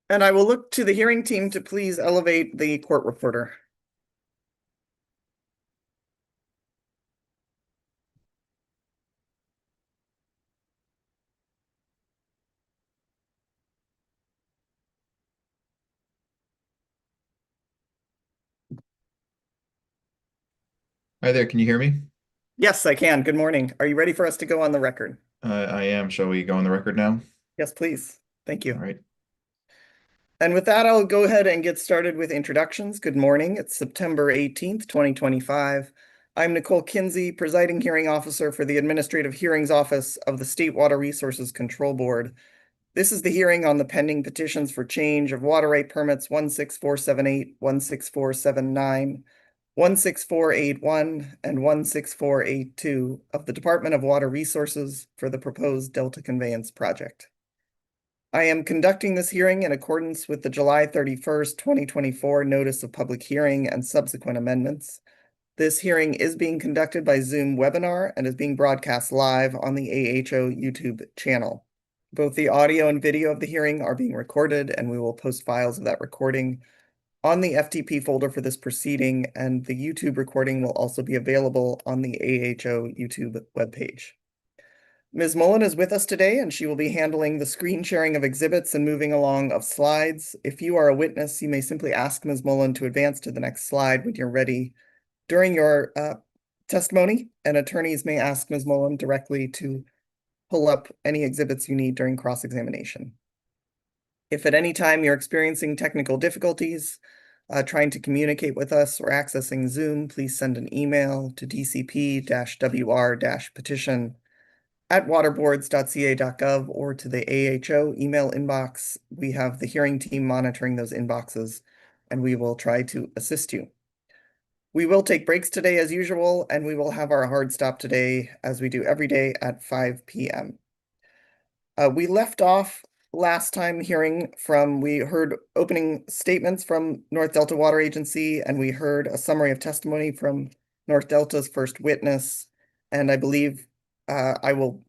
And I will look to the hearing team to please elevate the court reporter. Hi there, can you hear me? Yes, I can. Good morning. Are you ready for us to go on the record? I am. Shall we go on the record now? Yes, please. Thank All you. right. And with that, I'll go ahead and get started with introductions. Good morning. It's September 18th, 2025. I'm Nicole Kinsey, presiding hearing officer for the Administrative Hearings Office of the State Water Resources Control Board. This is the hearing on the pending petitions for change of water right permits 16478, 16479, 16481, and 16482 of the Department of Water Resources for the proposed Delta Conveyance project. I am conducting this hearing in accordance with the July 31st, 2024 Notice of Public Hearing and subsequent amendments. This hearing is being conducted by Zoom webinar and is being broadcast live on the AHO YouTube channel. Both the audio and video of the hearing are being recorded, and we will post files of that recording on the FTP folder for this proceeding, and the YouTube recording will also be available on the AHO YouTube webpage. Ms. Mullen is with us today, and she will be handling the screen sharing of exhibits and moving along of slides. If you are a witness, you may simply ask Ms. Mullen to advance to the next slide when you're ready during your testimony, and attorneys may ask Ms. Mullen directly to pull up any exhibits you need during cross-examination. If at any time you're experiencing technical difficulties trying to communicate with us or accessing Zoom, please send an email to dcp-wr-petition@waterboards.ca.gov or to the AHO email inbox. We have the hearing team monitoring those inboxes, and we will try to assist you. We will take breaks today as usual, and we will have our hard stop today as we do every day at 5 p.m. We left off last time we heard opening statements from North Delta Water Agency, and we heard a summary of testimony from North Delta's first witness. And I believe I will,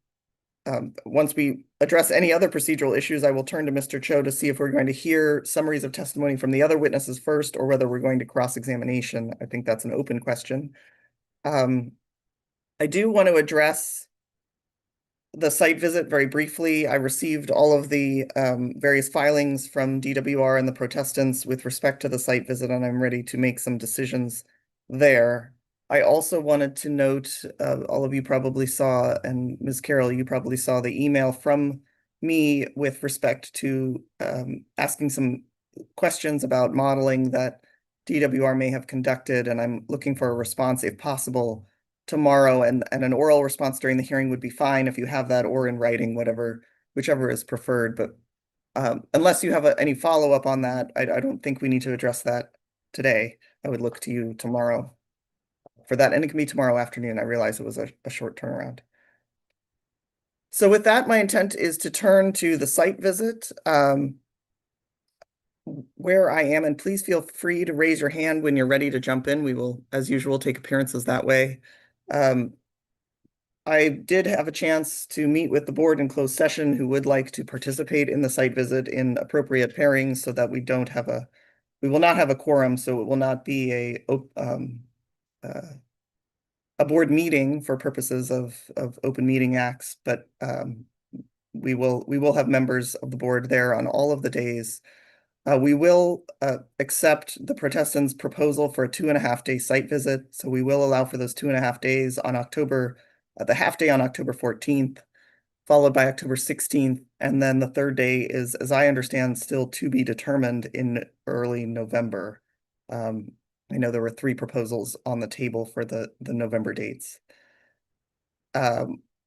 once we address any other procedural issues, I will turn to Mr. Cho to see if we're going to hear summaries of testimony from the other witnesses first, or whether we're going to cross-examination. I think that's an open question. I do want to address the site visit very briefly. I received all of the various filings from DWR and the protestants with respect to the site visit, and I'm ready to make some decisions there. I also wanted to note, all of you probably saw, and Ms. Carroll, you probably saw the email from me with respect to asking some questions about modeling that DWR may have conducted, and I'm looking for a response if possible tomorrow, and an oral response during the hearing would be fine if you have that, or in writing, whichever is preferred. But unless you have any follow-up on that, I don't think we need to address that today. I would look to you tomorrow for that, and it can be tomorrow afternoon. I realize it was a short turnaround. So with that, my intent is to turn to the site visit where I am, and please feel free to raise your hand when you're ready to jump in. We will, as usual, take appearances that way. I did have a chance to meet with the board in closed session who would like to participate in the site visit in appropriate pairings so that we will not have a quorum, so it will not be a board meeting for purposes of open meeting acts, but we will have members of the board there on all of the days. We will accept the protestants' proposal for a 2.5-day site visit, so we will allow for those 2.5 days on the half day on October 14th, followed by October 16th, and then the third day is, as I understand, still to be determined in early November. I know there were 3 proposals on the table for the November dates.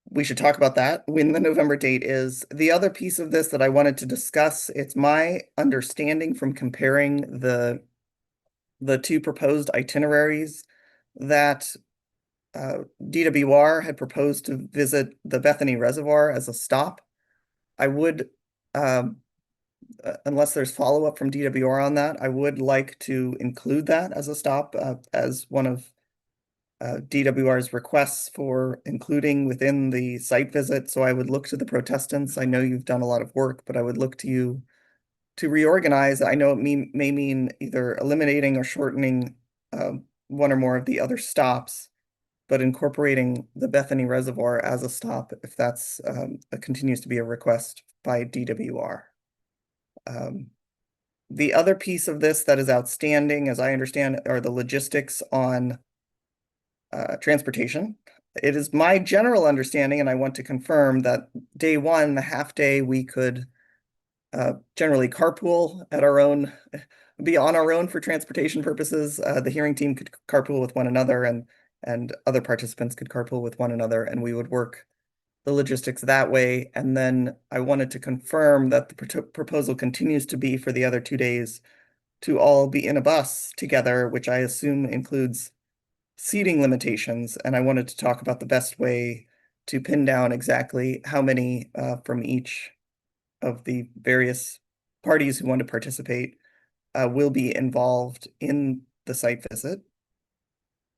We should talk about that when the November date is. The other piece of this that I wanted to discuss, it's my understanding from comparing the 2 proposed itineraries that DWR had proposed to visit the Bethany Reservoir as a stop. I would, unless there's follow-up from DWR on that, I would like to include that as a stop, as one of DWR's requests for including within the site visit. So I would look to the protestants. I know you've done a lot of work, but I would look to you to reorganize, I know it may mean either eliminating or shortening one or more of the other stops, but incorporating the Bethany Reservoir as a stop if that's continues to be a request by DWR. The other piece of this that is outstanding, as I understand, are the logistics on transportation. It is my general understanding, and I want to confirm that day one, the half day, we could generally carpool at our own, be on our own for transportation purposes. The hearing team could carpool with one another, and other participants could carpool with one another, and we would work the logistics that way. And then I wanted to confirm that the proposal continues to be for the other 2 days to all be in a bus together, which I assume includes seating limitations. And I wanted to talk about the best way to pin down exactly how many from each of the various parties who want to participate will be involved in the site visit.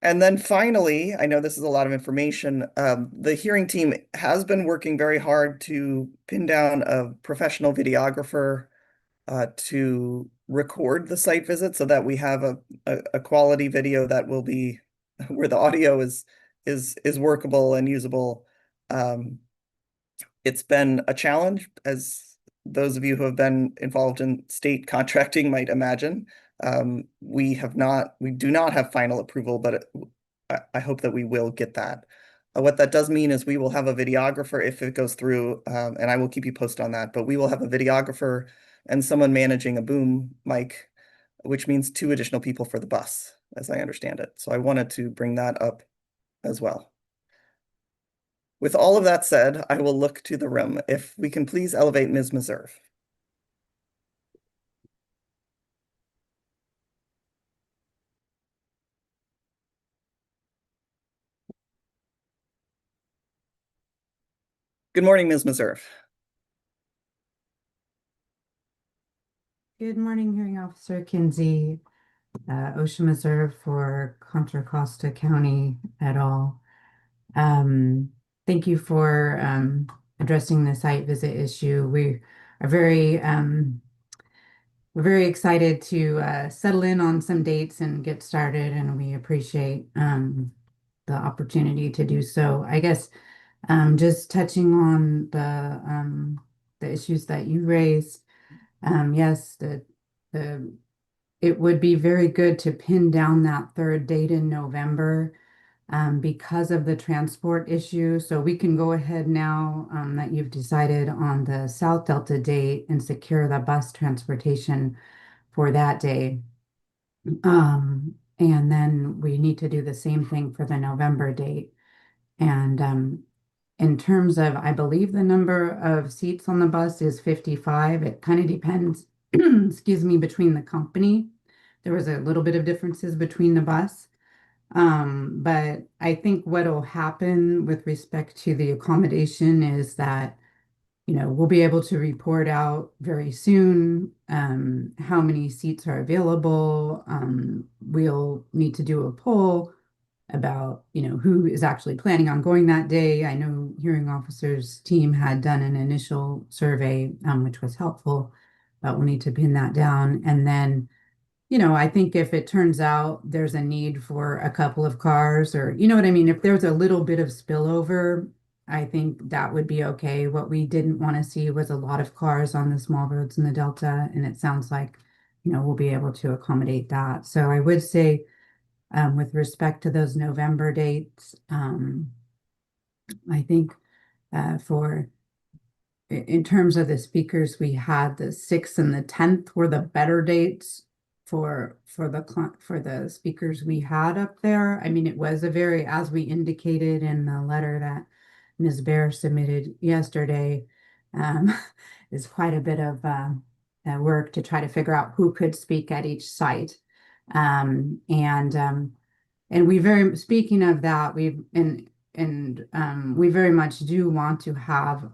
And then finally, I know this is a lot of information. The hearing team has been working very hard to pin down a professional videographer to record the site visit so that we have a quality video that will be where the audio is workable and usable. It's been a challenge, as those of you who have been involved in state contracting might imagine. We do not have final approval, but I hope that we will get that. What that does mean is we will have a videographer if it goes through, and I will keep you posted on that, but we will have a videographer and someone managing a boom mic, which means 2 additional people for the bus, as I understand it. So I wanted to bring that up as well. With all of that said, I will look to the room. If we can please elevate Ms. Meserve. Good morning, Ms. Meserve. Good morning, Hearing Officer Kinsey, OSHA Reserve for Contra Costa County et al. Thank you for addressing the site visit issue. We are we're very excited to settle in on some dates and get started, and we appreciate the opportunity to do so. I guess just touching on the issues that you raised. Yes, it would be very good to pin down that third date in November because of the transport issue. So we can go ahead now that you've decided on the South Delta date and secure the bus transportation for that day. And then we need to do the same thing for the November date. And in terms of, I believe the number of seats on the bus is 55. It kind of depends, excuse me, between the company. There was a little bit of differences between the bus. But I think what will happen with respect to the accommodation is that, we'll be able to report out very soon how many seats are available. We'll need to do a poll about, who is actually planning on going that day. I know hearing officers team had done an initial survey, which was helpful, but we'll need to pin that down. And then, I think if it turns out there's a need for a couple of cars or, you know what I mean? If there's a little bit of spillover, I think that would be okay. What we didn't want to see was a lot of cars on the small roads in the Delta. And it sounds like, we'll be able to accommodate that. So I would say, with respect to those November dates, I think in terms of the speakers, we had the 6th and the 10th were the better dates for the speakers we had up there. I mean, it was as we indicated in the letter that Ms. Bear submitted yesterday, is quite a bit of work to try to figure out who could speak at each site. And speaking of that, we very much do want to have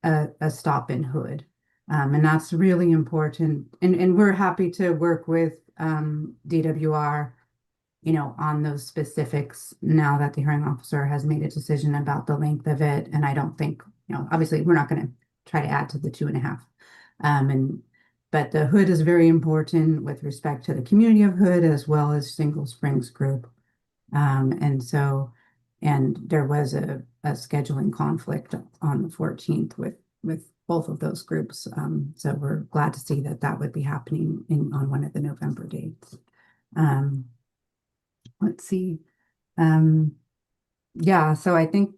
a stop in Hood. And that's really important. And we're happy to work with DWR, on those specifics now that the hearing officer has made a decision about the length of it. And I don't think, obviously we're not going to try to add to the 2.5 But the Hood is very important with respect to the community of Hood as well as Single Springs Group. And there was a scheduling conflict on the 14th with both of those groups. So we're glad to see that that would be happening on one of the November dates. Let's see. Yeah, so I think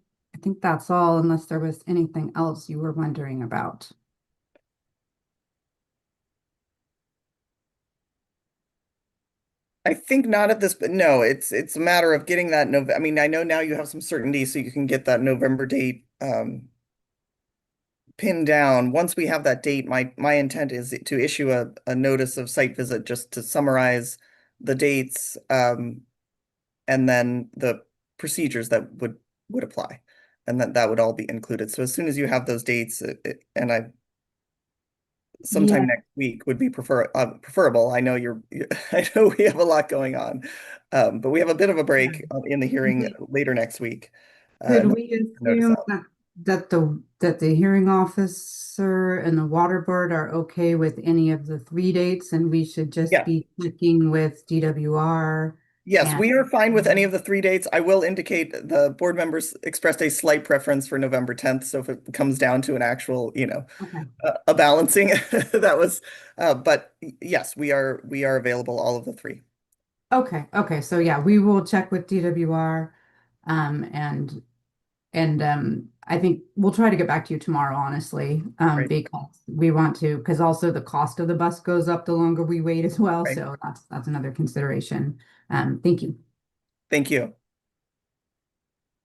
that's all, unless there was anything else you were wondering about. I think not at this, but no, it's a matter of getting that I mean, I know now you have some certainty, so you can get that November date pinned down. Once we have that date, my intent is to issue a notice of site visit just to summarize the dates and then the procedures that would apply, and that would all be included. So as soon as you have those dates, and Yeah, sometime next week would be preferable. I know I know we have a lot going on, but we have a bit of a break in the hearing later next week. could And we notice assume out. that the hearing officer and the water board are okay with any of the 3 dates, and we should just Yeah. be checking with DWR? Yes, And we are fine with any of the 3 dates. I will indicate the board members expressed a slight preference for November 10th. So if it comes down to an actual, okay, a balancing, that was, but yes, we are available all of the three. okay. So yeah, we will check with DWR, um, and I think we'll try to get back to you tomorrow, honestly, Right, because we want to, because also the cost of the bus goes up the longer we wait as well. right. So that's another consideration. Thank you. Thank you.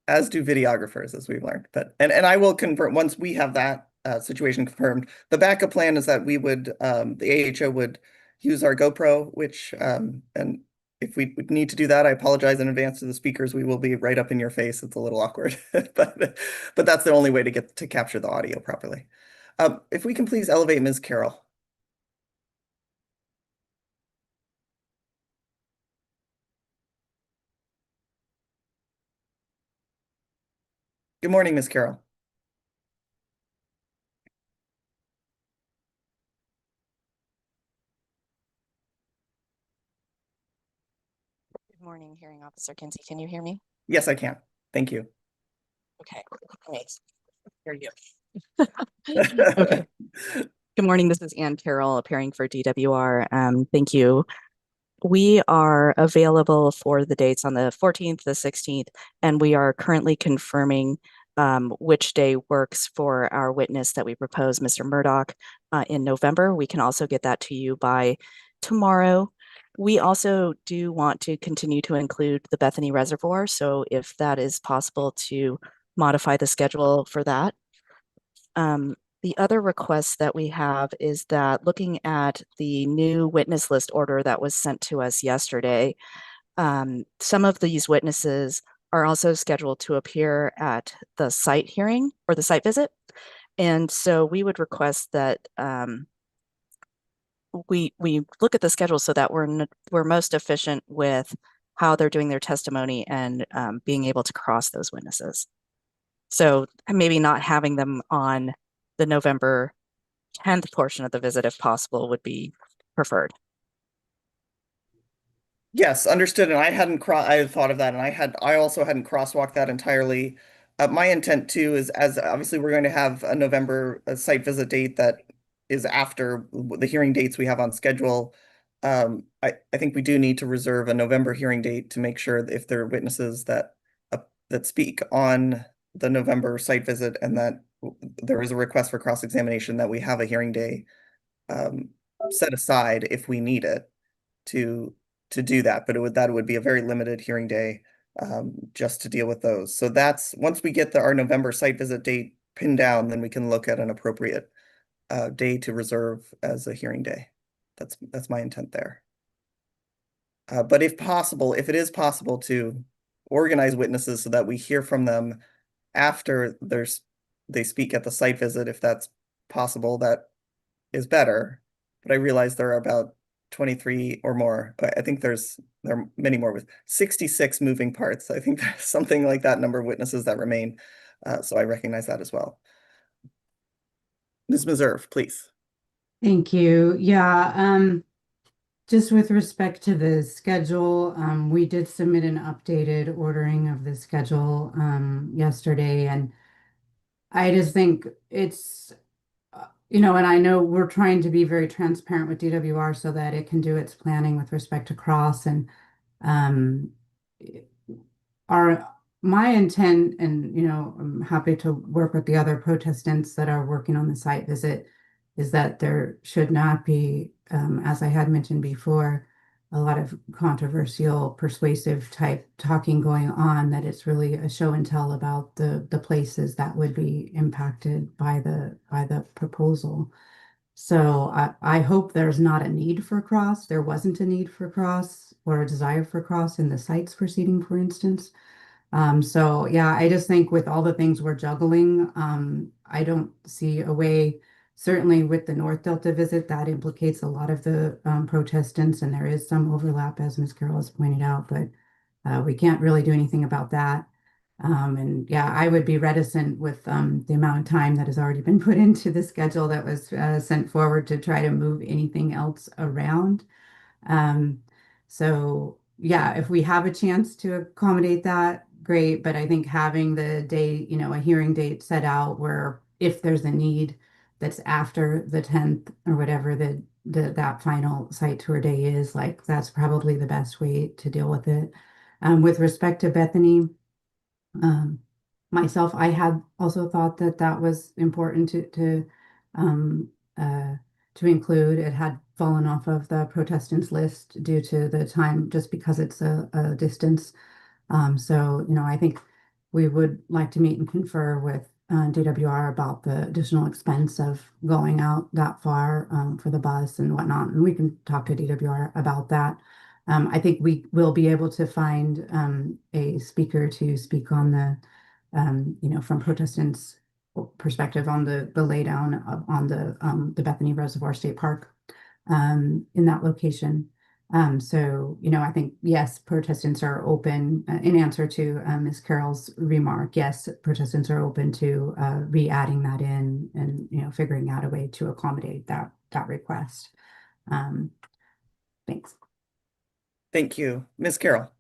As do videographers, as we've learned. But and I will confirm once we have that situation confirmed. The backup plan is that we would the AHO would use our GoPro, which and if we would need to do that, I apologize in advance to the speakers. We will be right up in your face. It's a little awkward, but that's the only way to get to capture the audio properly. If we can please elevate Ms. Carroll. Good morning, Ms. Carroll. Good morning, hearing officer Kinsey. Can you hear me? Yes, I can. Thank you. Okay, great. Hear you. Okay. Good morning. This is Ann Carroll appearing for DWR. Thank you. We are available for the dates on the 14th, the 16th, and we are currently confirming which day works for our witness that we propose, Mr. Murdoch, in November. We can also get that to you by tomorrow. We also do want to continue to include the Bethany Reservoir, so if that is possible to modify the schedule for that. The other request that we have is that looking at the new witness list order that was sent to us yesterday, some of these witnesses are also scheduled to appear at the site hearing or the site visit. And so we would request that we look at the schedule so that we're most efficient with how they're doing their testimony and being able to cross those witnesses. So maybe not having them on the November 10th portion of the visit, if possible, would be preferred. Yes, understood. And I had thought of that, and I also hadn't crosswalked that entirely. My intent too is, as obviously we're going to have a November site visit date that is after the hearing dates we have on schedule. I think we do need to reserve a November hearing date to make sure that if there are witnesses that speak on the November site visit and that there is a request for cross-examination, that we have a hearing day set aside if we need it to do that, but that would be a very limited hearing day just to deal with those. So that's once we get our November site visit date pinned down, then we can look at an appropriate day to reserve as a hearing day. That's my intent there. But if possible, if it is possible to organize witnesses so that we hear from them after they speak at the site visit, if that's possible, that is better. But I realize there are about 23 or more. I think there are many more with 66 moving parts. I think there's something like that number of witnesses that remain. So I recognize that as well. Ms. Meserve, please. Thank you. Yeah, just with respect to the schedule, we did submit an updated ordering of the schedule yesterday, and I just think it's and I know we're trying to be very transparent with DWR so that it can do its planning with respect to cross and um, our my intent, and I'm happy to work with the other protestants that are working on the site visit, is that there should not be, as I had mentioned before, a lot of controversial, persuasive type talking going on, that it's really a show and tell about the places that would be impacted by the proposal. So I hope there's not a need for cross. There wasn't a need for cross or a desire for cross in the sites proceeding, for instance. So yeah, I just think with all the things we're juggling, I don't see a way, certainly with the North Delta visit, that implicates a lot of the protestants, and there is some overlap, as Ms. Carroll has pointed out, but we can't really do anything about that. And yeah, I would be reticent with the amount of time that has already been put into the schedule that was sent forward to try to move anything else around. Um, so yeah, if we have a chance to accommodate that, great. But I think having the date, a hearing date set out where if there's a need that's after the 10th or whatever that final site tour day is, like that's probably the best way to deal with it. With respect to Bethany, um, myself, I had also thought that that was important um, uh, to include. It had fallen off of the protestants list due to the time, just because it's a distance. So, I think we would like to meet and confer with DWR about the additional expense of going out that far for the bus and whatnot. And we can talk to DWR about that. I think we will be able to find a speaker to speak on from protestants' perspective on the laydown on the Bethany Reservoir State Park in that location. So, I think, yes, protestants are open, in answer to Ms. Carroll's remark, yes, protestants are open to re-adding that in and, figuring out a way to accommodate that request. Thanks. Thank you. Ms. Carroll.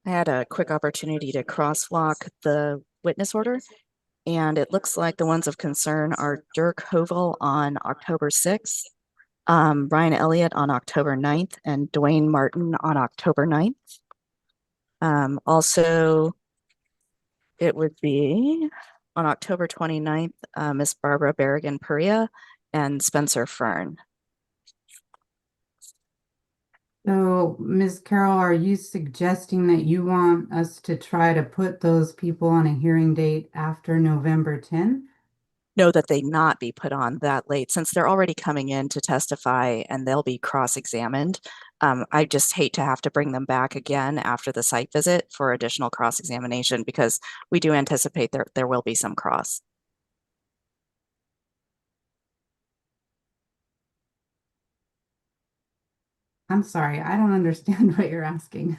I had a quick opportunity to crosswalk the witness order, and it looks like the ones of concern are Dirk Hovel on October 6th, Brian Elliott on October 9th, and Dwayne Martin on October 9th. Also, it would be on October 29th, Miss Barbara Berrigan-Perea and Spencer Fern. So, Ms. Carroll, are you suggesting that you want us to try to put those people on a hearing date after November 10th? No, that they not be put on that late, since they're already coming in to testify and they'll be cross-examined. I just hate to have to bring them back again after the site visit for additional cross-examination, because we do anticipate there will be some cross. I'm sorry, I don't understand what you're asking.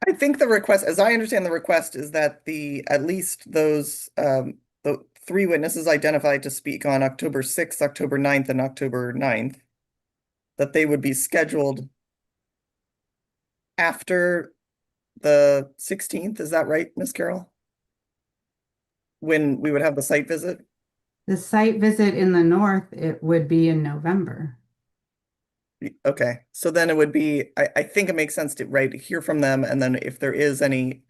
I think the request, as I understand the request, is that at least those, the three witnesses identified to speak on October 6th, October 9th, and October 9th, that they would be scheduled after the 16th. Is that right, Ms. Carroll? When we would have the site visit? The site visit in the north, it would be in November. Okay, so then it would be, I think it makes sense to hear from them, and then if there is any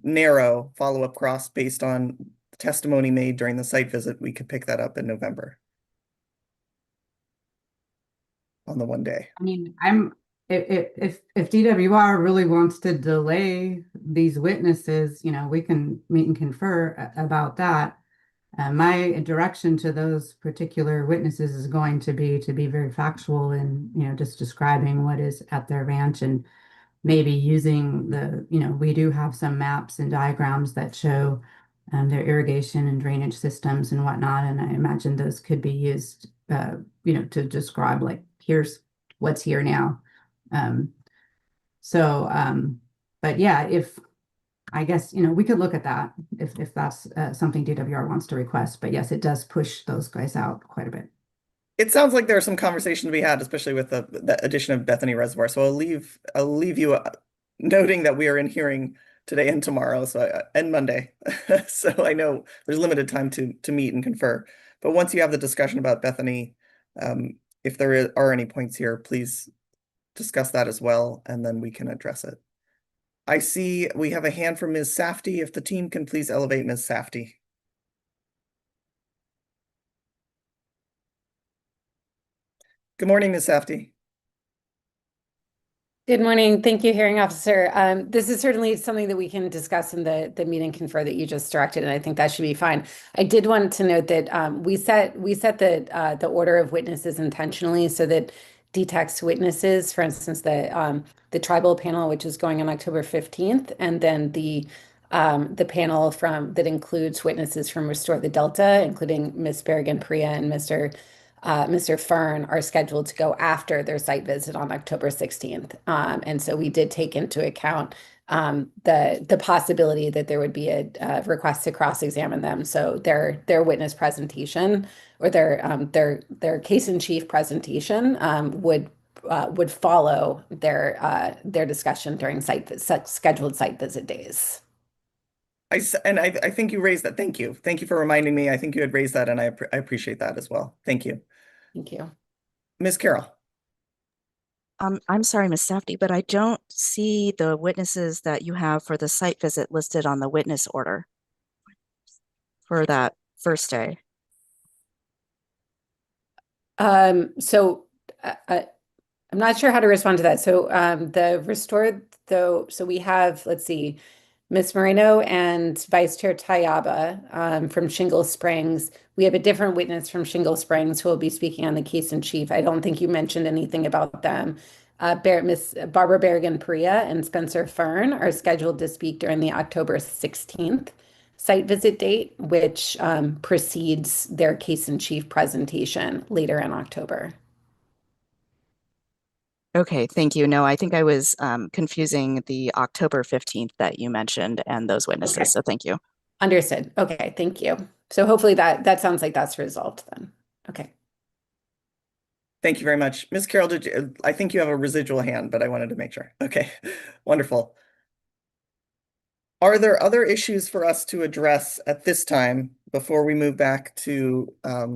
narrow follow-up cross based on the testimony made during the site visit, we could pick that up in November. On the one day. I mean, if DWR really wants to delay these witnesses, we can meet and confer about that. My direction to those particular witnesses is going to be very factual and, just describing what is at their ranch, and maybe using we do have some maps and diagrams that show their irrigation and drainage systems and whatnot. And I imagine those could be used, to describe, like, here's what's here now. Um, so, but yeah, if I guess, we could look at that if that's something DWR wants to request. But yes, it does push those guys out quite a bit. It sounds like there's some conversation to be had, especially with the addition of Bethany Reservoir. So I'll leave you noting that we are in hearing today and tomorrow, and Monday. So I know there's limited time to meet and confer. But once you have the discussion about Bethany, if are any points here, please discuss that as well, and then we can address it. I see we have a hand from Ms. Safdie. If the team can please elevate Ms. Safdie. Good morning, Ms. Safdie. Good morning. Thank you, hearing officer. This is certainly something that we can discuss in the meet and confer that you just directed, and I think that should be fine. I did want to note that we set the order of witnesses intentionally so that DTEX witnesses, for instance, the tribal panel, which is going on October 15th, and then the panel that includes witnesses from Restore the Delta, including Ms. Berrigan-Priya and Mr. Fern, are scheduled to go after their site visit on October 16th. And so we did take into account the possibility that there would be a request to cross-examine them. So their witness presentation or their case in chief presentation would follow their discussion during scheduled site visit days. I think you raised that. Thank you. Thank you for reminding me. I think you had raised that, and I appreciate that as well. Thank you. Thank you. Ms. Carroll. I'm sorry, Ms. Safdie, but I don't see the witnesses that you have for the site visit listed on the witness order for that first day. So I'm not sure how to respond to that. So the restored, though, so we have, let's see, Ms. Moreno and Vice Chair Tayaba from Shingle Springs. We have a different witness from Shingle Springs who will be speaking on the case in chief. I don't think you mentioned anything about them. Ms. Barbara Berrigan-Priya and Spencer Fern are scheduled to speak during the October 16th site visit date, which precedes their case in chief presentation later in October. Okay, thank you. No, I think I was confusing the October 15th that you mentioned and those witnesses. Okay. So thank you. Understood. Okay, thank you. So hopefully that sounds like that's resolved then. Okay. Thank you very much. Ms. Carroll, I think you have a residual hand, but I wanted to make sure. Okay, wonderful. Are there other issues for us to address at this time before we move back to our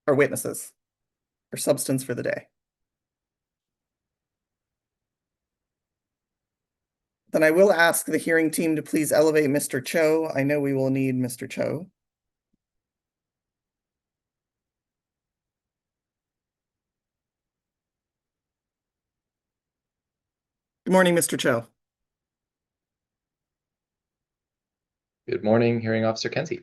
witnesses or substance for the day? Then I will ask the hearing team to please elevate Mr. Cho. I know we will need Mr. Cho. Good morning, Mr. Cho. Good morning, Hearing Officer Kenzie.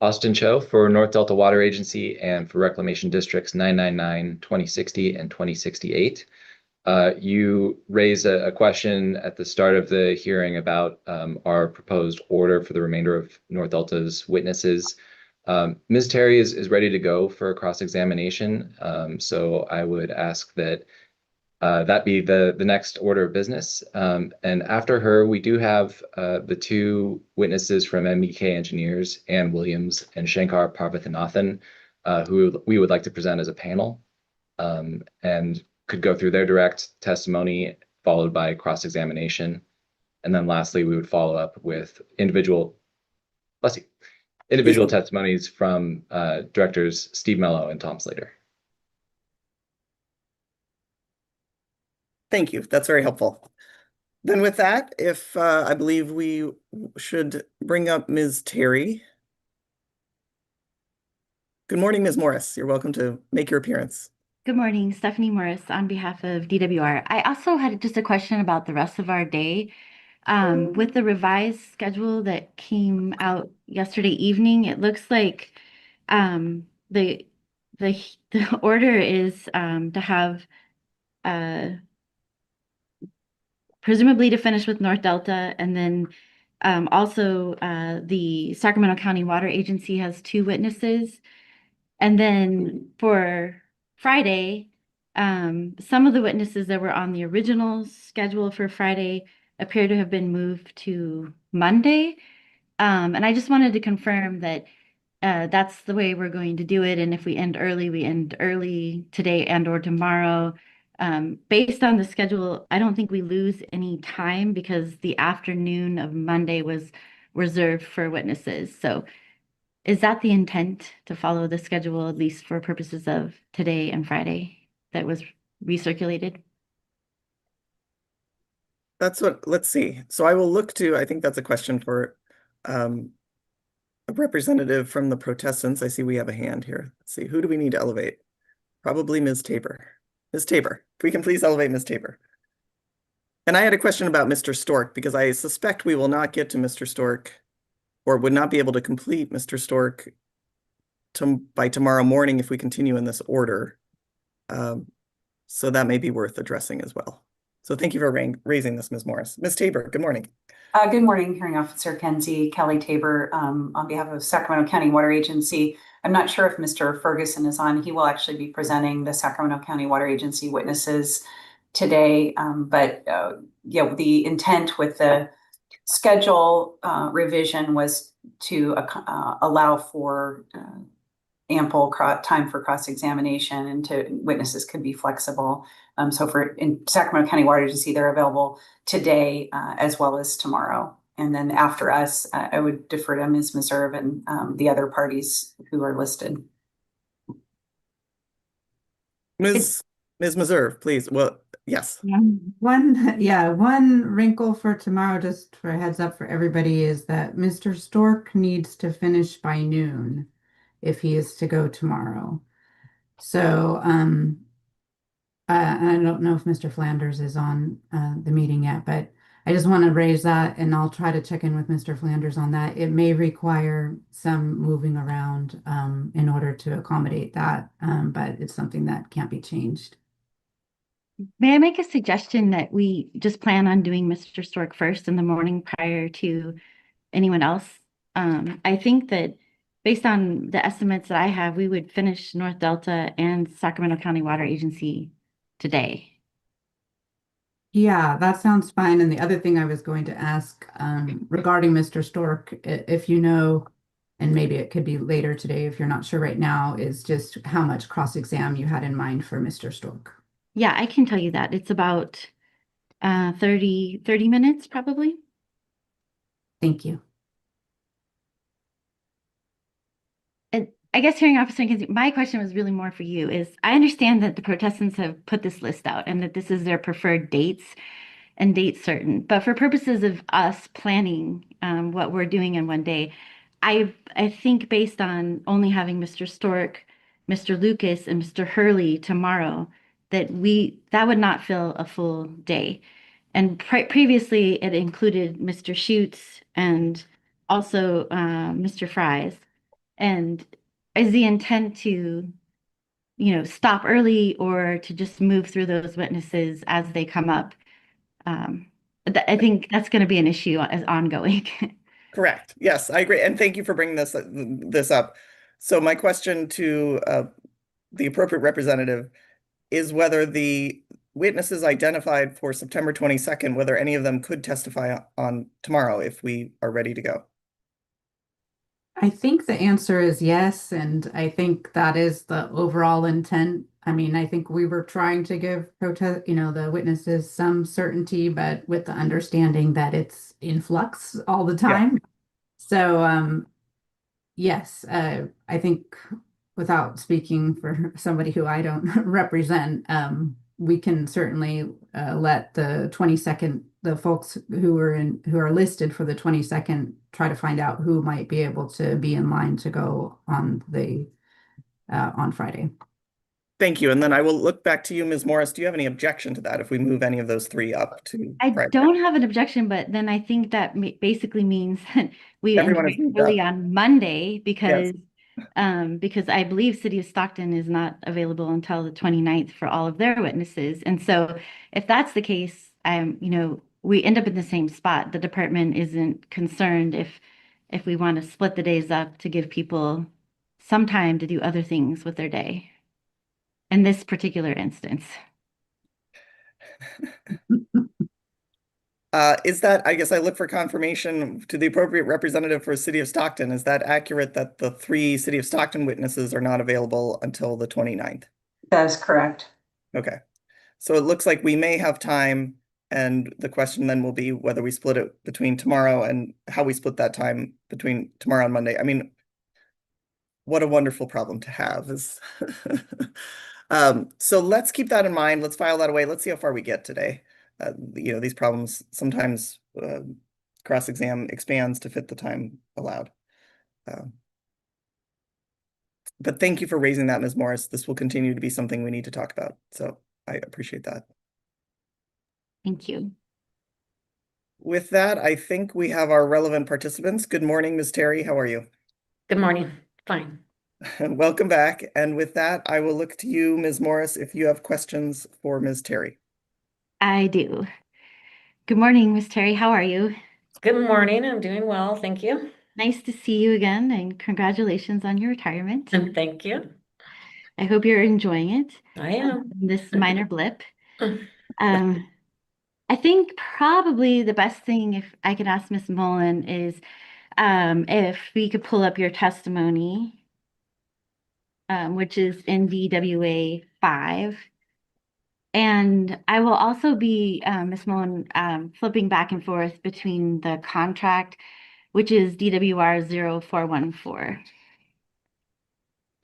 Austin Cho for North Delta Water Agency and for Reclamation Districts 999, 2060, and 2068. You raised a question at the start of the hearing about our proposed order for the remainder of North Delta's witnesses. Ms. Terry is ready to go for a cross-examination, so I would ask that that be the next order of business. And after her, we do have the two witnesses from MBK Engineers, Ann Williams and Shankar Parvathanathan, who we would like to present as a panel, and could go through their direct testimony, followed by cross-examination. And then lastly, we would follow up with individual testimonies from directors Steve Mello and Tom Slater. Thank you. That's very helpful. Then with that, if I believe we should bring up Ms. Terry. Good morning, Ms. Morris. You're welcome to make your appearance. Good morning, Stephanie Morris on behalf of DWR. I also had just a question about the rest of our day. With the revised schedule that came out yesterday evening, it looks like the order is to have presumably to finish with North Delta, and then also the Sacramento County Water Agency has two witnesses. And then for Friday, Some of the witnesses that were on the original schedule for Friday appear to have been moved to Monday. And I just wanted to confirm that that's the way we're going to do it. And if we end early today and or tomorrow. Based on the schedule, I don't think we lose any time because the afternoon of Monday was reserved for witnesses. So is that the intent to follow the schedule, at least for purposes of today and Friday that was recirculated? That's what, let's see. So I will look to, I think that's a question for a representative from the protestants. I see we have a hand here. Let's see, who do we need to elevate? Probably Ms. Tabor. Ms. Tabor, if we can please elevate Ms. Tabor. And I had a question about Mr. Stork because I suspect we will not get to Mr. Stork or would not be able to complete Mr. Stork by tomorrow morning if we continue in this order. So that may be worth addressing as well. So thank you for raising this, Ms. Morris. Ms. Tabor, good morning. Good morning, Hearing Officer Kenzie, Kelly Tabor, on behalf of Sacramento County Water Agency. I'm not sure if Mr. Ferguson is on. He will actually be presenting the Sacramento County Water Agency witnesses today. Yeah, the intent with the schedule revision was to allow for ample time for cross-examination and witnesses could be flexible. So in Sacramento County Water Agency, they're available today as well as tomorrow. And then after us, I would defer to Ms. Meserve and the other parties who are listed. Ms. Meserve, please. Well, yes. One wrinkle for tomorrow, just for a heads up for everybody, is that Mr. Stork needs to finish by noon if he is to go tomorrow. So, I don't know if Mr. Flanders is on the meeting yet, but I just want to raise that, and I'll try to check in with Mr. Flanders on that. It may require some moving around in order to accommodate that, but it's something that can't be changed. May I make a suggestion that we just plan on doing Mr. Stork first in the morning prior to anyone else? I think that based on the estimates that I have, we would finish North Delta and Sacramento County Water Agency today. Yeah, that sounds fine. And the other thing I was going to ask regarding Mr. Stork, if you know, and maybe it could be later today if you're not sure right now, is just how much cross-exam you had in mind for Mr. Stork. Yeah, I can tell you that. It's about 30 minutes probably. Thank you. And I guess Hearing Officer Kenzie, my question was really more for you is I understand that the protestants have put this list out and that this is their preferred dates and dates certain. But for purposes of us planning what we're doing in one day, I think based on only having Mr. Stork, Mr. Lucas, and Mr. Hurley tomorrow, that would not fill a full day. And previously it included Mr. Schutz and also Mr. Fries. And is the intent to, stop early or to just move through those witnesses as they come up? I think that's going to be an issue as ongoing. Correct. Yes, I agree. And thank you for bringing this up. So my question to the appropriate representative is whether the witnesses identified for September 22nd, whether any of them could testify on tomorrow if we are ready to go. I think the answer is yes, and I think that is the overall intent. I mean, I think we were trying to give the witnesses some certainty, but with the understanding that it's in flux all the time. So, yes, I think without speaking for somebody who I don't represent, we can certainly let the 22nd, the folks who are listed for the 22nd, try to find out who might be able to be in line to go on Friday. Thank you. And then I will look back to you, Ms. Morris. Do you have any objection to that if we move any of those three up to I Friday? don't have an objection, but then I think that basically means that we Everyone end is moved early up. on Monday because I believe City of Stockton is not available until the 29th for all of their witnesses. And so if that's the case, we end up in the same spot. The department isn't concerned if we want to split the days up to give people some time to do other things with their day. in this particular instance. Is that, I guess I look for confirmation to the appropriate representative for City of Stockton. Is that accurate that the 3 City of Stockton witnesses are not available until the 29th? That is correct. Okay. So it looks like we may have time, and the question then will be whether we split it between tomorrow and how we split that time between tomorrow and Monday. I mean, what a wonderful problem to have is so let's keep that in mind. Let's file that away. Let's see how far we get today. These problems sometimes cross-exam expands to fit the time allowed. But thank you for raising that, Ms. Morris. This will continue to be something we need to talk about. So I appreciate that. Thank you. With that, I think we have our relevant participants. Good morning, Ms. Terry. How are you? Good morning. Fine. Welcome back. And with that, I will look to you, Ms. Morris, if you have questions for Ms. Terry. I do. Good morning, Miss Terry. How are you? Good morning. I'm doing well. Thank you. Nice to see you again, and congratulations on your retirement. And thank you. I hope you're enjoying it. I am. This minor blip. I think probably the best thing, if I could ask Ms. Mullen, is if we could pull up your testimony, which is in DWA 5. And I will also be, Ms. Mullen, flipping back and forth between the contract, which is DWR 0414.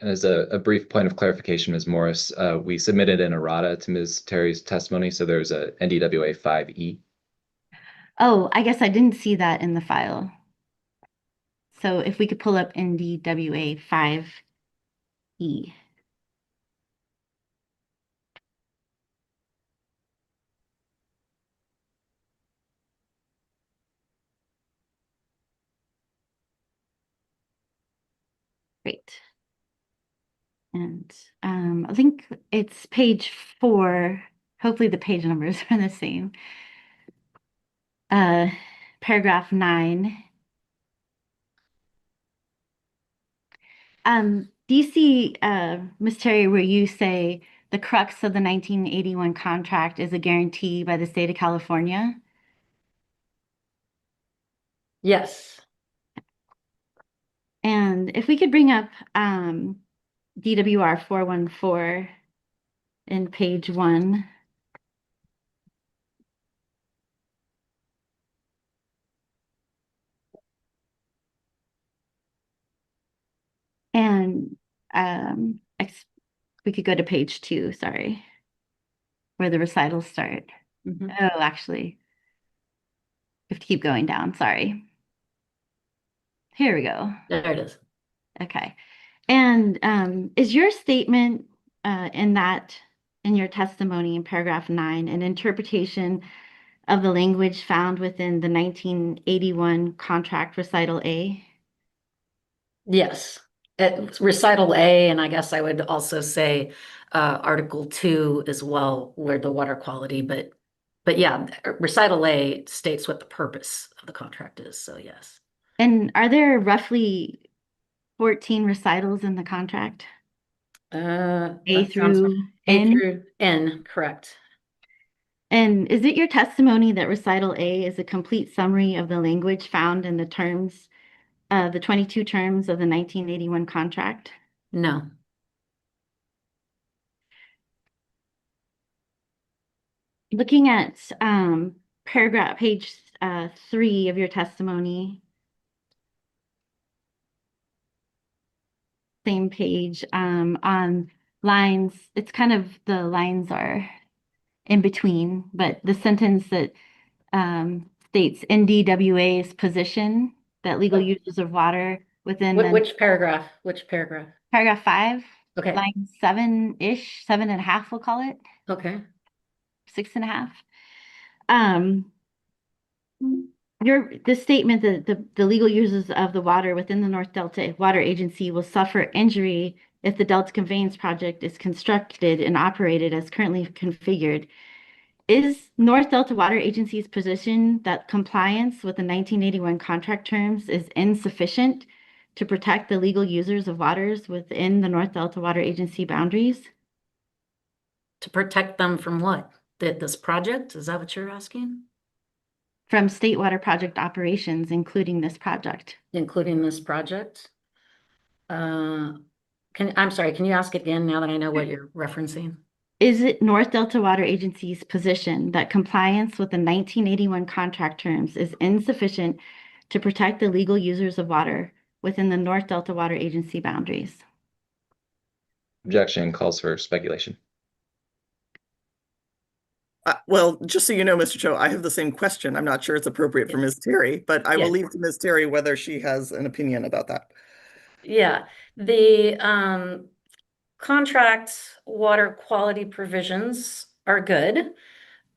And as a brief point of clarification, Ms. Morris, we submitted an errata to Ms. Terry's testimony, so there's a NDWA 5E. Oh, I guess I didn't see that in the file. So if we could pull up NDWA 5E. Great. And I think it's page 4. Hopefully the page numbers are the same. Paragraph 9. Do you see, Ms. Terry, where you say the crux of the 1981 contract is a guarantee by the state of California? Yes. And if we could bring up DWR 414 in page 1. And we could go to page 2, sorry, where the recitals start. Mhm. Oh, actually, we have to keep going down, sorry. Here we go. There it is. Okay. And is your statement in your testimony in paragraph 9 an interpretation of the language found within the 1981 contract recital A? Yes. Recital A, and I guess I would also say Article 2 as well, where the water quality, but yeah, recital A states what the purpose of the contract is. So yes. And are there roughly 14 recitals in the contract? A That sounds through right. A N? through N, correct. And is it your testimony that recital A is a complete summary of the language found in the 22 terms of the 1981 contract? No. Looking at paragraph page 3 of your testimony, same page, on lines, it's kind of the lines are in between, but the sentence that states NDWA's position that legal uses of water within Which paragraph? Which paragraph? paragraph 5, Okay. line 7-ish, 7.5, we'll call it, Okay. 6.5. The statement that the legal users of the water within the North Delta Water Agency will suffer injury if the Delta Conveyance Project is constructed and operated as currently configured. Is North Delta Water Agency's position that compliance with the 1981 contract terms is insufficient to protect the legal users of waters within the North Delta Water Agency boundaries? To protect them from what? This project? Is that what you're asking? From state water project operations, including this project. Including this project? I'm sorry, can you ask it again now that I know what you're referencing? Is it North Delta Water Agency's position that compliance with the 1981 contract terms is insufficient to protect the legal users of water within the North Delta Water Agency boundaries? Objection calls for speculation. Well, just so you know, Mr. Cho, I have the same question. I'm not sure it's appropriate for Yes. Ms. Terry, but I will Yeah. leave to Ms. Terry whether she has an opinion about that. Yeah, the contract water quality provisions are good.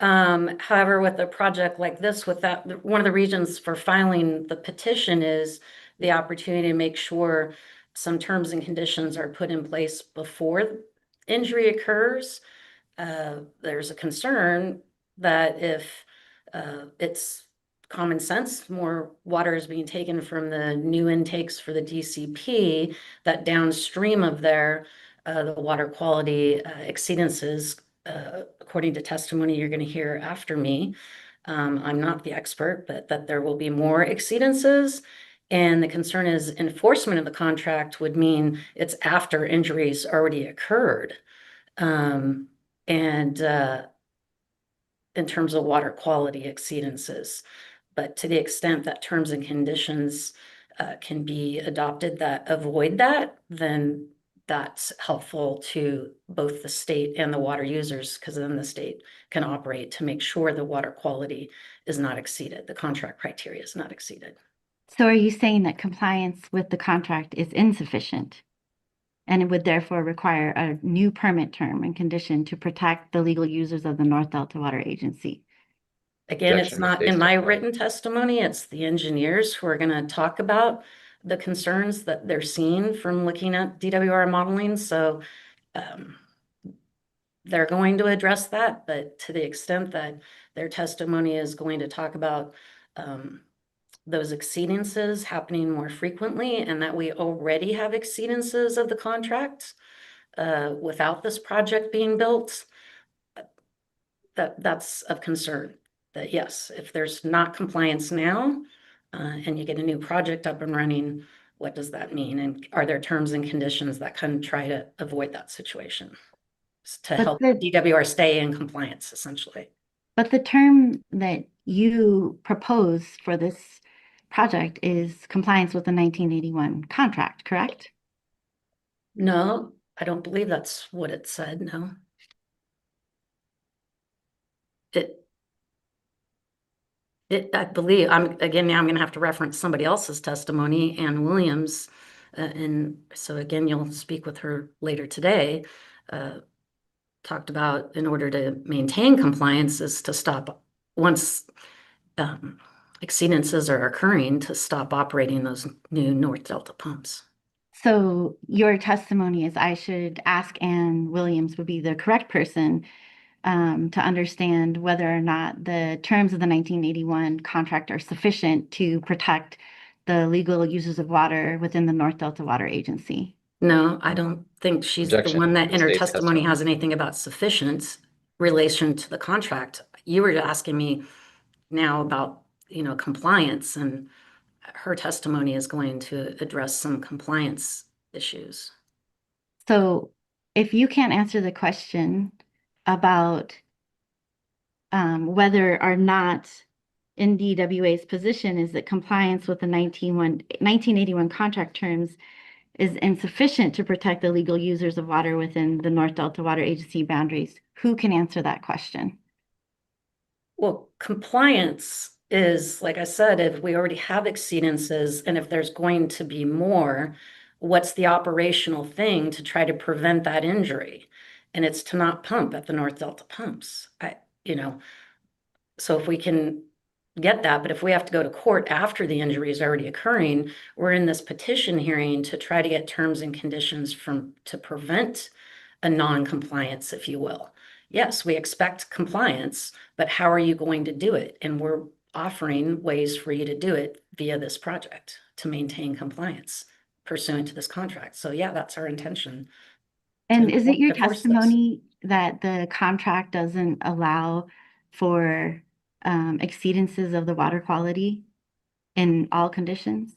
However, with a project like this, with that, one of the reasons for filing the petition is the opportunity to make sure some terms and conditions are put in place before injury occurs. There's a concern that if it's common sense, more water is being taken from the new intakes for the DCP, that downstream of there, the water quality exceedances, according to testimony you're going to hear after me. I'm not the expert, but that there will be more exceedances. And the concern is enforcement of the contract would mean it's after injuries already occurred. And in terms of water quality exceedances. But to the extent that terms and conditions can be adopted that avoid that, then that's helpful to both the state and the water users, because then the state can operate to make sure the water quality is not exceeded, the contract criteria is not exceeded. So are you saying that compliance with the contract is insufficient? And it would therefore require a new permit term and condition to protect the legal users of the North Delta Water Agency? Again, it's Objection, not misstates in my testimony. written testimony, it's the engineers who are going to talk about the concerns that they're seeing from looking at DWR modeling. So they're going to address that, but to the extent that their testimony is going to talk about those exceedances happening more frequently, and that we already have exceedances of the contract without this project being built, that's of concern. That yes, if there's not compliance now and you get a new project up and running, what does that mean? And are there terms and conditions that can try to avoid that situation to help DWR stay in compliance, essentially? But the term that you propose for this project is compliance with the 1981 contract, correct? No, I don't believe that's what it said, no. I believe, now I'm going to have to reference somebody else's testimony, Ann Williams. And so again, you'll speak with her later today. Talked about in order to maintain compliance is to stop once exceedances are occurring, to stop operating those new North Delta pumps. So your testimony is I should ask Ann Williams would be the correct person to understand whether or not the terms of the 1981 contract are sufficient to protect the legal users of water within the North Delta Water Agency. No, I don't think she's the one that in her testimony has anything about sufficient relation to the contract. You were asking me now about, compliance, and her testimony is going to address some compliance issues. So if you can't answer the question about whether or not NDWA's position is that compliance with the 1981 contract terms is insufficient to protect the legal users of water within the North Delta Water Agency boundaries, who can answer that question? Well, compliance is, like I said, if we already have exceedances and if there's going to be more, what's the operational thing to try to prevent that injury? And it's to not pump at the North Delta pumps. So if we can get that, but if we have to go to court after the injury is already occurring, we're in this petition hearing to try to get terms and conditions to prevent a non-compliance, if you will. Yes, we expect compliance, but how are you going to do it? And we're offering ways for you to do it via this project to maintain compliance pursuant to this contract. So yeah, that's our intention. And is it your testimony that the contract doesn't allow for exceedances of the water quality in all conditions?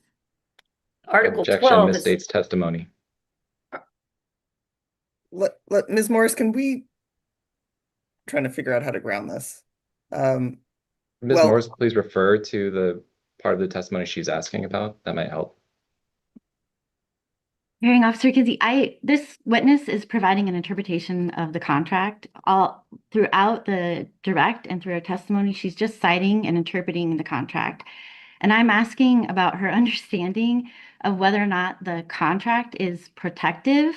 Article Objection 12 is, misstates testimony. Ms. Morris, can we trying to figure out how to ground this? Ms. Well- Morris, please refer to the part of the testimony she's asking about. That might help. Hearing Officer Kinsey, this witness is providing an interpretation of the contract all throughout the direct and through her testimony. She's just citing and interpreting the contract. And I'm asking about her understanding of whether or not the contract is protective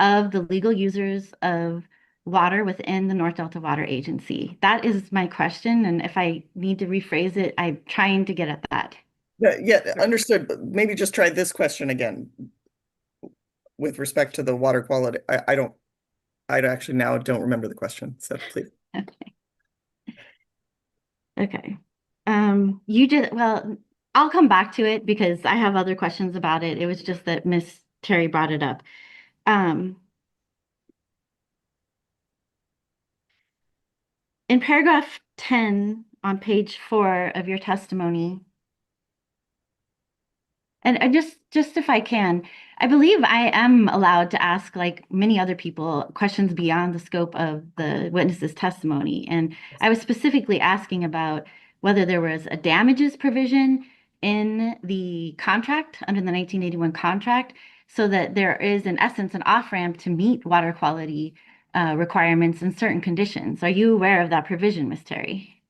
of the legal users of water within the North Delta Water Agency. That is my question. And if I need to rephrase it, I'm trying to get at that. Yeah, understood. But maybe just try this question again. With respect to the water quality, I actually now don't remember the question, so please. Okay. Well, I'll come back to it because I have other questions about it. It was just that Miss Terry brought it up. In paragraph 10 on page 4 of your testimony, and just if I can, I believe I am allowed to ask, like many other people, questions beyond the scope of the witness's testimony. And I was specifically asking about whether there was a damages provision in the contract under the 1981 contract, so that there is, in essence, an off-ramp to meet water quality requirements in certain conditions. Are you aware of that provision, Ms. Terry?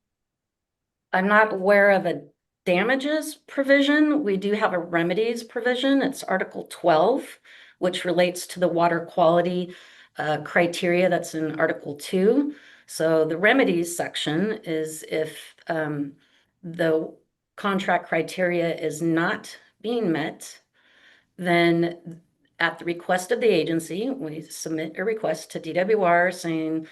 I'm not aware of a damages provision. We do have a remedies provision. It's Article 12, which relates to the water quality criteria that's in Article 2. So the remedies section is if the contract criteria is not being met, then at the request of the agency, we submit a request to DWR saying,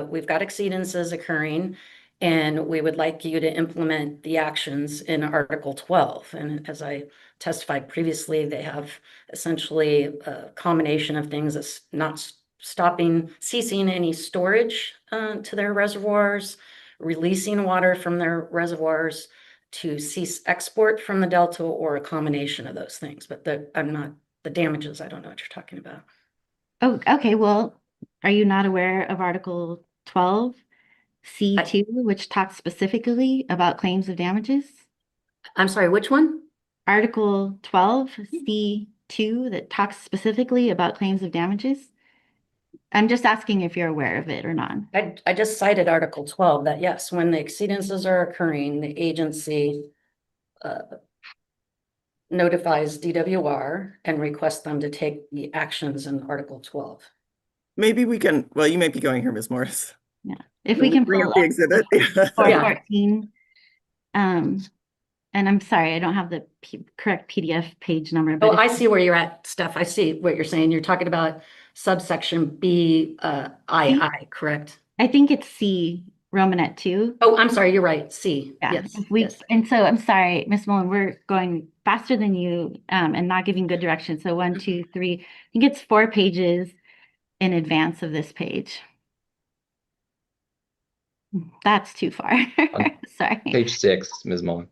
we've got exceedances occurring, and we would like you to implement the actions in Article 12. And as I testified previously, they have essentially a combination of things that's not ceasing any storage to their reservoirs, releasing water from their reservoirs, to cease export from the Delta, or a combination of those things. But the damages, I don't know what you're talking about. Oh, okay. Well, are you not aware of Article 12? C2, which talks specifically about claims of damages? I'm sorry, which one? Article 12, C2, that talks specifically about claims of damages? I'm just asking if you're aware of it or not. I just cited Article 12, that yes, when the exceedances are occurring, the agency notifies DWR and requests them to take the actions in Article 12. Maybe we can, well, you might be going here, Ms. Morris. Yeah. If we can bring pull up the up exhibit. 414. And I'm sorry, I don't have the correct PDF page number. But Oh, I see where you're at, Steph. I see what you're saying. You're talking about subsection B, II, correct? I think it's C, Romanet 2. Oh, I'm sorry, you're right. C. Yeah. Yes. Yes. And so I'm sorry, Ms. Mullen, we're going faster than you and not giving good direction. So 1, 2, 3, I think it's 4 pages in advance of this page. That's too far. Sorry. Page 6, Ms. Mullen.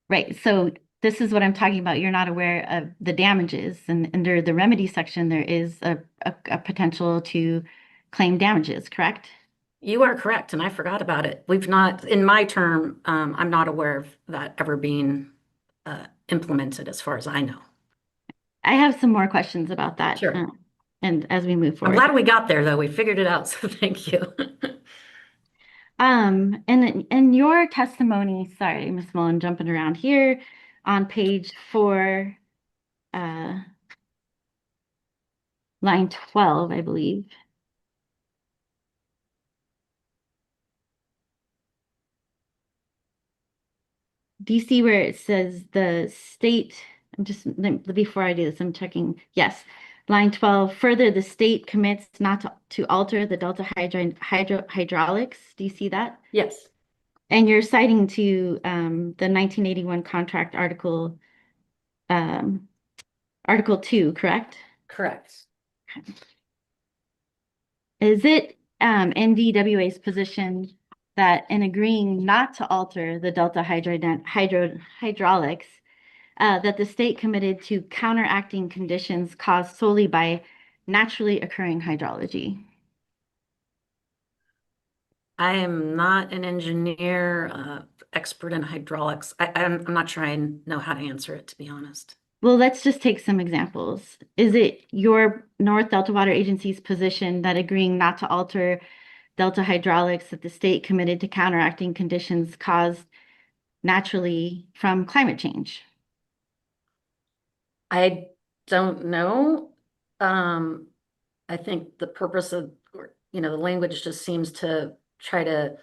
Right. So this is what I'm talking about. You're not aware of the damages, and under the remedy section, there is a potential to claim damages, correct? You are correct, and I forgot about it. We've not, in my term, I'm not aware of that ever being implemented as far as I know. I have some more questions about that. Sure. And as we move I'm forward. glad we got there, though. We figured it out, so thank you. And in your testimony, sorry, Ms. Mullen, jumping around here on page 4, line 12, I believe. Do you see where it says the state, before I do this, I'm checking, yes. Line 12, further, the state commits not to alter the Delta hydraulics. Do you see that? Yes. And you're citing to the 1981 contract article, Article 2, correct? Correct. Is it NDWA's position that in agreeing not to alter the delta hydraulics, that the state committed to counteracting conditions caused solely by naturally occurring hydrology? I am not an engineer, expert in hydraulics. I'm not sure I know how to answer it, to be honest. Well, let's just take some examples. Is it your North Delta Water Agency's position that agreeing not to alter delta hydraulics that the state committed to counteracting conditions caused naturally from climate change? I don't know. I think the purpose of, the language just seems to try to,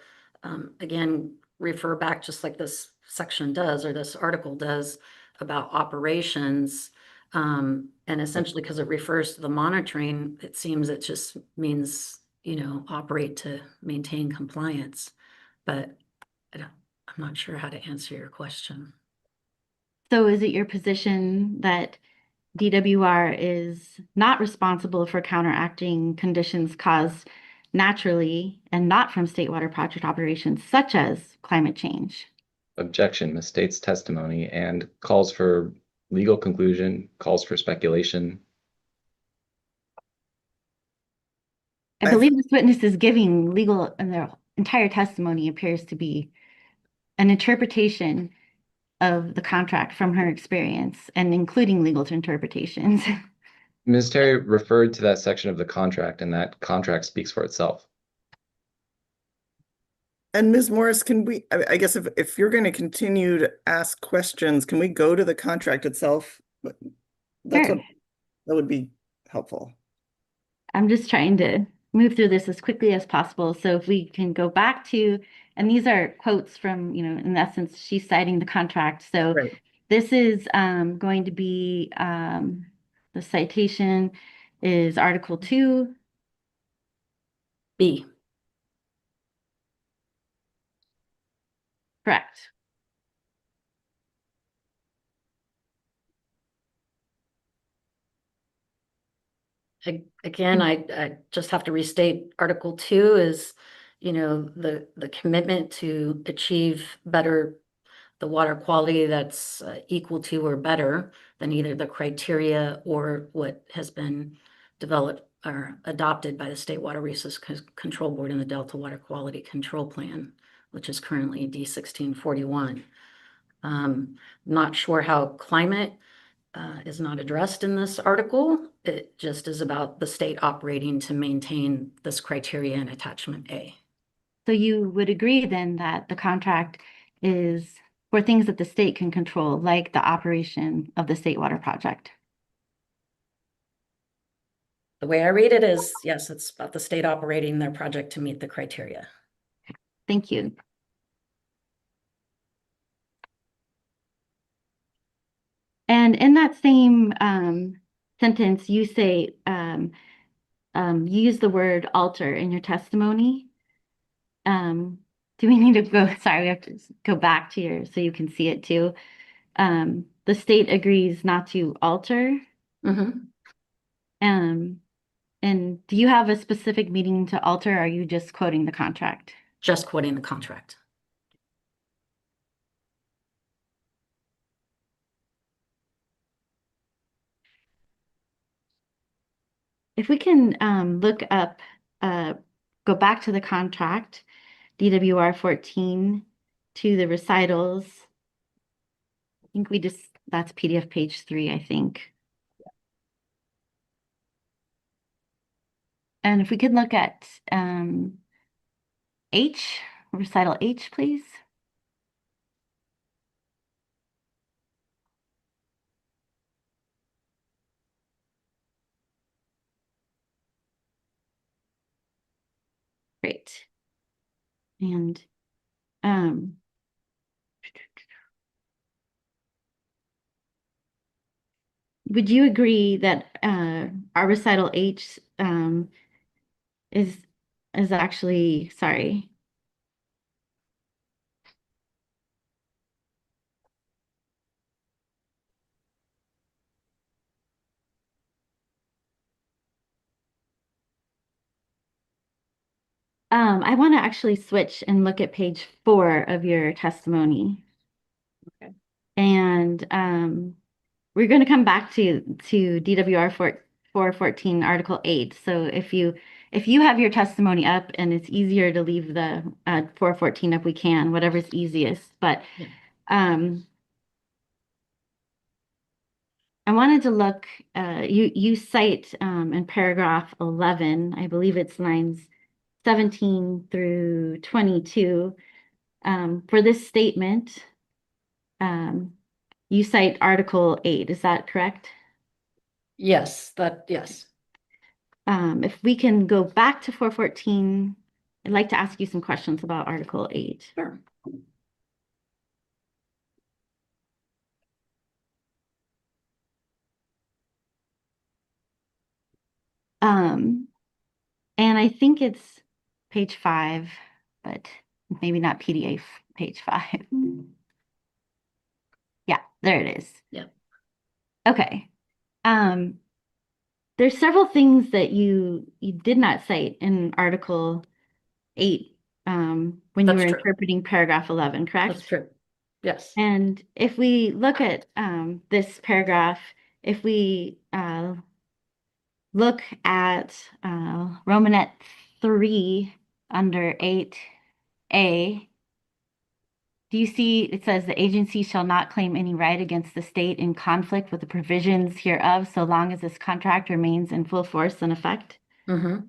again, refer back just like this section does, or this article does, about operations. And essentially, because it refers to the monitoring, it seems it just means, operate to maintain compliance. But I'm not sure how to answer your question. So is it your position that DWR is not responsible for counteracting conditions caused naturally and not from state water project operations, such as climate change? Objection misstates testimony and calls for legal conclusion, calls for speculation. I believe this witness is giving legal, and their entire testimony appears to be an interpretation of the contract from her experience and including legal interpretations. Ms. Terry referred to that section of the contract, and that contract speaks for itself. And Ms. Morris, can we, I guess if you're going to continue to ask questions, can we go to the contract itself? That's Sure. what, that would be helpful. I'm just trying to move through this as quickly as possible. So if we can go back to, and these are quotes from, in essence, she's citing the contract. So Right. this is going to be, the citation is Article 2. B. Correct. Again, I just have to restate Article 2 is, the commitment to achieve the water quality that's equal to or better than either the criteria or what has been developed or adopted by the State Water Resources Control Board in the Delta Water Quality Control Plan, which is currently D1641. Not sure how climate is not addressed in this article. It just is about the state operating to maintain this criteria in attachment A. So you would agree then that the contract is for things that the state can control, like the operation of the state water project? The way I read it is, yes, it's about the state operating their project to meet the criteria. Thank you. And in that same sentence, you say, you use the word alter in your testimony. Do we need to go, sorry, we have to go back to your, so you can see it too. The state agrees not to alter. Mm-hmm. And do you have a specific meaning to alter, or are you just quoting the contract? Just quoting the contract. If we can look up, go back to the contract, DWR 14, to the recitals. I think that's PDF page 3, I think. And if we could look at H, recital H, please. Great. And would you agree that our recital H is actually, sorry. I want to actually switch and look at page 4 of your testimony. Okay. And we're going to come back to DWR 414 Article 8. So if you have your testimony up and it's easier to leave the 414 up, we can, whatever's easiest. But Yeah. I wanted to look, you cite in paragraph 11, I believe it's lines 17 through 22, for this statement, you cite Article 8, is that correct? Yes. If we can go back to 414, I'd like to ask you some questions about Article 8. Sure. And I think it's page 5, but maybe not PDF page 5. Yeah, there it is. Yep. Okay. There's several things that you did not cite in Article 8 when you That's were true. interpreting paragraph 11, correct? That's true. Yes. And if we look at this paragraph, if we look at Romanet 3 under 8A, do you see it says the agency shall not claim any right against the state in conflict with the provisions hereof so long as this contract remains in full force and effect? Mm-hmm.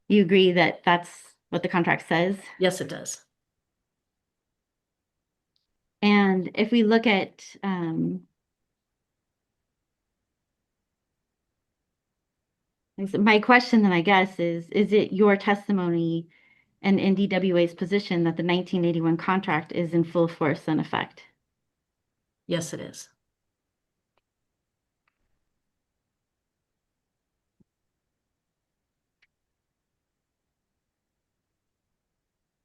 You agree that that's what the contract says? Yes, it does. And if we look at my question then I guess is it your testimony and NDWA's position that the 1981 contract is in full force and effect? Yes, it is.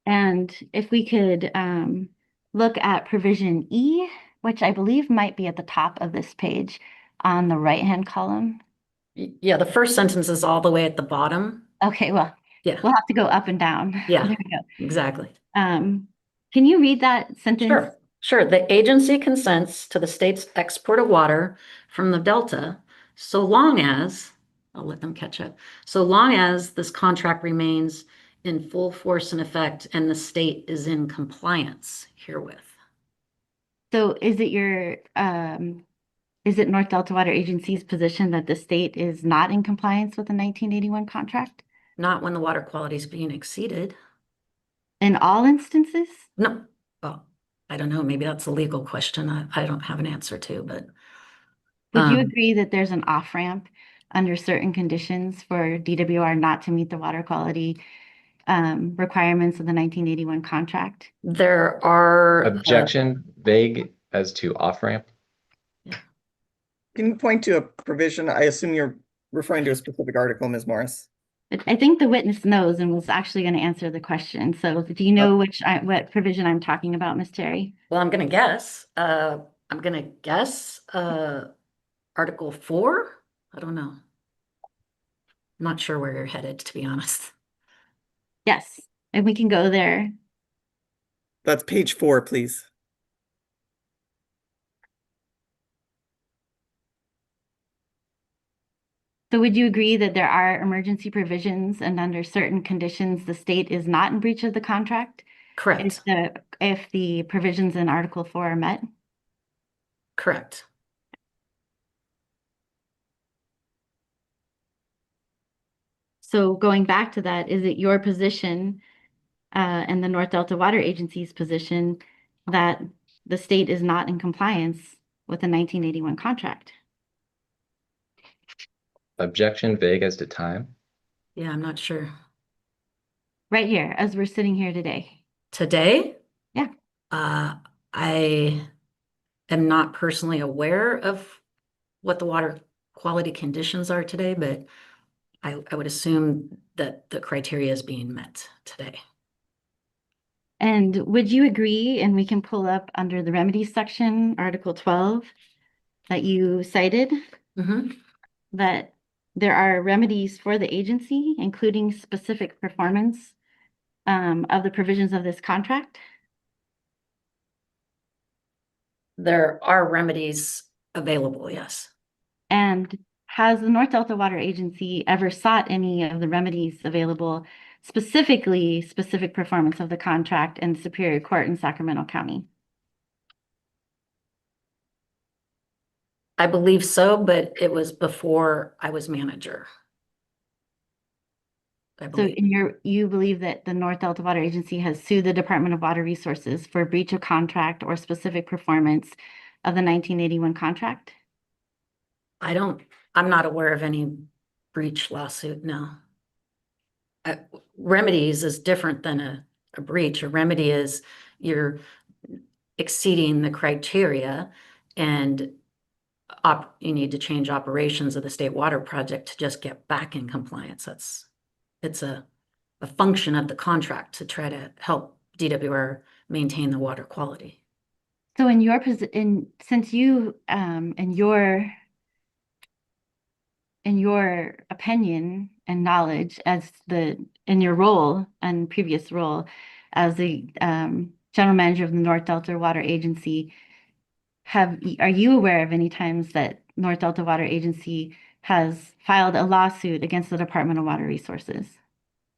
And if we could look at provision E, which I believe might be at the top of this page on the right-hand column. Yeah, the first sentence is all the way at the bottom. Okay, well, Yeah. we'll have to go up and down. Yeah, There we go. exactly. Can you read that sentence? Sure. The agency consents to the state's export of water from the Delta so long as, I'll let them catch up, so long as this contract remains in full force and effect and the state is in compliance herewith. So is it is it North Delta Water Agency's position that the state is not in compliance with the 1981 contract? Not when the water quality is being exceeded. In all instances? No, well, I don't know, maybe that's a legal question I don't have an answer to, but. Would you agree that there's an off-ramp under certain conditions for DWR not to meet the water quality requirements of the 1981 contract? There are. Objection vague as to off-ramp. Can you point to a provision? I assume you're referring to a specific article, Ms. Morris. I think the witness knows and was actually going to answer the question. So do you know what provision I'm talking about, Ms. Terry? Well, I'm going to guess. Article 4? I don't know. I'm not sure where you're headed, to be honest. Yes, and we can go there. That's page 4, please. So would you agree that there are emergency provisions and under certain conditions, the state is not in breach of the contract? Correct. If the provisions in Article 4 are met? Correct. So going back to that, is it your position and the North Delta Water Agency's position that the state is not in compliance with the 1981 contract? Objection vague as to time. Yeah, I'm not sure. Right here, as we're sitting here today. Today? Yeah. I am not personally aware of what the water quality conditions are today, but I would assume that the criteria is being met today. And would you agree, and we can pull up under the remedies section, Article 12, that you cited, Mm-hmm. that there are remedies for the agency, including specific performance of the provisions of this contract? There are remedies available, yes. And has the North Delta Water Agency ever sought any of the remedies available, specifically specific performance of the contract in Superior Court in Sacramento County? I believe so, but it was before I was manager. I So believe. you believe that the North Delta Water Agency has sued the Department of Water Resources for breach of contract or specific performance of the 1981 contract? I'm not aware of any breach lawsuit, no. Remedies is different than a breach. A remedy is you're exceeding the criteria and you need to change operations of the state water project to just get back in compliance. It's a function of the contract to try to help DWR maintain the water quality. So in your position, since you, in your opinion and knowledge in your role and previous role as the general manager of the North Delta Water Agency, are you aware of any times that North Delta Water Agency has filed a lawsuit against the Department of Water Resources?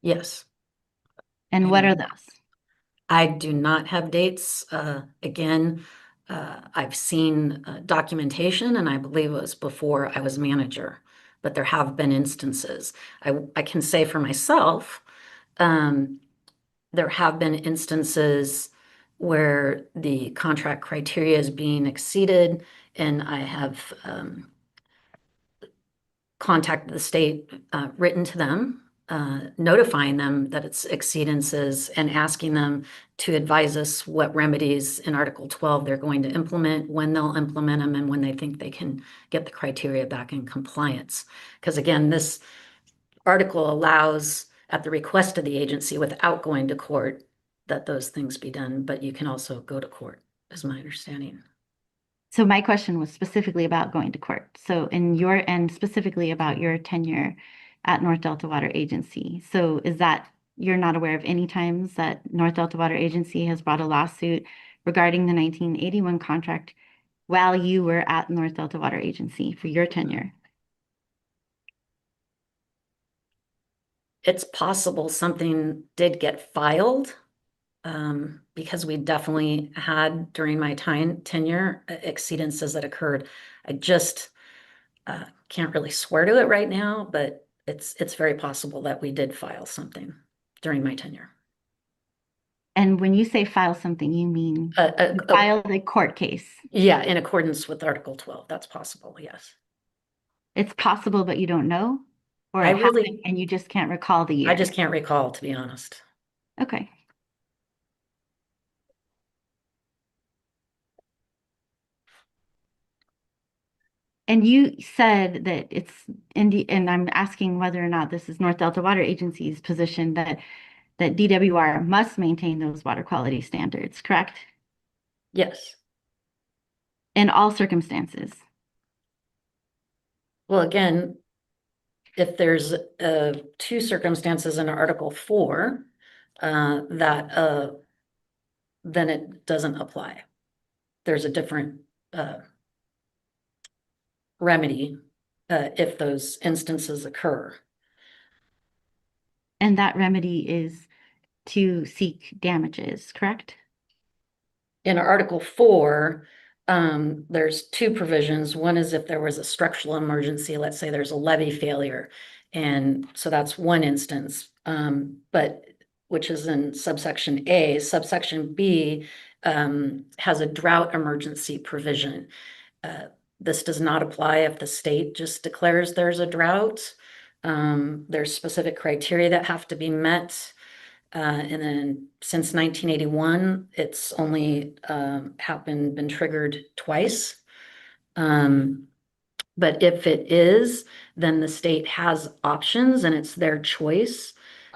Yes. And what are those? I do not have dates. Again, I've seen documentation, and I believe it was before I was manager, but there have been instances. I can say for myself, there have been instances where the contract criteria is being exceeded, and I have contacted the state, written to them, notifying them that it's exceedances and asking them to advise us what remedies in Article 12 they're going to implement, when they'll implement them, and when they think they can get the criteria back in compliance. Because again, this article allows, at the request of the agency without going to court, that those things be done, but you can also go to court, is my understanding. So my question was specifically about going to court. So and specifically about your tenure at North Delta Water Agency. So is that you're not aware of any times that North Delta Water Agency has brought a lawsuit regarding the 1981 contract while you were at North Delta Water Agency for your tenure? It's possible something did get filed, because we definitely had during my tenure exceedances that occurred. I just can't really swear to it right now, but it's very possible that we did file something during my tenure. And when you say file something, you mean file a court case? Yeah, in accordance with Article 12, that's possible, yes. It's possible, but you don't know? Or I it happened really- and you just can't recall the year? I just can't recall, to be honest. Okay. And you said that it's and I'm asking whether or not this is North Delta Water Agency's position that DWR must maintain those water quality standards, correct? Yes. In all circumstances. Well, again, if there's two circumstances in Article 4, that then it doesn't apply. There's a different remedy if those instances occur. And that remedy is to seek damages, correct? In Article 4, there's two provisions. One is if there was a structural emergency, let's say there's a levee failure. And so that's one instance, but which is in subsection A. Subsection B has a drought emergency provision. This does not apply if the state just declares there's a drought. There's specific criteria that have to be met. And then since 1981, it's only been triggered twice. But if it is, then the state has options and it's their choice.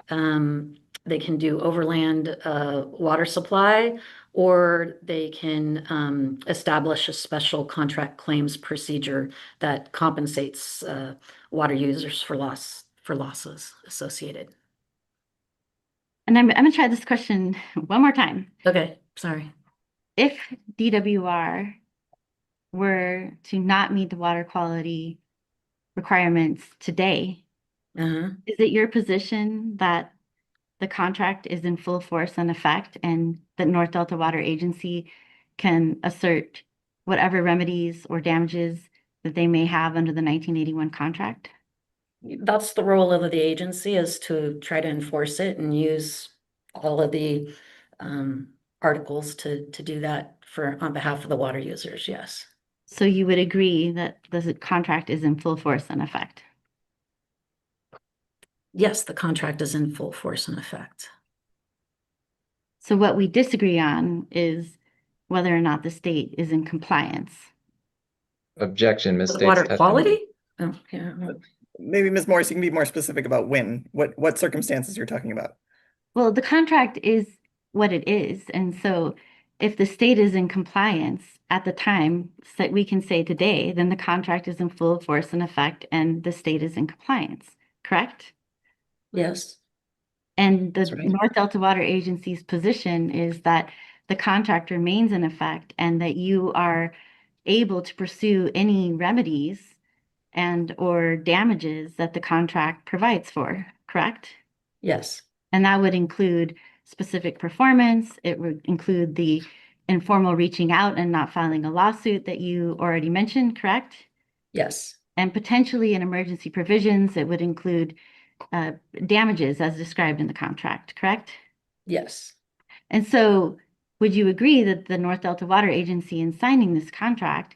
They can do overland water supply, or they can establish a special contract claims procedure that compensates water users for losses associated. And I'm gonna try this question one more time. Okay, sorry. If DWR were to not meet the water quality requirements today, is it your position that the contract is in full force and effect and that North Delta Water Agency can assert whatever remedies or damages that they may have under the 1981 contract? That's the role of the agency, is to try to enforce it and use all of the articles to do that on behalf of the water users, yes. So you would agree that the contract is in full force and effect? Yes, the contract is in full force and effect. So what we disagree on is whether or not the state is in compliance. Objection, Ms. With State's water testimony. quality? Oh, yeah. Maybe Ms. Morris, you can be more specific about what circumstances you're talking about. Well, the contract is what it is. And so if the state is in compliance at the time that we can say today, then the contract is in full force and effect and the state is in compliance, correct? Yes, And the That's right. North Delta Water Agency's position is that the contract remains in effect and that you are able to pursue any remedies and or damages that the contract provides for, correct? yes, And that would include specific performance. It would include the informal reaching out and not filing a lawsuit that you already mentioned, correct? yes, And potentially in emergency provisions, it would include damages as described in the contract, correct? yes, And so would you agree that the North Delta Water Agency in signing this contract,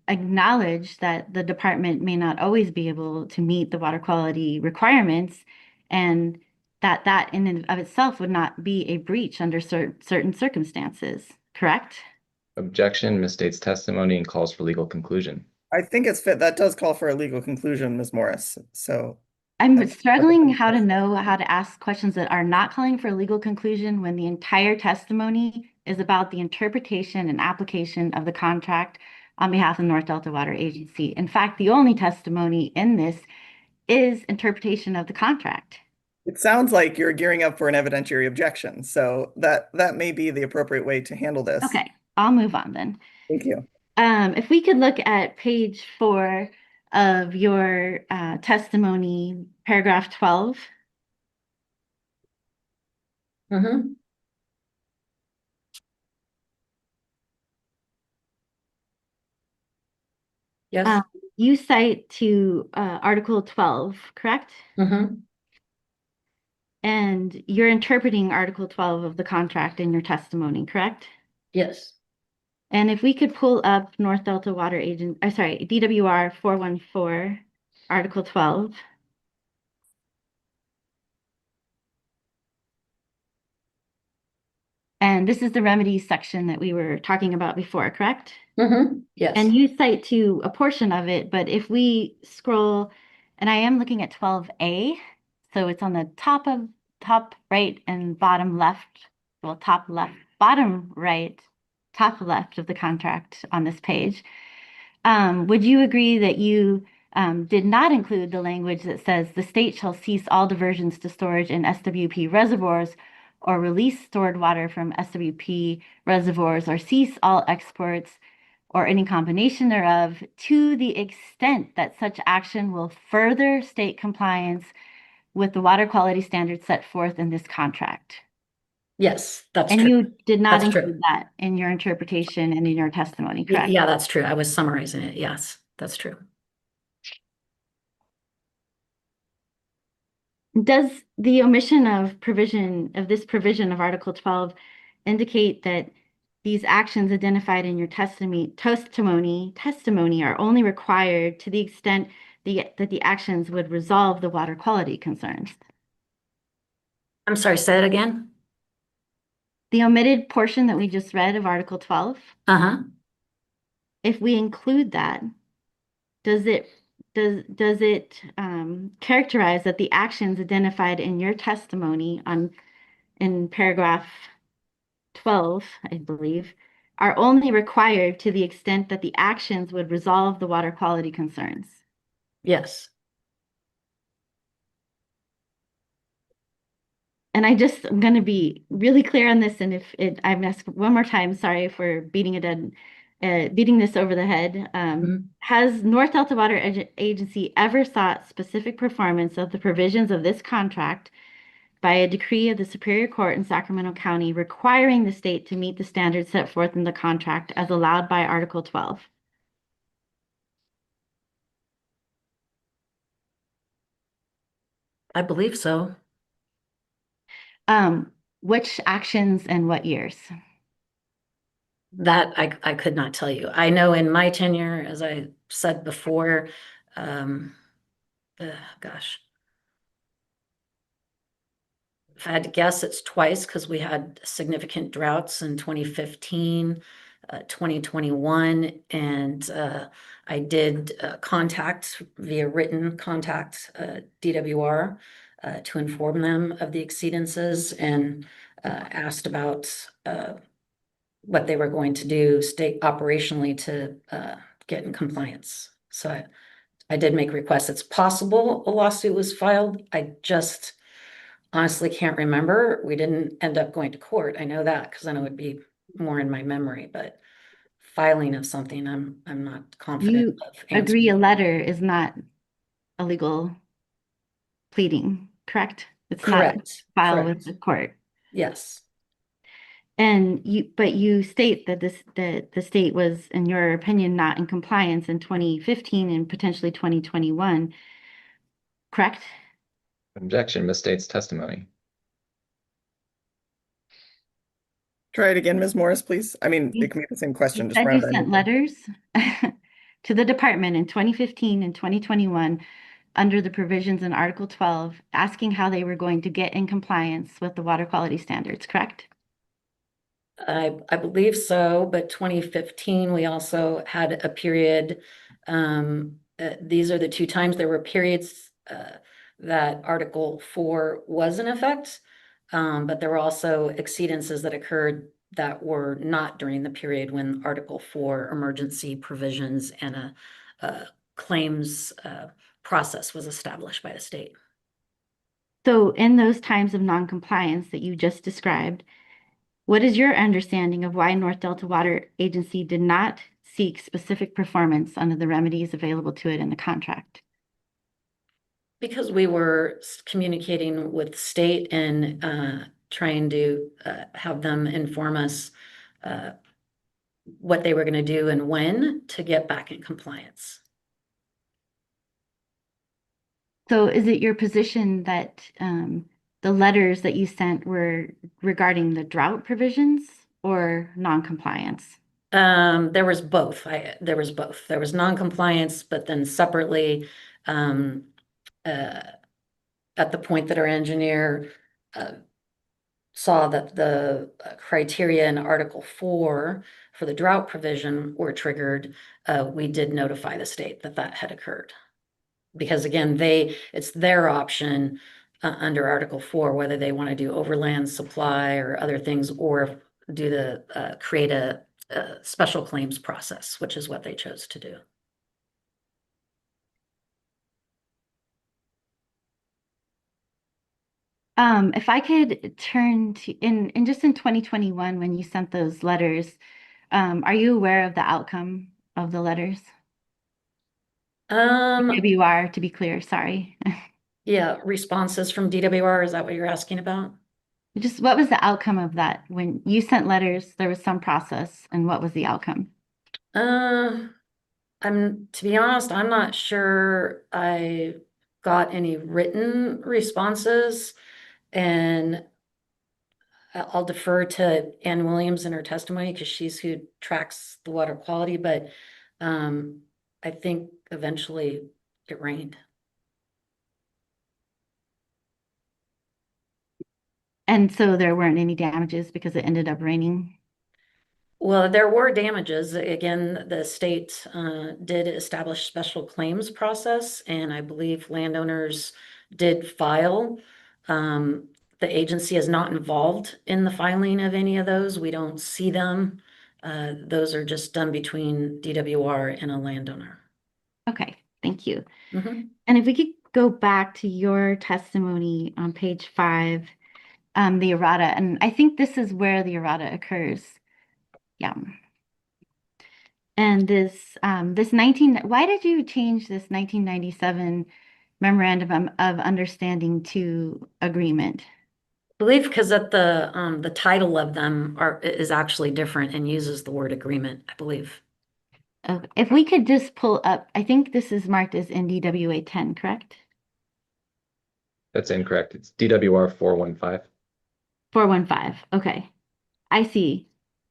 acknowledge that the department may not always be able to meet the water quality requirements and that in and of itself would not be a breach under certain circumstances, correct? Objection, Ms. State's testimony and calls for legal conclusion. I think it's fit. That does call for a legal conclusion, Ms. Morris. So I'm struggling how to know how to ask questions that are not calling for a legal conclusion when the entire testimony is about the interpretation and application of the contract on behalf of North Delta Water Agency. In fact, the only testimony in this is interpretation of the contract. it sounds like you're gearing up for an evidentiary objection. So that may be the appropriate way to handle this. Okay, I'll move on then. Thank you. If we could look at page 4 of your testimony, paragraph 12. mm-hmm, yes, You cite to Article 12, correct? mm-hmm, And you're interpreting Article 12 of the contract in your testimony, correct? yes, And if we could pull up North Delta Water Agent, DWR 414, Article 12. And this is the remedies section that we were talking about before, correct? mm-hmm, yes. And you cite to a portion of it, but if we scroll, and I am looking at 12A, so it's on the top right and bottom left, well, top left, bottom right, top left of the contract on this page. Would you agree that you did not include the language that says the state shall cease all diversions to storage in SWP reservoirs or release stored water from SWP reservoirs or cease all exports or any combination thereof to the extent that such action will further state compliance with the water quality standards set forth in this contract? Yes, that's And true. you did not That's true. include that in your interpretation and in your testimony, correct? Yeah, that's true. I was summarizing it. Yes, that's true. Does the omission of this provision of Article 12 indicate that these actions identified in your testimony are only required to the extent that the actions would resolve the water quality concerns? I'm sorry, say it again. The omitted portion that we just read of Article 12, Uh-huh. if we include that, does it characterize that the actions identified in your testimony in paragraph 12, I believe, are only required to the extent that the actions would resolve the water quality concerns? Yes. And I'm going to be really clear on this. And if I'm asked one more time, sorry for beating this over the head. Has North Delta Water Agency ever sought specific performance of the provisions of this contract by a decree of the Superior Court in Sacramento County requiring the state to meet the standards set forth in the contract as allowed by Article 12? I believe so. Which actions and what years? That I could not tell you. I know in my tenure, as I said before, gosh. If I had to guess, it's twice because we had significant droughts in 2015, 2021, and I did contact via written contact DWR to inform them of the exceedances and asked about what they were going to do state operationally to get in compliance. So I did make requests. It's possible a lawsuit was filed. I just honestly can't remember. We didn't end up going to court. I know that because I know it'd be more in my memory, but filing of something, I'm not confident You of agree answering. a letter is not a legal pleading, correct? It's not Correct. filed Correct. with the court. Yes. And you state that the state was, in your opinion, not in compliance in 2015 and potentially 2021, correct? Objection misstates testimony. Try it again, Ms. Morris, please. I mean, it can be the same question, You just said run you it sent by me. letters to the department in 2015 and 2021 under the provisions in Article 12, asking how they were going to get in compliance with the water quality standards, correct? I believe so, but 2015, we also had a period. These are the two times there were periods that Article 4 was in effect, but there were also exceedances that occurred that were not during the period when Article 4 emergency provisions and a claims process was established by the state. So in those times of noncompliance that you just described, what is your understanding of why North Delta Water Agency did not seek specific performance under the remedies available to it in the contract? Because we were communicating with the state and trying to have them inform us what they were going to do and when to get back in compliance. So is it your position that the letters that you sent were regarding the drought provisions or noncompliance? There was both. There was both. There was noncompliance, but then separately, at the point that our engineer saw that the criteria in Article 4 for the drought provision were triggered, we did notify the state that that had occurred. Because again, it's their option under Article 4, whether they want to do overland supply or other things, or do create a special claims process, which is what they chose to do. If I could turn to just in 2021, when you sent those letters, are you aware of the outcome of the letters? DWR, to be clear, sorry. Yeah, responses from DWR, is that what you're asking about? Just what was the outcome of that? When you sent letters, there was some process, and what was the outcome? To be honest, I'm not sure I got any written responses, and I'll defer to Ann Williams in her testimony because she's who tracks the water quality, but I think eventually it rained. And so there weren't any damages because it ended up raining? Well, there were damages. Again, the state did establish special claims process, and I believe landowners did file. The agency is not involved in the filing of any of those. We don't see them. Those are just done between DWR and a landowner. Okay, Thank you. Mhm. And if we could go back to your testimony on page 5, the errata, and I think this is where the errata occurs. Yeah. And why did you change this 1997 memorandum of understanding to agreement? I believe because at the title of them is actually different and uses the word agreement, I believe. If we could just pull up, I think this is marked as NDWA 10, correct? That's incorrect. It's DWR 415. 415. Okay. I see.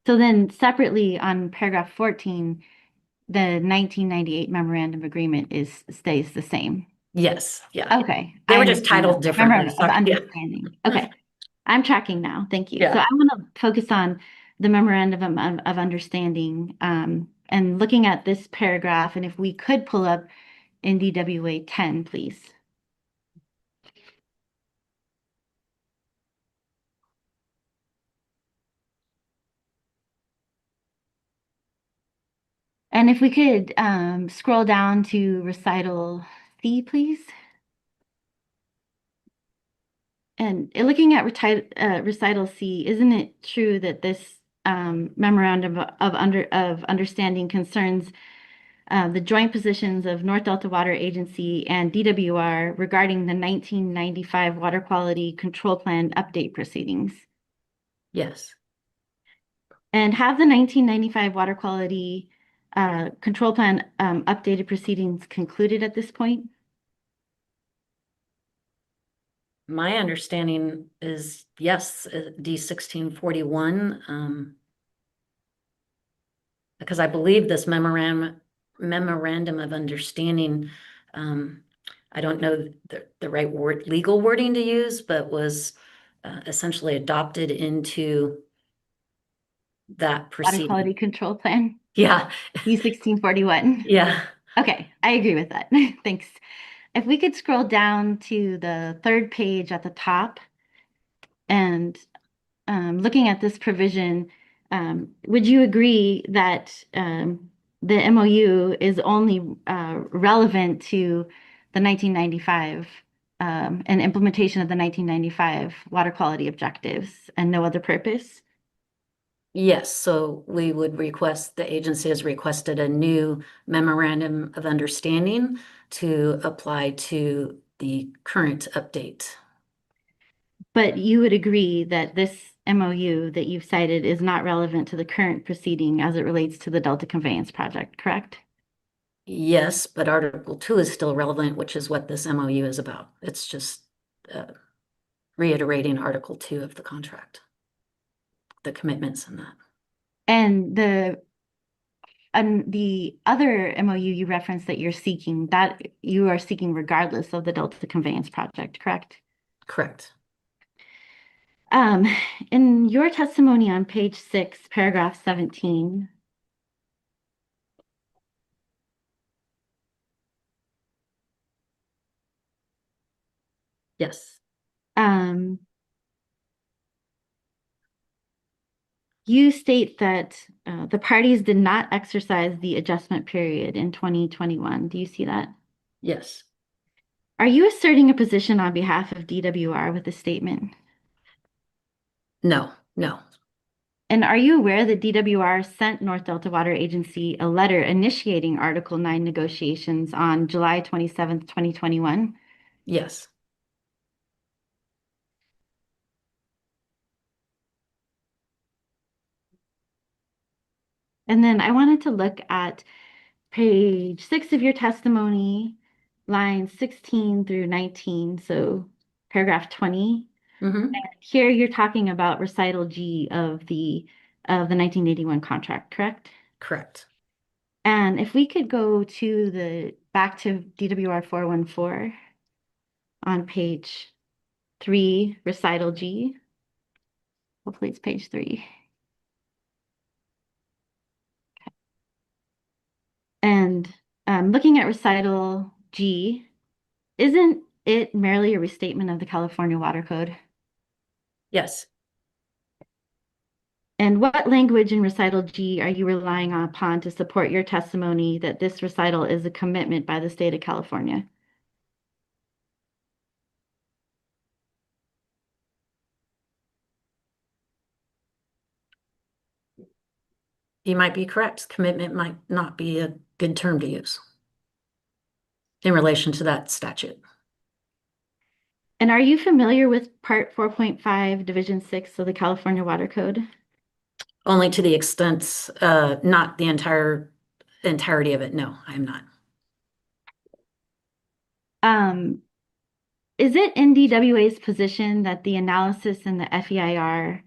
So then separately on paragraph 14, the 1998 memorandum agreement stays the same. Yes, yeah. Okay. They I were just understand titled now. differently. Memorandum of Sorry. Yeah. understanding. Okay. I'm tracking now. Thank you. So Yeah. I want to focus on the memorandum of understanding, and looking at this paragraph, and if we could pull up NDWA 10, please. And if we could scroll down to recital C, please. And looking at recital C, isn't it true that this memorandum of understanding concerns the joint positions of North Delta Water Agency and DWR regarding the 1995 Water Quality Control Plan update proceedings? Yes. And have the 1995 Water Quality Control Plan updated proceedings concluded at this point? My understanding is yes, D 1641. Because I believe this memorandum of understanding, I don't know the right legal wording to use, but was essentially adopted into that Water proceeding. Quality Control Plan, Yeah, D1641. yeah. Okay, I agree with that. Thanks. If we could scroll down to the third page at the top and looking at this provision, would you agree that the MOU is only relevant to the 1995 and implementation of the 1995 water quality objectives and no other purpose? Yes, so we would request, the agency has requested a new memorandum of understanding to apply to the current update. But you would agree that this MOU that you've cited is not relevant to the current proceeding as it relates to the Delta Conveyance project, correct? Yes, but Article 2 is still relevant, which is what this MOU is about. It's just reiterating Article 2 of the contract, the commitments in that. And the other MOU you referenced that you're seeking, that you are seeking regardless of the Delta Conveyance project, correct? Correct. In your testimony on page 6, paragraph 17, Yes. You state that the parties did not exercise the adjustment period in 2021. Do you see that? Yes. Are you asserting a position on behalf of DWR with this statement? No, no. And are you aware that DWR sent North Delta Water Agency a letter initiating Article 9 negotiations on July 27th, 2021? Yes. And then I wanted to look at page 6 of your testimony, lines 16 through 19, so paragraph 20. Mm-hmm. Here you're talking about recital G of the 1981 contract, correct? Correct. And if we could go back to DWR 414 on page 3, recital G. Hopefully it's page 3. And looking at recital G, isn't it merely a restatement of the California Water Code? Yes. And what language in recital G are you relying upon to support your testimony that this recital is a commitment by the state of California? You might be correct. Commitment might not be a good term to use in relation to that statute. And are you familiar with Part 4.5, Division 6 of the California Water Code? Only to the extent, not the entirety of it. No, I'm not. Is it NDWA's position that the analysis in the FEIR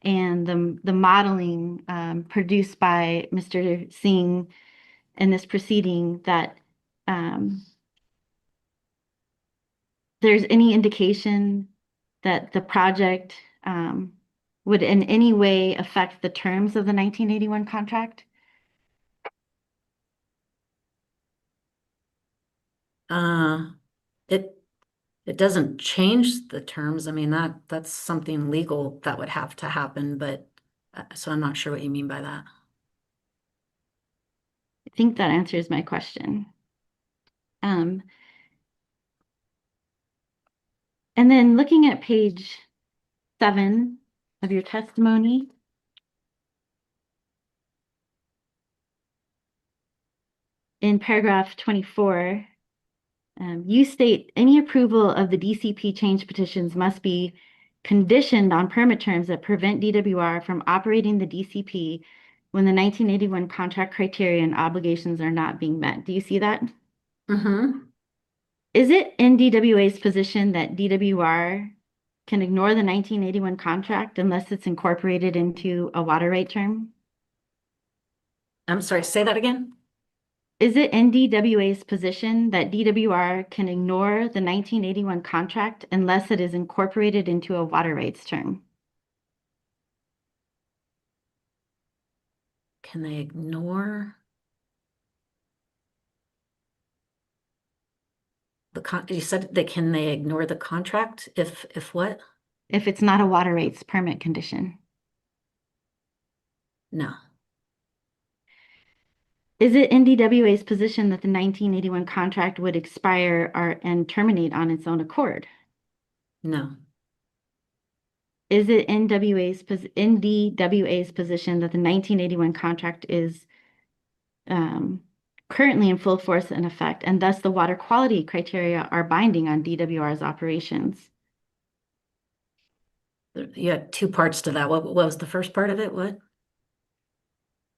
and the modeling produced by Mr. Singh in this proceeding that there's any indication that the project would in any way affect the terms of the 1981 contract? It doesn't change the terms. I mean, that's something legal that would have to happen, but so I'm not sure what you mean by that. I think that answers my question. And then looking at page 7 of your testimony, in paragraph 24, you state any approval of the DCP change petitions must be conditioned on permit terms that prevent DWR from operating the DCP when the 1981 contract criteria and obligations are not being met. Do you see that? Mm-hmm. Is it in DWA's position that DWR can ignore the 1981 contract unless it's incorporated into a water right term? I'm sorry, say that again? Is it in DWA's position that DWR can ignore the 1981 contract unless it is incorporated into a water rights term? Can they ignore you said can they ignore the contract if what? If it's not a water rights permit condition? No. Is it in DWA's position that the 1981 contract would expire and terminate on its own accord? No. Is it in DWA's position that the 1981 contract is currently in full force and effect, and thus the water quality criteria are binding on DWR's operations? You had two parts to that. What was the first part of it? What?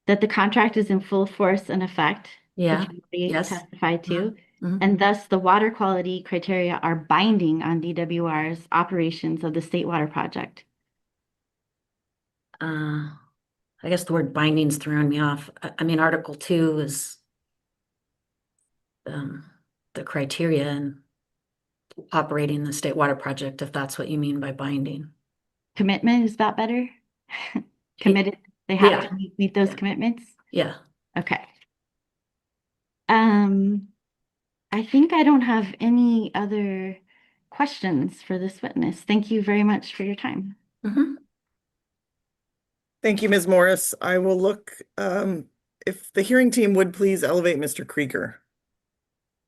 That the contract is in full force and effect, Yeah. which we Yes. testified to, Mhm. and thus the water quality criteria are binding on DWR's operations of the State Water Project. I guess the word binding's throwing me off. I mean, Article 2 is the criteria and operating the State Water Project, if that's what you mean by binding. Commitment, is that better? Committed, they have Yeah. to meet those Yeah. commitments? Yeah. Okay. I think I don't have any other questions for this witness. Thank you very much for your time. Mm-hmm. Thank you, Ms. Morris. I will look, if the hearing team would please elevate Mr. Krieger.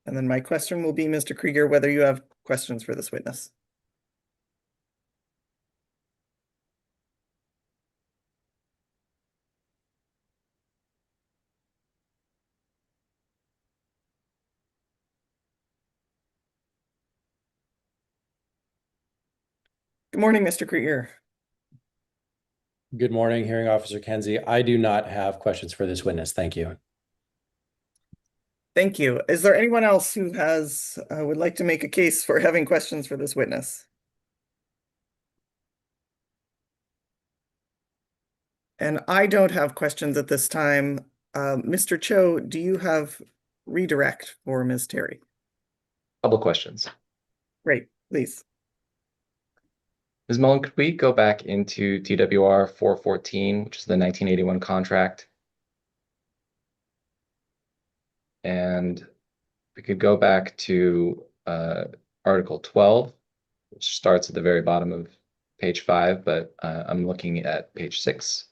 And then my question will be, Mr. Krieger, whether you have questions for this witness. Good morning, Mr. Krieger. Good morning, Hearing Officer Kenzie. I do not have questions for this witness. Thank you. Thank you. Is there anyone else who has would like to make a case for having questions for this witness? And I don't have questions at this time. Mr. Cho, do you have redirect for Ms. Terry? Couple questions. Great, please. Ms. Mullen, could we go back into DWR 414, which is the 1981 contract? And we could go back to Article 12, which starts at the very bottom of page 5, but I'm looking at page 6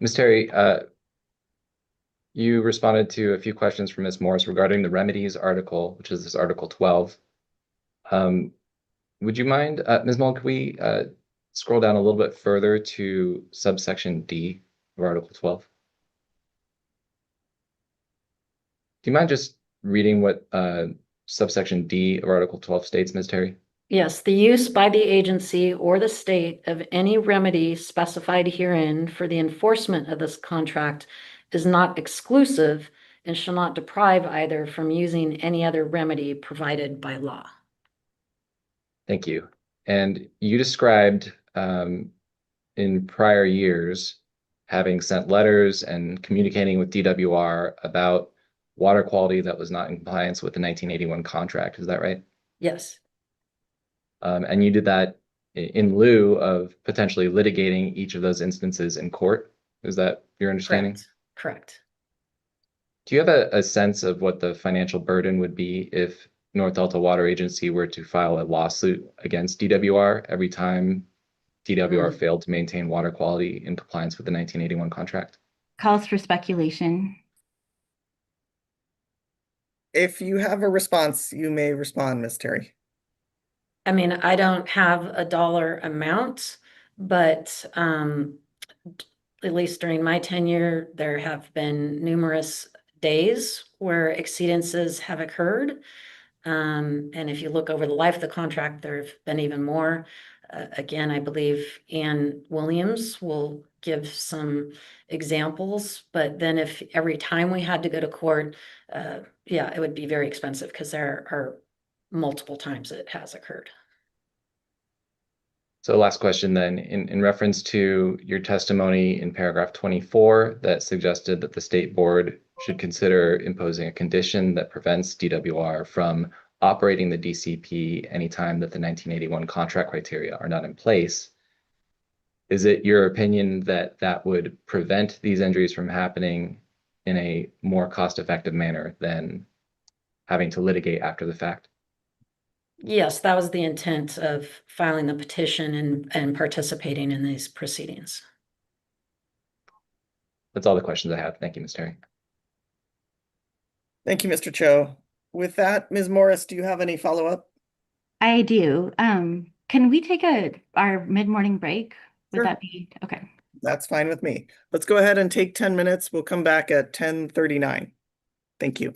Ms. Terry, you responded to a few questions from Ms. Morris regarding the remedies article, which is this Article 12. Would you mind, Ms. Mull, could we scroll down a little bit further to subsection D of Article 12? Do you mind just reading what subsection D of Article 12 states, Ms. Terry? Yes, the use by the agency or the state of any remedy specified herein for the enforcement of this contract is not exclusive and shall not deprive either from using any other remedy provided by law. Thank you. And you described in prior years having sent letters and communicating with DWR about water quality that was not in compliance with the 1981 contract. Is that right? Yes, And you did that in lieu of potentially litigating each of those instances in court. Is that your understanding? correct. Do you have a sense of what the financial burden would be if North Delta Water Agency were to file a lawsuit against DWR every time DWR failed to maintain water quality in compliance with the 1981 contract? Calls for speculation. If you have a response, you may respond, Ms. Terry. I mean, I don't have a dollar amount, but at least during my tenure, there have been numerous days where exceedances have occurred. And if you look over the life of the contract, there have been even more. Again, I believe Ann Williams will give some examples, but then if every time we had to go to court, yeah, it would be very expensive because there are multiple times it has occurred. So last question then, in reference to your testimony in paragraph 24 that suggested that the state board should consider imposing a condition that prevents DWR from operating the DCP anytime that the 1981 contract criteria are not in place, is it your opinion that that would prevent these injuries from happening in a more cost-effective manner than having to litigate after the fact? Yes, that was the intent of filing the petition and participating in these proceedings. That's all the questions I have. Thank you, Ms. Terry. Thank you, Mr. Cho. With that, Ms. Morris, do you have any follow-up? I do. Can we take our mid-morning break? Would Sure. that be okay? That's fine with me. Let's go ahead and take 10 minutes. We'll come back at 10:39. Thank you.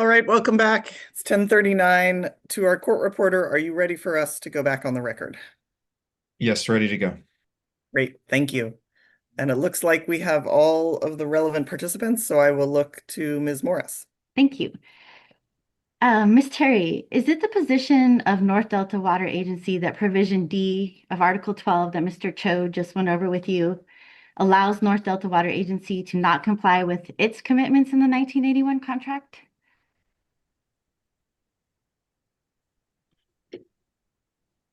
All right, welcome back. It's 10:39. To our court reporter, are you ready for us to go back on the record? Yes, ready to go. Great, thank you. And it looks like we have all of the relevant participants, so I will look to Ms. Morris. Thank you. Ms. Terry, is it the position of North Delta Water Agency that provision D of Article 12 that Mr. Cho just went over with you allows North Delta Water Agency to not comply with its commitments in the 1981 contract?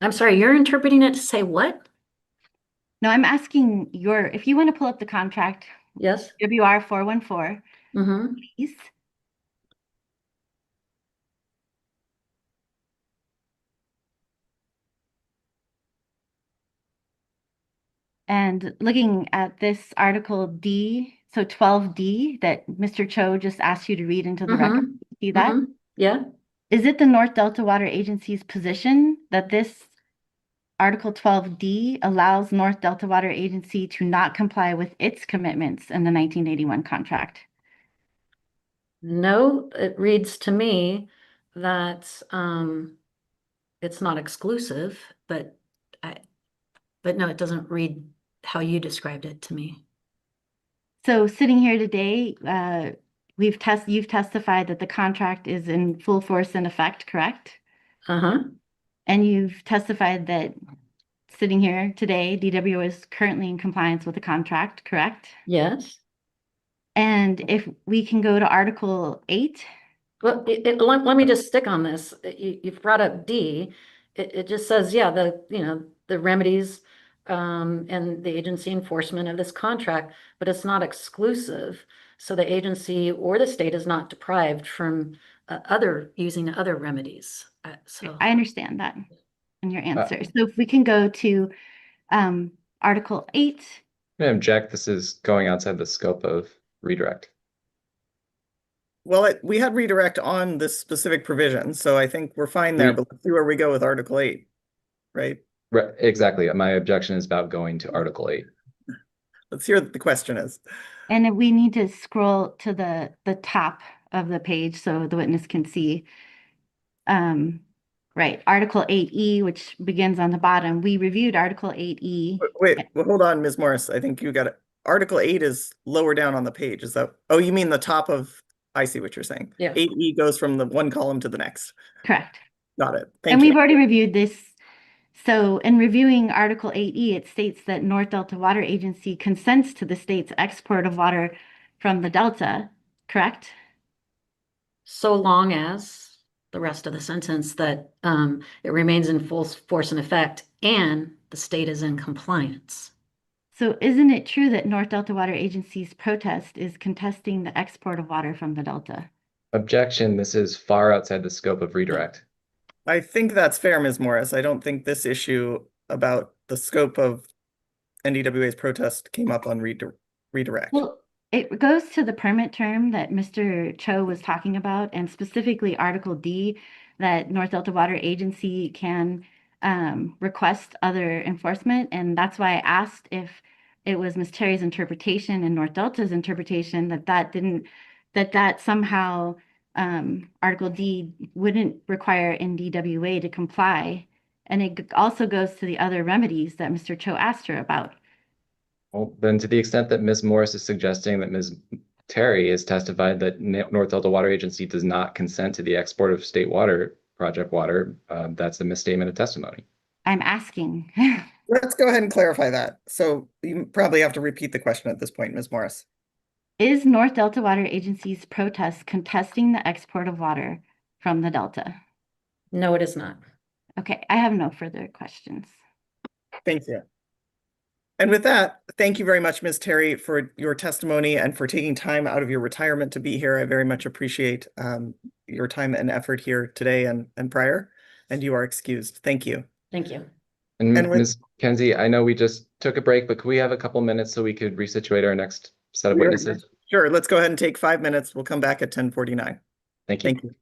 I'm sorry, you're interpreting it to say what? No, I'm asking if you want to pull up the contract, Yes? WR 414, Mm-hmm. please. And looking at this Article D, so 12D that Mr. Cho just asked you to read into the record, see that? Yeah. Is it the North Delta Water Agency's position that this Article 12D allows North Delta Water Agency to not comply with its commitments in the 1981 contract? No, it reads to me that it's not exclusive, but no, it doesn't read how you described it to me. So sitting here today, you've testified that the contract is in full force and effect, correct? Uh-huh. And you've testified that sitting here today, DW is currently in compliance with the contract, correct? Yes. And if we can go to Article 8. Well, let me just stick on this. You've brought up D. It just says, yeah, the remedies and the agency enforcement of this contract, but it's not exclusive. So the agency or the state is not deprived from using other remedies. So I understand that in your answer. So if we can go to Article 8. Madam Jack, this is going outside the scope of redirect. Well, we had redirect on this specific provision, so I think we're fine there, but let's see where we go with Article 8, right? Right, exactly. My objection is about going to Article 8. Let's hear what the question is. And we need to scroll to the top of the page so the witness can see. Right, Article 8E, which begins on the bottom. We reviewed Article 8E. Wait, well, hold on, Ms. Morris. I think you got it. Article 8 is lower down on the page. Is that, oh, you mean the top of, I see what you're saying. Yeah. 8E goes from the one column to the next. Correct. Got it. And Thank you. we've already reviewed this. So in reviewing Article 8E, it states that North Delta Water Agency consents to the state's export of water from the Delta, correct? so long as the rest of the sentence that it remains in full force and effect and the state is in compliance. So isn't it true that North Delta Water Agency's protest is contesting the export of water from the Delta? Objection, this is far outside the scope of redirect. I think that's fair, Ms. Morris. I don't think this issue about the scope of NDWA's protest came up on redirect. Well, it goes to the permit term that Mr. Cho was talking about, and specifically Article D, that North Delta Water Agency can request other enforcement. And that's why I asked if it was Ms. Terry's interpretation and North Delta's interpretation that somehow Article D wouldn't require NDWA to comply. And it also goes to the other remedies that Mr. Cho asked her about. Well, then to the extent that Ms. Morris is suggesting that Ms. Terry has testified that North Delta Water Agency does not consent to the export of state water, project water, that's a misstatement of testimony. I'm asking. Let's go ahead and clarify that. So you probably have to repeat the question at this point, Ms. Morris. Is North Delta Water Agency's protest contesting the export of water from the Delta? No, it is not. Okay, I have no further questions. Thank you. And with that, thank you very much, Ms. Terry, for your testimony and for taking time out of your retirement to be here. I very much appreciate your time and effort here today and prior, and you are excused. Thank you. Thank you. And And with- Ms. Kenzie, I know we just took a break, but could we have a couple minutes so we could resituate our next set of witnesses? Sure, let's go ahead and take 5 minutes. We'll come back at 10:49. Thank you. Thank you.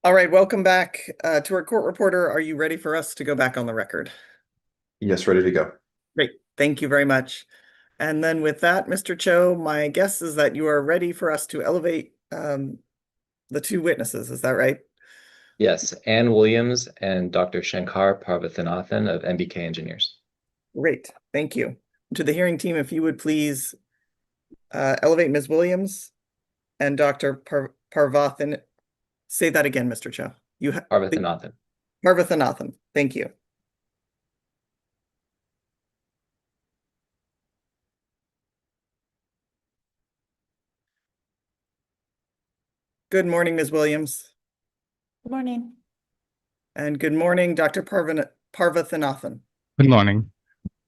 All right, welcome back to our court reporter. Are you ready for us to go back on the record? Yes, ready to go. Great, thank you very much. And then with that, Mr. Cho, my guess is that you are ready for us to elevate the two witnesses. Is that right? Yes, Ann Williams and Dr. Shankar Parvathanathan of MBK Engineers. Great, thank you. To the hearing team, if you would please elevate Ms. Williams and Dr. Parvathan. Say that again, Mr. Cho. Parvathanathan. Parvathanathan. Thank you. Good morning, Ms. Williams. Good morning. And good morning, Dr. Parvathanathan. Good morning.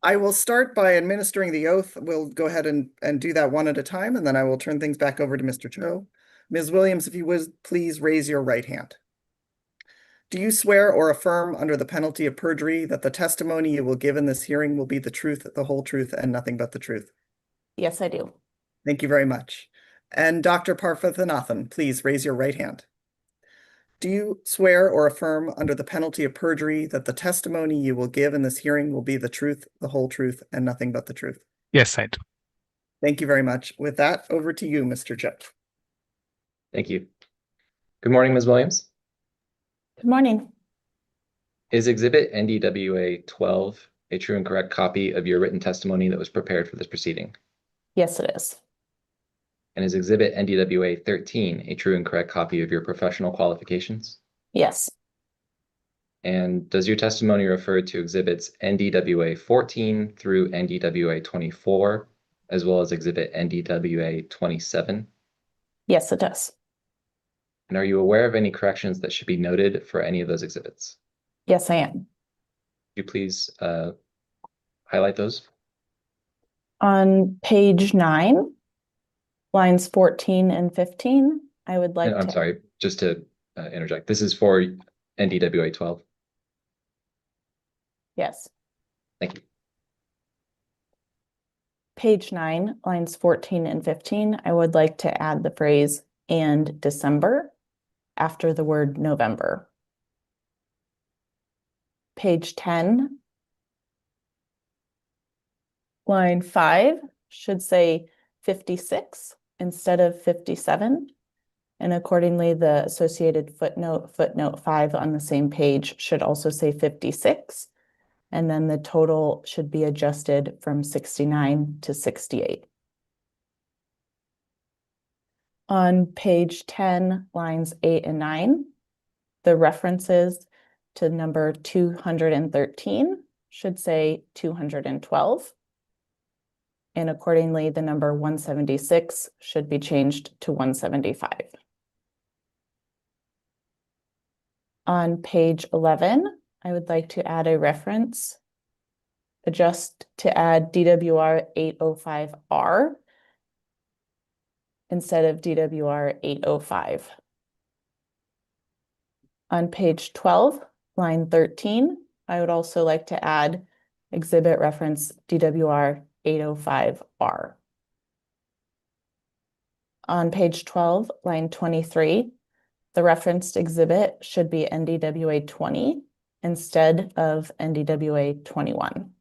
I will start by administering the oath. We'll go ahead and do that one at a time, and then I will turn things back over to Mr. Cho. Ms. Williams, if you would please raise your right hand. Do you swear or affirm under the penalty of perjury that the testimony you will give in this hearing will be the truth, the whole truth, and nothing but the truth? Yes, I do. Thank you very much. And Dr. Parvathanathan, please raise your right hand. Do you swear or affirm under the penalty of perjury that the testimony you will give in this hearing will be the truth, the whole truth, and nothing but the truth? Yes, I do. Thank you very much. With that, over to you, Mr. Cho. Thank you. Good morning, Ms. Williams. Good morning. Is Exhibit NDWA 12 a true and correct copy of your written testimony that was prepared for this proceeding? Yes, it is. And is Exhibit NDWA 13 a true and correct copy of your professional qualifications? Yes. And does your testimony refer to Exhibits NDWA 14 through NDWA 24, as well as Exhibit NDWA 27? Yes, it does. And are you aware of any corrections that should be noted for any of those exhibits? Yes, I am. Could you please highlight those? On page 9, lines 14 and 15, I would like I'm to. sorry, just to interject. This is for NDWA 12. Yes. Thank you. Page 9, lines 14 and 15, I would like to add the phrase "and December" after the word November. Page 10, line 5 should say 56 instead of 57. And accordingly, the associated footnote 5 on the same page should also say 56. And then the total should be adjusted from 69 to 68. On page 10, lines 8 and 9, the references to number 213 should say 212. And accordingly, the number 176 should be changed to 175. On page 11, I would like to add a reference, adjust to add DWR 805R instead of DWR 805. On page 12, line 13, I would also like to add exhibit reference DWR 805R. On page 12, line 23, the referenced exhibit should be NDWA 20 instead of NDWA 21.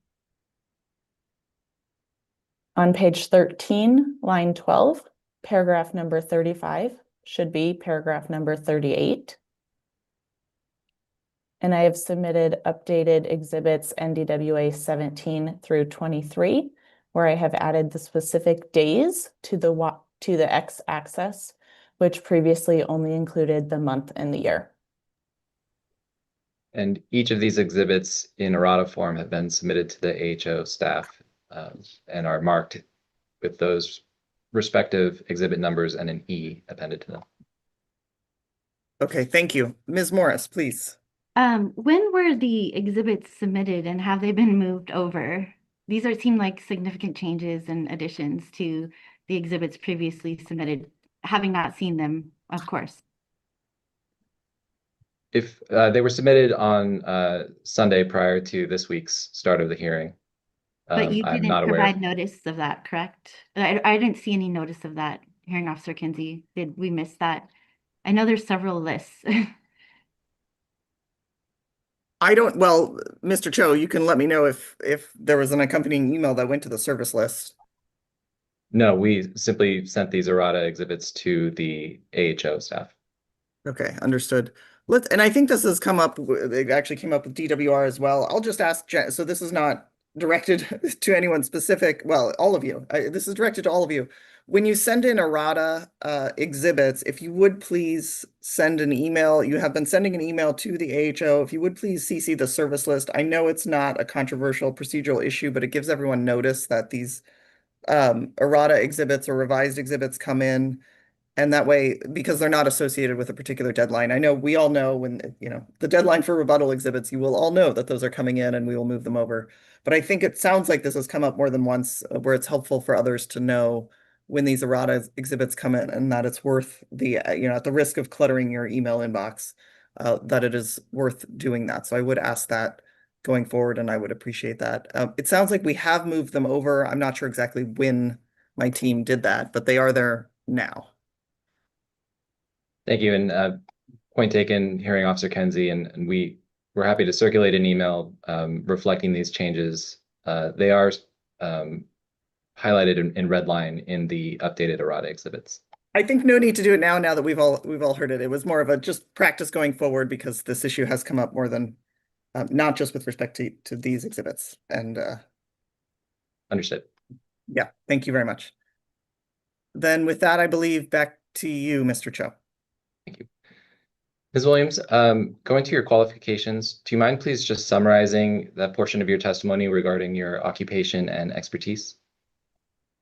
On page 13, line 12, paragraph number 35 should be paragraph number 38. And I have submitted updated exhibits NDWA 17 through 23, where I have added the specific days to the x-axis, which previously only included the month and the year. And each of these exhibits in errata form have been submitted to the AHO staff and are marked with those respective exhibit numbers and an E appended to them. Okay, thank you. Ms. Morris, please. When were the exhibits submitted and have they been moved over? These seem like significant changes and additions to the exhibits previously submitted, having not seen them, of course. If they were submitted on Sunday prior to this week's start of the hearing, But you I'm didn't not aware. provide notice of that, correct? I didn't see any notice of that, Hearing Officer Kinsey. Did we miss that? I know there's several lists. I don't, well, Mr. Cho, you can let me know if there was an accompanying email that went to the service list. No, we simply sent these errata exhibits to the AHO staff. Okay, understood. And I think this has come up, it actually came up with DWR as well. I'll just ask, so this is not directed to anyone specific, well, all of you. This is directed to all of you. When you send in errata exhibits, if you would please send an email, you have been sending an email to the AHO, if you would please CC the service list. I know it's not a controversial procedural issue, but it gives everyone notice that these errata exhibits or revised exhibits come in. And that way, because they're not associated with a particular deadline, I know we all know when, the deadline for rebuttal exhibits, you will all know that those are coming in and we will move them over. But I think it sounds like this has come up more than once where it's helpful for others to know when these errata exhibits come in and that it's worth at the risk of cluttering your email inbox, that it is worth doing that. So I would ask that going forward and I would appreciate that. It sounds like we have moved them over. I'm not sure exactly when my team did that, but they are there now. Thank you. And point taken, Hearing Officer Kenzie, and we're happy to circulate an email reflecting these changes. They are highlighted in red line in the updated errata exhibits. I think no need to do it now that we've all heard it. It was more of a just practice going forward because this issue has come up more than not just with respect to these exhibits. And Understood. yeah, thank you very much. Then with that, I believe back to you, Mr. Cho. Thank you. Ms. Williams, going to your qualifications, do you mind please just summarizing that portion of your testimony regarding your occupation and expertise?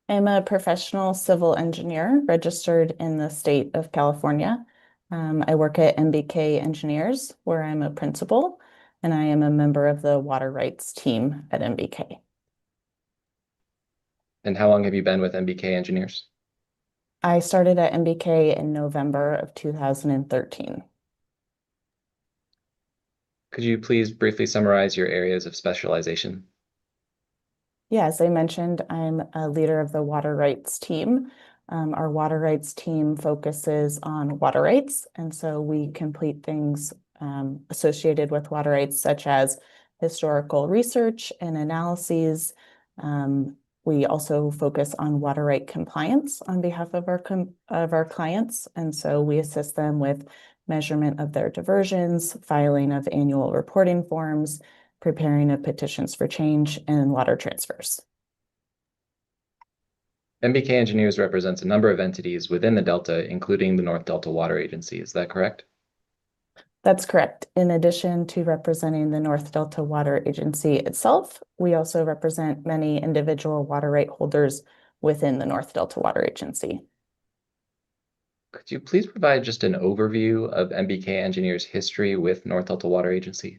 I'm a professional civil engineer registered in the state of California. I work at MBK Engineers, where I'm a principal, and I am a member of the water rights team at MBK. And how long have you been with MBK Engineers? I started at MBK in November of 2013. Could you please briefly summarize your areas of specialization? Yeah, as I mentioned, I'm a leader of the water rights team. Our water rights team focuses on water rights, and so we complete things associated with water rights, such as historical research and analyses. We also focus on water right compliance on behalf of our clients, and so we assist them with measurement of their diversions, filing of annual reporting forms, preparing of petitions for change, and water transfers. MBK Engineers represents a number of entities within the Delta, including the North Delta Water Agency. Is that correct? That's correct. In addition to representing the North Delta Water Agency itself, we also represent many individual water right holders within the North Delta Water Agency. Could you please provide just an overview of MBK Engineers' history with North Delta Water Agency?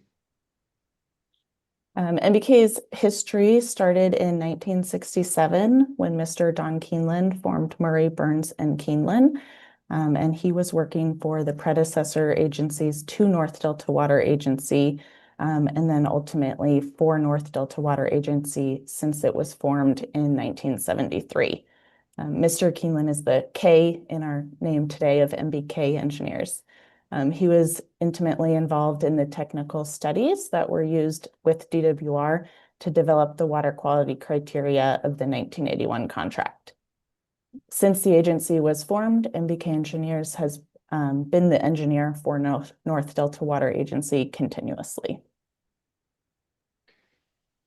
MBK's history started in 1967 when Mr. Don Keeneland formed Murray, Burns, and Keeneland. And he was working for the predecessor agencies to North Delta Water Agency, and then ultimately for North Delta Water Agency since it was formed in 1973. Mr. Keeneland is the K in our name today of MBK Engineers. He was intimately involved in the technical studies that were used with DWR to develop the water quality criteria of the 1981 contract. Since the agency was formed, MBK Engineers has been the engineer for North Delta Water Agency continuously.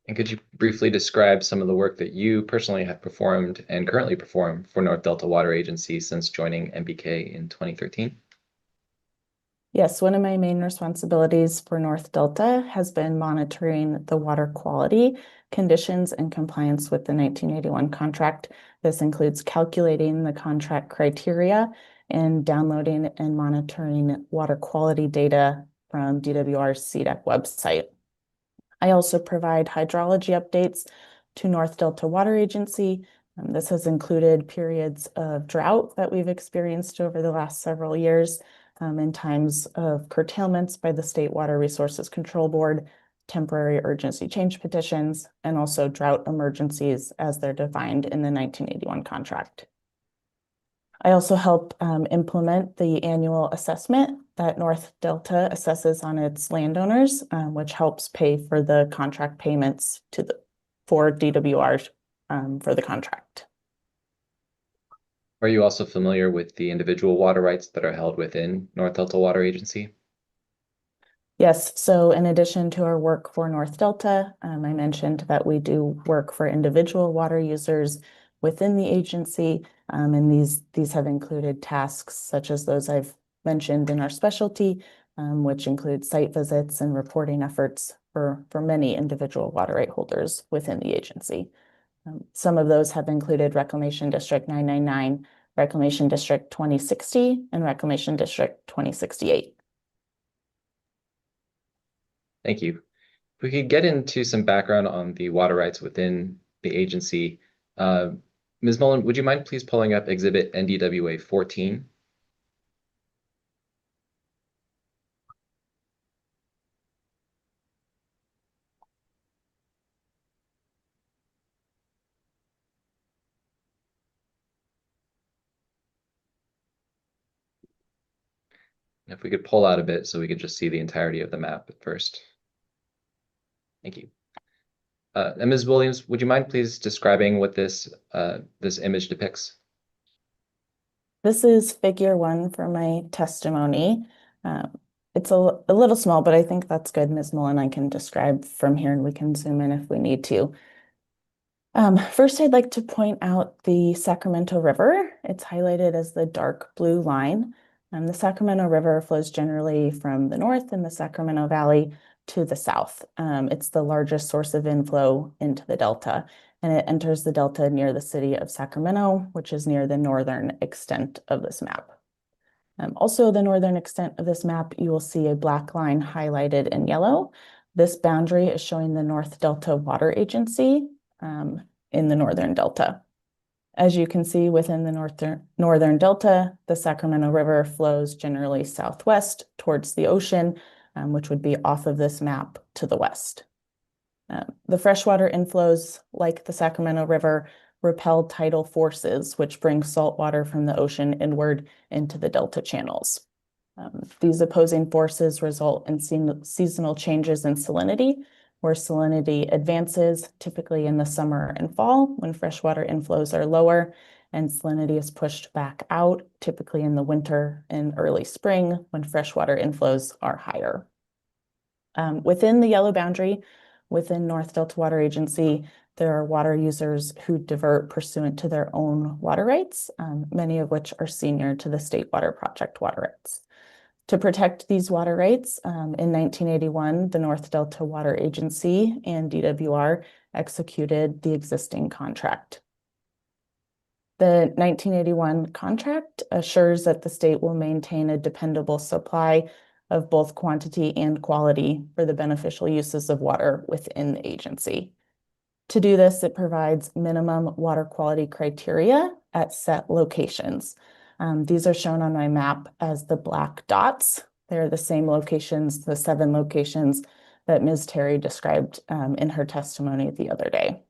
And could you briefly describe some of the work that you personally have performed and currently perform for North Delta Water Agency since joining MBK in 2013? Yes, one of my main responsibilities for North Delta has been monitoring the water quality conditions and compliance with the 1981 contract. This includes calculating the contract criteria and downloading and monitoring water quality data from DWR's CDEC website. I also provide hydrology updates to North Delta Water Agency. This has included periods of drought that we've experienced over the last several years, in times of curtailments by the State Water Resources Control Board, temporary urgency change petitions, and also drought emergencies as they're defined in the 1981 contract. I also help implement the annual assessment that North Delta assesses on its landowners, which helps pay for the contract payments for DWR for the contract. Are you also familiar with the individual water rights that are held within North Delta Water Agency? Yes, so in addition to our work for North Delta, I mentioned that we do work for individual water users within the agency, and these have included tasks such as those I've mentioned in our specialty, which include site visits and reporting efforts for many individual water right holders within the agency. Some of those have included Reclamation District 999, Reclamation District 2060, and Reclamation District 2068. Thank you. If we could get into some background on the water rights within the agency. Ms. Mullen, would you mind please pulling up Exhibit NDWA 14? If we could pull out a bit so we could just see the entirety of the map at first. Thank you. And Ms. Williams, would you mind please describing what this image depicts? This is figure 1 for my testimony. It's a little small, but I think that's good. Ms. Mullen, I can describe from here and we can zoom in if we need to. First, I'd like to point out the Sacramento River. It's highlighted as the dark blue line. The Sacramento River flows generally from the north in the Sacramento Valley to the south. It's the largest source of inflow into the Delta, and it enters the Delta near the city of Sacramento, which is near the northern extent of this map. Also, the northern extent of this map, you will see a black line highlighted in yellow. This boundary is showing the North Delta Water Agency in the northern Delta. As you can see within the northern Delta, the Sacramento River flows generally southwest towards the ocean, which would be off of this map to the west. The freshwater inflows, like the Sacramento River, repel tidal forces, which bring salt water from the ocean inward into the Delta channels. These opposing forces result in seasonal changes in salinity, where salinity advances typically in the summer and fall when freshwater inflows are lower, and salinity is pushed back out typically in the winter and early spring when freshwater inflows are higher. Within the yellow boundary, within North Delta Water Agency, there are water users who divert pursuant to their own water rights, many of which are senior to the State Water Project water rights. To protect these water rights, in 1981, the North Delta Water Agency and DWR executed the existing contract. The 1981 contract assures that the state will maintain a dependable supply of both quantity and quality for the beneficial uses of water within the agency. To do this, it provides minimum water quality criteria at set locations. These are shown on my map as the black dots. They're the same locations, the 7 locations that Ms. Terry described in her testimony the other day.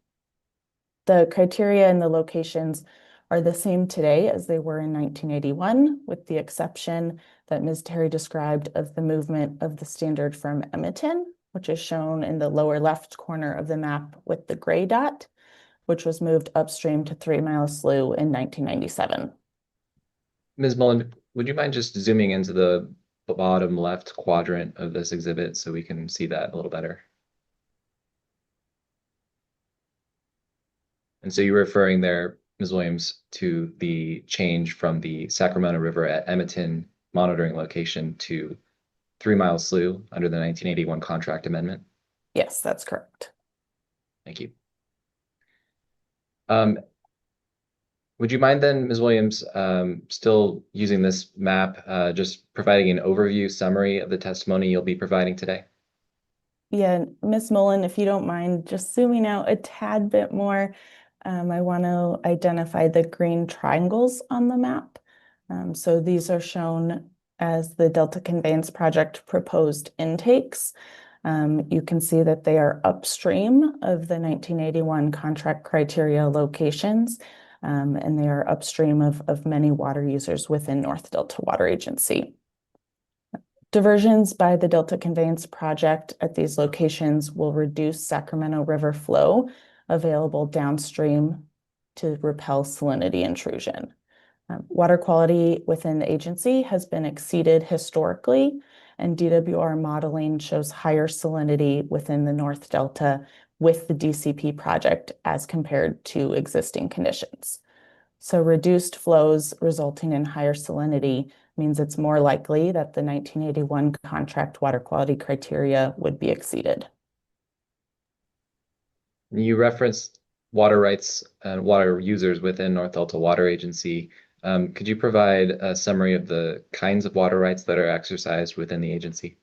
The criteria and the locations are the same today as they were in 1981, with the exception that Ms. Terry described of the movement of the standard from Edmonton, which is shown in the lower left corner of the map with the gray dot, which was moved upstream to 3 Mile Slough in 1997. Ms. Mullen, would you mind just zooming into the bottom left quadrant of this exhibit so we can see that a little better? And so you're referring there, Ms. Williams, to the change from the Sacramento River at Edmonton monitoring location to 3 Mile Slough under the 1981 contract amendment? Yes, that's correct. Thank you. Would you mind then, Ms. Williams, still using this map, just providing an overview summary of the testimony you'll be providing today? Yeah, Ms. Mullen, if you don't mind just zooming out a tad bit more, I want to identify the green triangles on the map. So these are shown as the Delta Conveyance Project proposed intakes. You can see that they are upstream of the 1981 contract criteria locations. and they are upstream of many water users within North Delta Water Agency. Diversions by the Delta Conveyance project at these locations will reduce Sacramento River flow available downstream to repel salinity intrusion. Water quality within the agency has been exceeded historically, and DWR modeling shows higher salinity within the North Delta with the DCP project as compared to existing conditions. So reduced flows resulting in higher salinity means it's more likely that the 1981 contract water quality criteria would be exceeded. You referenced water rights and water users within North Delta Water Agency. Could you provide a summary of the kinds of water rights that are exercised within the agency?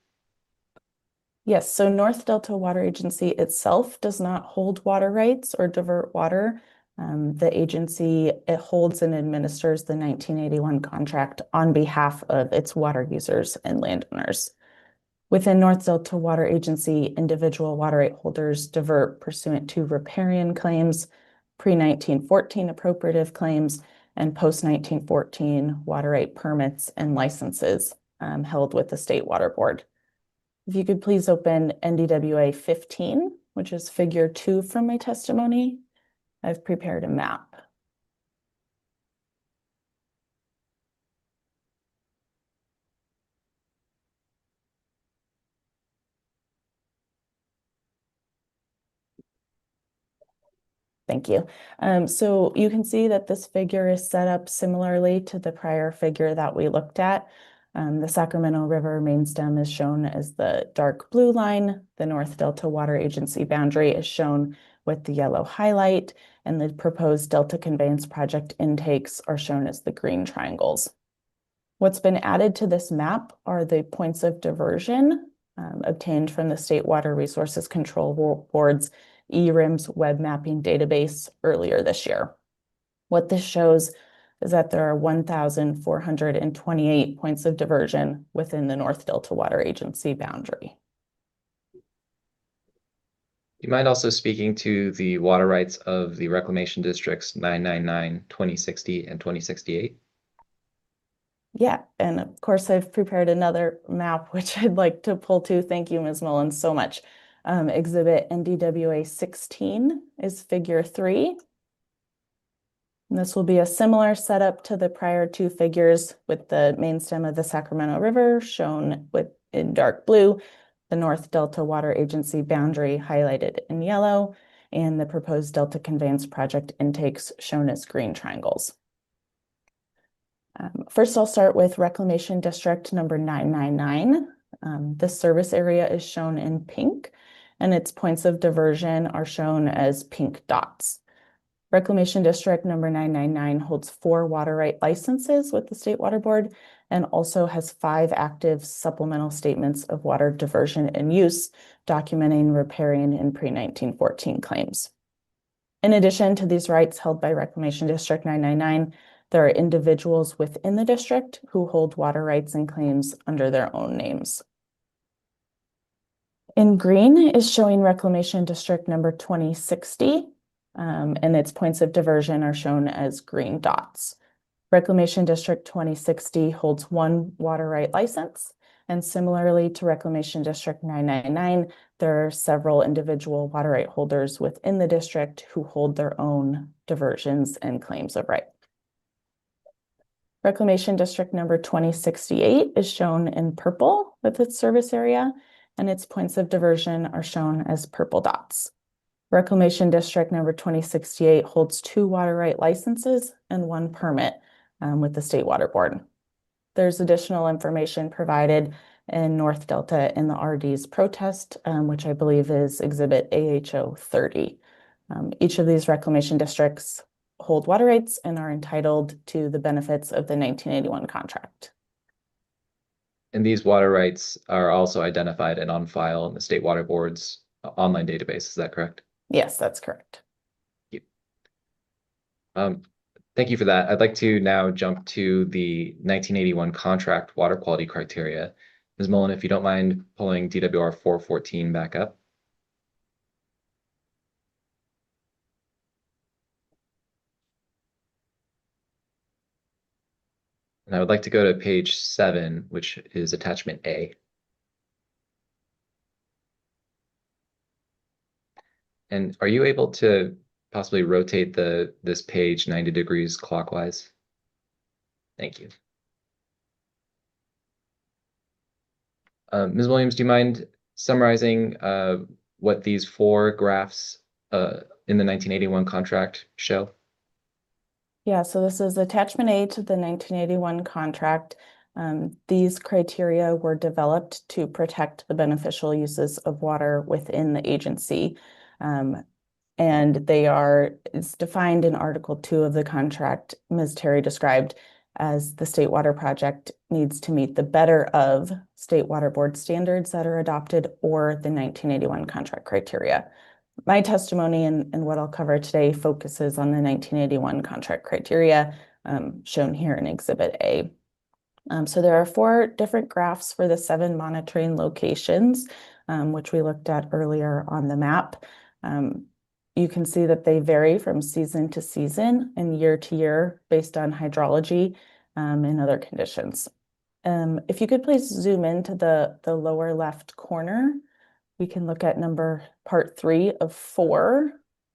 Yes, so North Delta Water Agency itself does not hold water rights or divert water. The agency, it holds and administers the 1981 contract on behalf of its water users and landowners. Within North Delta Water Agency, individual water right holders divert pursuant to riparian claims, pre-1914 appropriative claims, and post-1914 water right permits and licenses held with the State Water Board. If you could please open NDWA 15, which is figure 2 from my testimony. I've prepared a map. Thank you. So you can see that this figure is set up similarly to the prior figure that we looked at. The Sacramento River main stem is shown as the dark blue line. The North Delta Water Agency boundary is shown with the yellow highlight, and the proposed Delta Conveyance project intakes are shown as the green triangles. What's been added to this map are the points of diversion obtained from the State Water Resources Control Board's eRIMS web mapping database earlier this year. What this shows is that there are 1,428 points of diversion within the North Delta Water Agency boundary. Do you mind also speaking to the water rights of the reclamation districts 999, 2060, and 2068? Yeah, and of course I've prepared another map, which I'd like to pull to. Thank you, Ms. Mullins, so much. Exhibit NDWA 16 is figure 3. And this will be a similar setup to the prior two figures, with the main stem of the Sacramento River shown in dark blue, the North Delta Water Agency boundary highlighted in yellow, and the proposed Delta Conveyance project intakes shown as green triangles. First, I'll start with Reclamation District number 999. This service area is shown in pink, and its points of diversion are shown as pink dots. Reclamation District number 999 holds 4 water right licenses with the State Water Board and also has 5 active supplemental statements of water diversion and use, documenting riparian and pre-1914 claims. In addition to these rights held by Reclamation District 999, there are individuals within the district who hold water rights and claims under their own names. In green is showing Reclamation District number 2060, and its points of diversion are shown as green dots. Reclamation District 2060 holds 1 water right license, and similarly to Reclamation District 999, there are several individual water right holders within the district who hold their own diversions and claims of right. Reclamation District number 2068 is shown in purple with its service area, and its points of diversion are shown as purple dots. Reclamation District number 2068 holds 2 water right licenses and 1 permit with the State Water Board. There's additional information provided in North Delta in the RD's protest, which I believe is Exhibit AHO 30. Each of these reclamation districts hold water rights and are entitled to the benefits of the 1981 contract. And these water rights are also identified and on file in the State Water Board's online database. Is that correct? Yes, that's correct. Thank you. Thank you for that. I'd like to now jump to the 1981 contract water quality criteria. Ms. Mullen, if you don't mind pulling DWR 414 back up. And I would like to go to page 7, which is attachment A. And are you able to possibly rotate this page 90 degrees clockwise? Thank you. Ms. Williams, do you mind summarizing what these 4 graphs in the 1981 contract show? Yeah, so this is attachment A to the 1981 contract. These criteria were developed to protect the beneficial uses of water within the agency. And it's defined in Article 2 of the contract, Ms. Terry described, as the State Water Project needs to meet the better of State Water Board standards that are adopted or the 1981 contract criteria. My testimony and what I'll cover today focuses on the 1981 contract criteria shown here in Exhibit A. So there are 4 different graphs for the 7 monitoring locations, which we looked at earlier on the map. You can see that they vary from season to season and year to year based on hydrology and other conditions. If you could please zoom into the lower left corner, we can look at part 3 of 4.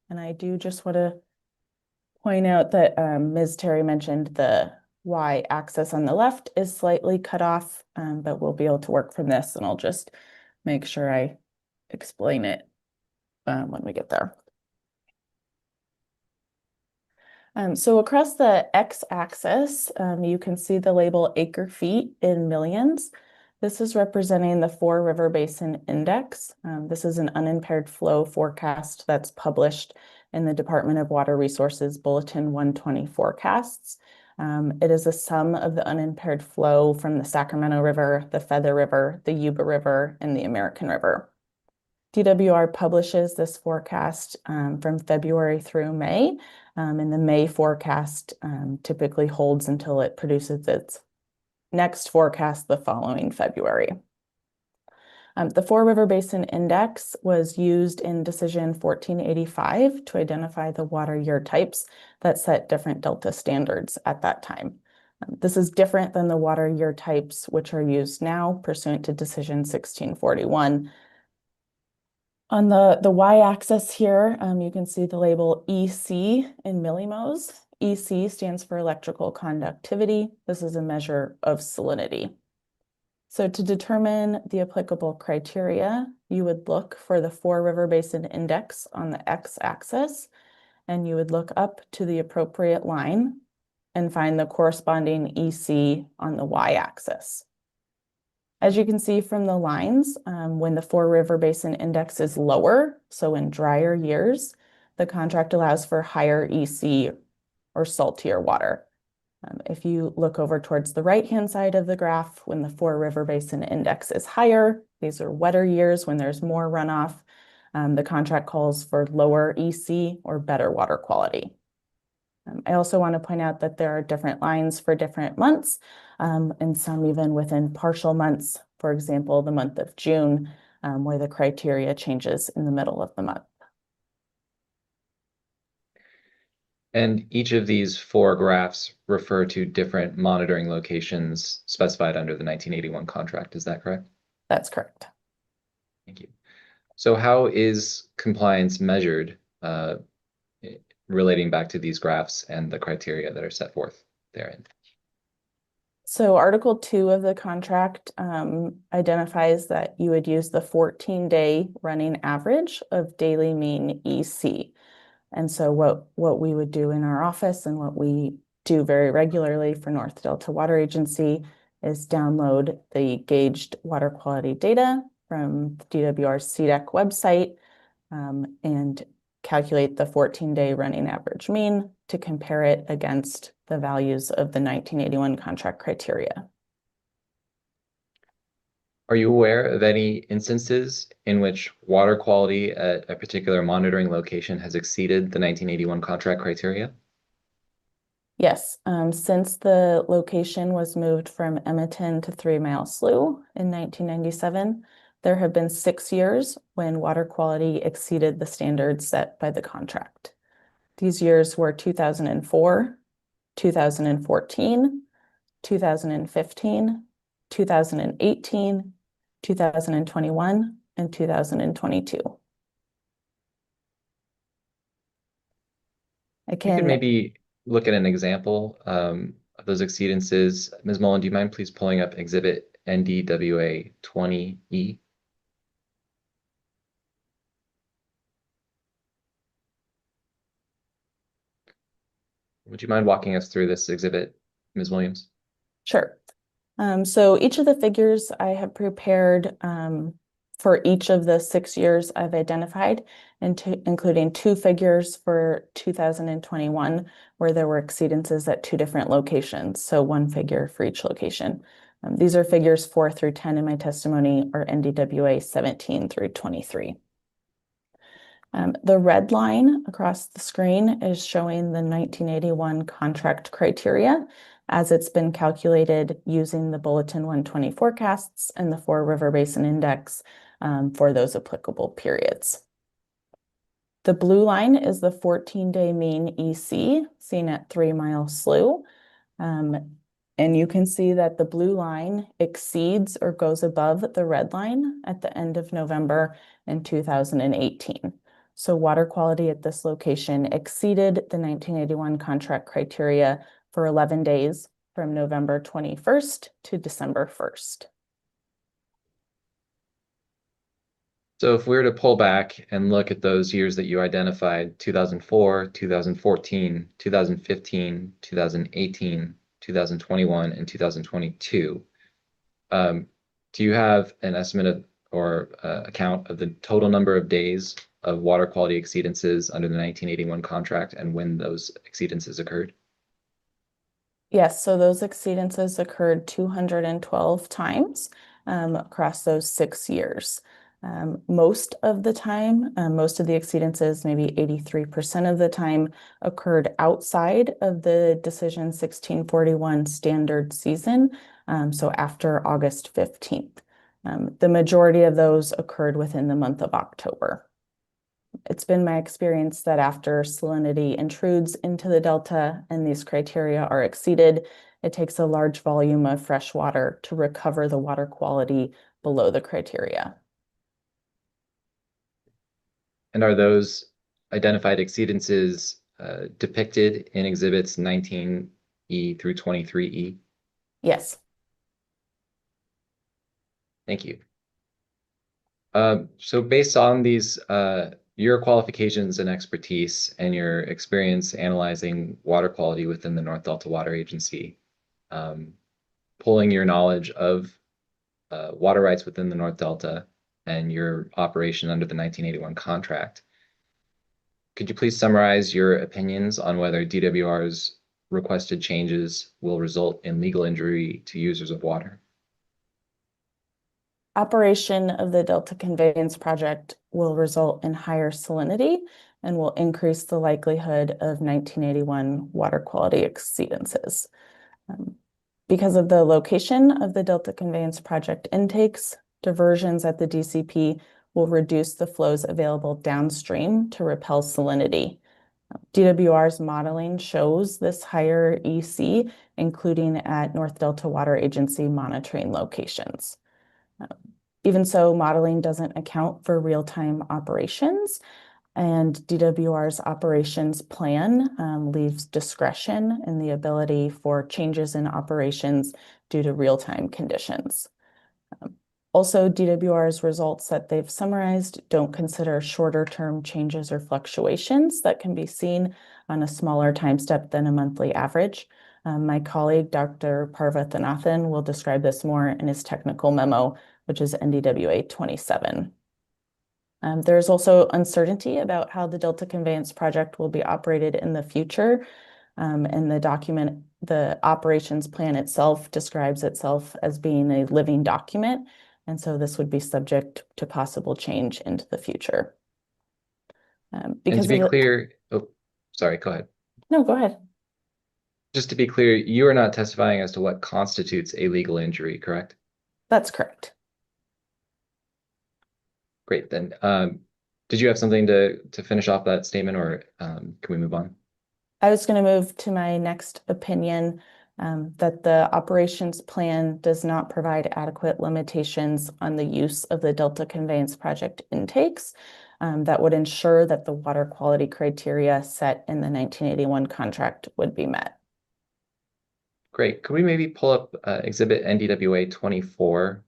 And I do just want to point out that Ms. Terry mentioned the y-axis on the left is slightly cut off, but we'll be able to work from this, and I'll just make sure I explain it when we get there. So across the x-axis, you can see the label acre feet in millions. This is representing the 4 River Basin Index. This is an unimpaired flow forecast that's published in the Department of Water Resources Bulletin 120 forecasts. It is a sum of the unimpaired flow from the Sacramento River, the Feather River, the Yuba River, and the American River. DWR publishes this forecast from February through May, and the May forecast typically holds until it produces its next forecast the following February. The 4 River Basin Index was used in Decision 1485 to identify the water year types that set different Delta standards at that time. This is different than the water year types which are used now pursuant to Decision 1641. On the y-axis here, you can see the label EC in millimos. EC stands for electrical conductivity. This is a measure of salinity. So to determine the applicable criteria, you would look for the 4 River Basin Index on the x-axis, and you would look up to the appropriate line and find the corresponding EC on the y-axis. As you can see from the lines, when the 4 River Basin Index is lower, so in drier years, the contract allows for higher EC or saltier water. If you look over towards the right-hand side of the graph, when the 4 River Basin Index is higher, these are wetter years when there's more runoff, the contract calls for lower EC or better water quality. I also want to point out that there are different lines for different months, and some even within partial months, for example, the month of June, where the criteria changes in the middle of the month. And each of these 4 graphs refer to different monitoring locations specified under the 1981 contract. Is that correct? That's correct. Thank you. So how is compliance measured relating back to these graphs and the criteria that are set forth therein? So Article 2 of the contract identifies that you would use the 14-day running average of daily mean EC. And so what we would do in our office and what we do very regularly for North Delta Water Agency is download the gauged water quality data from the DWR's CDEC website and calculate the 14-day running average mean to compare it against the values of the 1981 contract criteria. Are you aware of any instances in which water quality at a particular monitoring location has exceeded the 1981 contract criteria? Yes, since the location was moved from Emmeton to 3 Mile Slough in 1997, there have been 6 years when water quality exceeded the standards set by the contract. These years were 2004, 2014, 2015, 2018, 2021, and 2022. I You could can, maybe look at an example of those exceedances. Ms. Mullen, do you mind please pulling up Exhibit NDWA 20E? Would you mind walking us through this exhibit, Ms. Williams? sure. So each of the figures I have prepared for each of the 6 years I've identified, including 2 figures for 2021, where there were exceedances at 2 different locations. So 1 figure for each location. These are figures 4 through 10 in my testimony, or NDWA 17 through 23. The red line across the screen is showing the 1981 contract criteria as it's been calculated using the Bulletin 120 forecasts and the 4 River Basin Index for those applicable periods. The blue line is the 14-day mean EC seen at 3 Mile Slough. And you can see that the blue line exceeds or goes above the red line at the end of November in 2018. So water quality at this location exceeded the 1981 contract criteria for 11 days from November 21st to December 1st. So if we were to pull back and look at those years that you identified, 2004, 2014, 2015, 2018, 2021, and 2022, do you have an estimate of, or account of the total number of days of water quality exceedances under the 1981 contract and when those exceedances occurred? Yes, so those exceedances occurred 212 times across those 6 years. Most of the time, most of the exceedances, maybe 83% of the time, occurred outside of the Decision 1641 standard season, so after August 15th. The majority of those occurred within the month of October. It's been my experience that after salinity intrudes into the delta and these criteria are exceeded, it takes a large volume of fresh water to recover the water quality below the criteria. And are those identified exceedances depicted in exhibits 19E through 23E? Yes. Thank you. So based on these, your qualifications and expertise and your experience analyzing water quality within the North Delta Water Agency, pulling your knowledge of water rights within the North Delta and your operation under the 1981 contract, could you please summarize your opinions on whether DWR's requested changes will result in legal injury to users of water? Operation of the Delta Conveyance project will result in higher salinity and will increase the likelihood of 1981 water quality exceedances. Because of the location of the Delta Conveyance project intakes, diversions at the DCP will reduce the flows available downstream to repel salinity. DWR's modeling shows this higher EC, including at North Delta Water Agency monitoring locations. Even so, modeling doesn't account for real-time operations, and DWR's operations plan leaves discretion in the ability for changes in operations due to real-time conditions. Also, DWR's results that they've summarized don't consider shorter-term changes or fluctuations that can be seen on a smaller time step than a monthly average. My colleague, Dr. Parvathanathan, will describe this more in his technical memo, which is NDWA 27. There's also uncertainty about how the Delta Conveyance project will be operated in the future. And the document, the operations plan itself describes itself as being a living document. And so this would be subject to possible change into the future. Because to be clear, oh, sorry, go ahead. No, go ahead. Just to be clear, you are not testifying as to what constitutes a legal injury, correct? That's correct. Great, then. Did you have something to finish off that statement, or can we move on? I was going to move to my next opinion, that the operations plan does not provide adequate limitations on the use of the Delta Conveyance Project intakes that would ensure that the water quality criteria set in the 1981 contract would be met. Great. Could we maybe pull up Exhibit NDWA 24?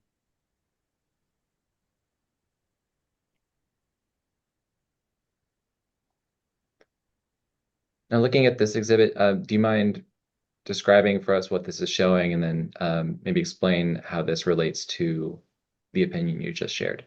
Now, looking at this exhibit, do you mind describing for us what this is showing, and then maybe explain how this relates to the opinion you just shared?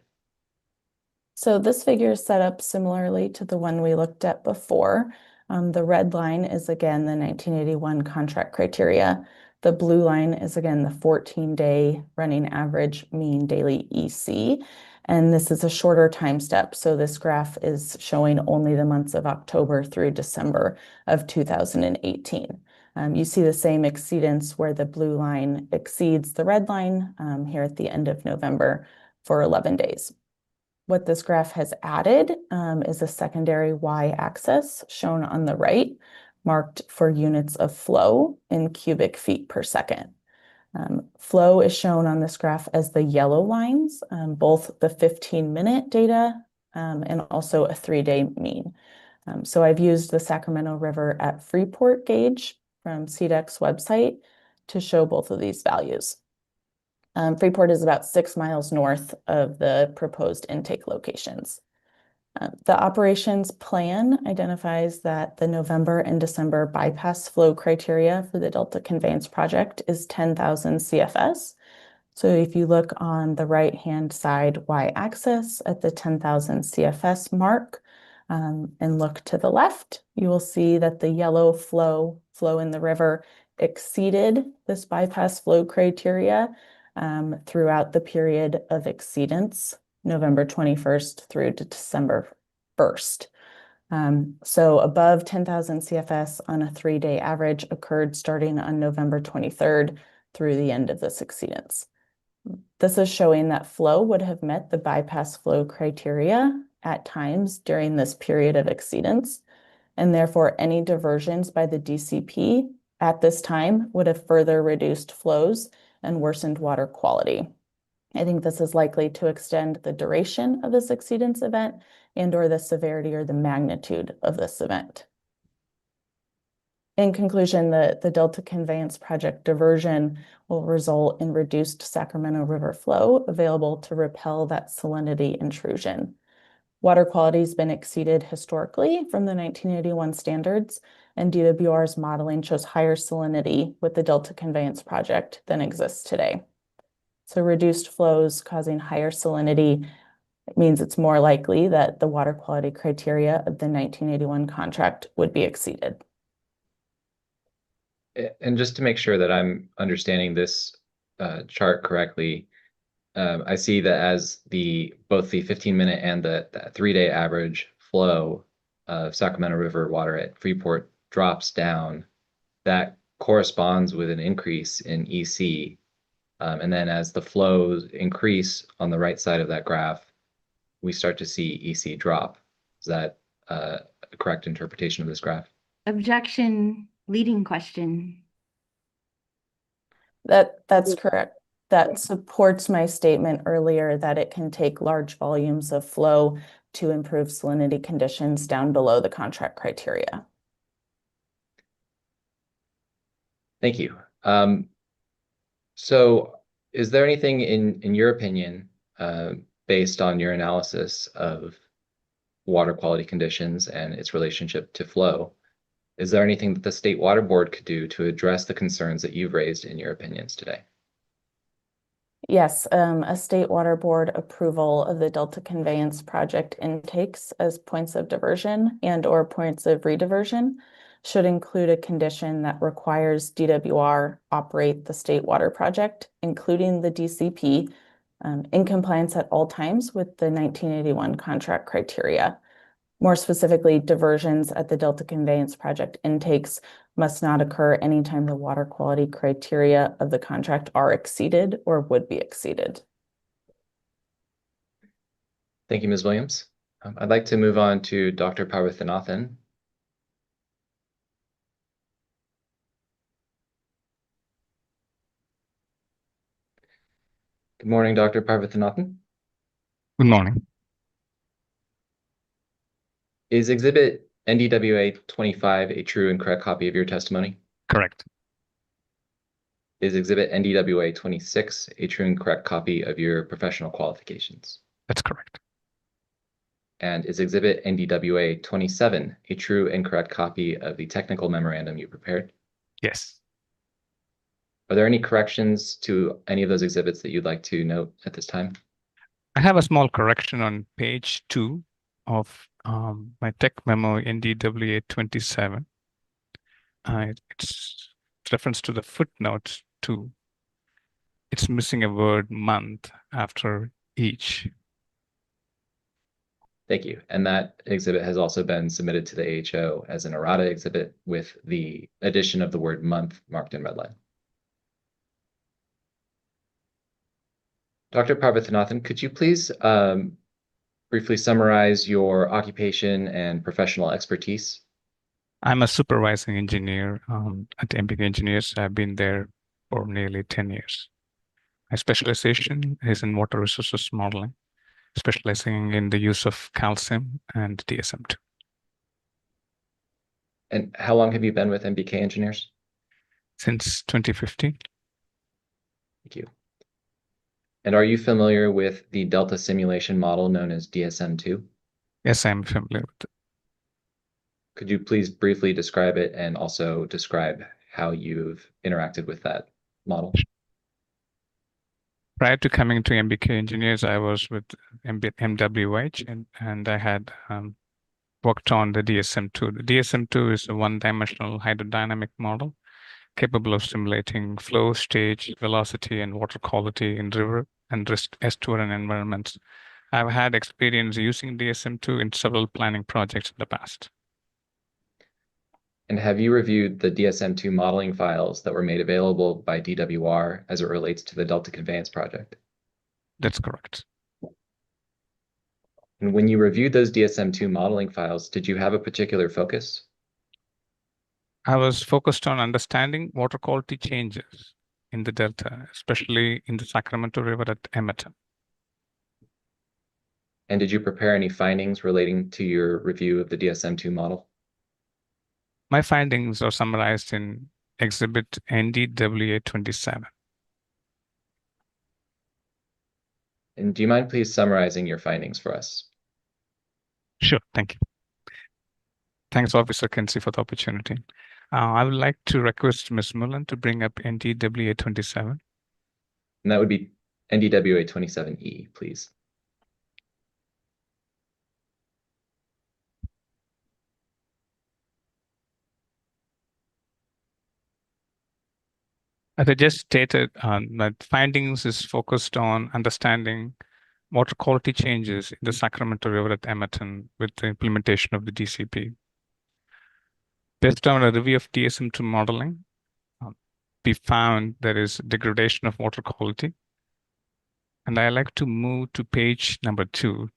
So this figure is set up similarly to the one we looked at before. The red line is again the 1981 contract criteria. The blue line is again the 14-day running average mean daily EC. And this is a shorter time step. So this graph is showing only the months of October through December of 2018. You see the same exceedance where the blue line exceeds the red line here at the end of November for 11 days. What this graph has added is a secondary y-axis shown on the right, marked for units of flow in cubic feet per second. Flow is shown on this graph as the yellow lines, both the 15-minute data and also a 3-day mean. So I've used the Sacramento River at Freeport gauge from CDEC's website to show both of these values. Freeport is about 6 miles north of the proposed intake locations. The operations plan identifies that the November and December bypass flow criteria for the Delta Conveyance Project is 10,000 CFS. So if you look on the right-hand side y-axis at the 10,000 CFS mark and look to the left, you will see that the yellow flow in the river exceeded this bypass flow criteria throughout the period of exceedance, November 21st through to December 1st. So above 10,000 CFS on a 3-day average occurred starting on November 23rd through the end of this exceedance. This is showing that flow would have met the bypass flow criteria at times during this period of exceedance, and therefore any diversions by the DCP at this time would have further reduced flows and worsened water quality. I think this is likely to extend the duration of this exceedance event and/or the severity or the magnitude of this event. In conclusion, the Delta Conveyance Project diversion will result in reduced Sacramento River flow available to repel that salinity intrusion. Water quality has been exceeded historically from the 1981 standards, and DWR's modeling shows higher salinity with the Delta Conveyance Project than exists today. So reduced flows causing higher salinity means it's more likely that the water quality criteria of the 1981 contract would be exceeded. And just to make sure that I'm understanding this chart correctly, I see that as both the 15-minute and the 3-day average flow of Sacramento River water at Freeport drops down, that corresponds with an increase in EC. And then as the flows increase on the right side of that graph, we start to see EC drop. Is that a correct interpretation of this graph? Objection, leading question. That's correct. That supports my statement earlier that it can take large volumes of flow to improve salinity conditions down below the contract criteria. Thank you. So is there anything in your opinion, based on your analysis of water quality conditions and its relationship to flow, is there anything that the State Water Board could do to address the concerns that you've raised in your opinions today? Yes, a State Water Board approval of the Delta Conveyance Project intakes as points of diversion and/or points of rediversion should include a condition that requires DWR operate the State Water Project, including the DCP, in compliance at all times with the 1981 contract criteria. More specifically, diversions at the Delta Conveyance Project intakes must not occur anytime the water quality criteria of the contract are exceeded or would be exceeded. Thank you, Ms. Williams. I'd like to move on to Dr. Parvathanathan. Good morning, Dr. Parvathanathan. Good morning. Is Exhibit NDWA 25 a true and correct copy of your testimony? Correct. Is Exhibit NDWA 26 a true and correct copy of your professional qualifications? That's correct. And is Exhibit NDWA 27 a true and correct copy of the technical memorandum you prepared? Yes. Are there any corrections to any of those exhibits that you'd like to note at this time? I have a small correction on page 2 of my tech memo NDWA 27. It's reference to the footnote 2. It's missing a word month after each. Thank you. And that exhibit has also been submitted to the AHO as an errata exhibit with the addition of the word month marked in red line. Dr. Parvathanathan, could you please briefly summarize your occupation and professional expertise? I'm a supervising engineer at MBK Engineers. I've been there for nearly 10 years. My specialization is in water resources modeling, specializing in the use of calcium and DSM-2. And how long have you been with MBK Engineers? Since 2015. Thank you. And are you familiar with the delta simulation model known as DSM-2? Yes, I'm familiar with it. Could you please briefly describe it and also describe how you've interacted with that model? Prior to coming to MBK Engineers, I was with MWH and I had worked on the DSM-2. The DSM-2 is a one-dimensional hydrodynamic model capable of simulating flow, stage, velocity, and water quality in river and estuarine environments. I've had experience using DSM-2 in several planning projects in the past. And have you reviewed the DSM-2 modeling files that were made available by DWR as it relates to the Delta Conveyance project? That's correct. And when you reviewed those DSM-2 modeling files, did you have a particular focus? I was focused on understanding water quality changes in the Delta, especially in the Sacramento River at Emerton. And did you prepare any findings relating to your review of the DSM-2 model? My findings are summarized in Exhibit NDWA 27. And do you mind please summarizing your findings for us? Sure, thank you. Thanks, Officer Kenzie, for the opportunity. I would like to request Ms. Mullen to bring up NDWA 27. And that would be NDWA 27E, please. As I just stated, my findings is focused on understanding water quality changes in the Sacramento River at Emerton with the implementation of the DCP. Based on a review of DSM-2 modeling, we found there is degradation of water quality. And I like to move to page number 2.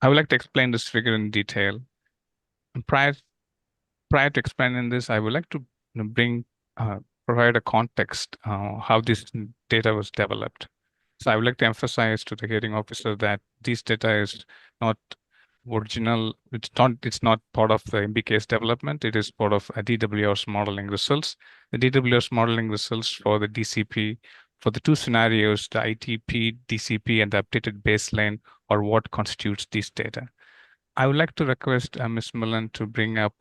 I would like to explain this figure in detail. And prior to explaining this, I would like to provide a context how this data was developed. So I would like to emphasize to the hearing officer that this data is not original. It's not part of the MBK's development. It is part of a DWR's modeling results. The DWR's modeling results for the DCP for the two scenarios, the ITP, DCP, and the updated baseline, are what constitutes this data. I would like to request Ms. Mullen to bring up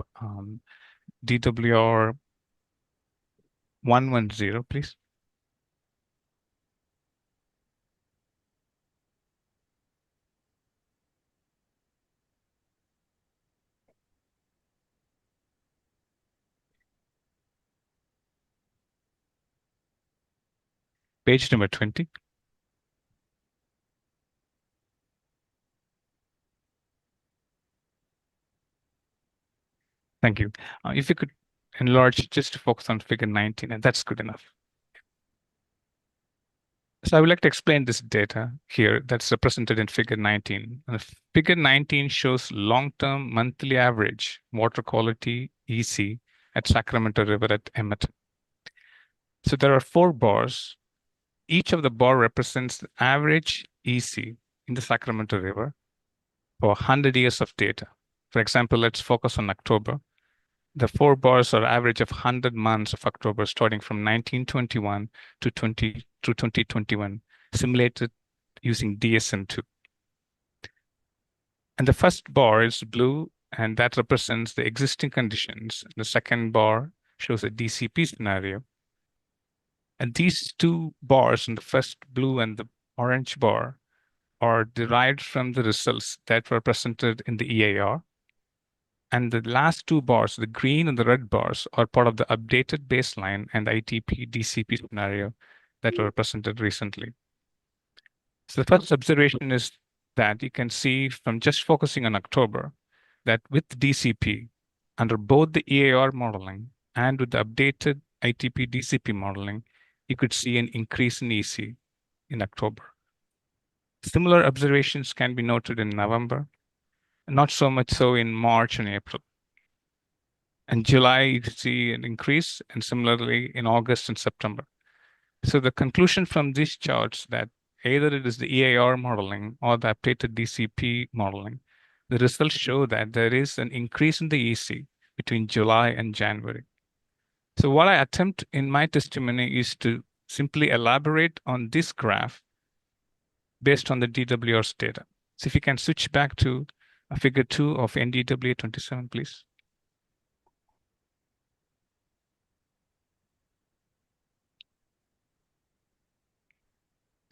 DWR 110, please. Page number 20. Thank you. If you could enlarge just to focus on figure 19, and that's good enough. So I would like to explain this data here that's represented in figure 19. Figure 19 shows long-term monthly average water quality EC at Sacramento River at Emmett. So there are 4 bars. Each of the bar represents the average EC in the Sacramento River for 100 years of data. For example, let's focus on October. The 4 bars are average of 100 months of October, starting from 1921 to 2021, simulated using DSM-2. And the first bar is blue, and that represents the existing conditions. The second bar shows a DCP scenario. And these 2 bars in the first blue and the orange bar are derived from the results that were presented in the EAR. And the last 2 bars, the green and the red bars, are part of the updated baseline and ITP DCP scenario that were presented recently. So the first observation is that you can see from just focusing on October that with DCP, under both the EAR modeling and with the updated ITP DCP modeling, you could see an increase in EC in October. Similar observations can be noted in November, not so much so in March and April. In July, you see an increase, and similarly in August and September. So the conclusion from these charts that either it is the EAR modeling or the updated DCP modeling, the results show that there is an increase in the EC between July and January. So what I attempt in my testimony is to simply elaborate on this graph based on the DWR's data. So if you can switch back to figure 2 of NDWA 27, please.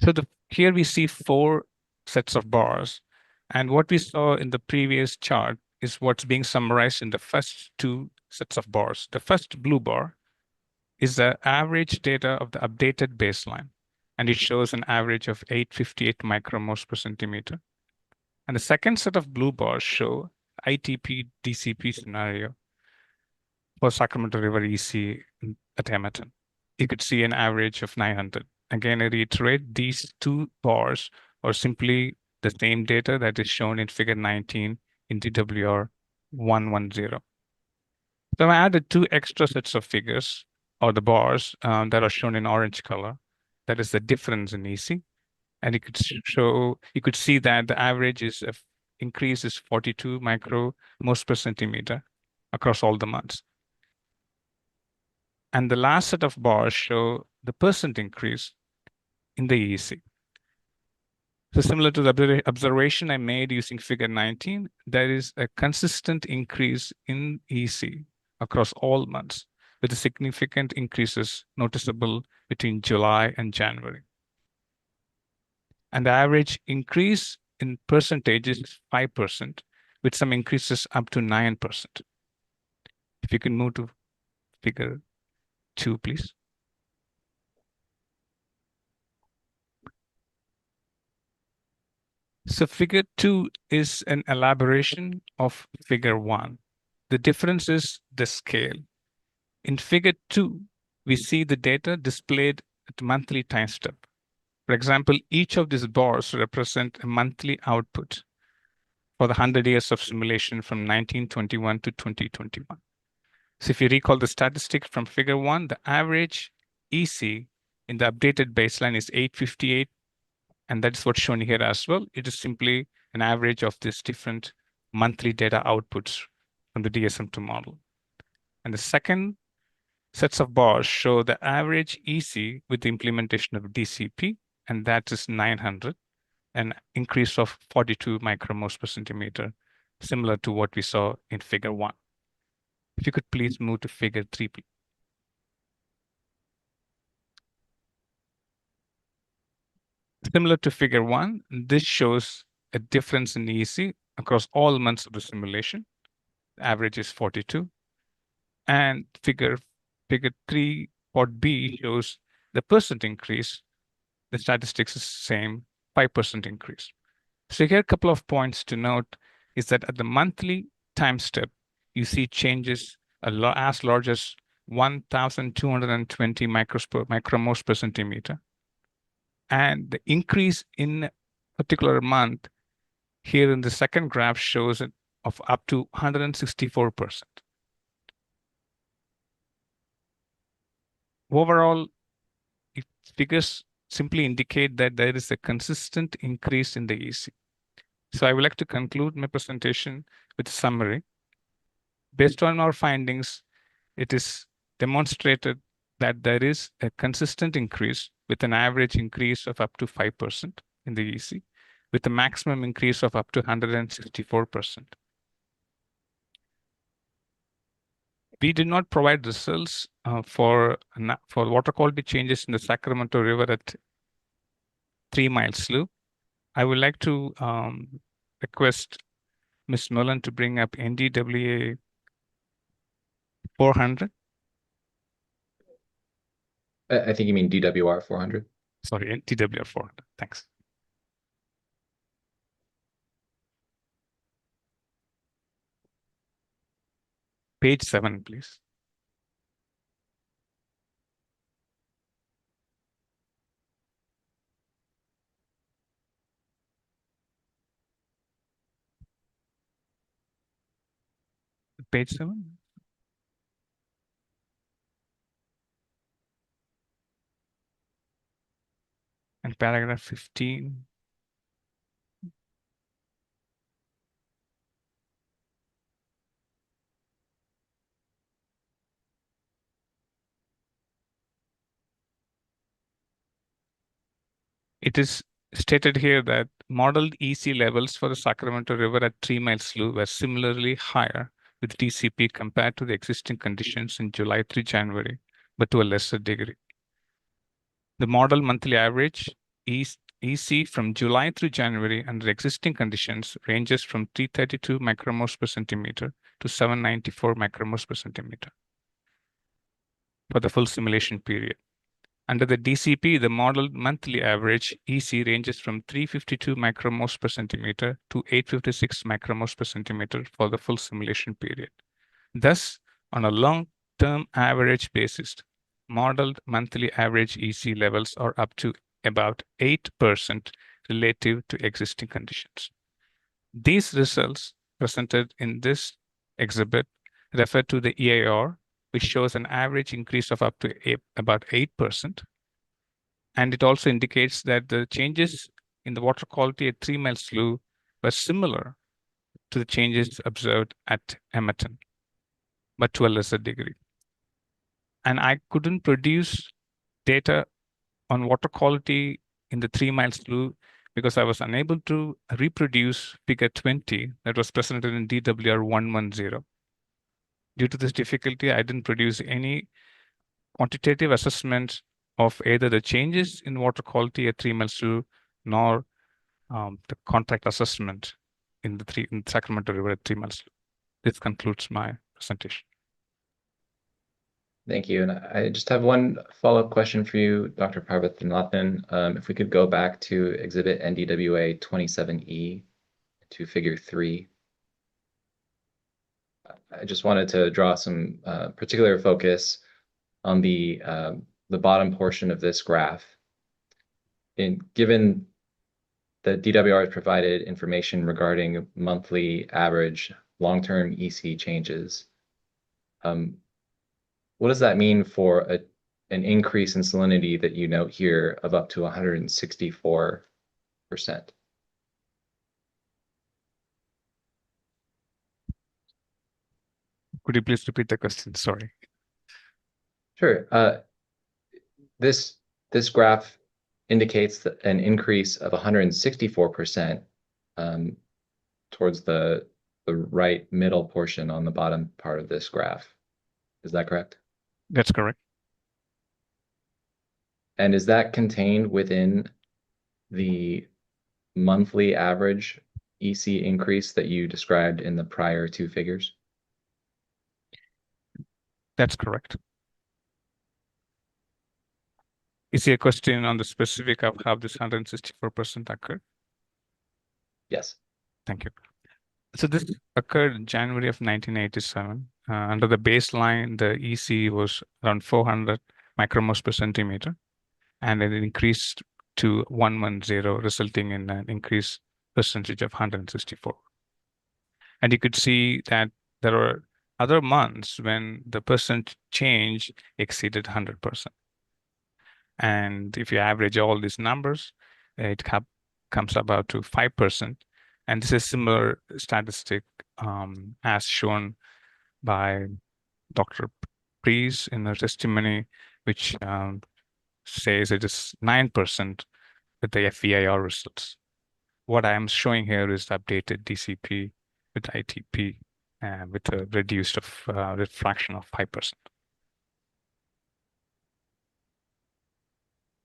So here we see 4 sets of bars. And what we saw in the previous chart is what's being summarized in the first 2 sets of bars. The first blue bar is the average data of the updated baseline. And it shows an average of 858 micromoles per centimeter. And the second set of blue bars show ITP DCP scenario for Sacramento River EC at Hamilton. You could see an average of 900. Again, I reiterate, these 2 bars are simply the same data that is shown in figure 19 in DWR 110. So I added 2 extra sets of figures, or the bars that are shown in orange color. That is the difference in EC. And you could see that the average increase is 42 micromoles per centimeter across all the months. And the last set of bars show the percent increase in the EC. So similar to the observation I made using figure 19, there is a consistent increase in EC across all months, with the significant increases noticeable between July and January. And the average increase in percentages is 5%, with some increases up to 9%. If you can move to figure 2, please. So figure 2 is an elaboration of figure 1. The difference is the scale. In figure 2, we see the data displayed at monthly time step. For example, each of these bars represent a monthly output for the 100 years of simulation from 1921 to 2021. So if you recall the statistic from figure 1, the average EC in the updated baseline is 858, and that's what's shown here as well. It is simply an average of these different monthly data outputs from the DSM-2 model. And the second sets of bars show the average EC with the implementation of DCP, and that is 900, an increase of 42 micromoles per centimeter, similar to what we saw in figure 1. If you could please move to figure 3, please. Similar to figure 1, this shows a difference in EC across all months of the simulation. The average is 42. And figure 3, part B, shows the percent increase. The statistics is the same, 5% increase. So here a couple of points to note is that at the monthly time step, you see changes as large as 1,220 micromoles per centimeter. And the increase in a particular month here in the second graph shows it of up to 164%. overall, figures simply indicate that there is a consistent increase in the EC. So I would like to conclude my presentation with a summary. Based on our findings, it is demonstrated that there is a consistent increase with an average increase of up to 5% in the EC, with a maximum increase of up to 164%. We did not provide results for water quality changes in the Sacramento River at 3 Mile Slough. I would like to request Ms. Nolan to bring up NDWA 400. I think you mean DWR 400. Sorry, NDWR 400. Thanks. Page 7, please. Page 7. And paragraph 15. It is stated here that modeled EC levels for the Sacramento River at 3 Mile Slough were similarly higher with DCP compared to the existing conditions in July through January, but to a lesser degree. The model monthly average EC from July through January under existing conditions ranges from 332 micromoles per centimeter to 794 micromoles per centimeter for the full simulation period. Under the DCP, the modeled monthly average EC ranges from 352 micromoles per centimeter to 856 micromoles per centimeter for the full simulation period. Thus, on a long-term average basis, modeled monthly average EC levels are up to about 8% relative to existing conditions. These results presented in this exhibit refer to the EIR, which shows an average increase of up to about 8%. And it also indicates that the changes in the water quality at 3 Mile Slough were similar to the changes observed at Emerton, but to a lesser degree. And I couldn't produce data on water quality in the 3 Mile Slough because I was unable to reproduce figure 20 that was presented in DWR 110. Due to this difficulty, I didn't produce any quantitative assessment of either the changes in water quality at 3 Mile Slough nor the contract assessment in the Sacramento River at 3 Mile Slough. This concludes my presentation. Thank you. And I just have one follow-up question for you, Dr. Parvathanathan. If we could go back to exhibit NDWA 27E to figure 3. I just wanted to draw some particular focus on the bottom portion of this graph. And given that DWR has provided information regarding monthly average long-term EC changes, what does that mean for an increase in salinity that you note here of up to 164%? Could you please repeat the question? Sorry. Sure. This graph indicates that an increase of 164% towards the right middle portion on the bottom part of this graph. Is that correct? That's correct. And is that contained within the monthly average EC increase that you described in the prior two figures? That's correct. Is there a question on the specific of how this 164% occurred? Yes. Thank you. So this occurred in January of 1987. Under the baseline, the EC was around 400 micromoles per centimeter, and it increased to 110, resulting in an increased percentage of 164. And you could see that there were other months when the percent change exceeded 100%. And if you average all these numbers, it comes about to 5%. And this is similar statistic as shown by Dr. Preece in her testimony, which says it is 9% with the FEIR results. What I am showing here is the updated DCP with ITP with a reduced refraction of 5%.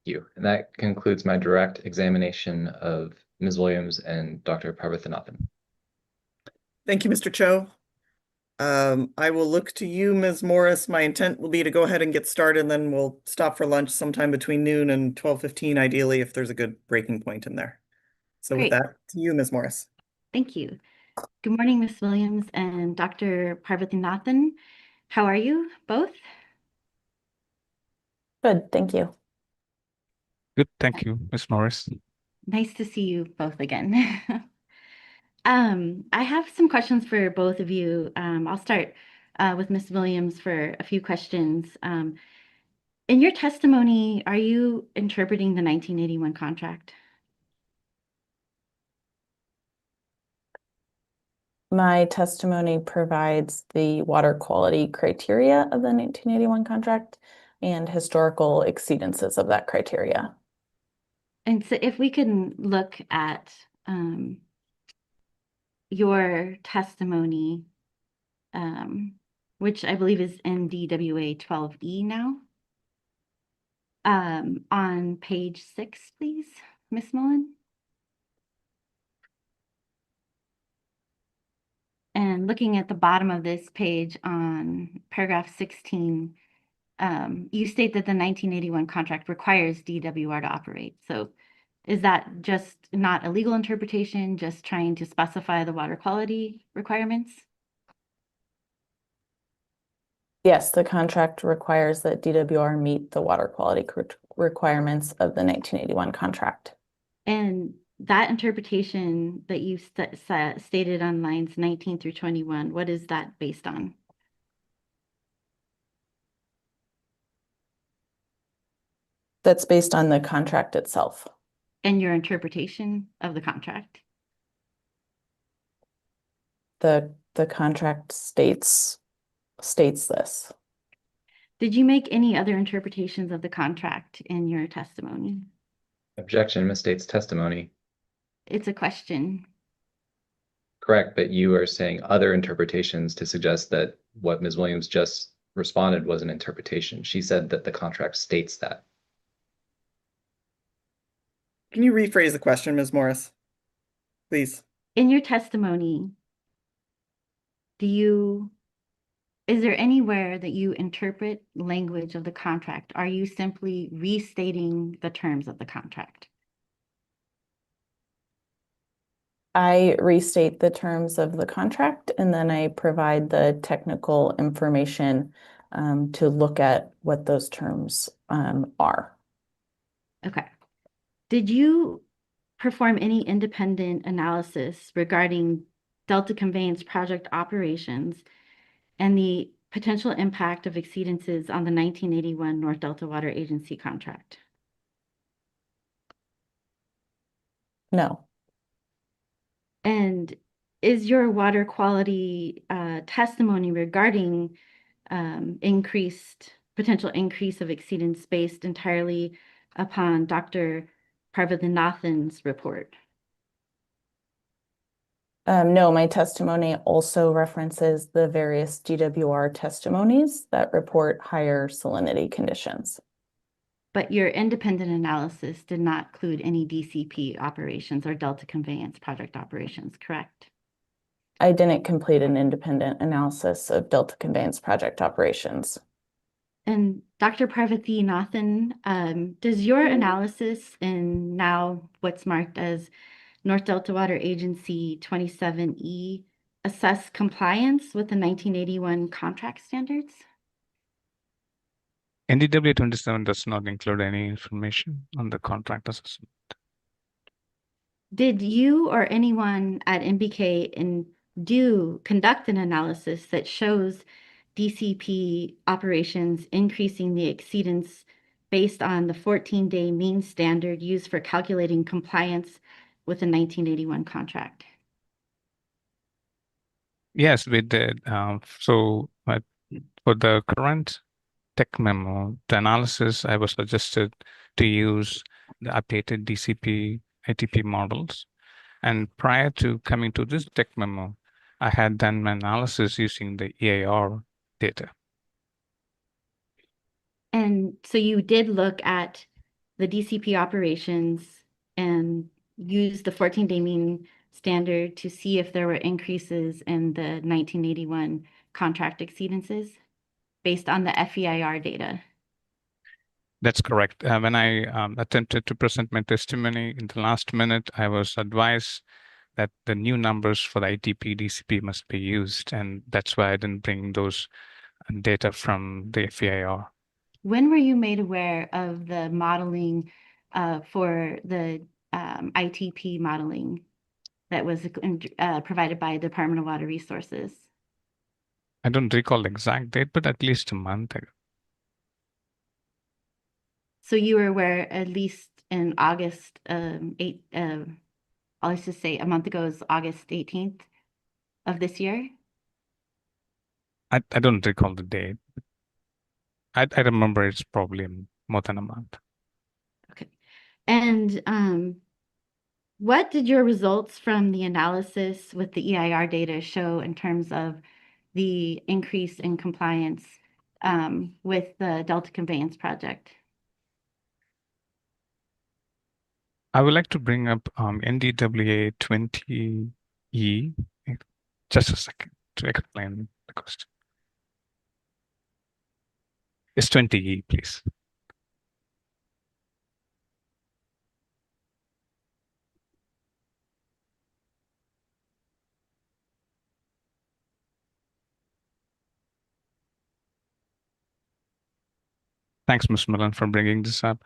You. And that concludes my direct examination of Ms. Williams and Dr. Parvathanathan. Thank you, Mr. Cho. I will look to you, Ms. Morris. My intent will be to go ahead and get started, and then we'll stop for lunch sometime between noon and 12:15, ideally, if there's a good breaking point in there. So with Great. that, to you, Ms. Morris. Thank you. Good morning, Ms. Williams and Dr. Parvathanathan. How are you both? Good, thank you. Good, thank you, Ms. Morris. Nice to see you both again. I have some questions for both of you. I'll start with Ms. Williams for a few questions. In your testimony, are you interpreting the 1981 contract? My testimony provides the water quality criteria of the 1981 contract and historical exceedances of that criteria. And so if we can look at your testimony, which I believe is in DWA 12E now, on page 6, please, Ms. Mullen. And looking at the bottom of this page on paragraph 16, you state that the 1981 contract requires DWR to operate. So is that just not a legal interpretation, just trying to specify the water quality requirements? Yes, the contract requires that DWR meet the water quality requirements of the 1981 contract. And that interpretation that you stated on lines 19 through 21, what is that based on? That's based on the contract itself. And your interpretation of the contract? The contract states this. Did you make any other interpretations of the contract in your testimony? Objection, misstates testimony. It's a question. Correct, but you are saying other interpretations to suggest that what Ms. Williams just responded was an interpretation. She said that the contract states that. Can you rephrase the question, Ms. Morris? Please. In your testimony, is there anywhere that you interpret language of the contract? Are you simply restating the terms of the contract? I restate the terms of the contract and then I provide the technical information to look at what those terms are. Okay. Did you perform any independent analysis regarding Delta Conveyance project operations and the potential impact of exceedances on the 1981 North Delta Water Agency contract? No. And is your water quality testimony regarding potential increase of exceedance based entirely upon Dr. Parvathanathan's report? No, my testimony also references the various DWR testimonies that report higher salinity conditions. But your independent analysis did not include any DCP operations or Delta Conveyance project operations, correct? I didn't complete an independent analysis of Delta Conveyance project operations. And Dr. Parvathanathan, does your analysis in now what's marked as North Delta Water Agency 27E assess compliance with the 1981 contract standards? NDW 27 does not include any information on the contract assessment. Did you or anyone at NBK conduct an analysis that shows DCP operations increasing the exceedance based on the 14-day mean standard used for calculating compliance with the 1981 contract? Yes, we did. For the current tech memo, the analysis I was suggested to use the updated DCP ATP models. And prior to coming to this tech memo, I had done my analysis using the EAR data. And so you did look at the DCP operations and use the 14-day mean standard to see if there were increases in the 1981 contract exceedances based on the FEIR data. That's correct. When I attempted to present my testimony in the last minute, I was advised that the new numbers for the ITP DCP must be used, and that's why I didn't bring those data from the FEIR. When were you made aware of the modeling for the ITP modeling that was provided by Department of Water Resources? I don't recall the exact date, but at least a month ago. So you were aware at least in August, I'll just say a month ago is August 18th of this year? I don't recall the date. I remember it's probably more than a month. Okay. And what did your results from the analysis with the EIR data show in terms of the increase in compliance with the Delta Conveyance project? I would like to bring up NDWA 20E. Just a second to explain the question. It's 20E, please. Thanks, Ms. Millen, for bringing this up.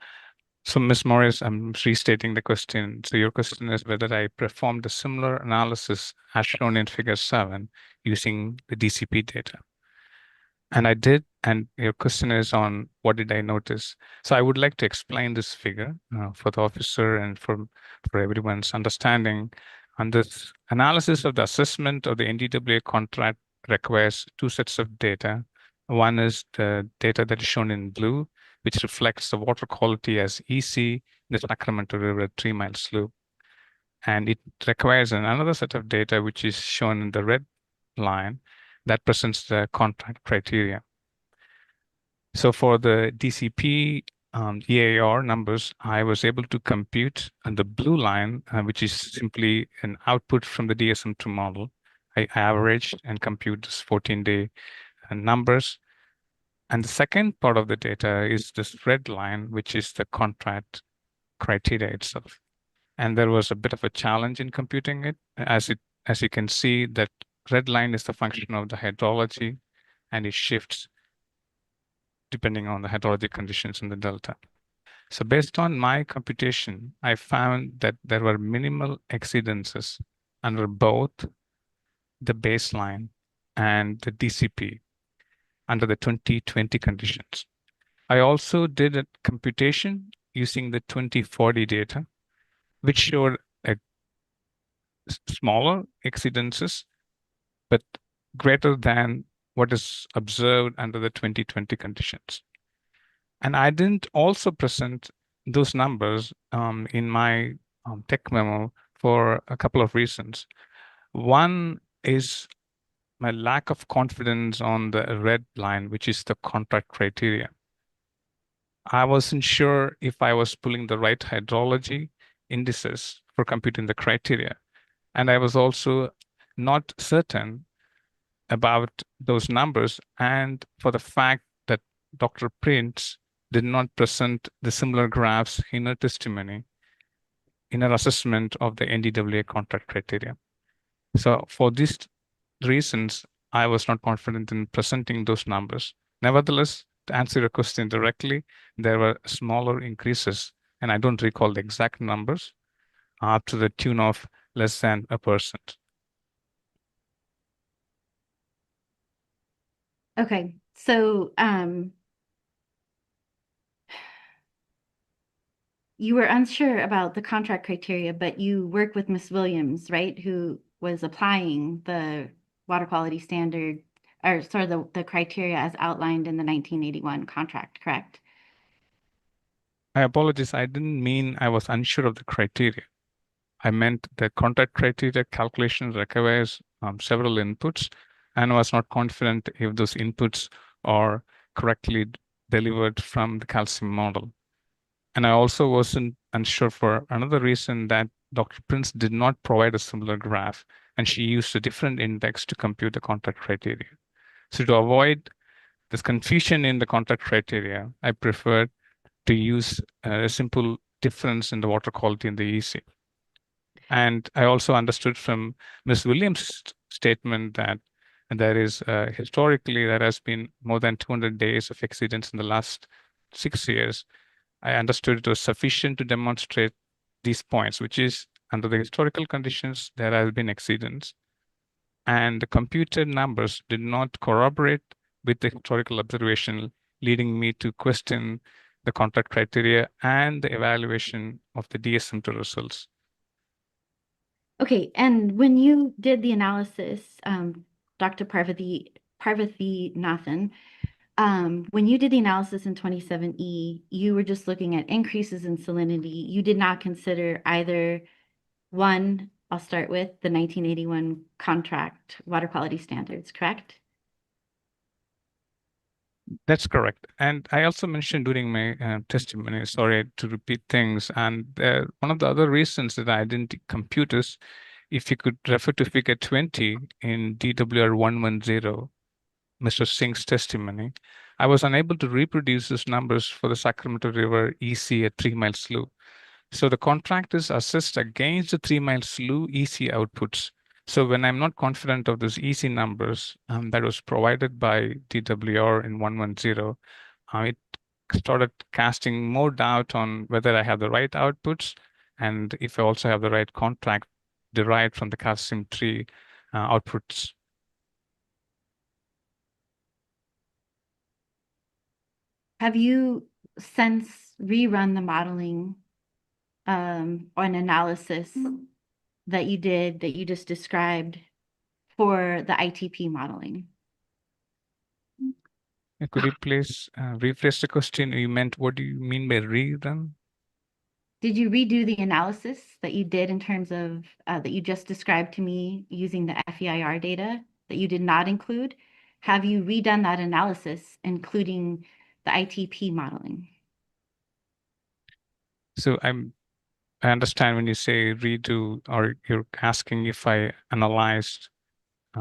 So, Ms. Morris, I'm restating the question. So your question is whether I performed a similar analysis as shown in Figure 7 using the DCP data. And I did, and your question is on what did I notice? So I would like to explain this figure for the officer and for everyone's understanding. And this analysis of the assessment of the NDWA contract requires two sets of data. One is the data that is shown in blue, which reflects the water quality as EC in the Sacramento River 3-mile slope. And it requires another set of data, which is shown in the red line, that presents the contract criteria. So for the DCP EAR numbers, I was able to compute on the blue line, which is simply an output from the DSM2 model. I averaged and compute this 14-day numbers. And the second part of the data is this red line, which is the contract criteria itself. And there was a bit of a challenge in computing it. As you can see, that red line is the function of the hydrology, and it shifts depending on the hydrologic conditions in the delta. So based on my computation, I found that there were minimal exceedances under both the baseline and the DCP under the 2020 conditions. I also did a computation using the 2040 data, which showed a smaller exceedances, but greater than what is observed under the 2020 conditions. And I didn't also present those numbers in my tech memo for a couple of reasons. One is my lack of confidence on the red line, which is the contract criteria. I wasn't sure if I was pulling the right hydrology indices for computing the criteria. And I was also not certain about those numbers and for the fact that Dr. Prince did not present the similar graphs in her testimony in her assessment of the NDWA contract criteria. So for these reasons, I was not confident in presenting those numbers. Nevertheless, to answer your question directly, there were smaller increases, and I don't recall the exact numbers, up to the tune of less than 1%. Okay, so you were unsure about the contract criteria, but you work with Ms. Williams, right? Who was applying the water quality standard, or sorry, the criteria as outlined in the 1981 contract, correct? I apologize. I didn't mean I was unsure of the criteria. I meant the contract criteria calculation requires several inputs, and I was not confident if those inputs are correctly delivered from the calcium model. And I also wasn't unsure for another reason, that Dr. Prince did not provide a similar graph, and she used a different index to compute the contract criteria. So to avoid this confusion in the contract criteria, I preferred to use a simple difference in the water quality in the EC. And I also understood from Ms. Williams' statement that there is historically there has been more than 200 days of exceedance in the last 6 years. I understood it was sufficient to demonstrate these points, which is under the historical conditions, there has been exceedance. And the computed numbers did not corroborate with the historical observation, leading me to question the contract criteria and the evaluation of the DSM2 results. Okay, and when you did the analysis, Dr. Parvathy Nathan, when you did the analysis in 27E, you were just looking at increases in salinity. You did not consider either one, I'll start with the 1981 contract water quality standards, correct? That's correct. And I also mentioned during my testimony, sorry to repeat things, and one of the other reasons that I didn't compute is, if you could refer to figure 20 in DWR 110, Mr. Singh's testimony, I was unable to reproduce these numbers for the Sacramento River EC at 3 Mile Slough. So the contract is assessed against the 3 Mile Slough EC outputs. So when I'm not confident of those EC numbers that was provided by DWR in 110, it started casting more doubt on whether I have the right outputs and if I also have the right contract derived from the calcium 3 outputs. Have you since rerun the modeling or an analysis that you did, that you just described for the ITP modeling? Could you please rephrase the question? You meant, what do you mean by rerun? Did you redo the analysis that you did in terms of that you just described to me using the FEIR data that you did not include? Have you redone that analysis, including the ITP modeling? So I understand when you say redo, or you're asking if I analyzed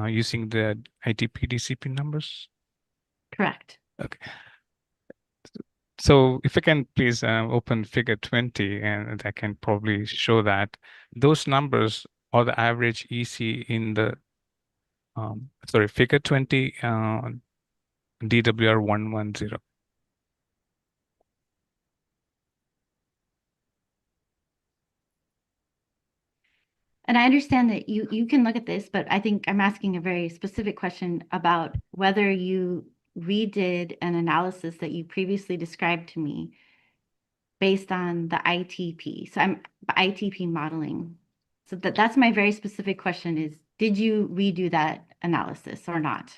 using the ITP DCP numbers? Correct. Okay. So if I can please open figure 20, and I can probably show that those numbers are the average EC in the, figure 20 DWR 110. And I understand that you can look at this, but I think I'm asking a very specific question about whether you redid an analysis that you previously described to me based on the ITP. So I'm ITP modeling. So that's my very specific question is, did you redo that analysis or not?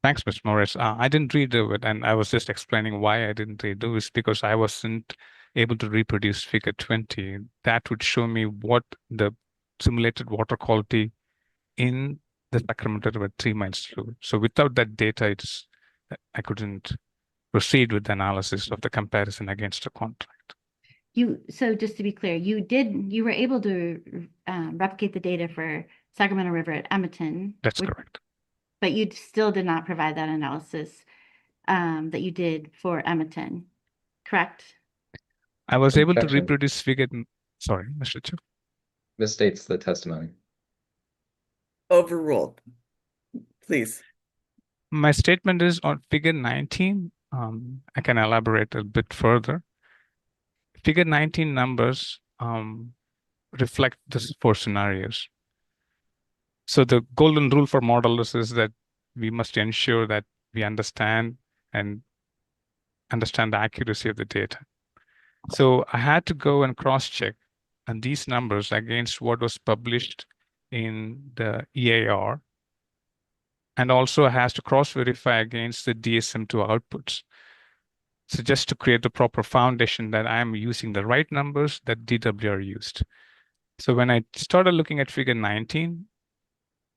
Thanks, Ms. Morris. I didn't redo it, and I was just explaining why I didn't redo it, because I wasn't able to reproduce figure 20. That would show me what the simulated water quality in the Sacramento River 3 Mile Slough. So without that data, I couldn't proceed with the analysis of the comparison against the contract. So just to be clear, you were able to replicate the data for Sacramento River at Edmonton. That's correct. But you still did not provide that analysis that you did for Edmonton, correct? I was able to Objection. reproduce figure. Sorry, Mr. Chu. Misstates the testimony. Overruled. Please. My statement is on figure 19. I can elaborate a bit further. Figure 19 numbers reflect the 4 scenarios. So the golden rule for modelers is that we must ensure that we understand the accuracy of the data. So I had to go and cross-check these numbers against what was published in the EAR. And also has to cross-verify against the DSM-2 outputs. So just to create the proper foundation that I'm using the right numbers that DWR used. So when I started looking at figure 19,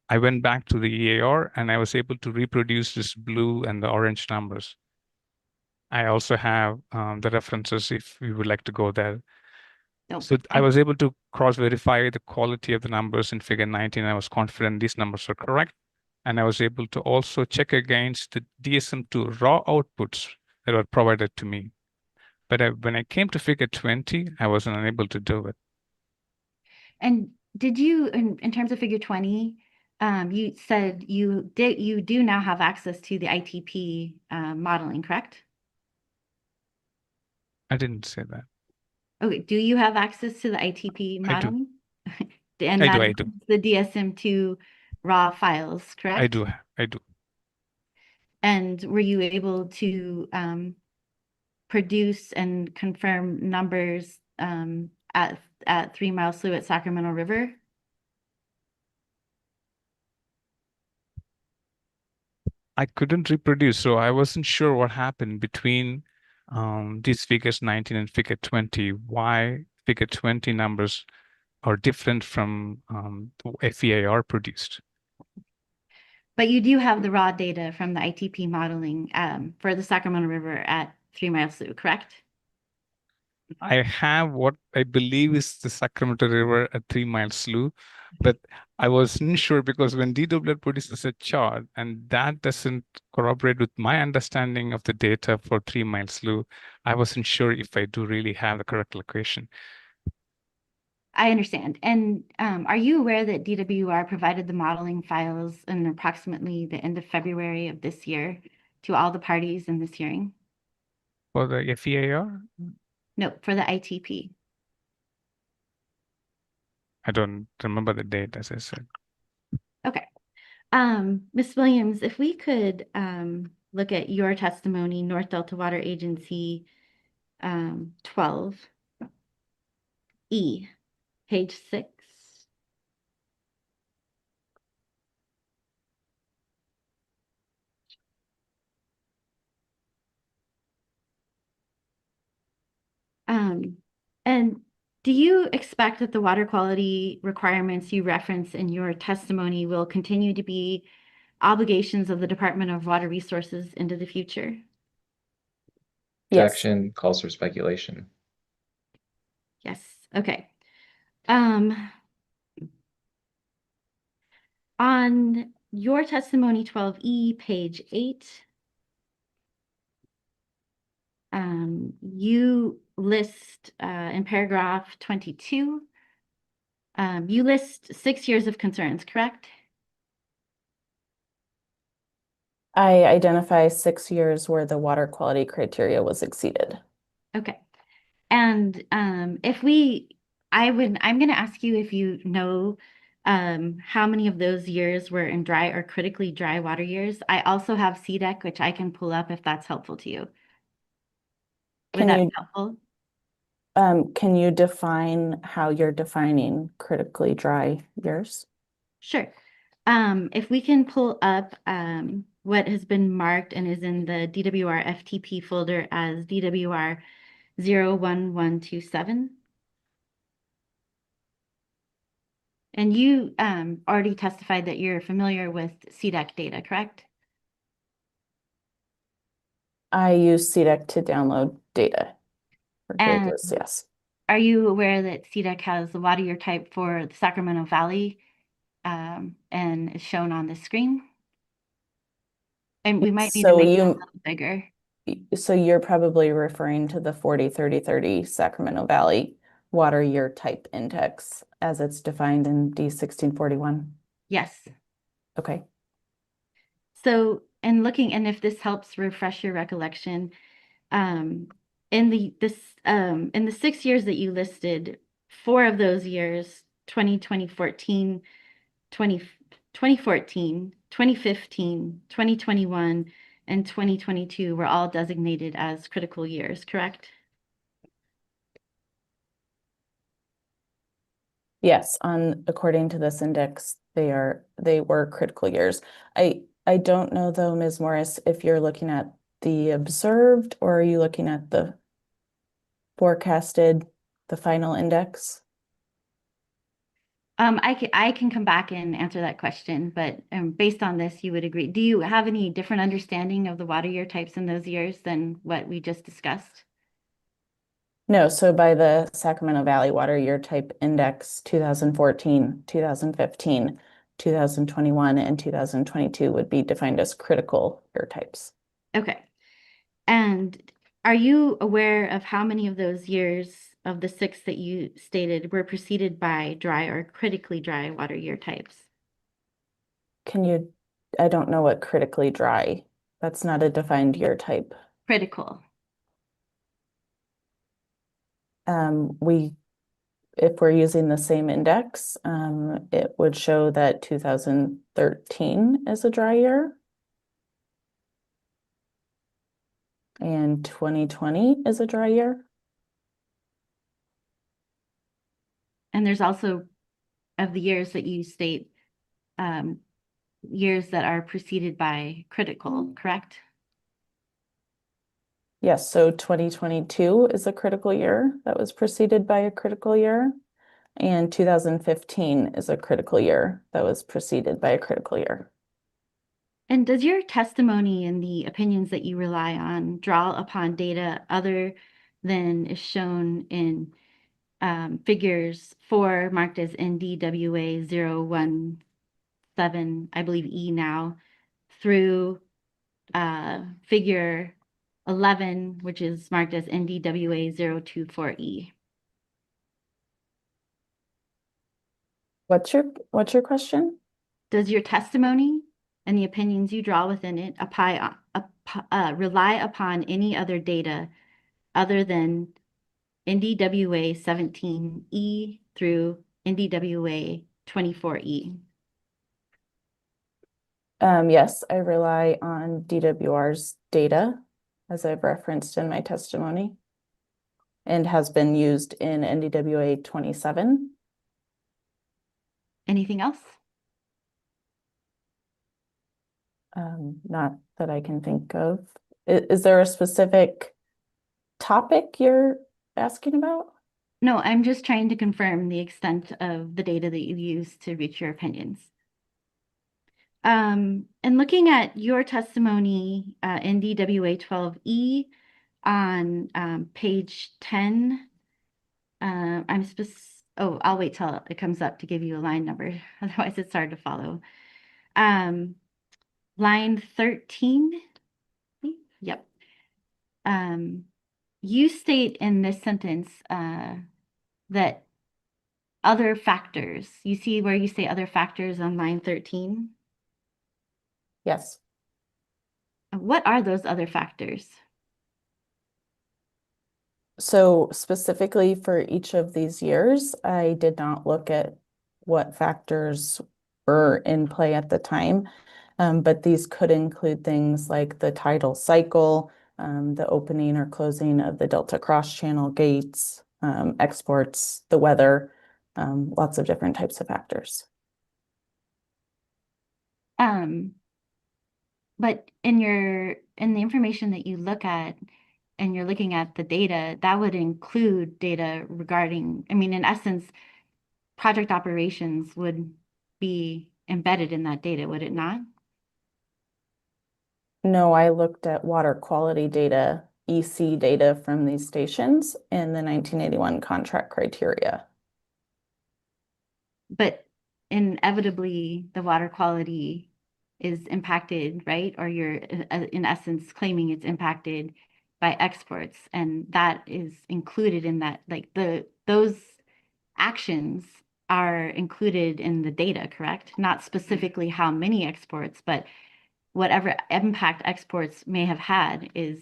I went back to the EAR and I was able to reproduce this blue and the orange numbers. I also have the references if you would like to go there. So I was able to cross-verify the quality of the numbers in figure 19. I was confident these numbers are correct. And I was able to also check against the DSM-2 raw outputs that were provided to me. But when I came to figure 20, I was unable to do it. And did you, in terms of figure 20, you said you do now have access to the ITP modeling, correct? I didn't say that. Okay, do you have access to the ITP I do. modeling? And I that do. includes the DSM-2 raw files, correct? I do. I do. And were you able to produce and confirm numbers at 3 Mile Slough at Sacramento River? I couldn't reproduce, so I wasn't sure what happened between these figures 19 and figure 20. Why figure 20 numbers are different from the FEAR produced. But you do have the raw data from the ITP modeling for the Sacramento River at 3 Mile Slough, correct? I have what I believe is the Sacramento River at 3 Mile Slough, but I wasn't sure because when DWR produces a chart and that doesn't corroborate with my understanding of the data for 3 Mile Slough, I wasn't sure if I do really have the correct location. I understand. And are you aware that DWR provided the modeling files in approximately the end of February of this year to all the parties in this hearing? For the FEAR? No, for the ITP. I don't remember the date, as I said. Okay. Ms. Williams, if we could look at your testimony, North Delta Water Agency 12E, page 6. And do you expect that the water quality requirements you reference in your testimony will continue to be obligations of the Department of Water Resources into the future? Yes. Objection calls for speculation. Yes. Okay. On your testimony 12E, page 8, you list in paragraph 22, you list 6 years of concerns, correct? I identify 6 years where the water quality criteria was exceeded. Okay. And I'm going to ask you if you know how many of those years were in dry or critically dry water years. I also have CDEC, which I can pull up if that's helpful to you. Would that be helpful? Can you define how you're defining critically dry years? Sure. If we can pull up what has been marked and is in the DWR FTP folder as DWR 01127. And you already testified that you're familiar with CDEC data, correct? I use CDEC to download data for And gauges, yes. are you aware that CDEC has the water year type for the Sacramento Valley and is shown on the screen? And we might need to make it a little bigger. So you're probably referring to the 40-30-30 Sacramento Valley water year type index as it's defined in D1641. Yes. Okay. So in looking, and if this helps refresh your recollection, in the 6 years that you listed, 4 of those years, 2014, 2014, 2015, 2021, and 2022 were all designated as critical years, correct? Yes, according to this index, they were critical years. I don't know though, Ms. Morris, if you're looking at the observed or are you looking at the forecasted, the final index? I can come back and answer that question, but based on this, you would agree. Do you have any different understanding of the water year types in those years than what we just discussed? No, so by the Sacramento Valley Water Year Type Index 2014, 2015, 2021, and 2022 would be defined as critical year types. Okay. And are you aware of how many of those years of the 6 that you stated were preceded by dry or critically dry water year types? I don't know what critically dry, that's not a defined year type. Critical. If we're using the same index, it would show that 2013 is a dry year. And 2020 is a dry year. And there's also, of the years that you state, years that are preceded by critical, correct? Yes, so 2022 is a critical year that was preceded by a critical year. And 2015 is a critical year that was preceded by a critical year. And does your testimony and the opinions that you rely on draw upon data other than is shown in figures 4 marked as NDWA 017, I believe E now, through figure 11, which is marked as NDWA 024E? What's your question? Does your testimony and the opinions you draw within it rely upon any other data other than NDWA 17E through NDWA 24E? Yes, I rely on DWR's data, as I've referenced in my testimony, and has been used in NDWA 27. Anything else? Not that I can think of. Is there a specific topic you're asking about? No, I'm just trying to confirm the extent of the data that you use to reach your opinions. And looking at your testimony in DWA 12E on page 10, I'll wait till it comes up to give you a line number. Otherwise, it's hard to follow. Line 13. Yep. You state in this sentence that other factors, you see where you say other factors on line 13? Yes. What are those other factors? So specifically for each of these years, I did not look at what factors were in play at the time, but these could include things like the tidal cycle, the opening or closing of the Delta Cross Channel gates, exports, the weather, lots of different types of factors. But in the information that you look at, and you're looking at the data, that would include data regarding, I mean, in essence, project operations would be embedded in that data, would it not? No, I looked at water quality data, EC data from these stations and the 1981 contract criteria. But inevitably, the water quality is impacted, right? Or you're in essence claiming it's impacted by exports, and that is included in that, like those actions are included in the data, correct? Not specifically how many exports, but whatever impact exports may have had is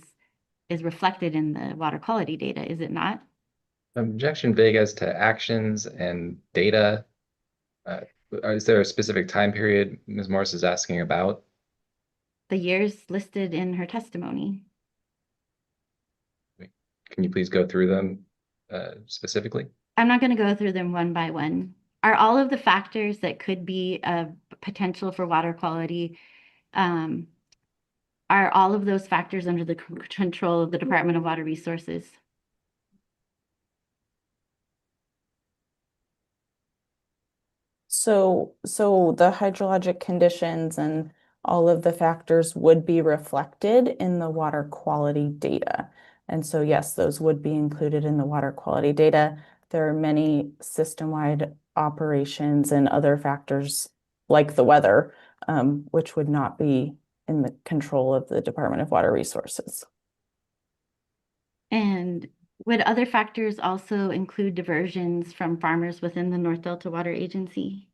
reflected in the water quality data, is it not? Objection vague as to actions and data. Is there a specific time period Ms. Morris is asking about? The years listed in her testimony. Can you please go through them specifically? I'm not going to go through them one by one. are all of the factors that could be a potential for water quality, are all of those factors under the control of the Department of Water Resources? So the hydrologic conditions and all of the factors would be reflected in the water quality data. And so, yes, those would be included in the water quality data. There are many system-wide operations and other factors like the weather, which would not be in the control of the Department of Water Resources. And would other factors also include diversions from farmers within the North Delta Water Agency?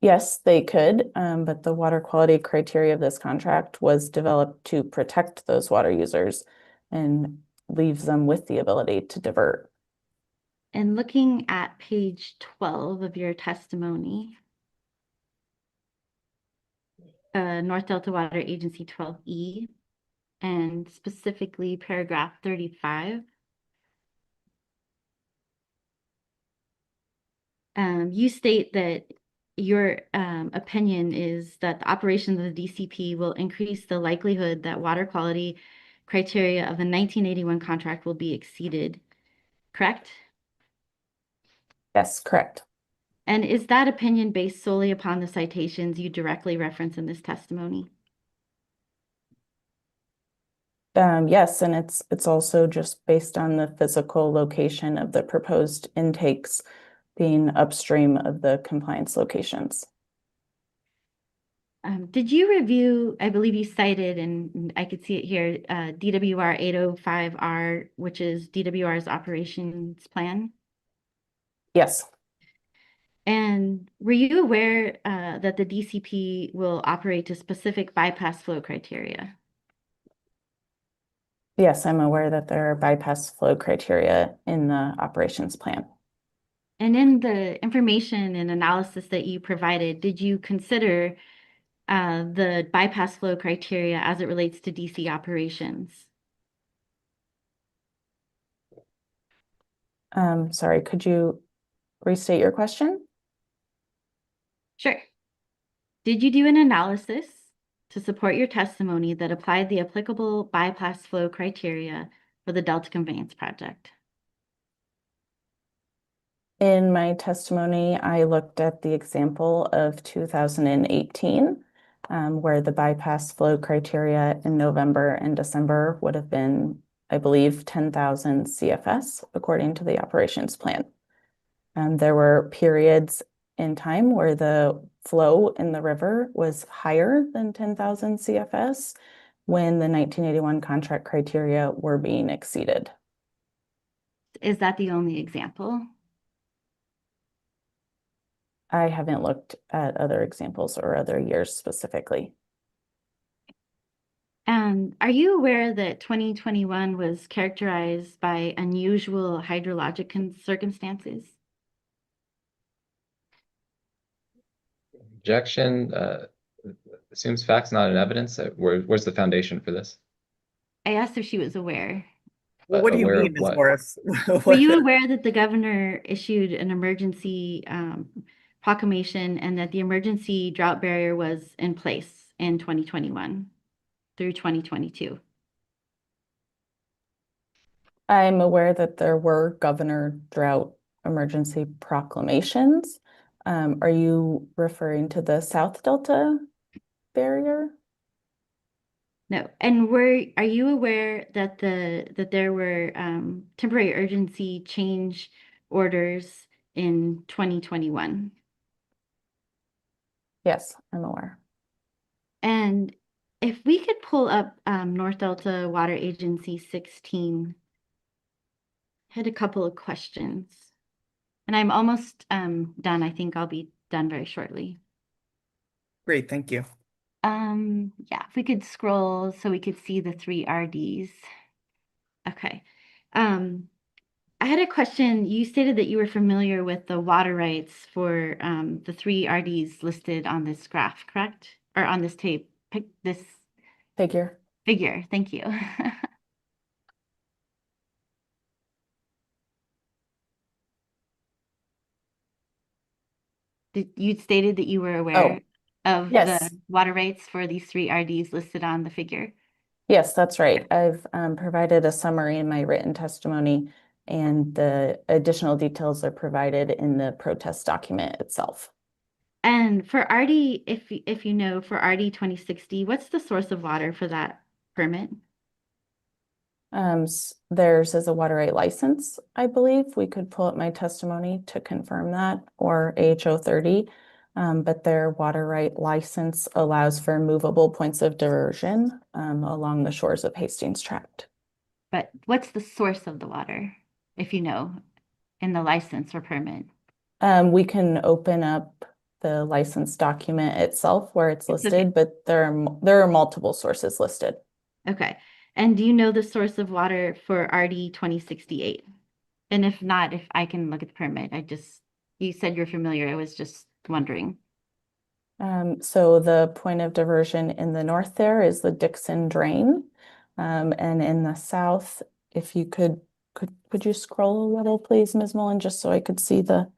Yes, they could, but the water quality criteria of this contract was developed to protect those water users and leaves them with the ability to divert. And looking at page 12 of your testimony, North Delta Water Agency 12E, and specifically paragraph 35. You state that your opinion is that the operations of the DCP will increase the likelihood that water quality criteria of the 1981 contract will be exceeded, correct? Yes, correct. And is that opinion based solely upon the citations you directly reference in this testimony? Yes, and it's also just based on the physical location of the proposed intakes being upstream of the compliance locations. Did you review, I believe you cited, and I could see it here, DWR 805R, which is DWR's operations plan? Yes. And were you aware that the DCP will operate to specific bypass flow criteria? Yes, I'm aware that there are bypass flow criteria in the operations plan. And in the information and analysis that you provided, did you consider the bypass flow criteria as it relates to DC operations? Sorry, could you restate your question? Sure. Did you do an analysis to support your testimony that applied the applicable bypass flow criteria for the Delta Conveyance project? In my testimony, I looked at the example of 2018, where the bypass flow criteria in November and December would have been, I believe, 10,000 CFS according to the operations plan. There were periods in time where the flow in the river was higher than 10,000 CFS when the 1981 contract criteria were being exceeded. Is that the only example? I haven't looked at other examples or other years specifically. Are you aware that 2021 was characterized by unusual hydrologic circumstances? Objection, assumes facts, not in evidence. Where's the foundation for this? I asked if she was aware. Well, what do you Aware mean, of Ms. what? Morris? Were you aware that the governor issued an emergency proclamation and that the emergency drought barrier was in place in 2021 through 2022? I'm aware that there were governor drought emergency proclamations. Are you referring to the South Delta barrier? No. And are you aware that there were temporary urgency change orders in 2021? Yes, I'm aware. And if we could pull up North Delta Water Agency 16, I had a couple of questions. And I'm almost done. I think I'll be done very shortly. Great, thank you. Yeah, if we could scroll so we could see the 3 RDs. Okay. I had a question. You stated that you were familiar with the water rights for the 3 RDs listed on this graph, correct? Or on this tape, this Figure. figure. Thank you. You stated that you were aware of yes. the water rates for these three RDs listed on the figure. Yes, that's right. I've provided a summary in my written testimony, and the additional details are provided in the protest document itself. And for RD, if you know, for RD 2060, what's the source of water for that permit? Theirs is a water right license, I believe. We could pull up my testimony to confirm that, or AHO 30. But their water right license allows for movable points of diversion along the shores of Hastings Tract. But what's the source of the water, if you know, in the license or permit? We can open up the license document itself where it's It's listed, okay. but there are multiple sources listed. Okay. And do you know the source of water for RD 2068? And if not, if I can look at the permit, you said you're familiar. I was just wondering. So the point of diversion in the north there is the Dixon Drain. And in the south, if you could you scroll a little, please, Ms. Mullen, just so I could see the,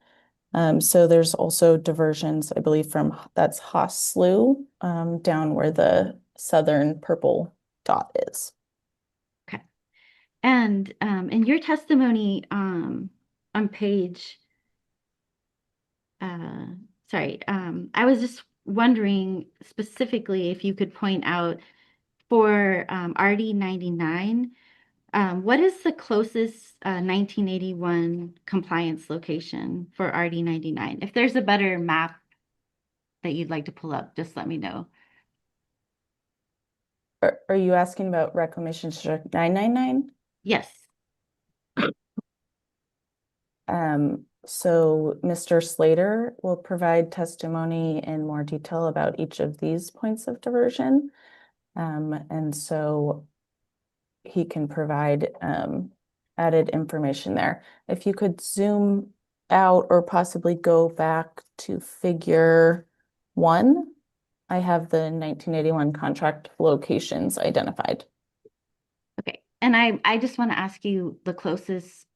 so there's also diversions, I believe, from, that's Haas Slough, down where the southern purple dot is. Okay. And in your testimony on page, sorry, I was just wondering specifically if you could point out for RD 99, what is the closest 1981 compliance location for RD 99? If there's a better map that you'd like to pull up, just let me know. Are you asking about Reclamation District 999? Yes. So Mr. Slater will provide testimony in more detail about each of these points of diversion. And so he can provide added information there. If you could zoom out or possibly go back to figure 1, I have the 1981 contract locations identified. Okay. And I just want to ask you the closest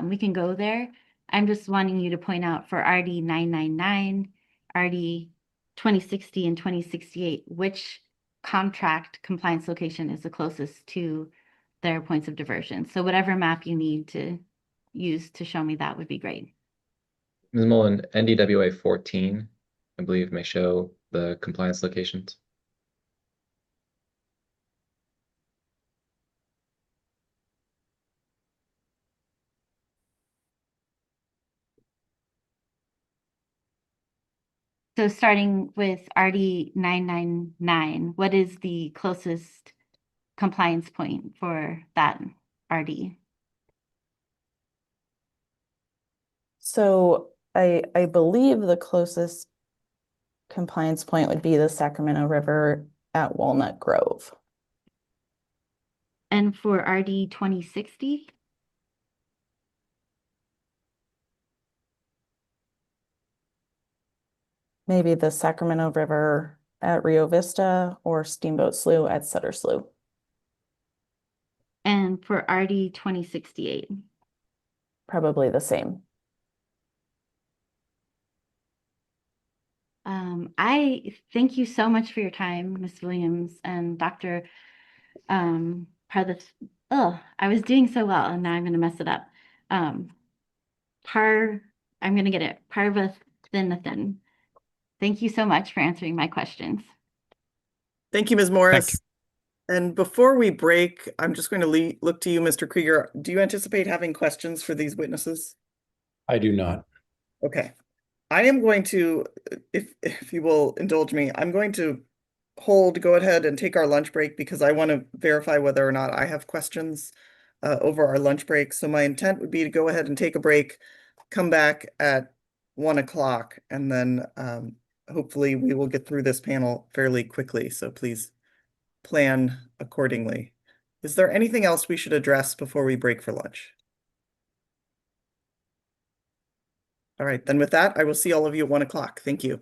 we can go there. I'm just wanting you to point out for RD 999, RD 2060, and 2068, which contract compliance location is the closest to their points of diversion. So whatever map you need to use to show me that would be great. Ms. Mullen, NDWA 14, I believe, may show the compliance locations. So starting with RD 999, what is the closest compliance point for that RD? So I believe the closest compliance point would be the Sacramento River at Walnut Grove. And for RD 2060? Maybe the Sacramento River at Rio Vista or Steamboat Slough at Sutter Slough. And for RD 2068? Probably the same. I thank you so much for your time, Ms. Williams and Dr. Parthas. Oh, I was doing so well and now I'm going to mess it up. I'm going to get it. Parvathinathan. Thank you so much for answering my questions. Thank you, Ms. Morris. And before we break, I'm just going to look to you, Mr. Krieger. Do you anticipate having questions for these witnesses? I do not. Okay. I am going to, if you will indulge me, I'm going to go ahead and take our lunch break because I want to verify whether or not I have questions over our lunch break. So my intent would be to go ahead and take a break, come back at 1 o'clock, and then hopefully we will get through this panel fairly quickly. So please plan accordingly. Is there anything else we should address before we break for lunch? All right, then with that, I will see all of you at 1 o'clock. Thank you.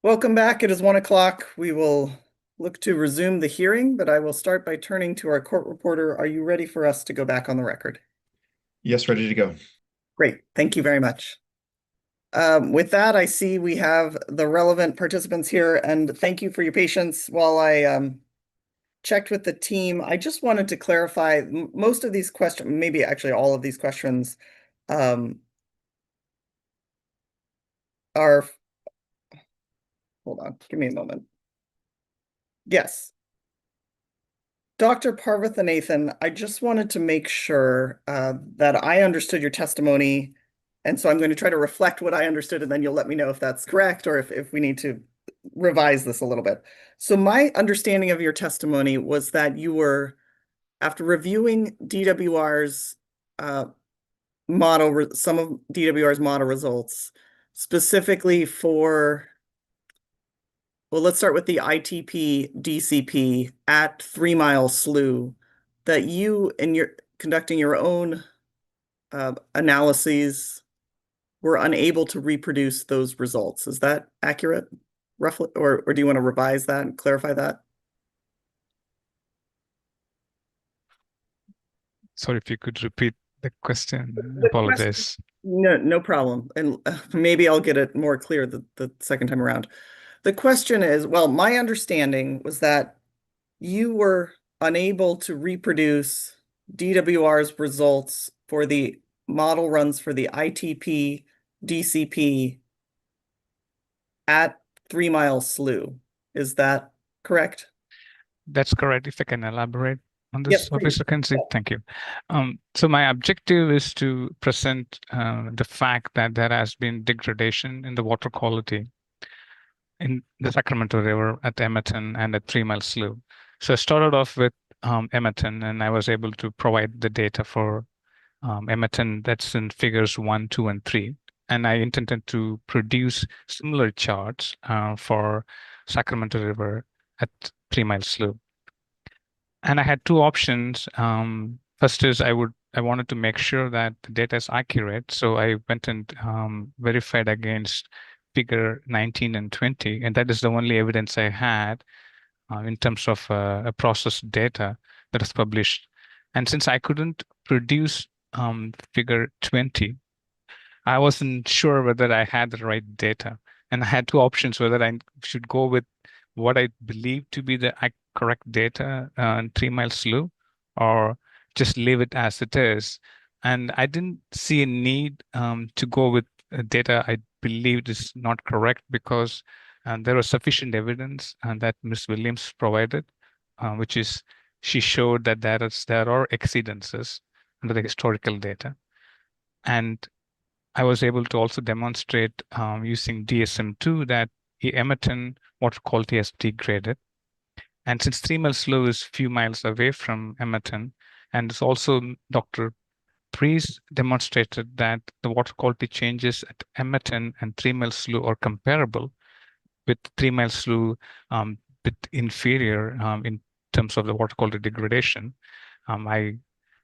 Welcome back. It is 1 o'clock. We will look to resume the hearing, but I will start by turning to our court reporter. Are you ready for us to go back on the record? Yes, ready to go. Great. Thank you very much. With that, I see we have the relevant participants here, and thank you for your patience while I checked with the team. I just wanted to clarify most of these questions, maybe actually all of these questions, are, hold on, give me a moment. Yes. Dr. Parvathanathan, I just wanted to make sure that I understood your testimony. And so I'm going to try to reflect what I understood, and then you'll let me know if that's correct or if we need to revise this a little bit. So my understanding of your testimony was that you were, after reviewing DWR's some of DWR's model results, specifically for, well, let's start with the ITP DCP at 3 Mile Slough, that you, in your conducting your own analyses, were unable to reproduce those results. Is that accurate, roughly? Or do you want to revise that and clarify that? Sorry, if you could repeat the question. The Apologize. No problem. And maybe I'll get it more clear the second time around. The question is, well, my understanding was that you were unable to reproduce DWR's results for the model runs for the ITP DCP at 3 Mile Slough. Is that correct? That's correct. If I can elaborate on this, Yes, please. Officer Kenzie, thank you. So my objective is to present the fact that there has been degradation in the water quality in the Sacramento River at Emerton and at 3 Mile Slough. So I started off with Emerton, and I was able to provide the data for Emerton that's in figures 1, 2, and 3. And I intended to produce similar charts for Sacramento River at 3 Mile Slough. And I had two options. First is I wanted to make sure that the data is accurate. So I went and verified against figure 19 and 20. And that is the only evidence I had in terms of a processed data that was published. And since I couldn't produce figure 20, I wasn't sure whether I had the right data. And I had two options, whether I should go with what I believe to be the correct data in 3 Mile Slough, or just leave it as it is. And I didn't see a need to go with data I believed is not correct, because there was sufficient evidence that Ms. Williams provided, which is she showed that there are exceedances under the historical data. And I was able to also demonstrate using DSM-2 that the Emerton water quality has degraded. And since 3 Mile Slough is few miles away from Emerton, and it's also Dr. Priest demonstrated that the water quality changes at Emerton and 3 Mile Slough are comparable, with 3 Mile Slough bit inferior in terms of the water quality degradation. I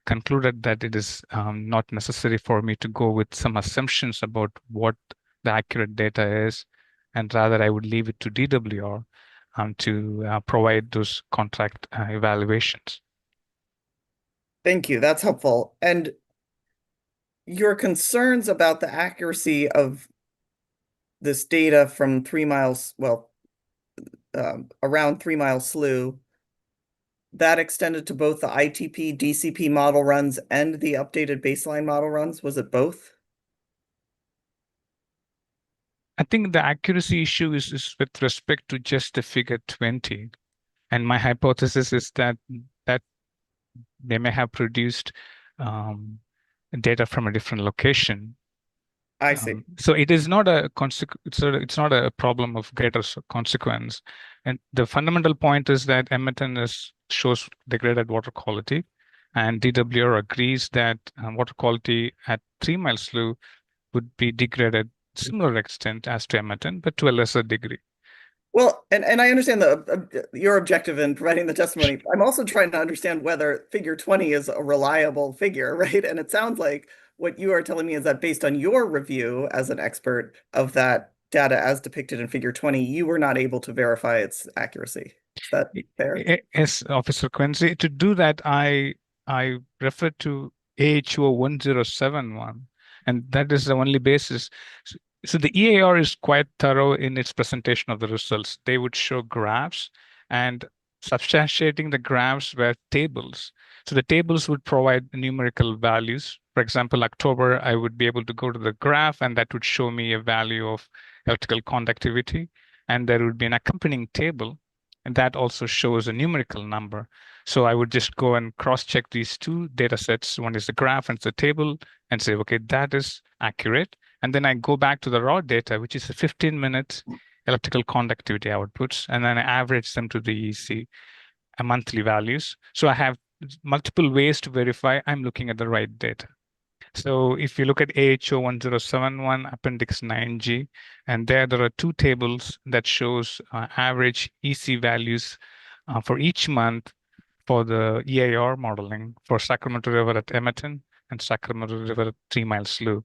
concluded that it is not necessary for me to go with some assumptions about what the accurate data is, and rather I would leave it to DWR to provide those contract evaluations. Thank you. That's helpful. And your concerns about the accuracy of this data from 3 miles, well, around 3 Mile Slough, that extended to both the ITP DCP model runs and the updated baseline model runs? Was it both? I think the accuracy issue is with respect to just the figure 20. And my hypothesis is that they may have produced data from a different location. I see. So it is not a it's not a problem of greater consequence. And the fundamental point is that Emerton shows degraded water quality, and DWR agrees that water quality at 3 Mile Slough would be degraded similar extent as to Emerton, but to a lesser degree. Well, and I understand your objective in providing the testimony. I'm also trying to understand whether figure 20 is a reliable figure, right? And it sounds like what you are telling me is that based on your review as an expert of that data as depicted in figure 20, you were not able to verify its accuracy. Is that fair? Yes, Officer Quincy. To do that, I refer to AHO 1071, and that is the only basis. So the EAR is quite thorough in its presentation of the results. They would show graphs, and substantiating the graphs were tables. So the tables would provide numerical values. For example, October, I would be able to go to the graph, and that would show me a value of electrical conductivity, and there would be an accompanying table, and that also shows a numerical number. So I would just go and cross-check these two data sets. One is the graph and it's the table, and say, okay, that is accurate. And then I go back to the raw data, which is the 15-minute electrical conductivity outputs, and then I average them to the EC monthly values. So I have multiple ways to verify I'm looking at the right data. So if you look at AHO 1071 Appendix 9G, and there are two tables that shows average EC values for each month for the EAR modeling for Sacramento River at Emerton and Sacramento River at 3 Mile Slough.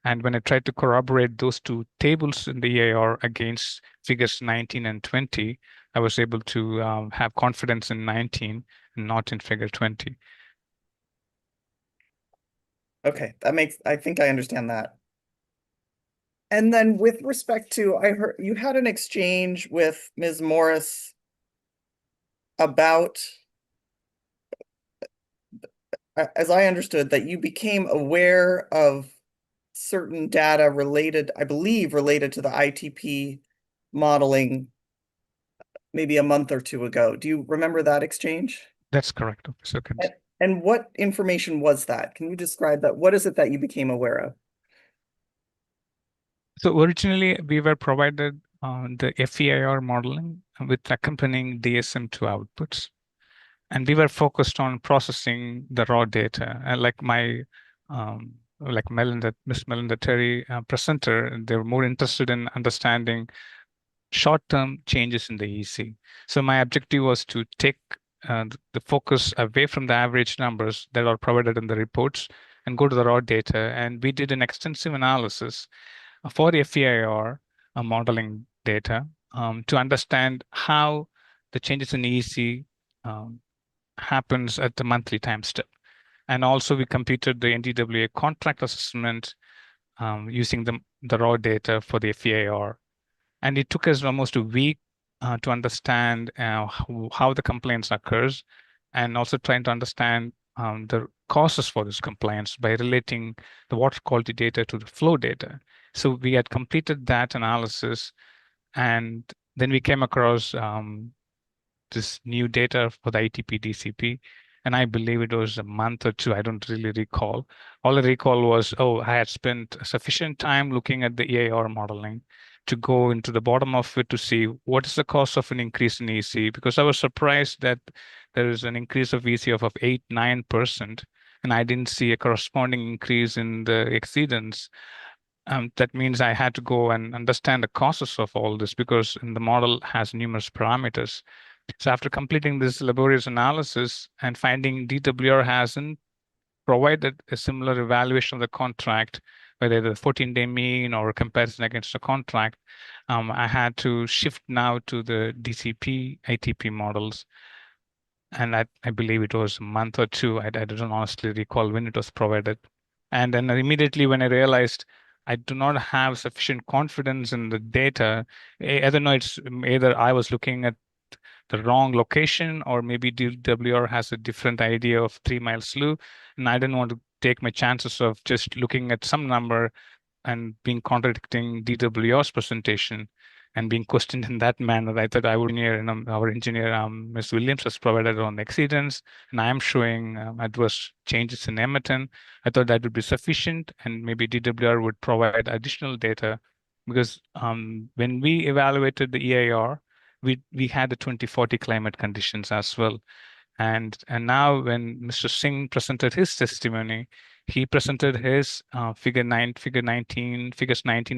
And when I tried to corroborate those two tables in the EAR against figures 19 and 20, I was able to have confidence in 19 and not in figure 20. Okay, I think I understand that. And then with respect to, I heard you had an exchange with Ms. Morris about, as I understood, that you became aware of certain data related, I believe, related to the ITP modeling maybe a month or two ago. Do you remember that exchange? That's correct, Officer Quincy. And what information was that? Can you describe that? What is it that you became aware of? So originally we were provided the FEIR modeling with accompanying DSM2 outputs. And we were focused on processing the raw data. And like my, Miss Melinda Terry presenter, they were more interested in understanding short-term changes in the EC. So my objective was to take the focus away from the average numbers that are provided in the reports and go to the raw data. And we did an extensive analysis for the FEIR modeling data to understand how the changes in EC happens at the monthly time step. And also we computed the NDWA contract assessment using the raw data for the FEIR. And it took us almost a week to understand how the complaints occurs, and also trying to understand the causes for this complaints by relating the water quality data to the flow data. So we had completed that analysis, and then we came across this new data for the ITP DCP. And I believe it was a month or two. I don't really recall. All I recall was, I had spent sufficient time looking at the EAR modeling to go into the bottom of it to see what is the cause of an increase in EC, because I was surprised that there is an increase of EC of 8-9%, and I didn't see a corresponding increase in the exceedance. That means I had to go and understand the causes of all this, because the model has numerous parameters. So after completing this laborious analysis and finding DWR hasn't provided a similar evaluation of the contract, whether the 14-day mean or comparison against the contract, I had to shift now to the DCP, ITP models. And I believe it was a month or two. I don't honestly recall when it was provided. And then immediately when I realized I do not have sufficient confidence in the data, I don't know, it's either I was looking at the wrong location, or maybe DWR has a different idea of 3 Mile Slough, and I didn't want to take my chances of just looking at some number and being contradicting DWR's presentation and being questioned in that manner. I thought I would our engineer, Ms. Williams, has provided on exceedance, and I am showing adverse changes in Emerton. I thought that would be sufficient, and maybe DWR would provide additional data, because when we evaluated the EAR, we had the 2040 climate conditions as well. And now when Mr. Singh presented his testimony, he presented his figures 19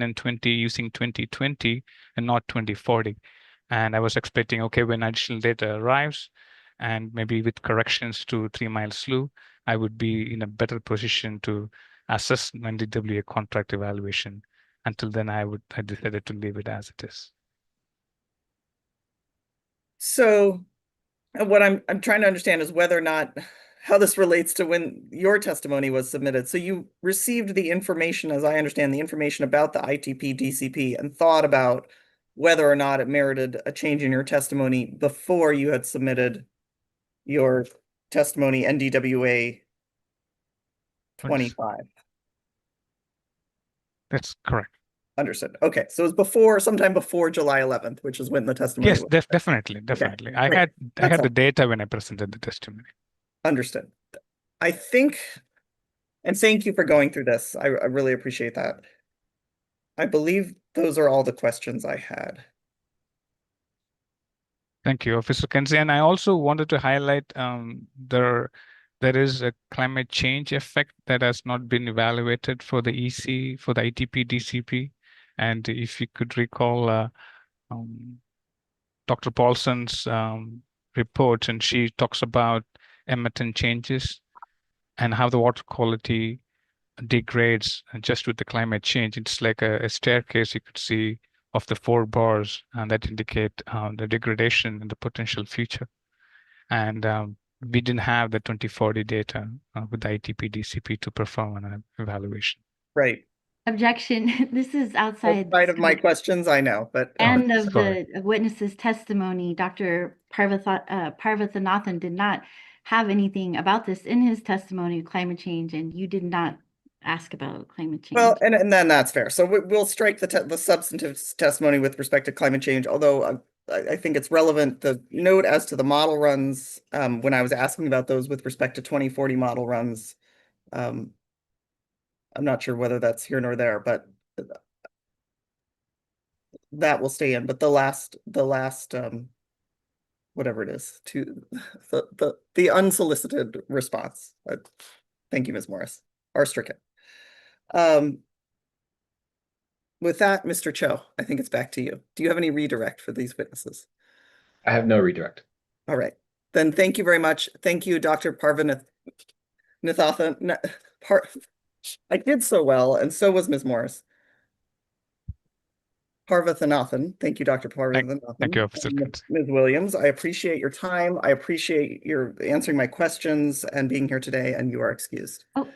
and 20 using 2020 and not 2040. And I was expecting, okay, when additional data arrives, and maybe with corrections to 3 Mile Slough, I would be in a better position to assess my DWA contract evaluation. until then, I decided to leave it as it is. So what I'm trying to understand is whether or not how this relates to when your testimony was submitted. So you received the information, as I understand, the information about the ITP DCP and thought about whether or not it merited a change in your testimony before you had submitted your testimony NDWA 25. That's correct. Understood. Okay, so it was sometime before July 11th, which is when the testimony Yes, was. definitely. I great. had That's the all. data when I presented the testimony. Understood. I think, and thank you for going through this. I really appreciate that. I believe those are all the questions I had. Thank you, Officer Kenzie. And I also wanted to highlight there is a climate change effect that has not been evaluated for the EC, for the ITP DCP. And if you could recall Dr. Paulson's report, and she talks about emittent changes and how the water quality degrades just with the climate change. It's like a staircase you could see of the 4 bars that indicate the degradation in the potential future. And we didn't have the 2040 data with the ITP DCP to perform an evaluation. Right. Objection. This is outside of my questions, I know, but and of the witness's testimony. Dr. Parvathanathan did not have anything about this in his testimony, climate change, and you did not ask about climate change. Well, and then that's fair. So we'll strike the substantive testimony with respect to climate change, although I think it's relevant. The note as to the model runs, when I was asking about those with respect to 2040 model runs, I'm not sure whether that's here nor there, but that will stay in. But the last whatever it is, to the unsolicited response. Thank you, Ms. Morris, are stricken. With that, Mr. Cho, I think it's back to you. Do you have any redirect for these witnesses? I have no redirect. All right. Then thank you very much. Thank you, Dr. Parvanathan. I did so well, and so was Ms. Morris. Parvathanathan. Thank you, Dr. Parvathanathan. Thank you, Officer Kenzie. Ms. Williams, I appreciate your time. I appreciate your answering my questions and being here today, and you are excused. Oh,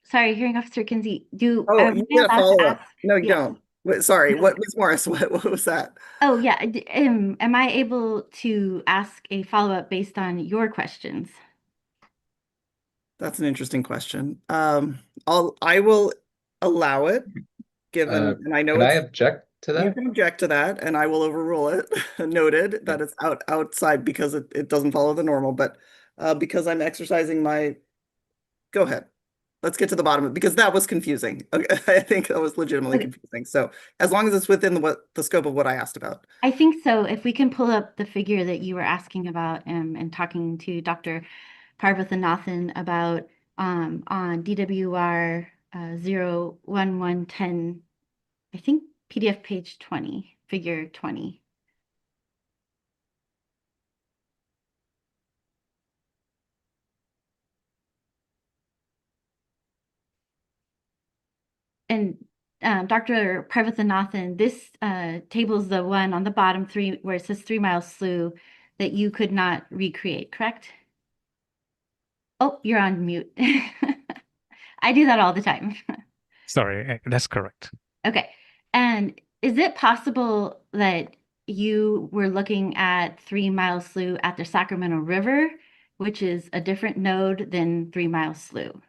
sorry, Hearing Officer Kinsey. You get a follow-up. No, you yes. don't. Wait, sorry, what, Ms. Morris, what was that? Oh, yeah. Am I able to ask a follow-up based on your questions? That's an interesting question. I will allow it, given, and I know Can I object to you that? can object to that, and I will overrule it. Noted that it's outside because it doesn't follow the normal, but because I'm exercising my, go ahead. Let's get to the bottom of it, because that was confusing. Okay, I think that was legitimately confusing. So as long as it's within the scope of what I asked about. I think so. If we can pull up the figure that you were asking about and talking to Dr. Parvathanathan about on DWR 01110, I think PDF page 20, figure 20. And Dr. Parvathanathan, this table is the one on the bottom where it says 3 Mile Slough that you could not recreate, correct? Oh, you're on mute. I do that all the time. Sorry, that's correct. Okay. And is it possible that you were looking at 3 Mile Slough at the Sacramento River, which is a different node than 3 Mile Slough?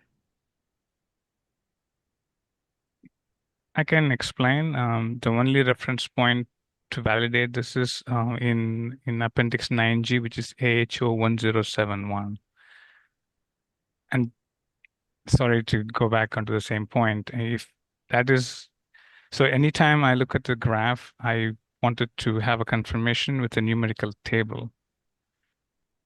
I can explain. The only reference point to validate this is in Appendix 9G, which is AHO 1071. And sorry to go back onto the same point. If that is, so anytime I look at the graph, I wanted to have a confirmation with a numerical table.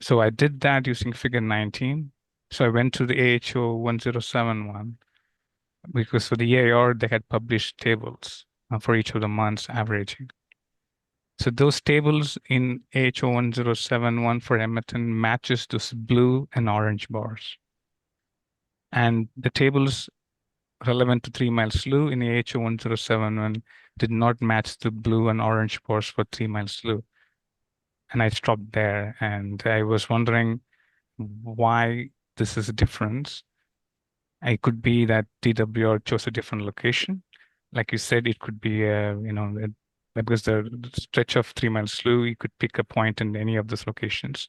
So I did that using figure 19. So I went to the AHO 1071. Because for the EAR, they had published tables for each of the months averaging. So those tables in AHO 1071 for Edmonton matches those blue and orange bars. And the tables relevant to 3 Mile Slough in AHO 107 did not match the blue and orange pores for 3 Mile Slough. And I stopped there, and I was wondering why this is a difference. It could be that DWR chose a different location. Like you said, it could be, because the stretch of 3 Mile Slough, you could pick a point in any of those locations.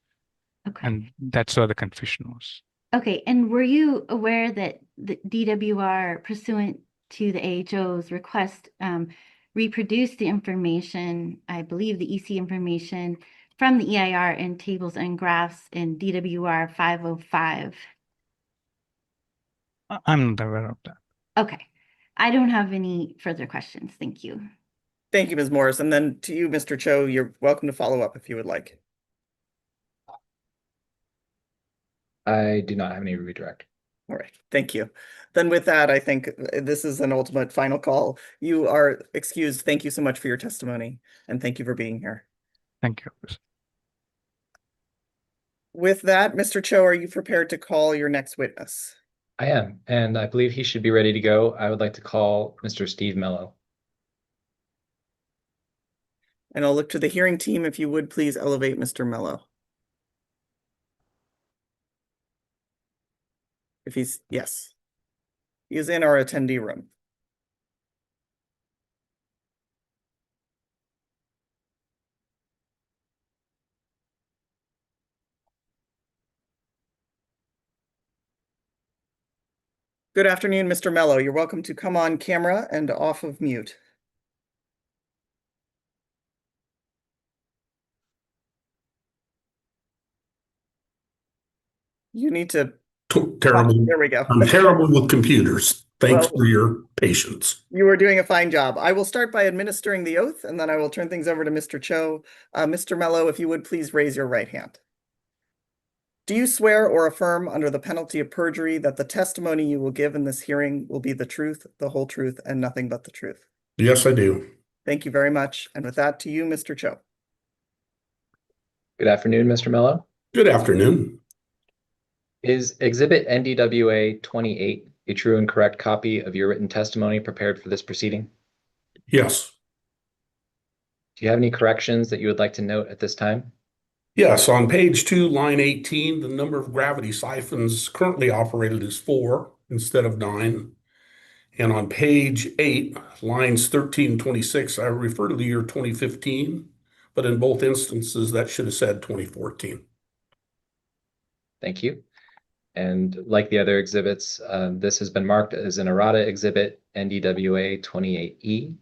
Okay. And that's where the confusion was. Okay, and were you aware that the DWR, pursuant to the AHO's request, reproduced the information, I believe the EC information from the EIR in tables and graphs in DWR 505? I'm not aware of that. Okay, I don't have any further questions. Thank you. Thank you, Ms. Morris. And then to you, Mr. Cho, you're welcome to follow up if you would like. I do not have any redirect. All right, thank you. Then with that, I think this is an ultimate final call. You are excused. Thank you so much for your testimony, and thank you for being here. Thank you. With that, Mr. Cho, are you prepared to call your next witness? I am, and I believe he should be ready to go. I would like to call Mr. Steve Mello. And I'll look to the hearing team if you would please elevate Mr. Mello. If he's, yes. He is in our attendee room. Good afternoon, Mr. Mello. You're welcome to come on camera and off of mute. You need to. Terrible. There we go. I'm terrible with computers. Thanks Well, for your patience. You are doing a fine job. I will start by administering the oath, and then I will turn things over to Mr. Cho. Mr. Mello, if you would please raise your right hand. Do you swear or affirm under the penalty of perjury that the testimony you will give in this hearing will be the truth, the whole truth, and nothing but the truth? Yes, I do. Thank you very much. And with that, to you, Mr. Cho. Good afternoon, Mr. Mello. Good afternoon. Is Exhibit NDWA 28 a true and correct copy of your written testimony prepared for this proceeding? Yes. Do you have any corrections that you would like to note at this time? Yes, on page 2, line 18, the number of gravity siphons currently operated is 4 instead of 9. And on page 8, lines 13 and 26, I refer to the year 2015, but in both instances, that should have said 2014. Thank you. And like the other exhibits, this has been marked as an errata exhibit NDWA 28E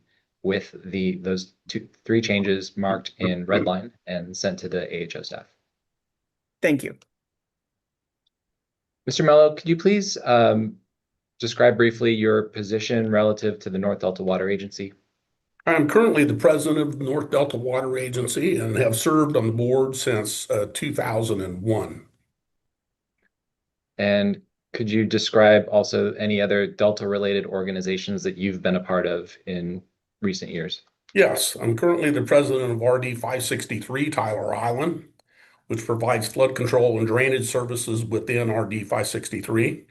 with those three changes marked in red line and sent to the AHO staff. Thank you. Mr. Mello, could you please describe briefly your position relative to the North Delta Water Agency? I'm currently the president of the North Delta Water Agency and have served on the board since 2001. And could you describe also any other Delta-related organizations that you've been a part of in recent years? Yes, I'm currently the president of RD 563 Tyler Island, which provides flood control and drainage services within RD 563.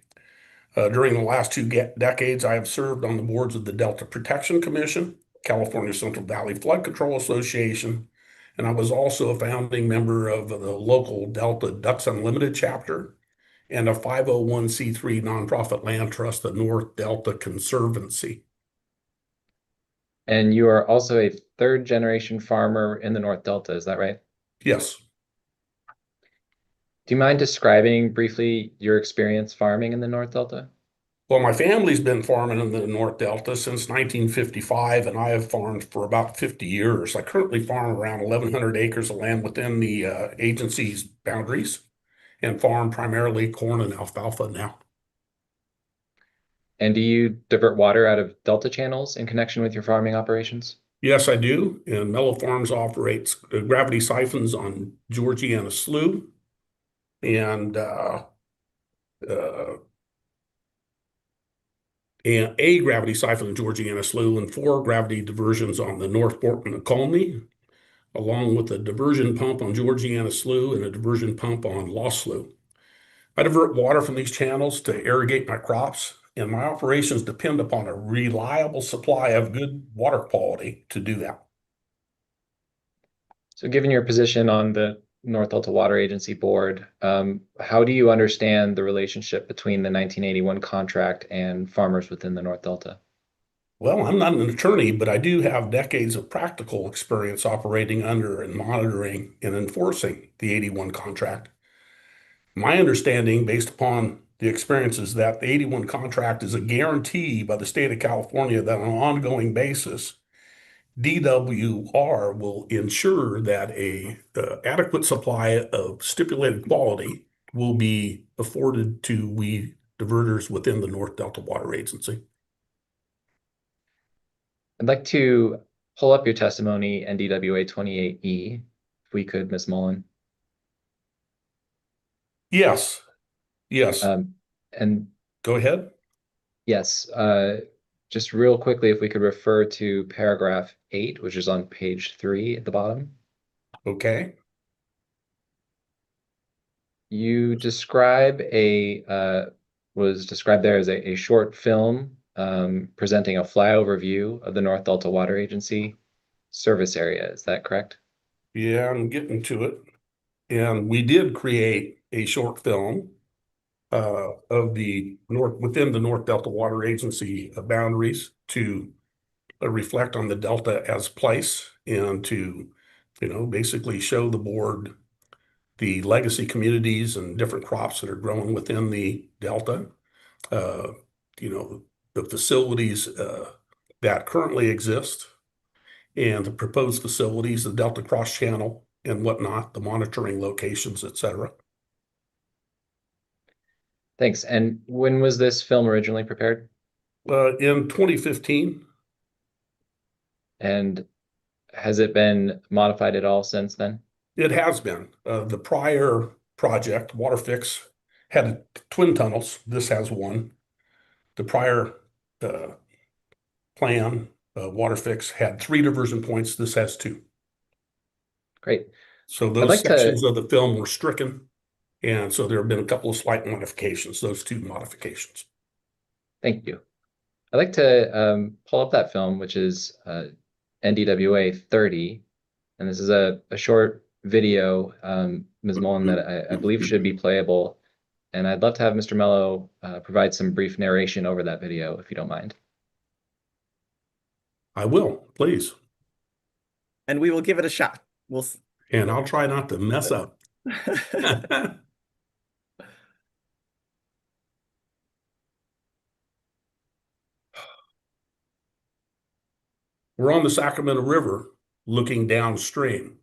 During the last 2 decades, I have served on the boards of the Delta Protection Commission, California Central Valley Flood Control Association, and I was also a founding member of the local Delta Ducks Unlimited chapter and a 501c3 nonprofit land trust, the North Delta Conservancy. And you are also a third-generation farmer in the North Delta, is that right? Yes. Do you mind describing briefly your experience farming in the North Delta? Well, my family's been farming in the North Delta since 1955, and I have farmed for about 50 years. I currently farm around 1,100 acres of land within the agency's boundaries and farm primarily corn and alfalfa now. And do you divert water out of Delta channels in connection with your farming operations? Yes, I do. And Mellow Farms operates gravity siphons on Georgiana Slough and a gravity siphon on Georgiana Slough and 4 gravity diversions on the North Fork and the Colney, along with a diversion pump on Georgiana Slough and a diversion pump on Lost Slough. I divert water from these channels to irrigate my crops and my operations depend upon a reliable supply of good water quality to do that. So given your position on the North Delta Water Agency Board, how do you understand the relationship between the 1981 contract and farmers within the North Delta? Well, I'm not an attorney, but I do have decades of practical experience operating under and monitoring and enforcing the 81 contract. My understanding, based upon the experience, is that the 81 contract is a guarantee by the state of California that on an ongoing basis, DWR will ensure that a adequate supply of stipulated quality will be afforded to we diverters within the North Delta Water Agency. I'd like to pull up your testimony, NDWA 28E, if we could, Ms. Mullen. Yes, yes. And Go ahead. yes, just real quickly, if we could refer to paragraph 8, which is on page 3 at the bottom. Okay. You describe was described there as a short film presenting a flyover view of the North Delta Water Agency service area. Is that correct? Yeah, I'm getting to it. And we did create a short film of within the North Delta Water Agency boundaries to reflect on the Delta as place and to, basically show the board the legacy communities and different crops that are growing within the Delta. The facilities that currently exist and the proposed facilities, the Delta Cross Channel and whatnot, the monitoring locations, et cetera. Thanks. And when was this film originally prepared? In 2015. And has it been modified at all since then? It has been. The prior project, WaterFix, had twin tunnels. This has one. The prior plan, WaterFix, had 3 diversion points. This has 2. Great. So those sections of the film were stricken. And so there have been a couple of slight modifications, those 2 modifications. Thank you. I'd like to pull up that film, which is NDWA 30. And this is a short video, Ms. Mullen, that I believe should be playable. And I'd love to have Mr. Mello provide some brief narration over that video, if you don't mind. I will, please. And we will give it a shot. And I'll try not to mess up. We're on the Sacramento River looking downstream.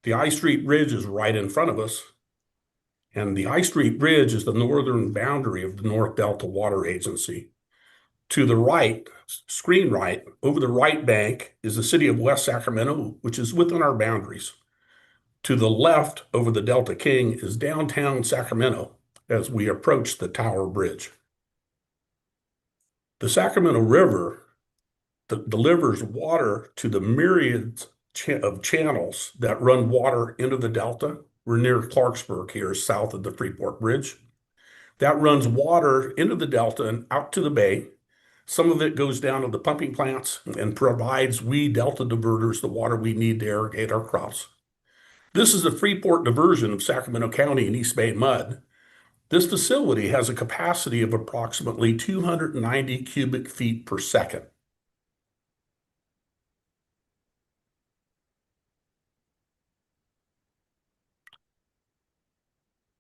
The I Street Bridge is right in front of us. And the I Street Bridge is the northern boundary of the North Delta Water Agency. To the right, screen right, over the right bank is the city of West Sacramento, which is within our boundaries. To the left, over the Delta King, is downtown Sacramento as we approach the Tower Bridge. The Sacramento River delivers water to the myriads of channels that run water into the Delta. We're near Clarksburg here, south of the Freeport Bridge. That runs water into the Delta and out to the bay. Some of it goes down to the pumping plants and provides we Delta diverters the water we need to irrigate our crops. This is the Freeport diversion of Sacramento County and East Bay mud. This facility has a capacity of approximately 290 cubic feet per second.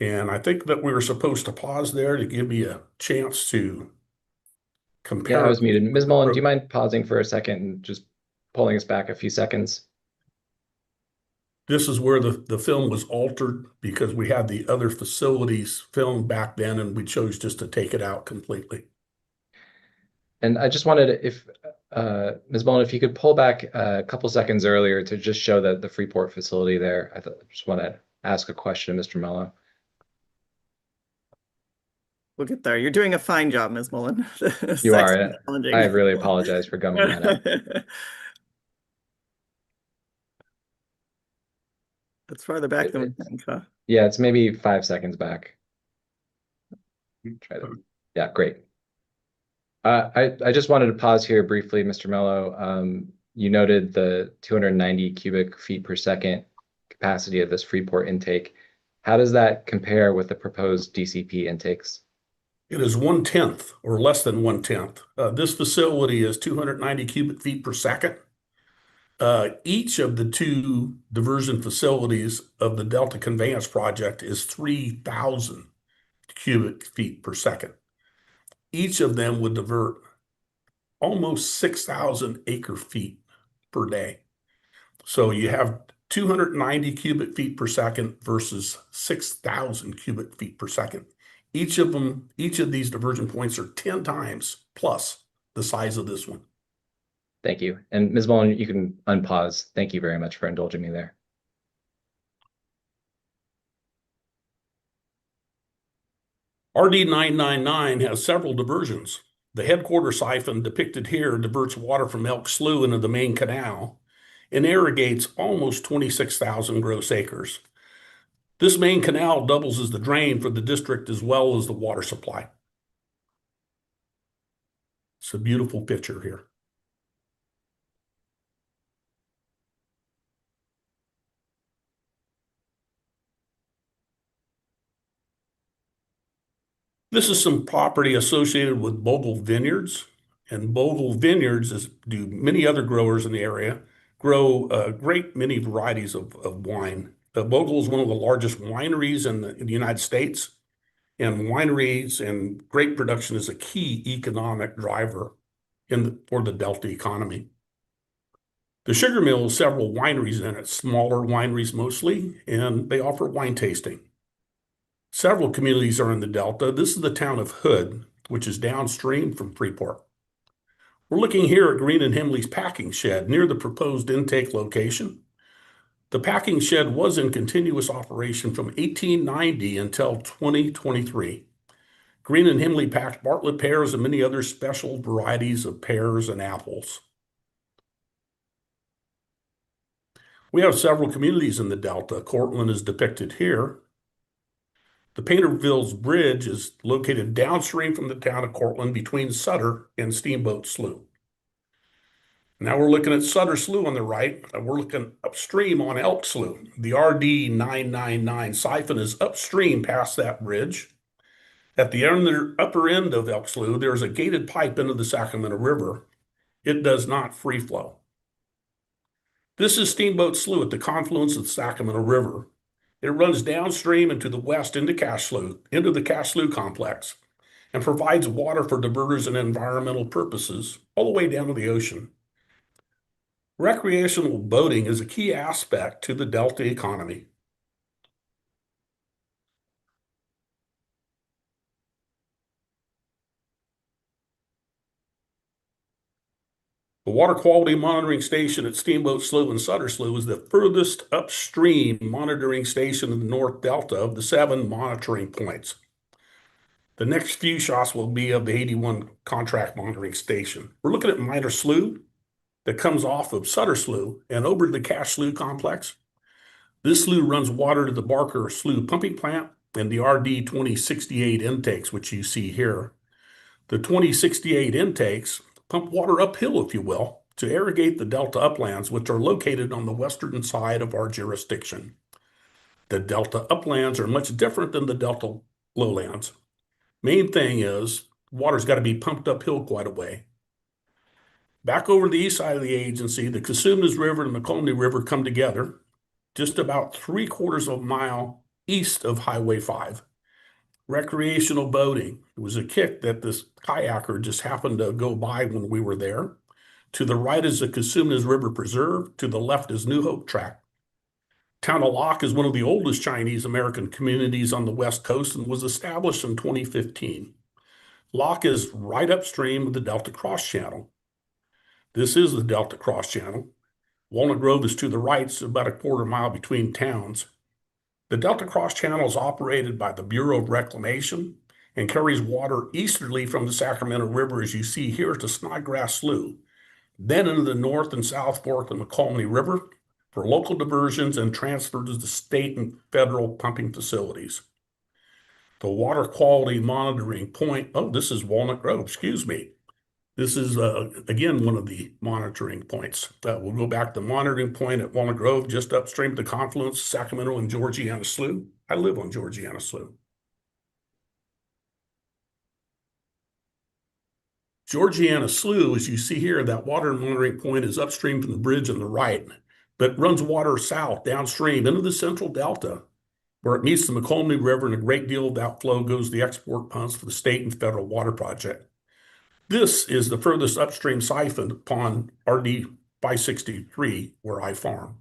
And I think that we were supposed to pause there to give me a chance to compare. Yeah, I was muted. Ms. Mullen, do you mind pausing for a second and just pulling us back a few seconds? This is where the film was altered because we had the other facilities filmed back then and we chose just to take it out completely. And I just wanted, if Ms. Mullen, if you could pull back a couple seconds earlier to just show that the Freeport facility there. I just want to ask a question, Mr. Mello. We'll get there. You're doing a fine job, Ms. Mullen. You are. I really apologize for gumming that up. It's farther back than we think, huh? Yeah, it's maybe 5 seconds back. Try that. Yeah, great. I just wanted to pause here briefly, Mr. Mello. You noted the 290 cubic feet per second capacity of this Freeport intake. How does that compare with the proposed DCP intakes? It is 1/10 or less than 1/10. This facility is 290 cubic feet per second. Each of the two diversion facilities of the Delta Conveyance project is 3,000 cubic feet per second. Each of them would divert almost 6,000 acre feet per day. So you have 290 cubic feet per second versus 6,000 cubic feet per second. Each of these diversion points are 10 times plus the size of this one. Thank you. And Ms. Mullen, you can unpause. Thank you very much for indulging me there. RD 999 has several diversions. The headquarter siphon depicted here diverts water from Elk Slough into the main canal and irrigates almost 26,000 gross acres. This main canal doubles as the drain for the district as well as the water supply. It's a beautiful picture here. This is some property associated with Bogle Vineyards. And Bogle Vineyards, as do many other growers in the area, grow a great many varieties of wine. Bogle is one of the largest wineries in the United States. And wineries and grape production is a key economic driver for the Delta economy. The sugar mill has several wineries in it, smaller wineries mostly, and they offer wine tasting. Several communities are in the Delta. This is the town of Hood, which is downstream from Freeport. We're looking here at Green and Himley's packing shed near the proposed intake location. The packing shed was in continuous operation from 1890 until 2023. Green and Himley packed Bartlett pears and many other special varieties of pears and apples. We have several communities in the Delta. Cortland is depicted here. The Painterville's Bridge is located downstream from the town of Cortland between Sutter and Steamboat Slough. Now we're looking at Sutter Slough on the right. We're looking upstream on Elk Slough. The RD 999 siphon is upstream past that bridge. At the upper end of Elk Slough, there's a gated pipe into the Sacramento River. It does not free flow. This is Steamboat Slough at the confluence of the Sacramento River. It runs downstream and to the west into the Cache Slough complex, and provides water for diverters and environmental purposes all the way down to the ocean. Recreational boating is a key aspect to the Delta economy. The water quality monitoring station at Steamboat Slough and Sutter Slough is the furthest upstream monitoring station in the North Delta of the 7 monitoring points. The next few shots will be of the 81 contract monitoring station. We're looking at Minor Slough that comes off of Sutter Slough and over to the Cache Slough complex. This slough runs water to the Barker Slough pumping plant and the RD 2068 intakes, which you see here. The 2068 intakes pump water uphill, if you will, to irrigate the Delta uplands, which are located on the western side of our jurisdiction. The Delta uplands are much different than the Delta lowlands. Main thing is water's got to be pumped uphill quite a way. Back over the east side of the agency, the Cosumnes River and the Colony River come together just about 3/4 of a mile east of Highway 5. Recreational boating. It was a kick that this kayaker just happened to go by when we were there. To the right is the Cosumnes River Preserve. To the left is New Hope Tract. Town of Locke is one of the oldest Chinese American communities on the West Coast and was established in 2015. Locke is right upstream of the Delta Cross Channel. This is the Delta Cross Channel. Walnut Grove is to the right, it's about a 1/4 mile between towns. The Delta Cross Channel is operated by the Bureau of Reclamation and carries water easterly from the Sacramento River, as you see here, to Snodgrass Slough, then into the North and South Fork of the Colony River for local diversions and transfer to the state and federal pumping facilities. The water quality monitoring point, oh, this is Walnut Grove, excuse me. This is, again, one of the monitoring points. We'll go back to the monitoring point at Walnut Grove, just upstream of the confluence, Sacramento and Georgiana Slough. I live on Georgiana Slough. Georgiana Slough, as you see here, that water monitoring point is upstream from the bridge on the right, but runs water south downstream into the central delta, where it meets the McComb River, and a great deal of that flow goes to the export pumps for the state and federal water project. This is the furthest upstream siphon upon RD 563, where I farm.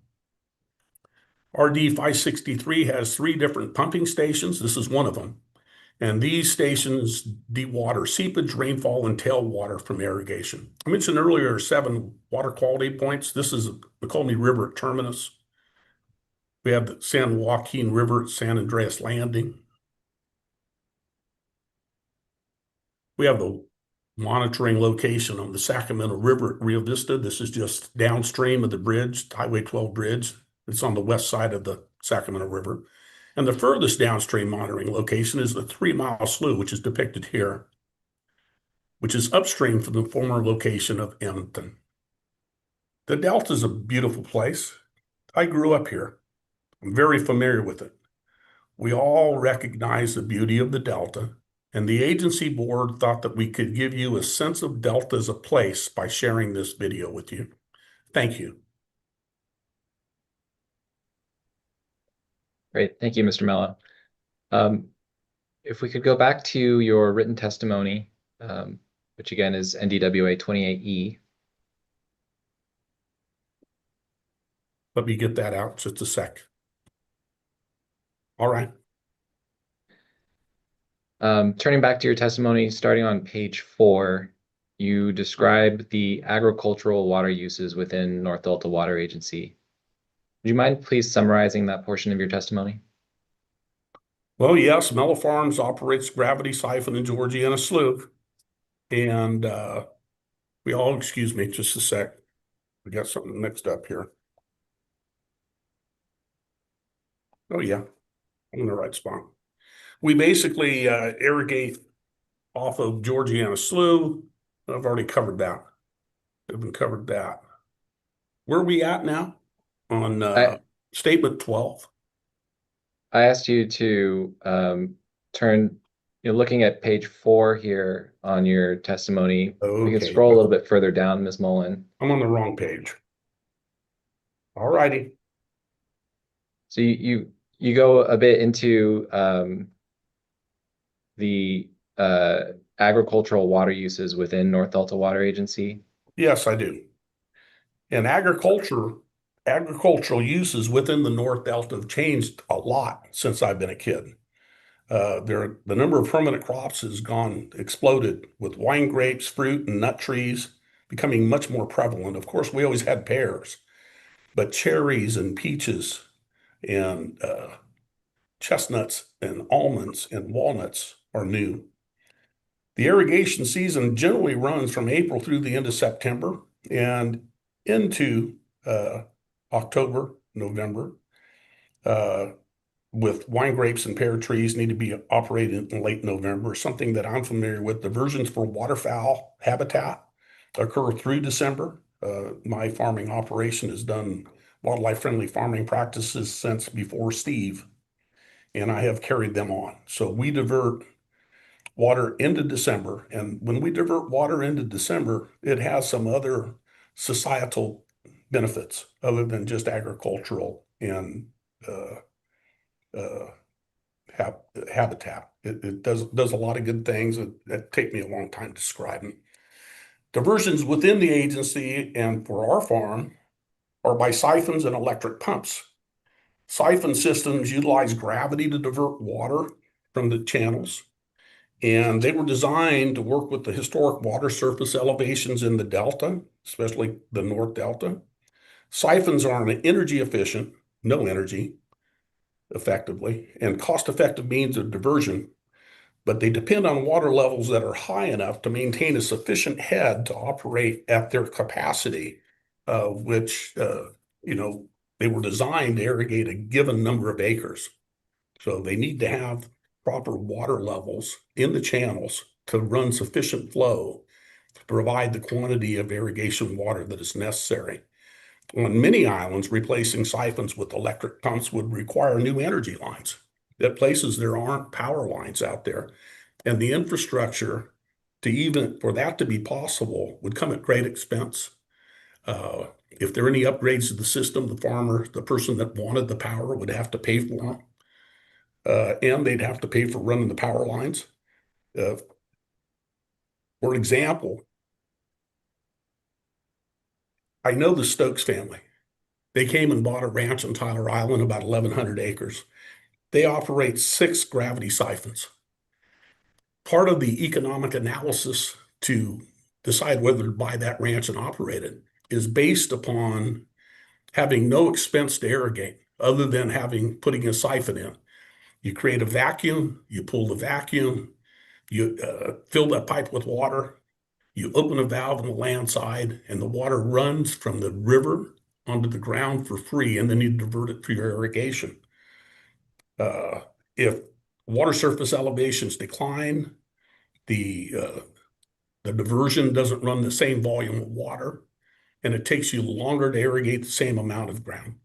RD 563 has 3 different pumping stations. This is one of them. And these stations dewater seepage, rainfall, and tailwater from irrigation. I mentioned earlier 7 water quality points. This is the McComb River at Terminus. We have the San Joaquin River at San Andreas Landing. We have the monitoring location on the Sacramento River at Rio Vista. This is just downstream of the bridge, Highway 12 bridge. It's on the west side of the Sacramento River. And the furthest downstream monitoring location is the 3 Mile Slough, which is depicted here, which is upstream from the former location of Emonton. The Delta is a beautiful place. I grew up here. I'm very familiar with it. We all recognize the beauty of the Delta, and the agency board thought that we could give you a sense of Delta as a place by sharing this video with you. Thank you. Great. Thank you, Mr. Mello. If we could go back to your written testimony, which again is NDWA 28E. Let me get that out just a sec. All right. Turning back to your testimony, starting on page 4, you describe the agricultural water uses within North Delta Water Agency. Would you mind please summarizing that portion of your testimony? Well, yes, Mello Farms operates gravity siphon in Georgiana Slough. And we all, excuse me, just a sec. We got something mixed up here. Oh, yeah, I'm in the right spot. We basically irrigate off of Georgiana Slough. I've already covered that. Haven't covered that. Where are we at now? On statement 12. I asked you to turn, looking at page 4 here on your testimony. We can scroll a little bit further down, Ms. Mullen. I'm on the wrong page. All righty. So you go a bit into the agricultural water uses within North Delta Water Agency? Yes, I do. And agricultural uses within the North Delta have changed a lot since I've been a kid. The number of permanent crops has exploded, with wine grapes, fruit, and nut trees becoming much more prevalent. Of course, we always had pears, but cherries and peaches and chestnuts and almonds and walnuts are new. The irrigation season generally runs from April through the end of September and into October, November, with wine grapes and pear trees need to be operated in late November, something that I'm familiar with. Diversions for waterfowl habitat occur through December. My farming operation has done wildlife-friendly farming practices since before Steve, and I have carried them on. So we divert water into December, and when we divert water into December, it has some other societal benefits other than just agricultural and habitat. It does a lot of good things that take me a long time describing. Diversions within the agency and for our farm are by siphons and electric pumps. Siphon systems utilize gravity to divert water from the channels, and they were designed to work with the historic water surface elevations in the Delta, especially the North Delta. Siphons are an energy efficient, no energy, effectively, and cost-effective means of diversion, but they depend on water levels that are high enough to maintain a sufficient head to operate at their capacity, which, they were designed to irrigate a given number of acres. So they need to have proper water levels in the channels to run sufficient flow to provide the quantity of irrigation water that is necessary. On many islands, replacing siphons with electric pumps would require new energy lines. At places there aren't power lines out there, and the infrastructure to even for that to be possible would come at great expense. If there are any upgrades to the system, the person that wanted the power would have to pay for them, and they'd have to pay for running the power lines. For example, I know the Stokes family. They came and bought a ranch on Tyler Island, about 1,100 acres. They operate 6 gravity siphons. Part of the economic analysis to decide whether to buy that ranch and operate it is based upon having no expense to irrigate other than putting a siphon in. You create a vacuum, you pull the vacuum, you fill that pipe with water, you open a valve on the land side, and the water runs from the river onto the ground for free, and then you divert it for your irrigation. If water surface elevations decline, the diversion doesn't run the same volume of water, and it takes you longer to irrigate the same amount of ground.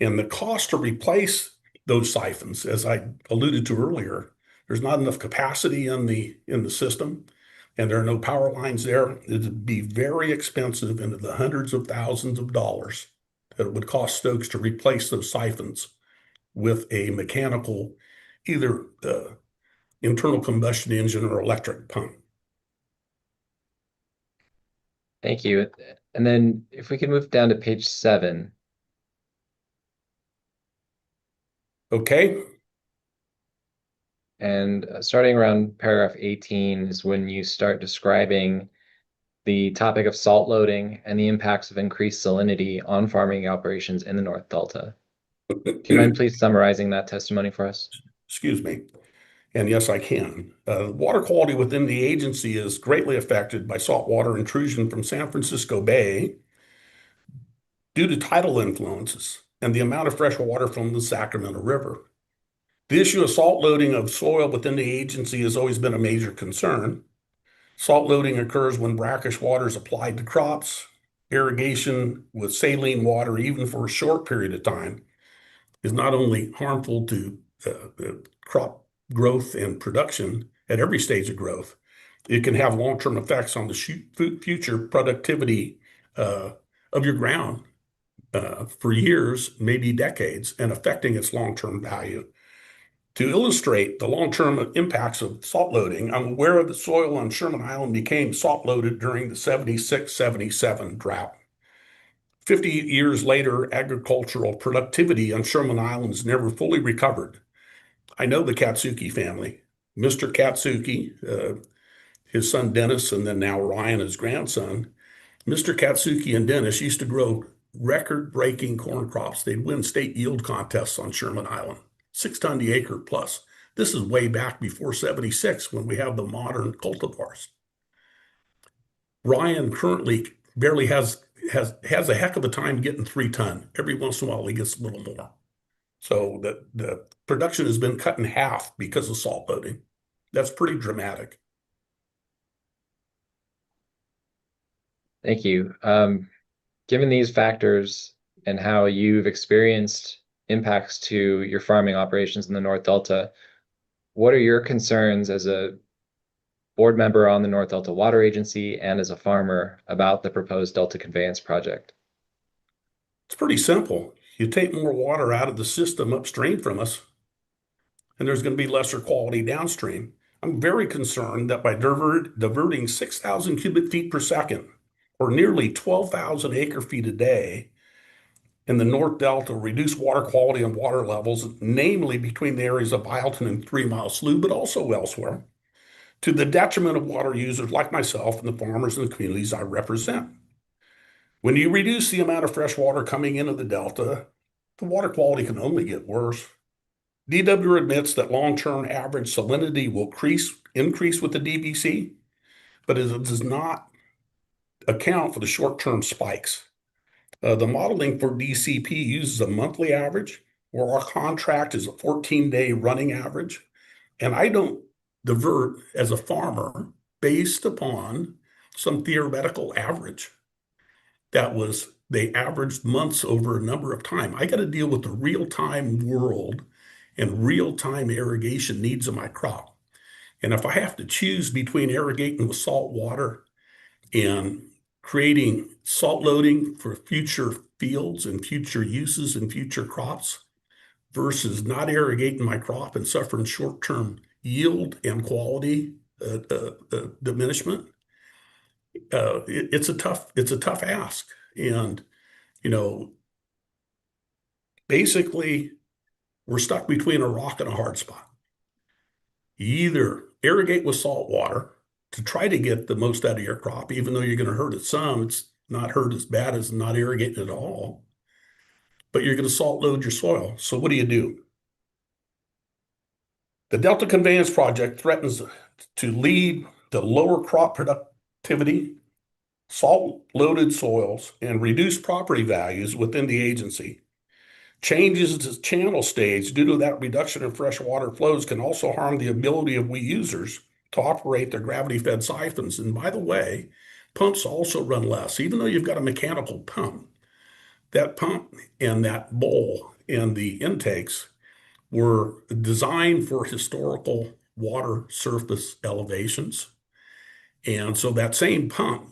And the cost to replace those siphons, as I alluded to earlier, there's not enough capacity in the system, and there are no power lines there. It would be very expensive, into the hundreds of thousands of dollars that it would cost Stokes to replace those siphons with a mechanical, either internal combustion engine or electric pump. Thank you. And then if we can move down to page 7. Okay. And starting around paragraph 18 is when you start describing the topic of salt loading and the impacts of increased salinity on farming operations in the North Delta. Do you mind please summarizing that testimony for us? Excuse me. And yes, I can. Water quality within the agency is greatly affected by saltwater intrusion from San Francisco Bay due to tidal influences and the amount of fresh water from the Sacramento River. The issue of salt loading of soil within the agency has always been a major concern. Salt loading occurs when brackish water is applied to crops. Irrigation with saline water, even for a short period of time, is not only harmful to crop growth and production at every stage of growth, it can have long-term effects on the future productivity of your ground for years, maybe decades, and affecting its long-term value. To illustrate the long-term impacts of salt loading, I'm aware that soil on Sherman Island became salt-loaded during the 76-77 drought. 50 years later, agricultural productivity on Sherman Island has never fully recovered. I know the Katsuki family. Mr. Katsuki, his son Dennis, and then now Ryan, his grandson. Mr. Katsuki and Dennis used to grow record-breaking corn crops. They'd win state yield contests on Sherman Island, 6 ton the acre plus. This is way back before 76 when we have the modern cultivars. Ryan currently barely has a heck of a time getting 3 ton. Every once in a while he gets a little more. So the production has been cut in half because of salt loading. That's pretty dramatic. Thank you. Given these factors and how you've experienced impacts to your farming operations in the North Delta, what are your concerns as a board member on the North Delta Water Agency and as a farmer about the proposed Delta Conveyance project? It's pretty simple. You take more water out of the system upstream from us, and there's going to be lesser quality downstream. I'm very concerned that by diverting 6,000 cubic feet per second, or nearly 12,000 acre feet a day, in the North Delta, reduce water quality and water levels, namely between the areas of Byleton and 3 Mile Slough, but also elsewhere, to the detriment of water users like myself and the farmers and the communities I represent. When you reduce the amount of fresh water coming into the Delta, the water quality can only get worse. DW admits that long-term average salinity will increase with the DBC, but it does not account for the short-term spikes. The modeling for DCP uses a monthly average, where our contract is a 14-day running average. And I don't divert as a farmer based upon some theoretical average. They averaged months over a number of time. I got to deal with the real-time world and real-time irrigation needs of my crop. And if I have to choose between irrigating with salt water and creating salt loading for future fields and future uses and future crops versus not irrigating my crop and suffering short-term yield and quality diminishment, it's a tough ask. And, you know, basically we're stuck between a rock and a hard spot. You either irrigate with salt water to try to get the most out of your crop, even though you're going to hurt it some, it's not hurt as bad as not irrigating at all, but you're going to salt load your soil. So what do? The Delta Conveyance Project threatens to lead to lower crop productivity, salt-loaded soils, and reduced property values within the agency. Changes to channel stage due to that reduction in fresh water flows can also harm the ability of we users to operate their gravity-fed siphons. And by the way, pumps also run less. Even though you've got a mechanical pump, that pump and that bowl and the intakes were designed for historical water surface elevations. And so that same pump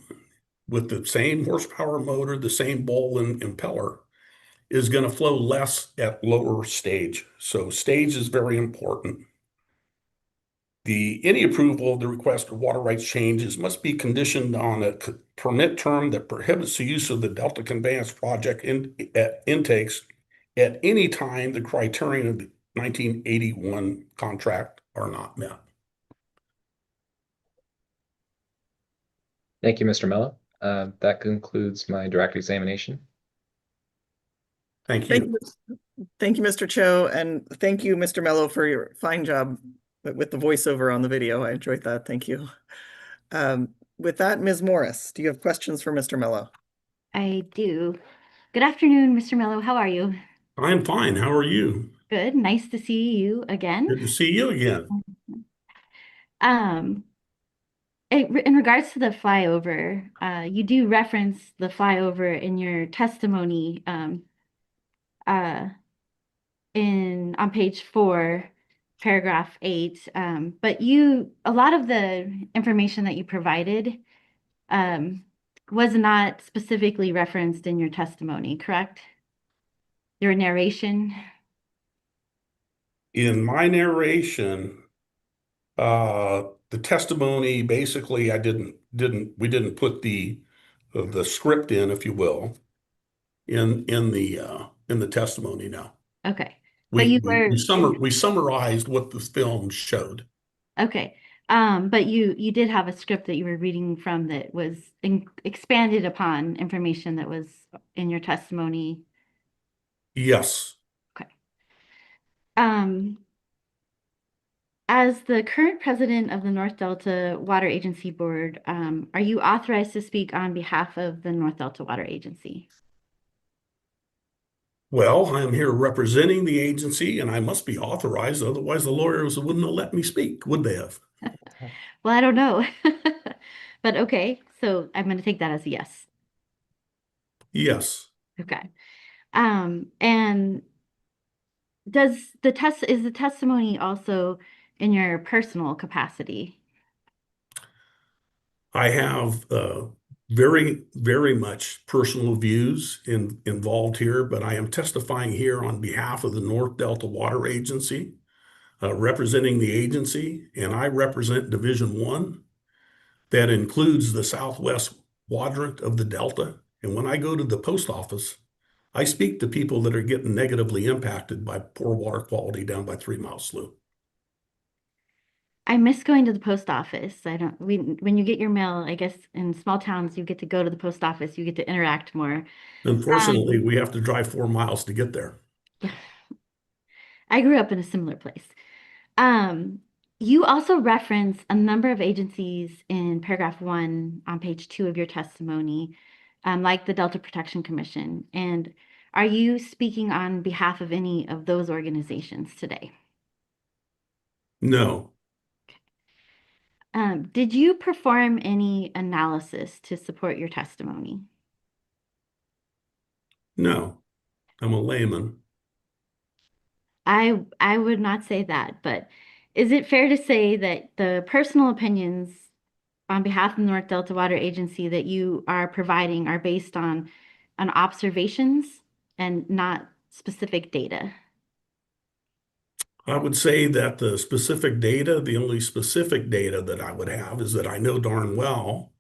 with the same horsepower motor, the same bowl and impeller is going to flow less at lower stage. So stage is very important. Any approval of the request for water rights changes must be conditioned on a permit term that prohibits the use of the Delta Conveyance Project intakes at any time the criterion of the 1981 contract are not met. Thank you, Mr. Mello. That concludes my direct examination. Thank you. Thank you, Mr. Cho, and thank you, Mr. Mello, for your fine job with the voiceover on the video. I enjoyed that. Thank you. With that, Ms. Morris, do you have questions for Mr. Mello? I do. Good afternoon, Mr. Mello. How are you? I'm fine. How are you? Good. Nice to see you again. Good to see you again. In regards to the flyover, you do reference the flyover in your testimony on page 4, paragraph 8. But a lot of the information that you provided was not specifically referenced in your testimony, correct? Your narration. In my narration, the testimony, basically, we didn't put the script in, if you will, in the testimony now. Okay. We summarized what the film showed. Okay. But you did have a script that you were reading from that was expanded upon information that was in your testimony. Yes. Okay. As the current president of the North Delta Water Agency Board, are you authorized to speak on behalf of the North Delta Water Agency? Well, I'm here representing the agency and I must be authorized. Otherwise, the lawyers wouldn't have let me speak, would they have? Well, I don't know. But okay, so I'm going to take that as a yes. Yes. Okay. And is the testimony also in your personal capacity? I have very, very much personal views involved here, but I am testifying here on behalf of the North Delta Water Agency, representing the agency, and I represent Division 1. That includes the southwest quadrant of the Delta. And when I go to the post office, I speak to people that are getting negatively impacted by poor water quality down by 3 Mile Slough. I miss going to the post office. When you get your mail, I guess in small towns, you get to go to the post office, you get to interact more. Unfortunately, we have to drive 4 miles to get there. Yeah. I grew up in a similar place. You also reference a number of agencies in paragraph 1 on page 2 of your testimony, like the Delta Protection Commission. And are you speaking on behalf of any of those organizations today? No. Did you perform any analysis to support your testimony? No, I'm a layman. I would not say that, but is it fair to say that the personal opinions on behalf of the North Delta Water Agency that you are providing are based on observations and not specific data? I would say that the only specific data that I would have is that I know darn well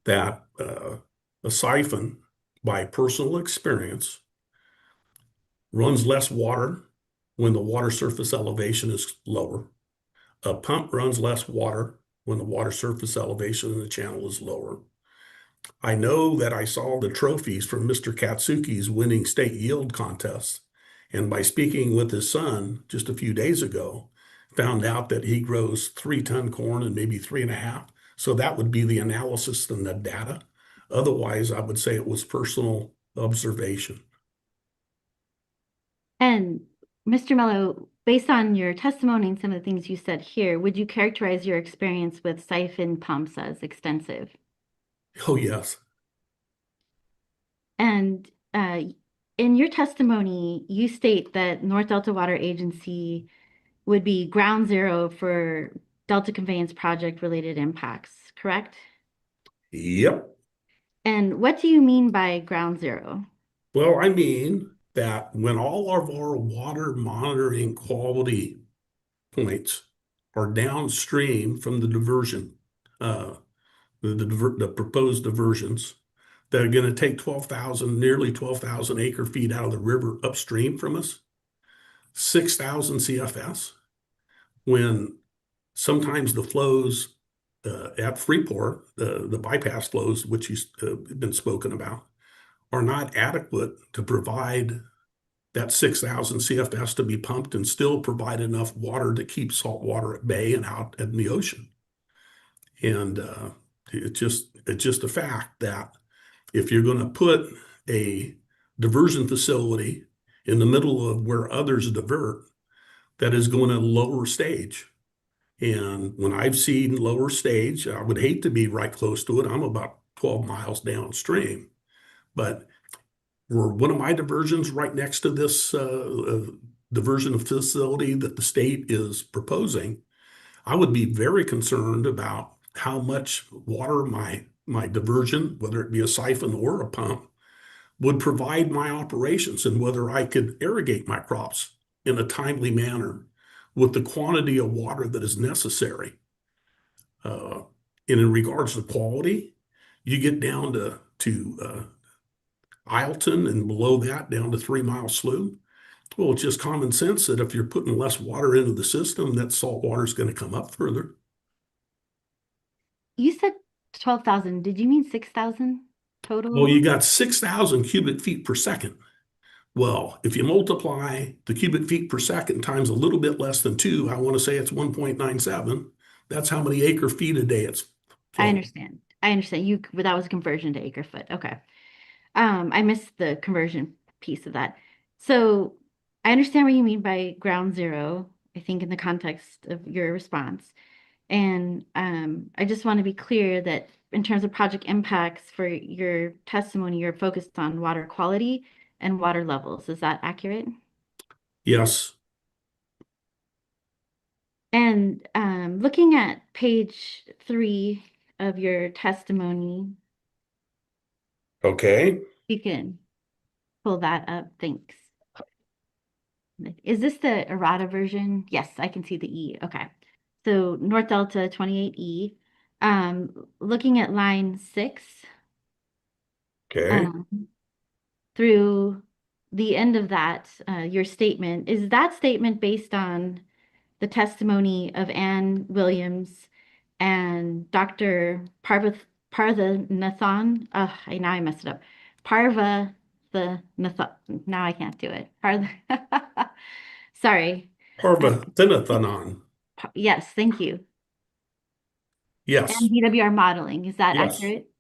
that a siphon, by personal experience, runs less water when the water surface elevation is lower. A pump runs less water when the water surface elevation in the channel is lower. I know that I saw the trophies from Mr. Katsuki's winning state yield contest. And by speaking with his son just a few days ago, found out that he grows 3-ton corn and maybe 3.5. So that would be the analysis and the data. Otherwise, I would say it was personal observation. And Mr. Mello, based on your testimony and some of the things you said here, would you characterize your experience with siphon pumps as extensive? Oh, yes. And in your testimony, you state that North Delta Water Agency would be ground zero for Delta Conveyance project related impacts, correct? Yep. And what do you mean by ground zero? Well, I mean that when all of our water monitoring quality points are downstream from the diversion, the proposed diversions, that are going to take nearly 12,000 acre feet out of the river upstream from us, 6,000 CFS, when sometimes the flows at Freeport, the bypass flows, which have been spoken about, are not adequate to provide that 6,000 CFS to be pumped and still provide enough water to keep salt water at bay and out in the ocean. And it's just a fact that if you're going to put a diversion facility in the middle of where others divert, that is going to lower stage. And when I've seen lower stage, I would hate to be right close to it. I'm about 12 miles downstream. But were one of my diversions right next to this diversion facility that the state is proposing, I would be very concerned about how much water my diversion, whether it be a siphon or a pump, would provide my operations and whether I could irrigate my crops in a timely manner with the quantity of water that is necessary. And in regards to quality, you get down to Ileton and below that down to 3 Mile Slough. Well, it's just common sense that if you're putting less water into the system, that salt water is going to come up further. You said 12,000. Did you mean 6,000 total? Well, you got 6,000 cubic feet per second. Well, if you multiply the cubic feet per second times a little bit less than 2, I want to say it's 1.97. That's how many acre feet a day it's flowing. I understand. That was a conversion to acre foot. Okay. I missed the conversion piece of that. So I understand what you mean by ground zero, I think in the context of your response. And I just want to be clear that in terms of project impacts for your testimony, you're focused on water quality and water levels. Is that accurate? Yes. And looking at page 3 of your testimony, Okay. you can pull that up. Thanks. Is this the errata version? Yes, I can see the E. Okay. So North Delta 28E. Looking at line 6. Okay. Through the end of that, your statement, is that statement based on the testimony of Ann Williams and Dr. Parthanathan? Now I messed it up. Now I can't do it. Sorry. Parvathinathanon. Yes, thank you. Yes. And DWR modeling, is that Yes. accurate?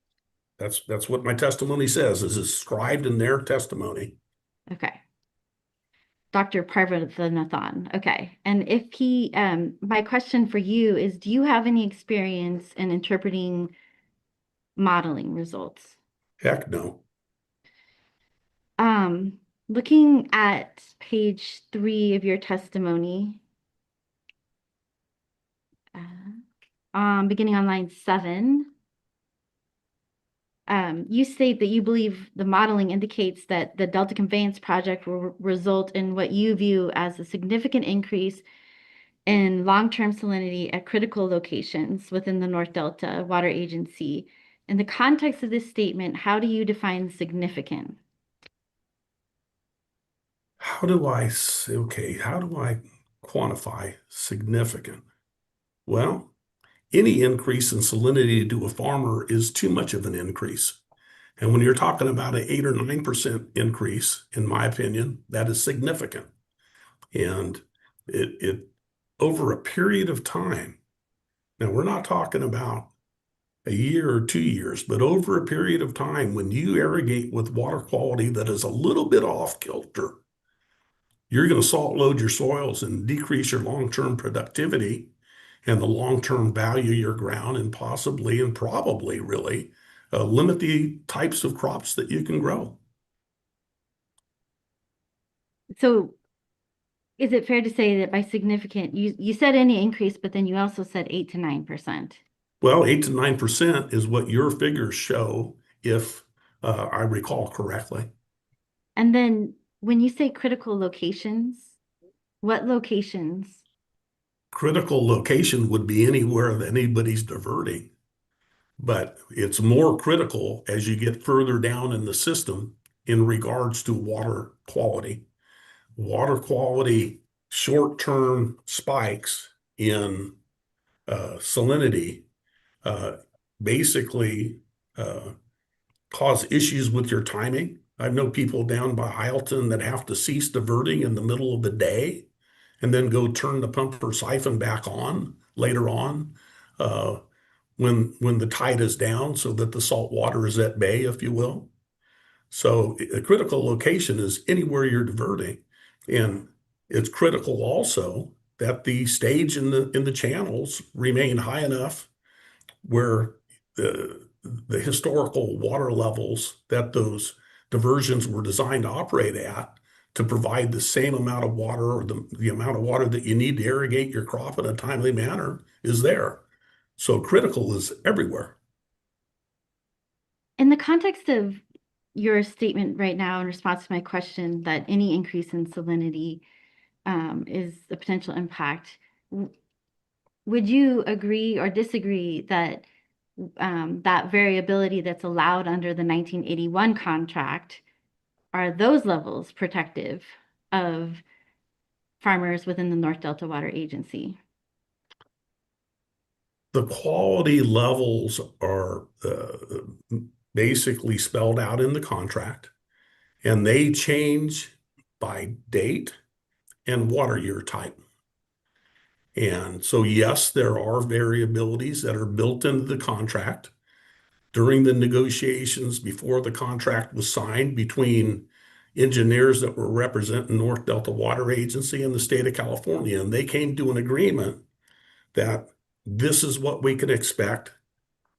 That's what my testimony says, is described in their testimony. Okay. Dr. Parvathanathan. Okay. And if he, my question for you is, do you have any experience in interpreting modeling results? Heck no. Looking at page 3 of your testimony, beginning on line 7, you state that you believe the modeling indicates that the Delta Conveyance project will result in what you view as a significant increase in long-term salinity at critical locations within the North Delta Water Agency. In the context of this statement, how do you define significant? How do I quantify significant? Well, any increase in salinity to a farmer is too much of an increase. And when you're talking about an 8 or 9% increase, in my opinion, that is significant. And it over a period of time, now we're not talking about a year or 2 years, but over a period of time, when you irrigate with water quality that is a little bit off kilter, you're going to salt load your soils and decrease your long-term productivity and the long-term value of your ground, and possibly and probably really limit the types of crops that you can grow. So is it fair to say that by significant, you said any increase, but then you also said 8 to 9%? Well, 8 to 9% is what your figures show, if I recall correctly. And then when you say critical locations, what locations? Critical location would be anywhere that anybody's diverting, but it's more critical as you get further down in the system in regards to water quality. Water quality short-term spikes in salinity basically cause issues with your timing. I know people down by Ileton that have to cease diverting in the middle of the day and then go turn the pump or siphon back on later on when the tide is down, so that the salt water is at bay, if you will. So a critical location is anywhere you're diverting. And it's critical also that the stage in the channels remain high enough where the historical water levels that those diversions were designed to operate at to provide the same amount of water, or the amount of water that you need to irrigate your crop in a timely manner, is there. So critical is everywhere. In the context of your statement right now in response to my question that any increase in salinity is a potential impact, would you agree or disagree that that variability that's allowed under the 1981 contract, are those levels protective of farmers within the North Delta Water Agency? The quality levels are basically spelled out in the contract, and they change by date and water year type. And so, yes, there are variabilities that are built into the contract during the negotiations before the contract was signed between engineers that were representing North Delta Water Agency and the state of California. And they came to an agreement that this is what we can expect.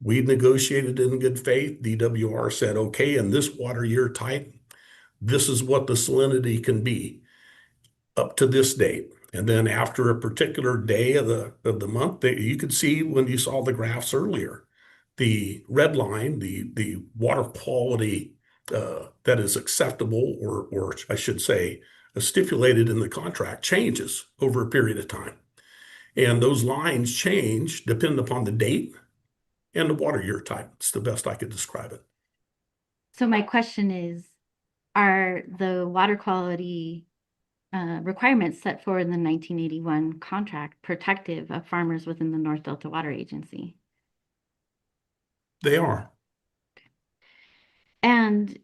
We negotiated in good faith. DWR said, okay, in this water year type, this is what the salinity can be up to this date. And then after a particular day of the month, you could see when you saw the graphs earlier, the red line, the water quality that is acceptable, or I should say, stipulated in the contract, changes over a period of time. And those lines change depending upon the date and the water year type. It's the best I could describe it. So my question is, are the water quality requirements set forward in the 1981 contract protective of farmers within the North Delta Water Agency? They are. And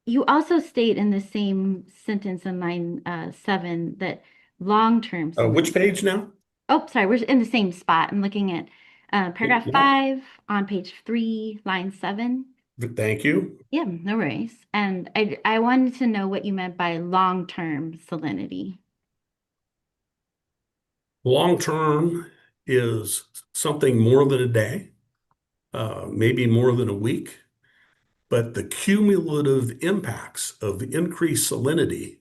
you also state in the same sentence in line 7 that long-term. Which page now? Oh, sorry, we're in the same spot. I'm looking at paragraph 5 on page 3, line 7. Thank you. Yeah, no worries. And I wanted to know what you meant by long-term salinity. Long-term is something more than a day, maybe more than a week, but the cumulative impacts of the increased salinity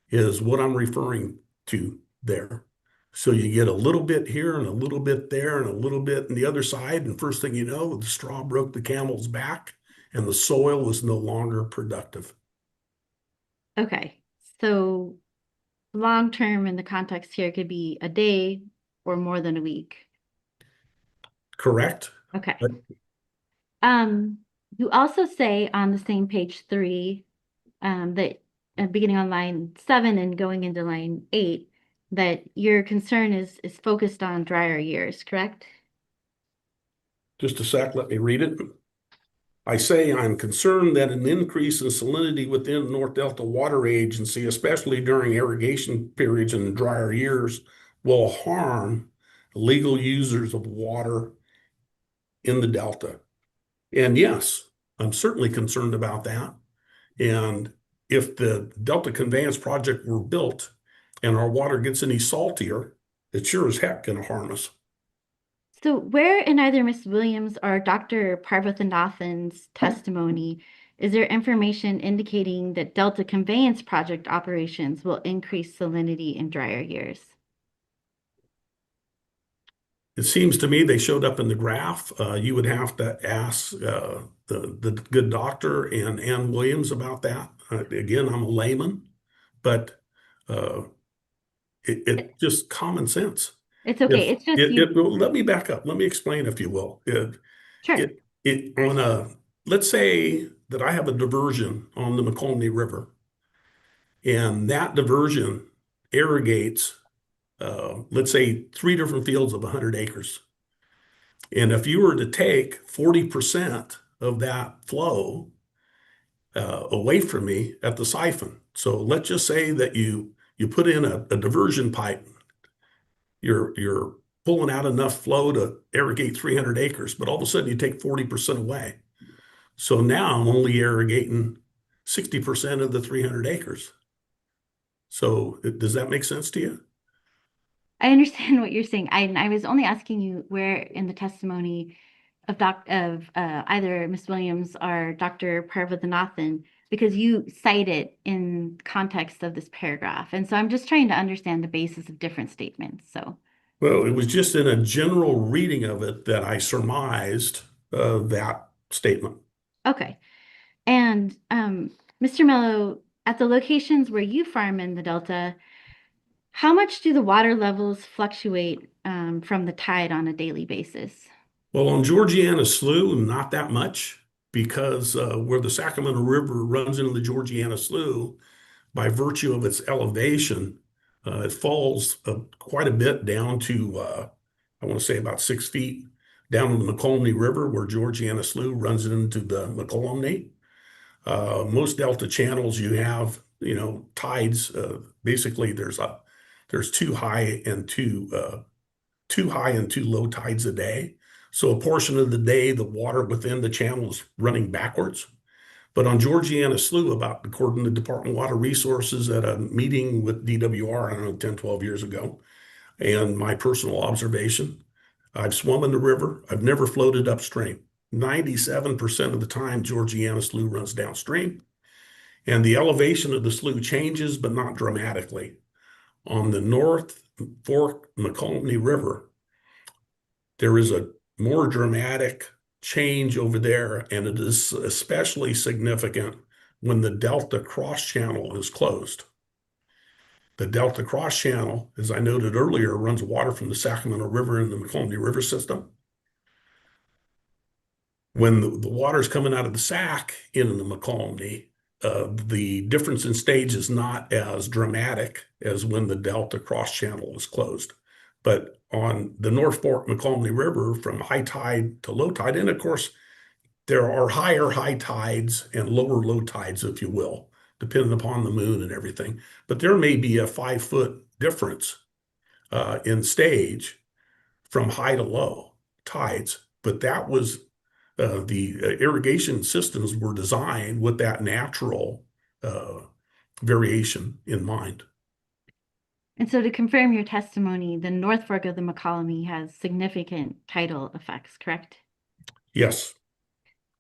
is what I'm referring to there. So you get a little bit here and a little bit there and a little bit on the other side, and first thing you know, the straw broke the camel's back and the soil is no longer productive. Okay, so long-term in the context here could be a day or more than a week. Correct? Okay. But You also say on the same page 3, that beginning on line 7 and going into line 8, that your concern is focused on drier years, correct? just a sec, let me read it. I say I'm concerned that an increase in salinity within North Delta Water Agency, especially during irrigation periods and drier years, will harm legal users of water in the Delta. And yes, I'm certainly concerned about that. And if the Delta Conveyance project were built and our water gets any saltier, it sure as heck gonna harm us. So where in either Ms. Williams or Dr. Parvathanathan's testimony is there information indicating that Delta Conveyance project operations will increase salinity in drier years? It seems to me they showed up in the graph. You would have to ask the good doctor and Ann Williams about that. Again, I'm a layman, but it's just common sense. It's okay. It's just you. Well, let me back up. Let me explain, if you will. Sure. Let's say that I have a diversion on the McComney River, and that diversion irrigates, let's say, 3 different fields of 100 acres. And if you were to take 40% of that flow away from me at the siphon, so let's just say that you put in a diversion pipe, you're pulling out enough flow to irrigate 300 acres, but all of a sudden you take 40% away. So now I'm only irrigating 60% of the 300 acres. So does that make sense to you? I understand what you're saying. I was only asking you where in the testimony of either Ms. Williams or Dr. Parvathanathan, because you cite it in context of this paragraph. And so I'm just trying to understand the basis of different statements. So, well, it was just in a general reading of it that I surmised that statement. okay. And Mr. Mello, at the locations where you farm in the Delta, how much do the water levels fluctuate from the tide on a daily basis? Well, on Georgiana Slough, not that much, because where the Sacramento River runs into the Georgiana Slough, by virtue of its elevation, it falls quite a bit down to, I want to say about 6 feet down in the McComney River, where Georgiana Slough runs into the McComney. Most Delta channels you have, tides. Basically, there's two high and two low tides a day. So a portion of the day, the water within the channel is running backwards. But on Georgiana Slough, according to Department of Water Resources at a meeting with DWR, I don't know, 10, 12 years ago, and my personal observation, I've swum in the river. I've never floated upstream. 97% of the time, Georgiana Slough runs downstream. And the elevation of the slough changes, but not dramatically. On the North Fork McComney River, there is a more dramatic change over there, and it is especially significant when the Delta Cross Channel is closed. The Delta Cross Channel, as I noted earlier, runs water from the Sacramento River in the McComney River system. When the water is coming out of the Sac into the McComney, the difference in stage is not as dramatic as when the Delta Cross Channel is closed. But on the North Fork McComney River, from high tide to low tide, and of course, there are higher high tides and lower low tides, if you will, depending upon the moon and everything. But there may be a 5-foot difference in stage from high to low tides. But that was the irrigation systems were designed with that natural variation in mind. And so to confirm your testimony, the North Fork of the McCollum has significant tidal effects, correct? Yes.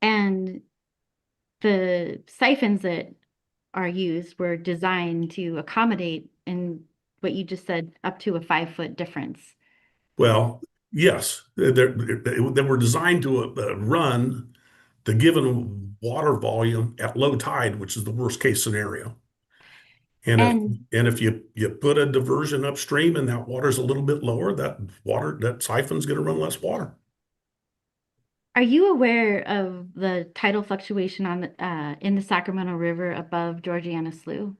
And the siphons that are used were designed to accommodate, in what you just said, up to a 5-foot difference. Well, yes, they were designed to run the given water volume at low tide, which is the worst case scenario. And if you put a diversion upstream and that water's a little bit lower, that siphon's going to run less water. Are you aware of the tidal fluctuation on the in the Sacramento River above Georgiana Slough?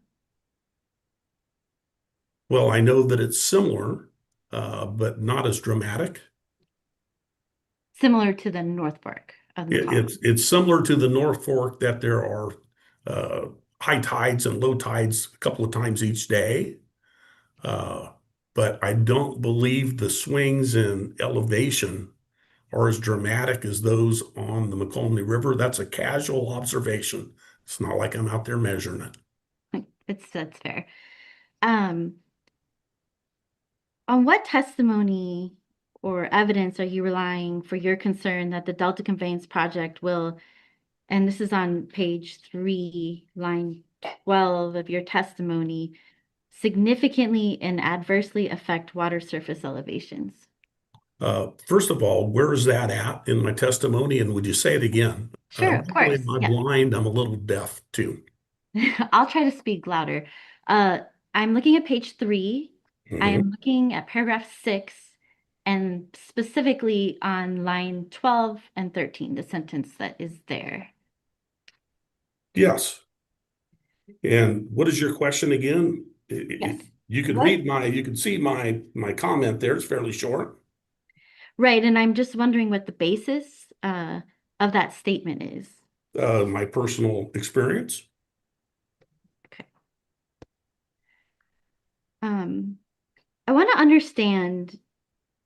Well, I know that it's similar, but not as dramatic. Similar to the North Fork of the McCollum. It's similar to the North Fork, that there are high tides and low tides a couple of times each day. But I don't believe the swings in elevation are as dramatic as those on the McCollum River. That's a casual observation. It's not like I'm out there measuring it. That's fair. On what testimony or evidence are you relying for your concern that the Delta Conveyance project will, and this is on page 3, line 12 of your testimony, significantly and adversely affect water surface elevations? First of all, where is that at in my testimony? And would you say it again? Sure, of course. Am I Yeah. blind? I'm a little deaf too. I'll try to speak louder. I'm looking at page 3. I am looking at paragraph 6, and specifically on line 12 and 13, the sentence that is there. Yes. And what is your question again? Yes. You could you could see my comment there. It's fairly short. Right, and I'm just wondering what the basis of that statement is. My personal experience. Okay. I want to understand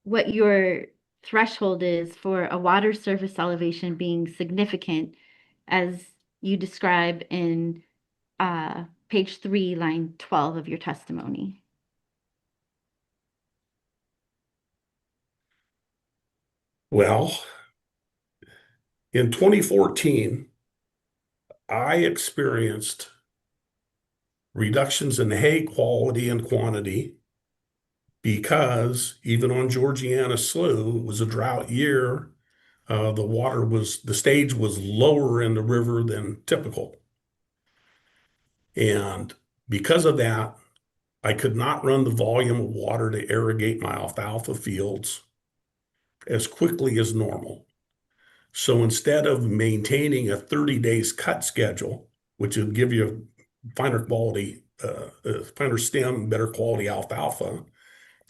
what your threshold is for a water surface elevation being significant, as you describe in page 3, line 12 of your testimony. Well, in 2014, I experienced reductions in hay quality and quantity because even on Georgiana Slough, it was a drought year. The stage was lower in the river than typical. And because of that, I could not run the volume of water to irrigate my alfalfa fields as quickly as normal. So instead of maintaining a 30 days cut schedule, which would give you finer quality, finer stem, better quality alfalfa,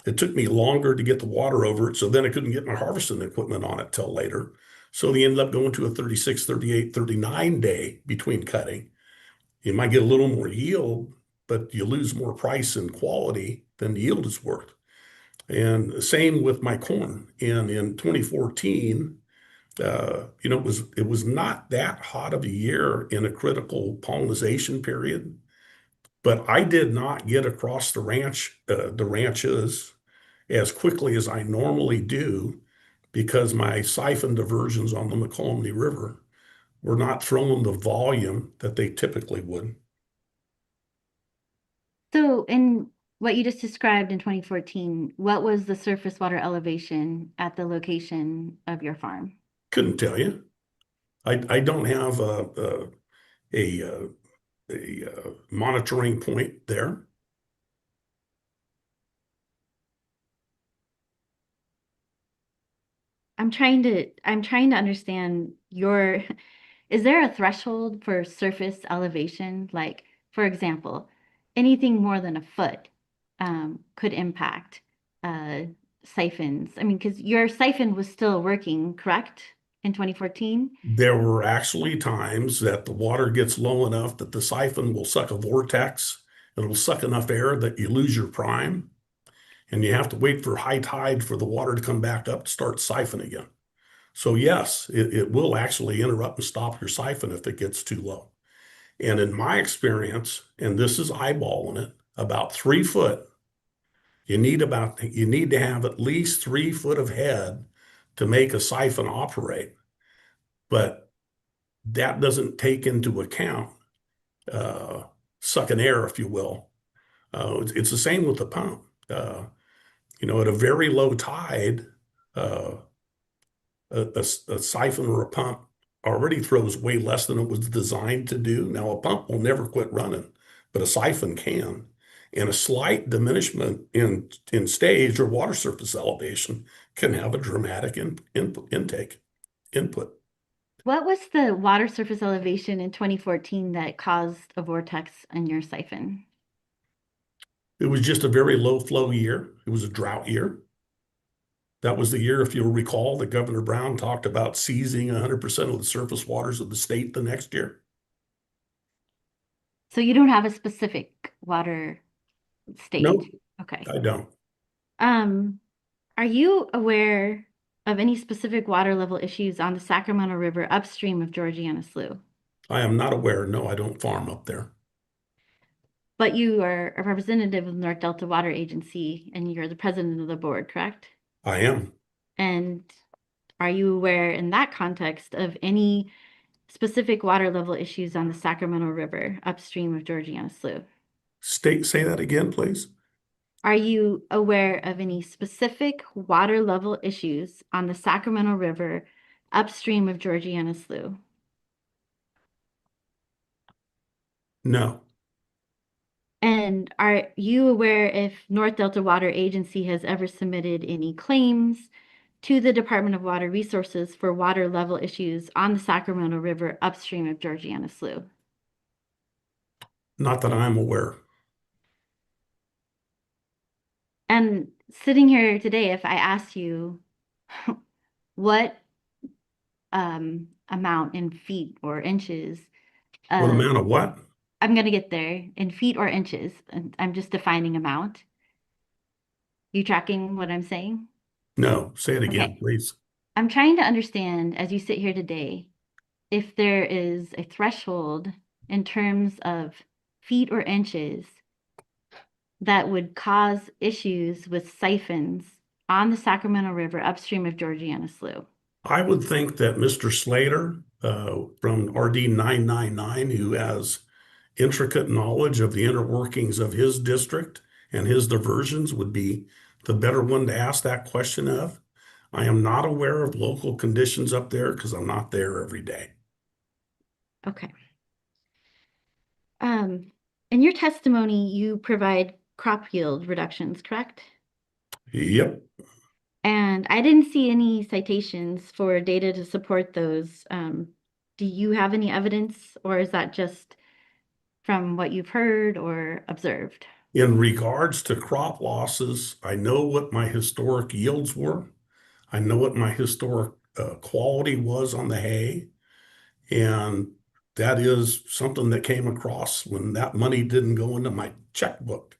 it took me longer to get the water over it. So then I couldn't get my harvesting equipment on it till later. So they ended up going to a 36, 38, 39 day between cutting. You might get a little more yield, but you lose more price and quality than the yield is worth. And same with my corn. And in 2014, it was not that hot of a year in a critical pollination period, but I did not get across the ranches as quickly as I normally do because my siphon diversions on the McCollum River were not throwing the volume that they typically would. So in what you just described in 2014, what was the surface water elevation at the location of your farm? Couldn't tell you. I don't have a monitoring point there. I'm trying to understand is there a threshold for surface elevation? Like, for example, anything more than a foot could impact siphons. I mean, because your siphon was still working, correct, in 2014? There were actually times that the water gets low enough that the siphon will suck a vortex. It'll suck enough air that you lose your prime. And you have to wait for high tide for the water to come back up to start siphoning again. So yes, it will actually interrupt and stop your siphon if it gets too low. And in my experience, and this is eyeballing it, about 3 foot, you need to have at least 3 foot of head to make a siphon operate. But that doesn't take into account sucking air, if you will. It's the same with the pump. At a very low tide, a siphon or a pump already throws way less than it was designed to do. Now, a pump will never quit running, but a siphon can. And a slight diminishment in stage or water surface elevation can have a dramatic input. What was the water surface elevation in 2014 that caused a vortex in your siphon? It was just a very low flow year. It was a drought year. That was the year, if you'll recall, that Governor Brown talked about seizing 100% of the surface waters of the state the next year. So you don't have a specific water state? No, Okay. I don't. Are you aware of any specific water level issues on the Sacramento River upstream of Georgiana Slough? I am not aware. No, I don't farm up there. But you are a representative of North Delta Water Agency and you're the president of the board, correct? I am. And are you aware in that context of any specific water level issues on the Sacramento River upstream of Georgiana Slough? Say that again, please. Are you aware of any specific water level issues on the Sacramento River upstream of Georgiana Slough? No. And are you aware if North Delta Water Agency has ever submitted any claims to the Department of Water Resources for water level issues on the Sacramento River upstream of Georgiana Slough? Not that I'm aware. And sitting here today, if I asked you what amount in feet or inches, What amount of what? I'm going to get there, in feet or inches, and I'm just defining amount. You tracking what I'm saying? No, say it again, Okay. please. I'm trying to understand, as you sit here today, if there is a threshold in terms of feet or inches that would cause issues with siphons on the Sacramento River upstream of Georgiana Slough. I would think that Mr. Slater from RD 999, who has intricate knowledge of the inner workings of his district and his diversions, would be the better one to ask that question of. I am not aware of local conditions up there because I'm not there every day. Okay. In your testimony, you provide crop yield reductions, correct? Yep. And I didn't see any citations for data to support those. Do you have any evidence, or is that just from what you've heard or observed? In regards to crop losses, I know what my historic yields were. I know what my historic quality was on the hay. And that is something that came across when that money didn't go into my checkbook.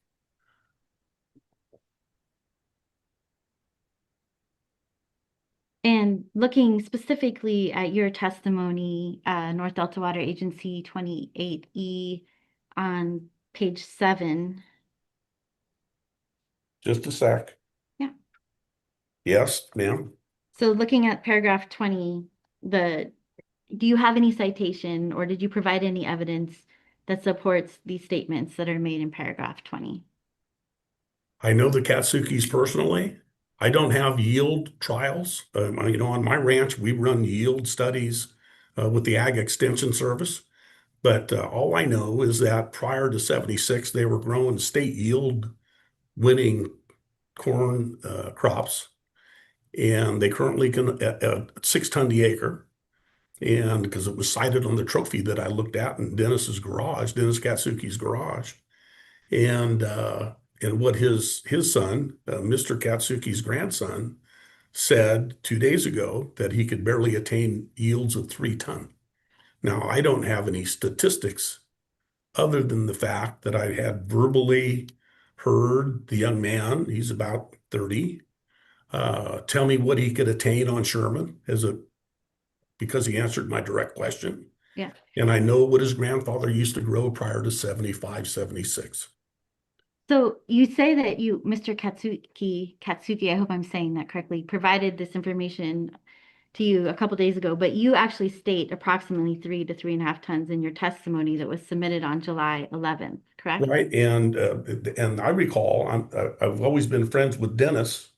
And looking specifically at your testimony, North Delta Water Agency 28E on page 7. Just a sec. Yeah. Yes, ma'am. So looking at paragraph 20, do you have any citation or did you provide any evidence that supports these statements that are made in paragraph 20? I know the Katsukis personally. I don't have yield trials. On my ranch, we run yield studies with the Ag Extension Service. But all I know is that prior to 76, they were growing state yield winning corn crops. And they currently can at 6 ton the acre. And because it was cited on the trophy that I looked at in Dennis Katsuki's garage. And what his son, Mr. Katsuki's grandson, said 2 days ago that he could barely attain yields of 3 ton. Now, I don't have any statistics other than the fact that I had verbally heard the young man, he's about 30, tell me what he could attain on Sherman because he answered my direct question. Yeah. And I know what his grandfather used to grow prior to 75, 76. So you say that Mr. Katsuki, I hope I'm saying that correctly, provided this information to you a couple days ago, but you actually state approximately 3 to 3.5 tons in your testimony that was submitted on July 11th, correct? Right. And I recall I've always been friends with Dennis,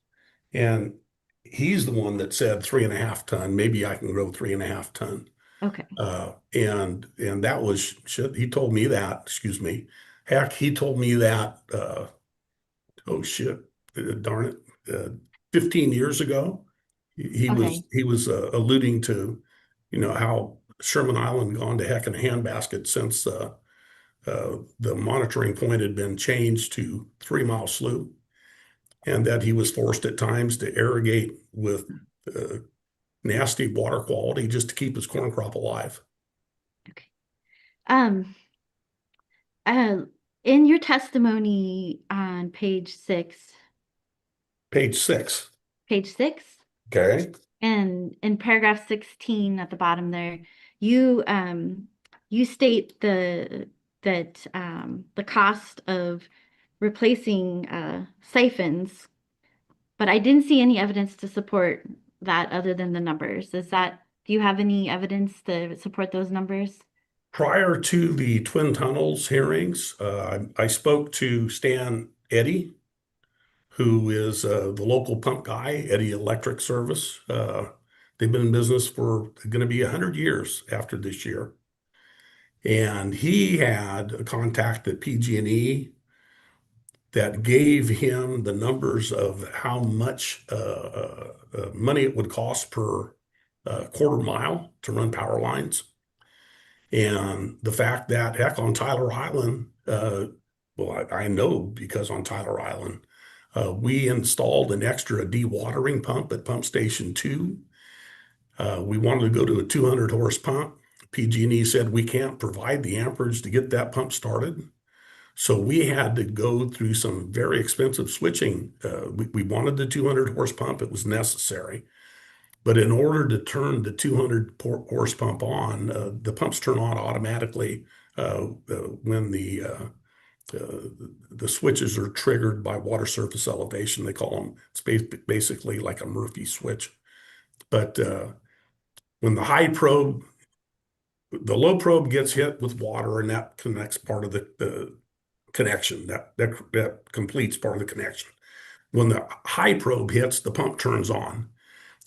and he's the one that said 3.5 ton. Maybe I can grow 3.5 ton. Okay. And that was shit. He told me that, excuse me. Heck, he told me that, oh shit, darn it, 15 years ago. He Okay. was alluding to, how Sherman Island gone to heck in a handbasket since the monitoring point had been changed to 3 Mile Slough, and that he was forced at times to irrigate with nasty water quality just to keep his corn crop alive. Okay. In your testimony on page 6. Page 6. Page 6. Okay. And in paragraph 16 at the bottom there, you state that the cost of replacing siphons, but I didn't see any evidence to support that other than the numbers. Do you have any evidence to support those numbers? Prior to the Twin Tunnels hearings, I spoke to Stan Eddy, who is the local pump guy, Eddy Electric Service. They've been in business for going to be 100 years after this year. And he had a contact at PG&E that gave him the numbers of how much money it would cost per quarter mile to run power lines. And the fact that, heck, on Tyler Island, well, I know because on Tyler Island, we installed an extra dewatering pump at pump station 2. We wanted to go to a 200 horse pump. PG&E said we can't provide the amperage to get that pump started. So we had to go through some very expensive switching. We wanted the 200 horse pump. It was necessary. But in order to turn the 200 horse pump on, the pumps turn on automatically when the switches are triggered by water surface elevation. They call them. It's basically like a Murphy switch. But when the low probe gets hit with water, and that connects part of the connection, that completes part of the connection. When the high probe hits, the pump turns on.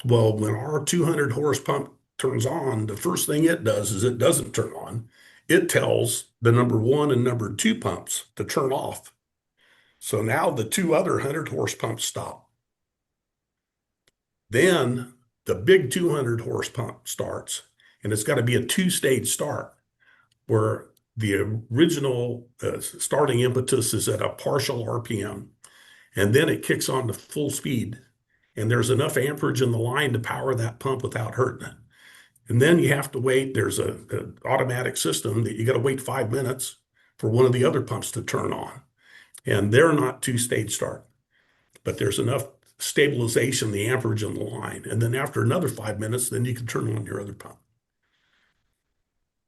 Well, when our 200 horse pump turns on, the first thing it does is it doesn't turn on. It tells the number 1 and number 2 pumps to turn off. So now the 2 other 100 horse pumps stop. Then the big 200 horse pump starts, and it's got to be a 2-stage start where the original starting impetus is at a partial RPM, and then it kicks on to full speed. And there's enough amperage in the line to power that pump without hurting it. And then you have to wait. There's an automatic system that you got to wait 5 minutes for one of the other pumps to turn on. And they're not 2-stage start, but there's enough stabilization, the amperage in the line. And then after another 5 minutes, then you can turn on your other pump.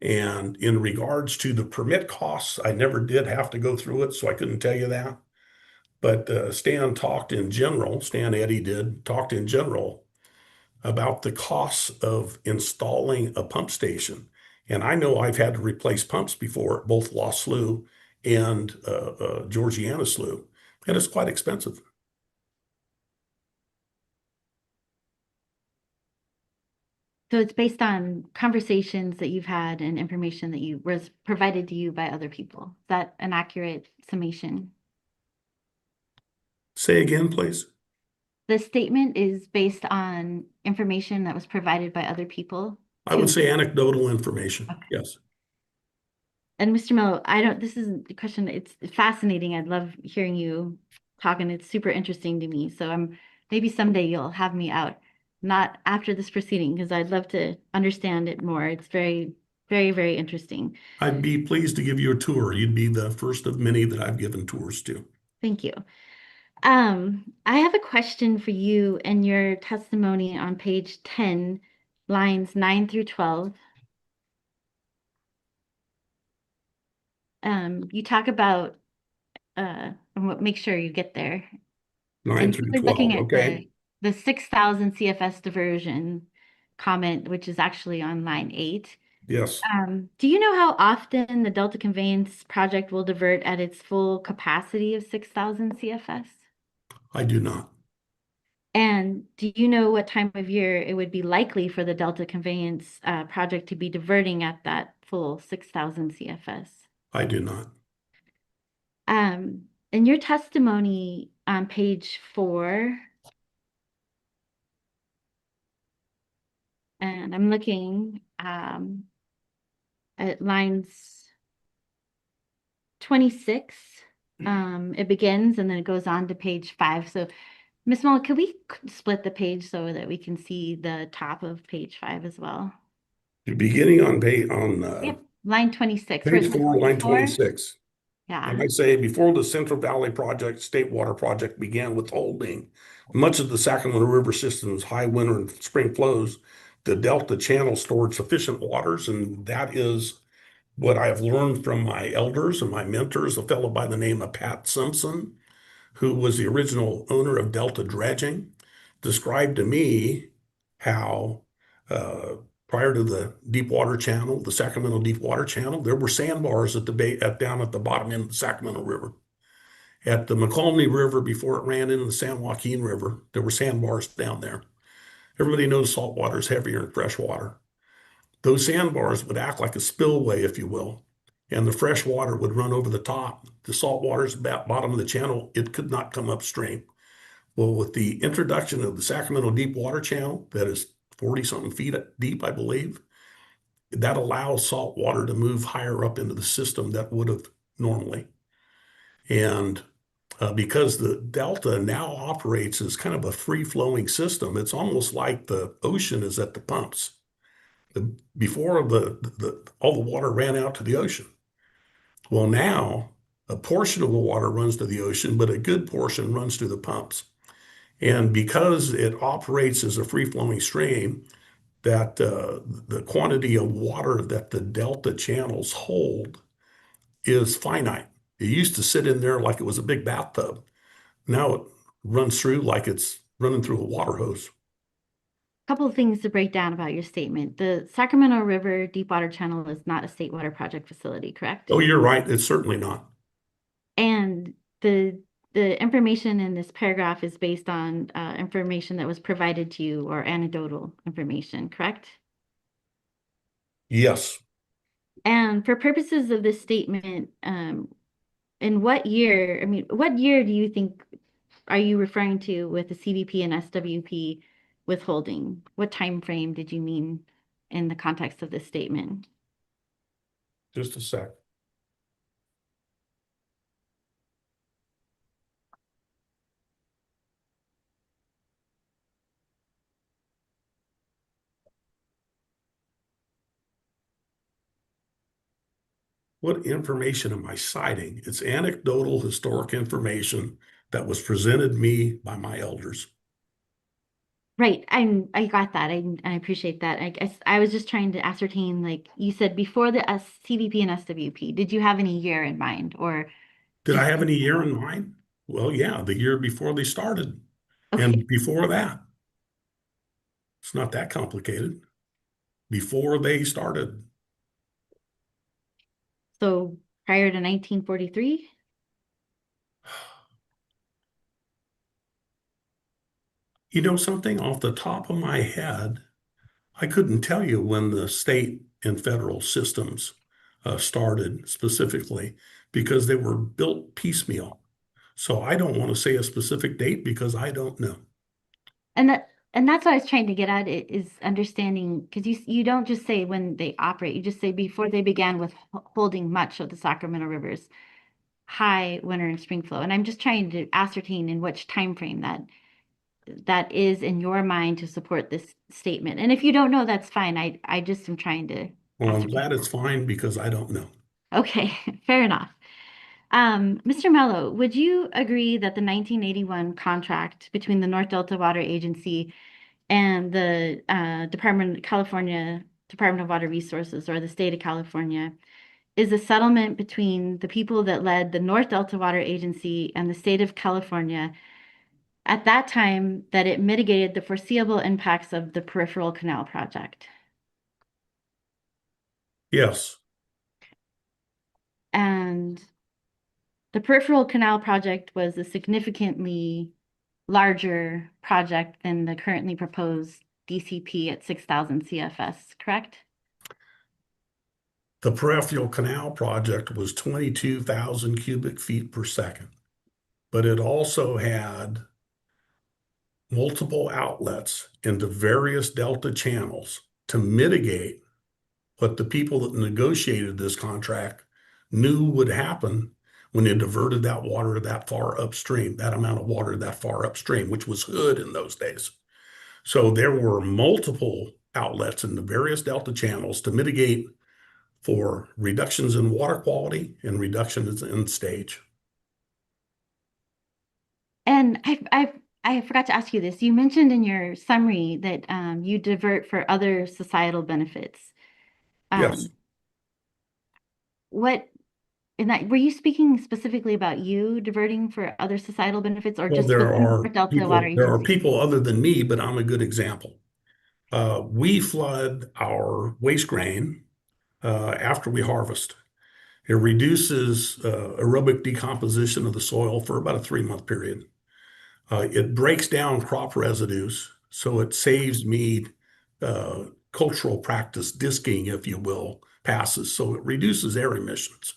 And in regards to the permit costs, I never did have to go through it, so I couldn't tell you that. But Stan Eddy talked in general about the costs of installing a pump station. And I know I've had to replace pumps before at both Lost Slough and Georgiana Slough, and it's quite expensive. So it's based on conversations that you've had and information that was provided to you by other people. Is that an accurate summation? Say again, please. The statement is based on information that was provided by other people. I would say anecdotal information. Okay. Yes. And Mr. Mello, this is a question, it's fascinating. I'd love hearing you talk, and it's super interesting to me. So maybe someday you'll have me out, not after this proceeding, because I'd love to understand it more. It's very, very, very interesting. I'd be pleased to give you a tour. You'd be the first of many that I've given tours to. Thank you. I have a question for you and your testimony on page 10, lines 9 through 12. You talk about, make sure you get there. 9 And through we're looking 12, at okay? the 6,000 CFS diversion comment, which is actually on line 8. Yes, Do you know how often the Delta Conveyance project will divert at its full capacity of 6,000 CFS? I do not. And do you know what time of year it would be likely for the Delta Conveyance project to be diverting at that full 6,000 CFS? I do not. In your testimony on page 4, and I'm looking at lines 26, it begins and then it goes on to page 5. So Ms. Mull, could we split the page so that we can see the top of page 5 as well? You're beginning on Yep, line 26. page 4, line 4? 26. Yeah. And I say, before the Central Valley Project, State Water Project began withholding much of the Sacramento River system's high winter and spring flows, the Delta Channel stored sufficient waters, and that is what I have learned from my elders and my mentors, a fellow by the name of Pat Simpson, who was the original owner of Delta Dredging, described to me how prior to the Deepwater Channel, the Sacramento Deepwater Channel, there were sandbars at the down at the bottom end of the Sacramento River. At the McCalmany River, before it ran into the San Joaquin River, there were sandbars down there. Everybody knows salt water is heavier than fresh water. Those sandbars would act like a spillway, if you will, and the fresh water would run over the top. The salt water's at the bottom of the channel. It could not come upstream. Well, with the introduction of the Sacramento Deepwater Channel, that is 40-something feet deep, I believe, that allows salt water to move higher up into the system that would have normally. And because the Delta now operates as kind of a free-flowing system, it's almost like the ocean is at the pumps. Before all the water ran out to the ocean. Well, now a portion of the water runs to the ocean, but a good portion runs to the pumps. And because it operates as a free-flowing stream, that the quantity of water that the Delta channels hold is finite. It used to sit in there like it was a big bathtub. Now it runs through like it's running through a water hose. Couple of things to break down about your statement. The Sacramento River Deepwater Channel is not a state water project facility, correct? Oh, you're right. It's certainly not. And the information in this paragraph is based on information that was provided to you or anecdotal information, correct? Yes. And for purposes of this statement, in what year, what year do you think are you referring to with the CBP and SWP withholding? What time frame did you mean in the context of this statement? Just a sec. What information am I citing? It's anecdotal historic information that was presented me by my elders. Right, I got that. I appreciate that. I guess I was just trying to ascertain, like you said, before the CBP and SWP, did you have any year in mind, or Did I just have any year in mind? Well, yeah, the year before they started, okay? and before that. It's not that complicated. Before they started. So prior to 1943? You know something off the top of my head, I couldn't tell you when the state and federal systems started specifically because they were built piecemeal. So I don't want to say a specific date because I don't know. And that's what I was trying to get at is understanding, because you don't just say when they operate, you just say before they began with holding much of the Sacramento River's high winter and spring flow. And I'm just trying to ascertain in which time frame that is in your mind to support this statement. And if you don't know, that's fine. I just am trying to Well, I'm ascertain. glad it's fine because I don't know. Okay, fair enough. Mr. Mello, would you agree that the 1981 contract between the North Delta Water Agency and the Department of Water Resources, or the state of California, is a settlement between the people that led the North Delta Water Agency and the state of California at that time, that it mitigated the foreseeable impacts of the peripheral canal project? Yes. And the peripheral canal project was a significantly larger project than the currently proposed DCP at 6,000 CFS, correct? The peripheral canal project was 22,000 cubic feet per second, but it also had multiple outlets into various delta channels to mitigate what the people that negotiated this contract knew would happen when they diverted that water that far upstream, that amount of water that far upstream, which was Hood in those days. So there were multiple outlets in the various delta channels to mitigate for reductions in water quality and reductions in stage. And I forgot to ask you this. You mentioned in your summary that you divert for other societal benefits. Yes. What in that, were you speaking specifically about you diverting for other societal benefits, or Well, just there the are North Delta Water people, there are Agency? people other than me, but I'm a good example. We flood our waste grain after we harvest. It reduces aerobic decomposition of the soil for about a 3-month period. It breaks down crop residues, so it saves me cultural practice, disking, if you will, passes. So it reduces air emissions,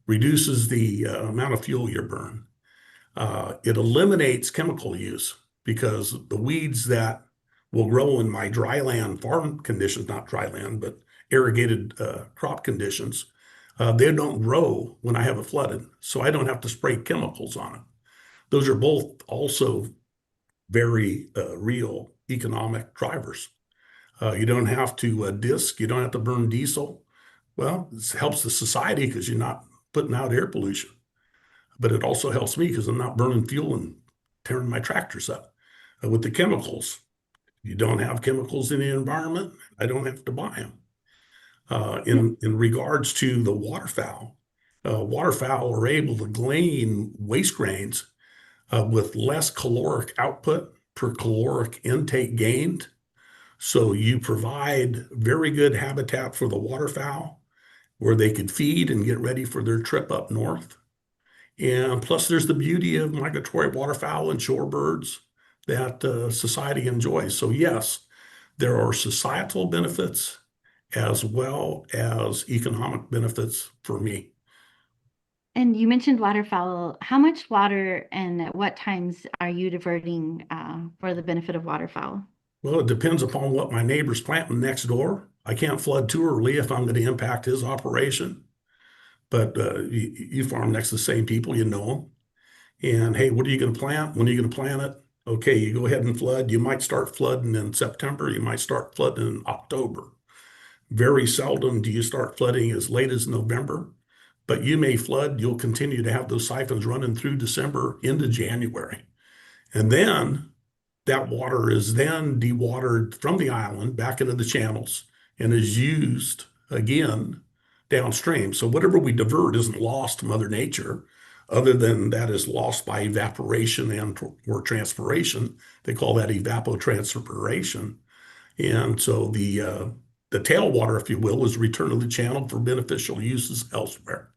reduces the amount of fuel you burn. It eliminates chemical use because the weeds that will grow in my dryland farm conditions, not dryland, but irrigated crop conditions, they don't grow when I have it flooded. So I don't have to spray chemicals on it. Those are both also very real economic drivers. You don't have to disk, you don't have to burn diesel. Well, it helps the society because you're not putting out air pollution. But it also helps me because I'm not burning fuel and tearing my tractors up. With the chemicals, you don't have chemicals in the environment, I don't have to buy them. In regards to the waterfowl are able to glean waste grains with less caloric output per caloric intake gained. So you provide very good habitat for the waterfowl where they could feed and get ready for their trip up north. And plus there's the beauty of migratory waterfowl and shorebirds that society enjoys. So yes, there are societal benefits as well as economic benefits for me. And you mentioned waterfowl. How much water and at what times are you diverting for the benefit of waterfowl? Well, it depends upon what my neighbor's planting next door. I can't flood too early if I'm going to impact his operation. But you farm next to the same people, you know them. And hey, what are you going to plant? When are you going to plant it? Okay, you go ahead and flood. You might start flooding in September. You might start flooding in October. Very seldom do you start flooding as late as November. But you may flood, you'll continue to have those siphons running through December into January. And then that water is then dewatered from the island back into the channels and is used again downstream. So whatever we divert isn't lost to Mother Nature, other than that is lost by evaporation and or transpiration. They call that evapotranspiration. And so the tailwater, if you will, is returned to the channel for beneficial uses elsewhere.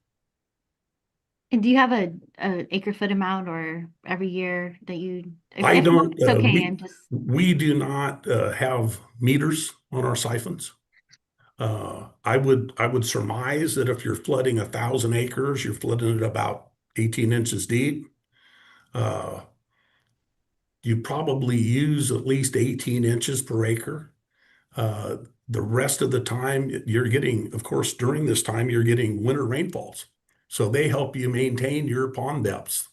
And do you have a acre foot amount or every year that you, I if not, don't, it's okay, I'm just, we do not have meters on our siphons. I would surmise that if you're flooding 1,000 acres, you're flooding it about 18 inches deep. You probably use at least 18 inches per acre. The rest of the time you're getting, of course, during this time, you're getting winter rainfalls. So they help you maintain your pond depths.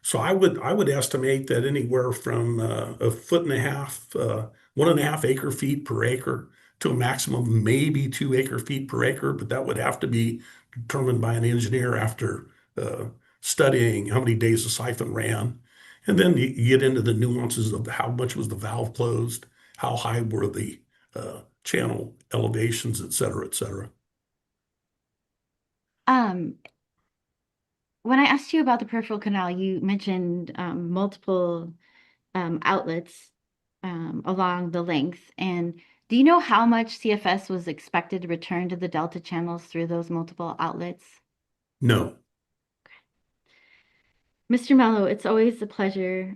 So I would estimate that anywhere from 1.5 1.5 acre feet per acre to a maximum of maybe 2 acre feet per acre, but that would have to be determined by an engineer after studying how many days the siphon ran. And then you get into the nuances of how much was the valve closed, how high were the channel elevations, et cetera, et cetera. When I asked you about the peripheral canal, you mentioned multiple outlets along the length. And do you know how much CFS was expected to return to the delta channels through those multiple outlets? No. Mr. Mello, it's always a pleasure.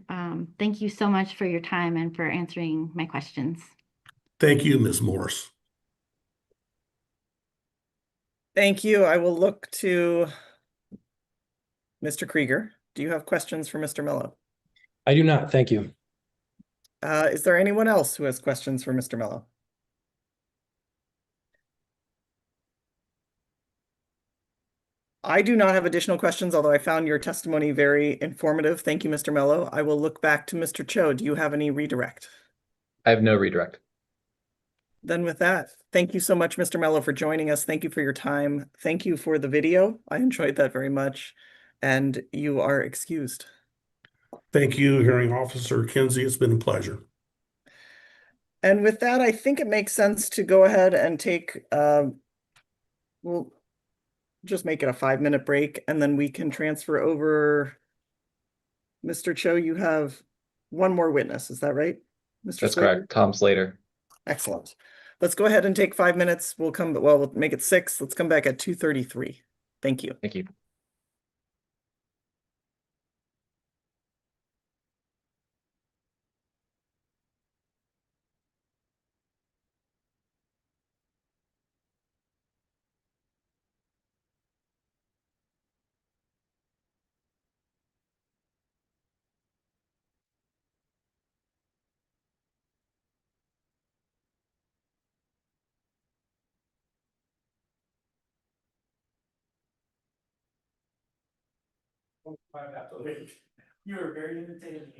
Thank you so much for your time and for answering my questions. Thank you, Ms. Morris. Thank you. I will look to Mr. Krieger. Do you have questions for Mr. Mello? I do not, thank you. Is there anyone else who has questions for Mr. Mello? I do not have additional questions, although I found your testimony very informative. Thank you, Mr. Mello. I will look back to Mr. Cho. Do you have any redirect? I have no redirect. Then with that, thank you so much, Mr. Mello, for joining us. Thank you for your time. Thank you for the video. I enjoyed that very much. And you are excused. Thank you, Hearing Officer Kinsey. It's been a pleasure. And with that, I think it makes sense to go ahead and take, we'll just make it a 5-minute break, and then we can transfer over. Mr. Cho, you have one more witness, is that right? Mr. That's Slater? correct. Tom Slater. Excellent. Let's go ahead and take 5 minutes. We'll make it 6. Let's come back at 2:33. Thank you. Thank you. You were very entertaining.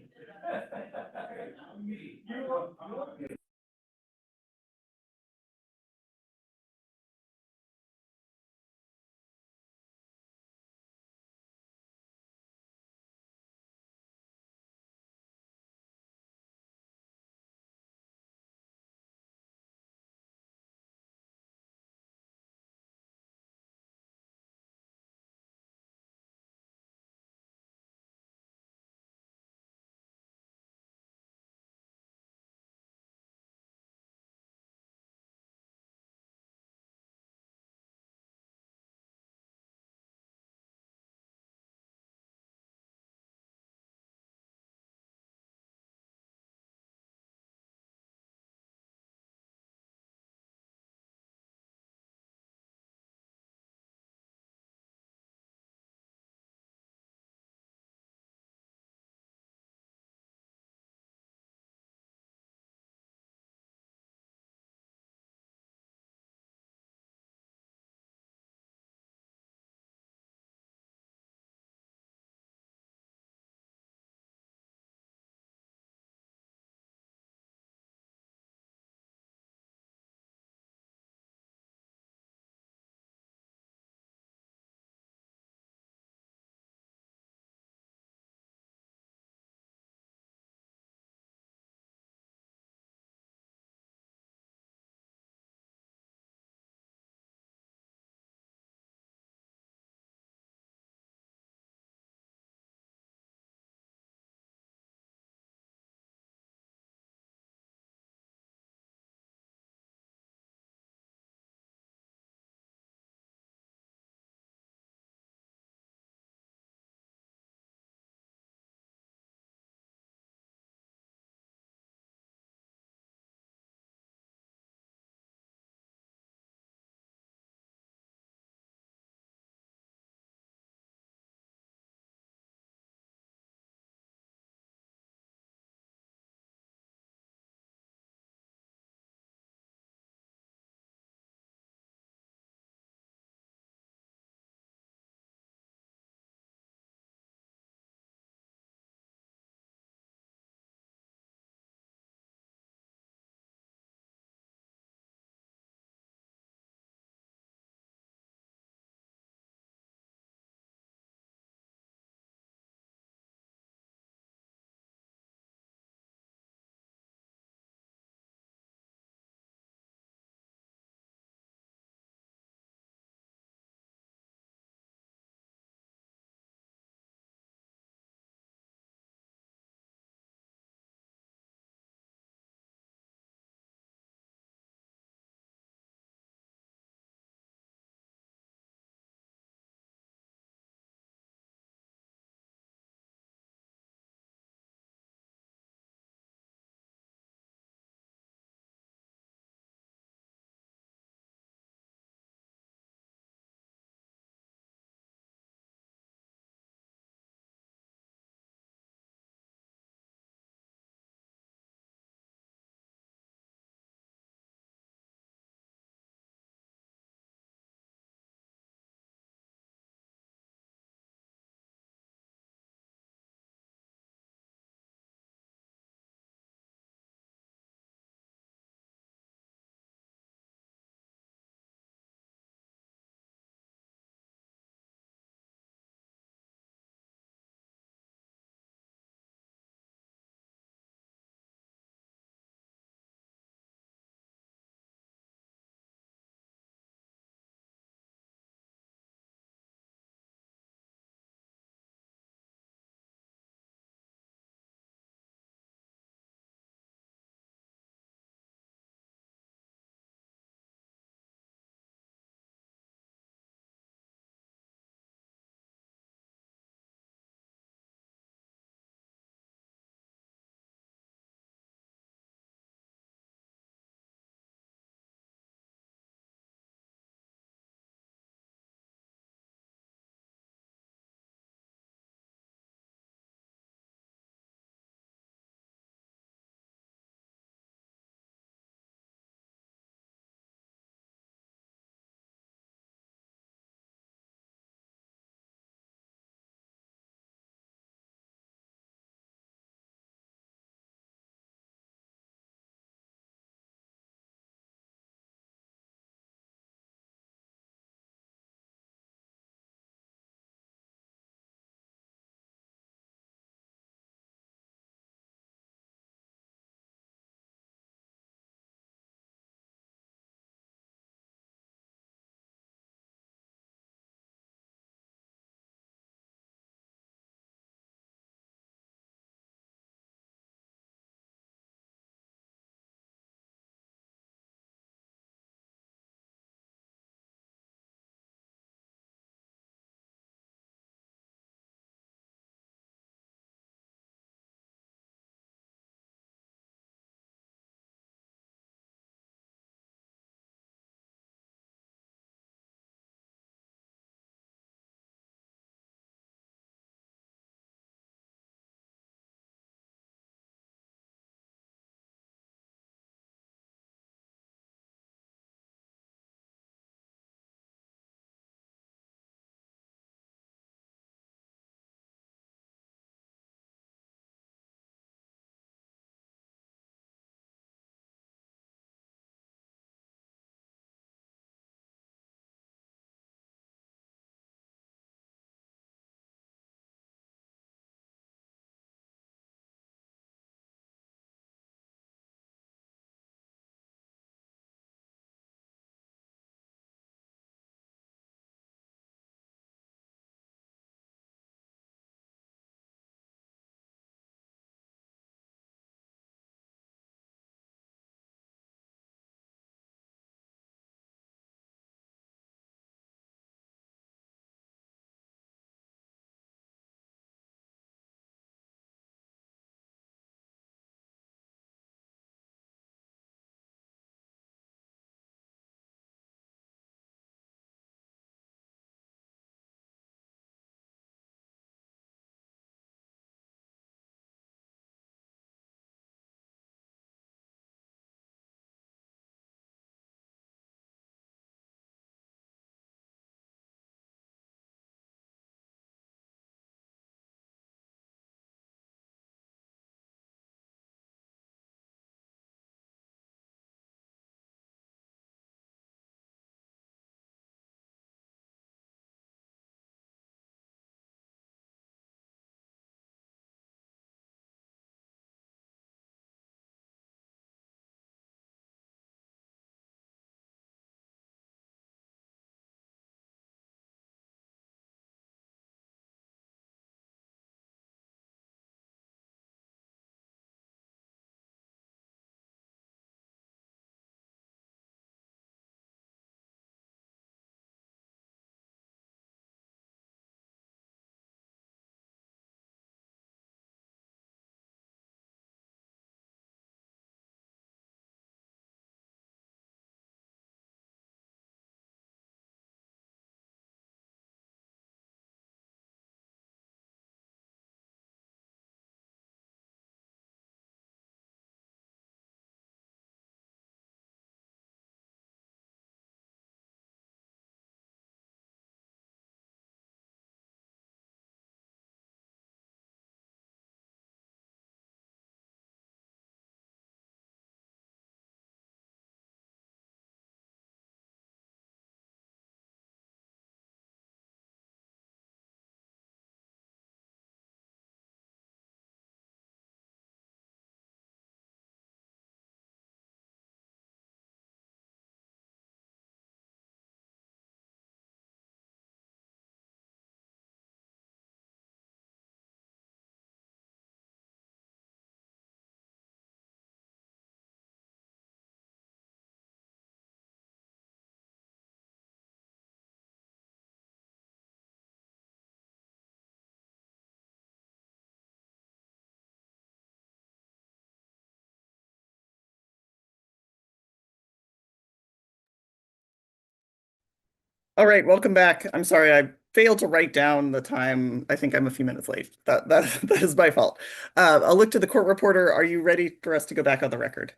All right, welcome back. I'm sorry, I failed to write down the time. I think I'm a few minutes late. That is my fault. I'll look to the court reporter. Are you ready for us to go back on the record?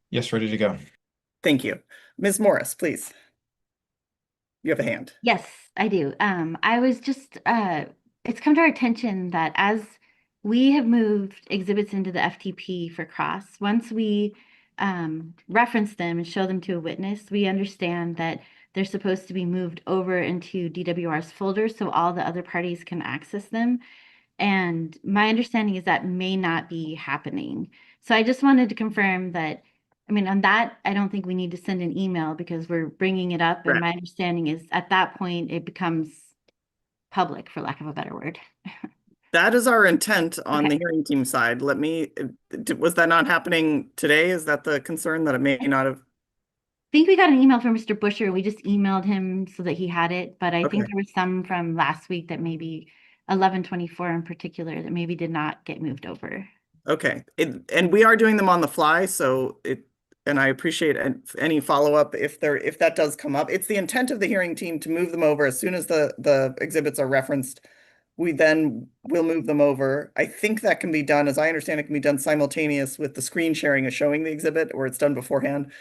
Yes, ready to go. Thank you. Ms. Morris, please. You have a hand. Yes, I do. I was just, it's come to our attention that as we have moved exhibits into the FTP for cross, once we reference them and show them to a witness, we understand that they're supposed to be moved over into DWR's folder so all the other parties can access them. And my understanding is that may not be happening. So I just wanted to confirm that, I mean, on that, I don't think we need to send an email because we're bringing it up. And my understanding is at that point, it becomes public, for lack of a better word. That is our intent on Okay. the hearing team side. Was that not happening today? Is that the concern that it may not have? I think we got an email from Mr. Busher. We just emailed him so that he had it. But I think Okay. there was some from last week that maybe 1124 in particular that maybe did not get moved over. Okay, and we are doing them on the fly, and I appreciate any follow-up if that does come up. It's the intent of the hearing team to move them over as soon as the exhibits are referenced. We then will move them over. I think that can be done, as I understand it, can be done simultaneous with the screen sharing of showing the exhibit, or it's done beforehand.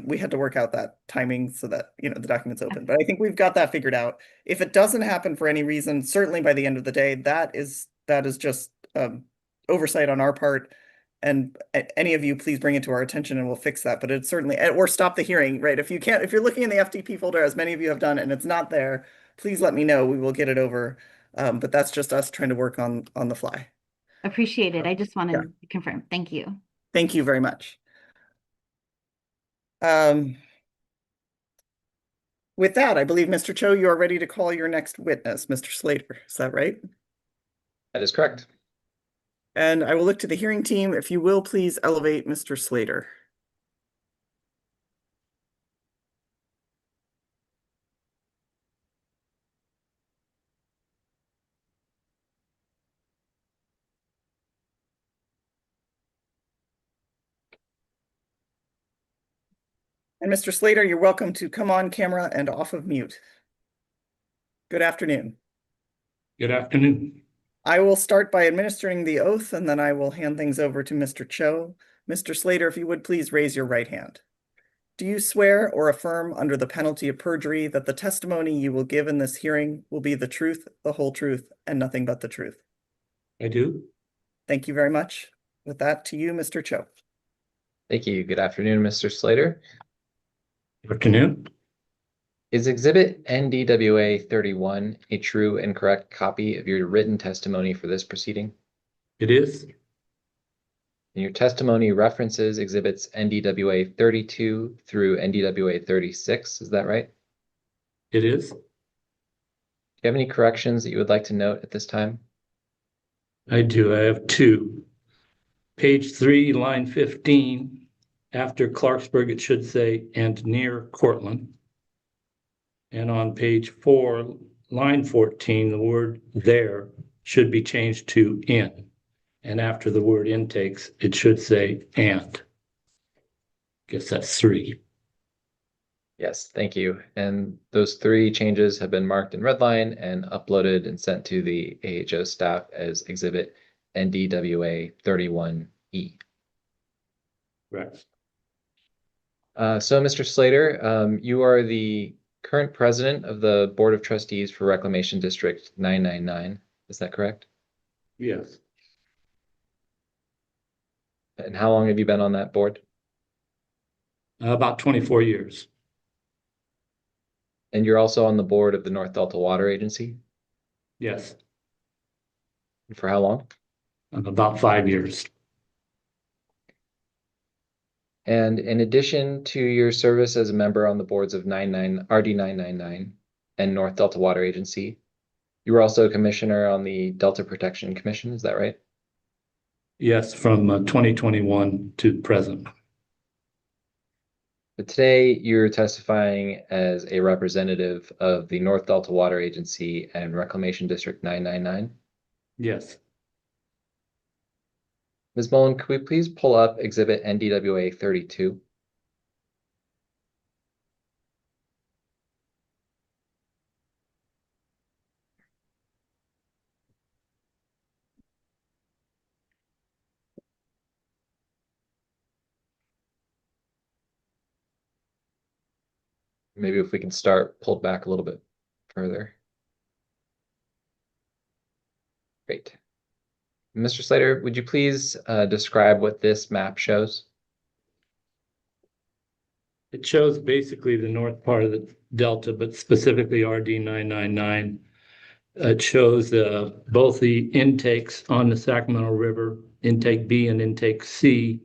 We had to work out that timing so that, the document's open, but I think we've got that figured out. If it doesn't happen for any reason, certainly by the end of the day, that is just oversight on our part. And any of you, please bring it to our attention and we'll fix that. But it's certainly, or stop the hearing, right? If you're looking in the FTP folder, as many of you have done, and it's not there, please let me know. We will get it over. But that's just us trying to work on the fly. Appreciate it. I just wanted Yeah. to confirm. Thank you. Thank you very much. With that, I believe, Mr. Cho, you are ready to call your next witness, Mr. Slater. Is that right? That is correct. And I will look to the hearing team. If you will, please elevate Mr. Slater. And Mr. Slater, you're welcome to come on camera and off of mute. Good afternoon. Good afternoon. I will start by administering the oath, and then I will hand things over to Mr. Cho. Mr. Slater, if you would please raise your right hand. Do you swear or affirm under the penalty of perjury that the testimony you will give in this hearing will be the truth, the whole truth, and nothing but the truth? I do. Thank you very much. With that, to you, Mr. Cho. Thank you. Good afternoon, Mr. Slater. Good afternoon. Is Exhibit NDWA 31 a true and correct copy of your written testimony for this proceeding? It is. And your testimony references Exhibits NDWA 32 through NDWA 36, is that right? It is. Do you have any corrections that you would like to note at this time? I do. I have two. Page 3, line 15. After Clarksburg, it should say, and near Cortland. And on page 4, line 14, the word there should be changed to in. And after the word intakes, it should say and. Guess that's 3. Yes, thank you. And those 3 changes have been marked in red line and uploaded and sent to the AHO staff as Exhibit NDWA 31E. Right. So, Mr. Slater, you are the current president of the Board of Trustees for Reclamation District 999. Is that correct? Yes. And how long have you been on that board? About 24 years. And you're also on the board of the North Delta Water Agency? Yes. And for how long? About 5 years. And in addition to your service as a member on the boards of RD 999 and North Delta Water Agency, you were also a commissioner on the Delta Protection Commission, is that right? Yes, from 2021 to present. But today you're testifying as a representative of the North Delta Water Agency and Reclamation District 999. Yes. Ms. Mullen, could we please pull up Exhibit NDWA 32? Maybe if we can start pulled back a little bit further. Great. Mr. Slater, would you please describe what this map shows? It shows basically the north part of the delta, but specifically RD 999. It shows both the intakes on the Sacramento River, intake B and intake C,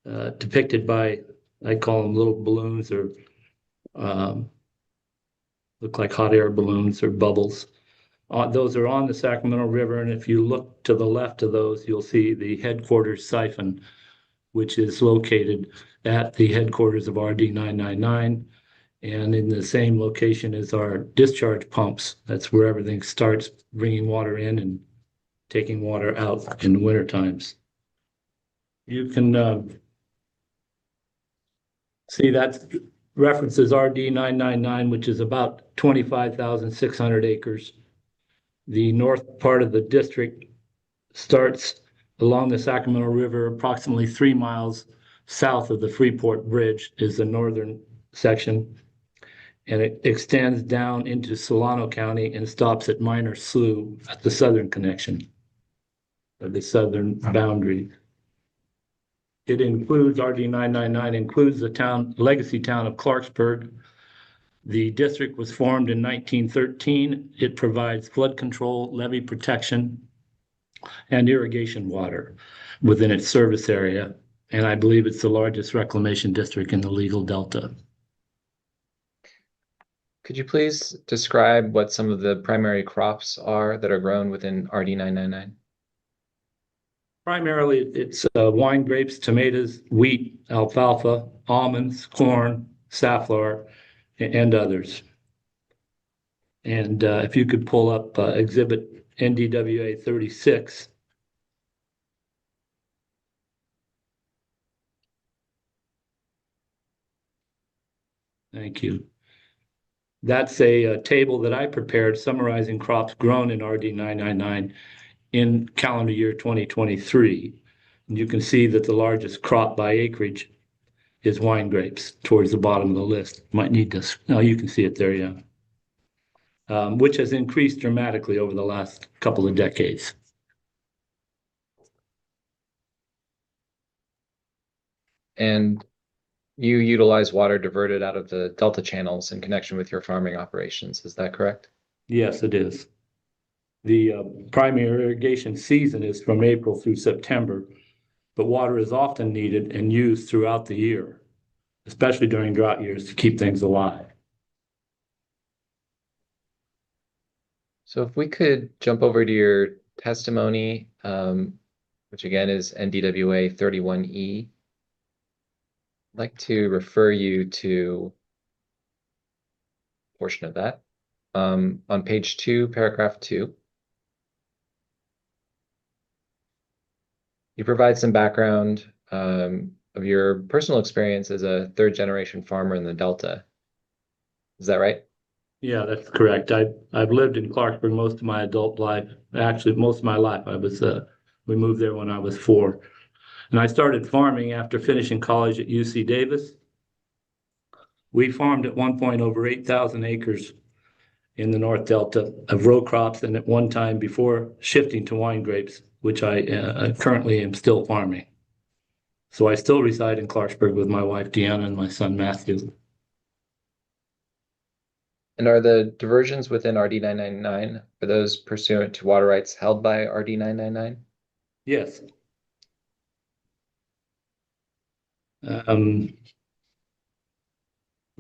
depicted by, I call them little balloons, or look like hot air balloons or bubbles. Those are on the Sacramento River, and if you look to the left of those, you'll see the headquarters siphon, which is located at the headquarters of RD 999, and in the same location as our discharge pumps. That's where everything starts, bringing water in and taking water out in the winter times. You can see that references RD 999, which is about 25,600 acres. The north part of the district starts along the Sacramento River, approximately 3 miles south of the Freeport Bridge is the northern section. And it extends down into Solano County and stops at Minor Slough at the southern connection, or the southern boundary. It includes, RD 999 includes the legacy town of Clarksburg. The district was formed in 1913. It provides flood control, levee protection, and irrigation water within its service area. And I believe it's the largest reclamation district in the legal delta. Could you please describe what some of the primary crops are that are grown within RD 999? Primarily, it's wine grapes, tomatoes, wheat, alfalfa, almonds, corn, safflower, and others. And if you could pull up exhibit NDWA 36. Thank you. That's a table that I prepared summarizing crops grown in RD 999 in calendar year 2023. And you can see that the largest crop by acreage is wine grapes towards the bottom of the list. Might need this. Oh, you can see it there, yeah. Which has increased dramatically over the last couple of decades. And you utilize water diverted out of the delta channels in connection with your farming operations. Is that correct? Yes, it is. The primary irrigation season is from April through September, but water is often needed and used throughout the year, especially during drought years, to keep things alive. So if we could jump over to your testimony, which again is NDWA 31E. I'd like to refer you to a portion of that. On page 2, paragraph 2. You provide some background of your personal experience as a third-generation farmer in the Delta. Is that right? Yeah, that's correct. I've lived in Clarksburg most of my adult life. Actually, most of my life. We moved there when I was 4. And I started farming after finishing college at UC Davis. We farmed at one point over 8,000 acres in the North Delta of row crops, and at one time before shifting to wine grapes, which I currently am still farming. So I still reside in Clarksburg with my wife Deanna and my son Matthew. And are the diversions within RD 999, are those pursuant to water rights held by RD 999? Yes. We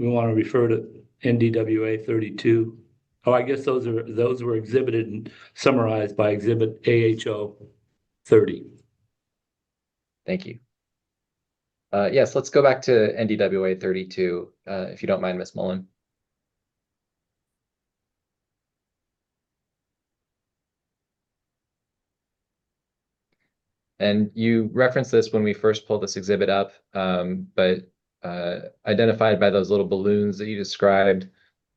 want to refer to NDWA 32. Oh, I guess those were exhibited and summarized by exhibit AHO 30. Thank you. Yes, let's go back to NDWA 32, if you don't mind, Ms. Mullen. And you referenced this when we first pulled this exhibit up, but identified by those little balloons that you described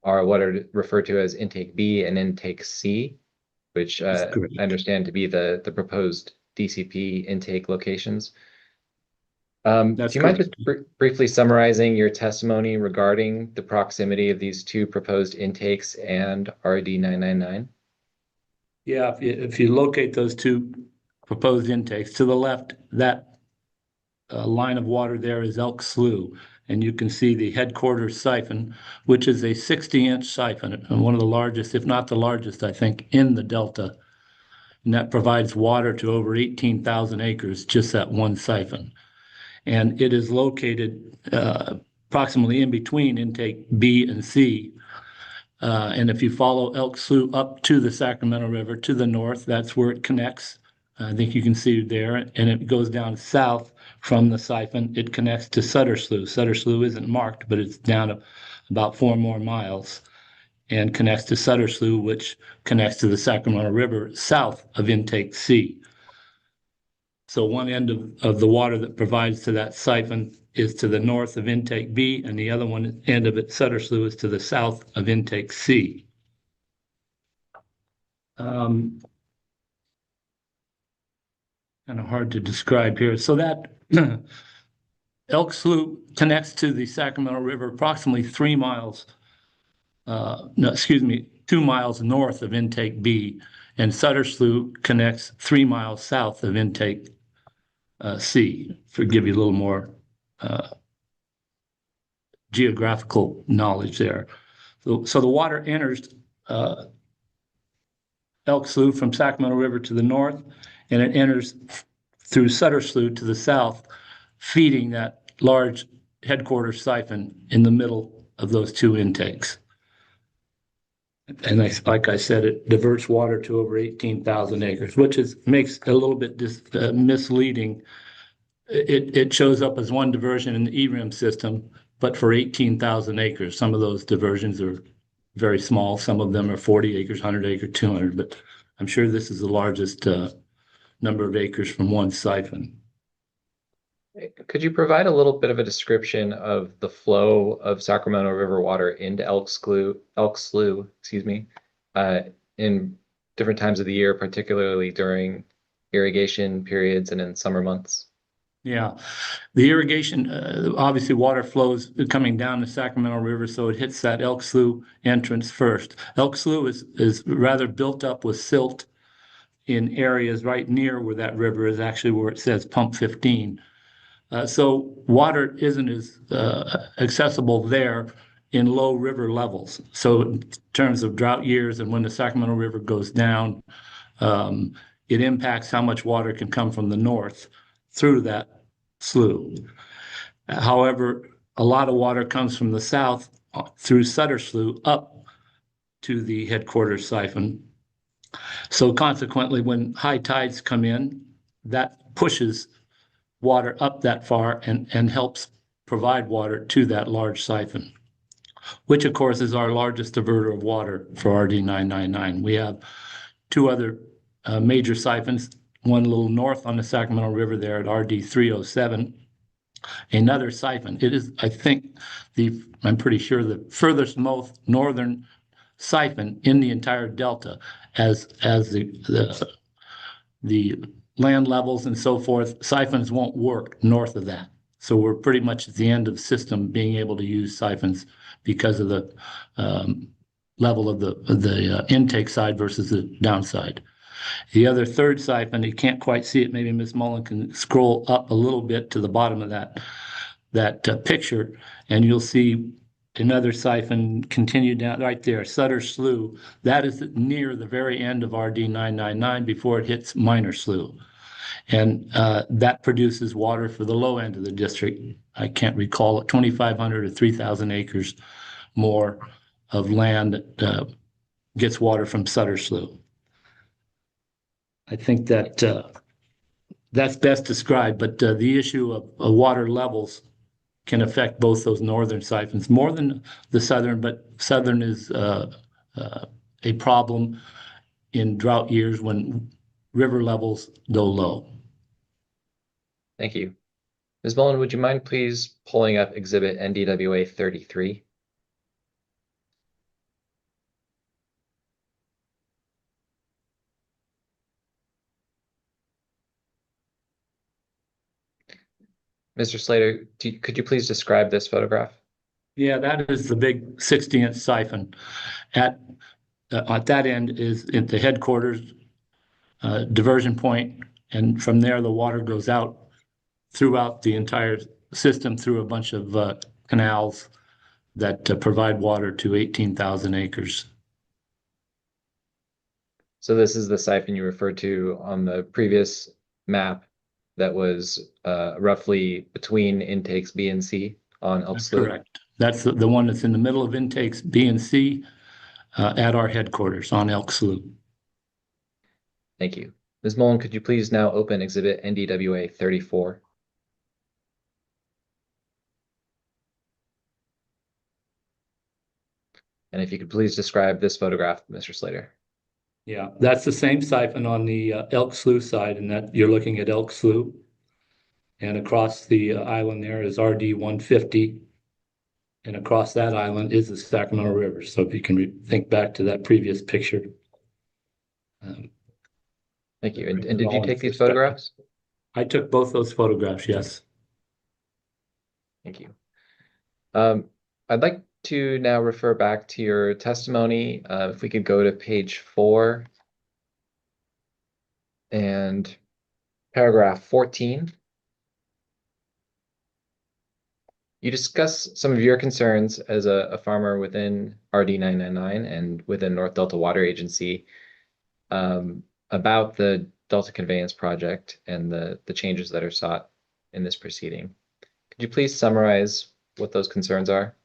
are what are referred to as intake B and intake C, which I understand to be the proposed DCP intake locations. Do That's you mind correct. just briefly summarizing your testimony regarding the proximity of these two proposed intakes and RD 999? Yeah, if you locate those two proposed intakes to the left, that line of water there is Elk Slough, and you can see the headquarters siphon, which is a 60-inch siphon, and one of the largest, if not the largest, I think, in the Delta. And that provides water to over 18,000 acres, just that one siphon. And it is located approximately in between intake B and C. And if you follow Elk Slough up to the Sacramento River to the north, that's where it connects. I think you can see it there, and it goes down south from the siphon. It connects to Sutter Slough. Sutter Slough isn't marked, but it's down about 4 more miles and connects to Sutter Slough, which connects to the Sacramento River south of intake C. So one end of the water that provides to that siphon is to the north of intake B, and the other one end of it, Sutter Slough, is to the south of intake C. Kind of hard to describe here. So that Elk Slough connects to the Sacramento River approximately 3 miles, no, excuse me, 2 miles north of intake B, and Sutter Slough connects 3 miles south of intake C, to give you a little more geographical knowledge there. So the water enters Elk Slough from Sacramento River to the north, and it enters through Sutter Slough to the south, feeding that large headquarters siphon in the middle of those two intakes. And like I said, it diverts water to over 18,000 acres, which makes it a little bit misleading. It shows up as one diversion in the ERIM system, but for 18,000 acres. Some of those diversions are very small. Some of them are 40 acres, 100 acre, 200, but I'm sure this is the largest number of acres from one siphon. Could you provide a little bit of a description of the flow of Sacramento River water into Elk Slough, excuse me, in different times of the year, particularly during irrigation periods and in summer months? Yeah, the irrigation, obviously water flows coming down the Sacramento River, so it hits that Elk Slough entrance first. Elk Slough is rather built up with silt in areas right near where that river is, actually where it says pump 15. So water isn't as accessible there in low river levels. So in terms of drought years and when the Sacramento River goes down, it impacts how much water can come from the north through that slough. However, a lot of water comes from the south through Sutter Slough up to the headquarters siphon. So consequently, when high tides come in, that pushes water up that far and helps provide water to that large siphon, which of course is our largest diverter of water for RD 999. We have two other major siphons, one a little north on the Sacramento River there at RD 307, another siphon. It is, I think, I'm pretty sure the furthest most northern siphon in the entire delta as the land levels and so forth, siphons won't work north of that. So we're pretty much at the end of the system being able to use siphons because of the level of the intake side versus the downside. The other third siphon, you can't quite see it. Maybe Ms. Mullen can scroll up a little bit to the bottom of that picture, and you'll see another siphon continue down right there, Sutter Slough. That is near the very end of RD 999 before it hits Minor Slough. And that produces water for the low end of the district. I can't recall it, 2,500 or 3,000 acres more of land that gets water from Sutter Slough. I think that that's best described, but the issue of water levels can affect both those northern siphons more than the southern, but southern is a problem in drought years when river levels go low. Thank you. Ms. Mullen, would you mind please pulling up exhibit NDWA 33? Mr. Slater, could you please describe this photograph? Yeah, that is the big 60-inch siphon. At that end is at the headquarters diversion point, and from there the water goes out throughout the entire system through a bunch of canals that provide water to 18,000 acres. So this is the siphon you referred to on the previous map that was roughly between intakes B and C on Elk That's Slough. correct. That's the one that's in the middle of intakes B and C at our headquarters on Elk Slough. Thank you. Ms. Mullen, could you please now open exhibit NDWA 34? And if you could please describe this photograph, Mr. Slater. Yeah, that's the same siphon on the Elk Slough side, and that you're looking at Elk Slough. And across the island there is RD 150. And across that island is the Sacramento River. So if you can think back to that previous picture. Thank you. And did you take these photographs? I took both those photographs, yes. Thank you. I'd like to now refer back to your testimony. If we could go to page 4 and paragraph 14. You discuss some of your concerns as a farmer within RD 999 and within North Delta Water Agency about the Delta Conveyance project and the changes that are sought in this proceeding. Could you please summarize what those concerns are?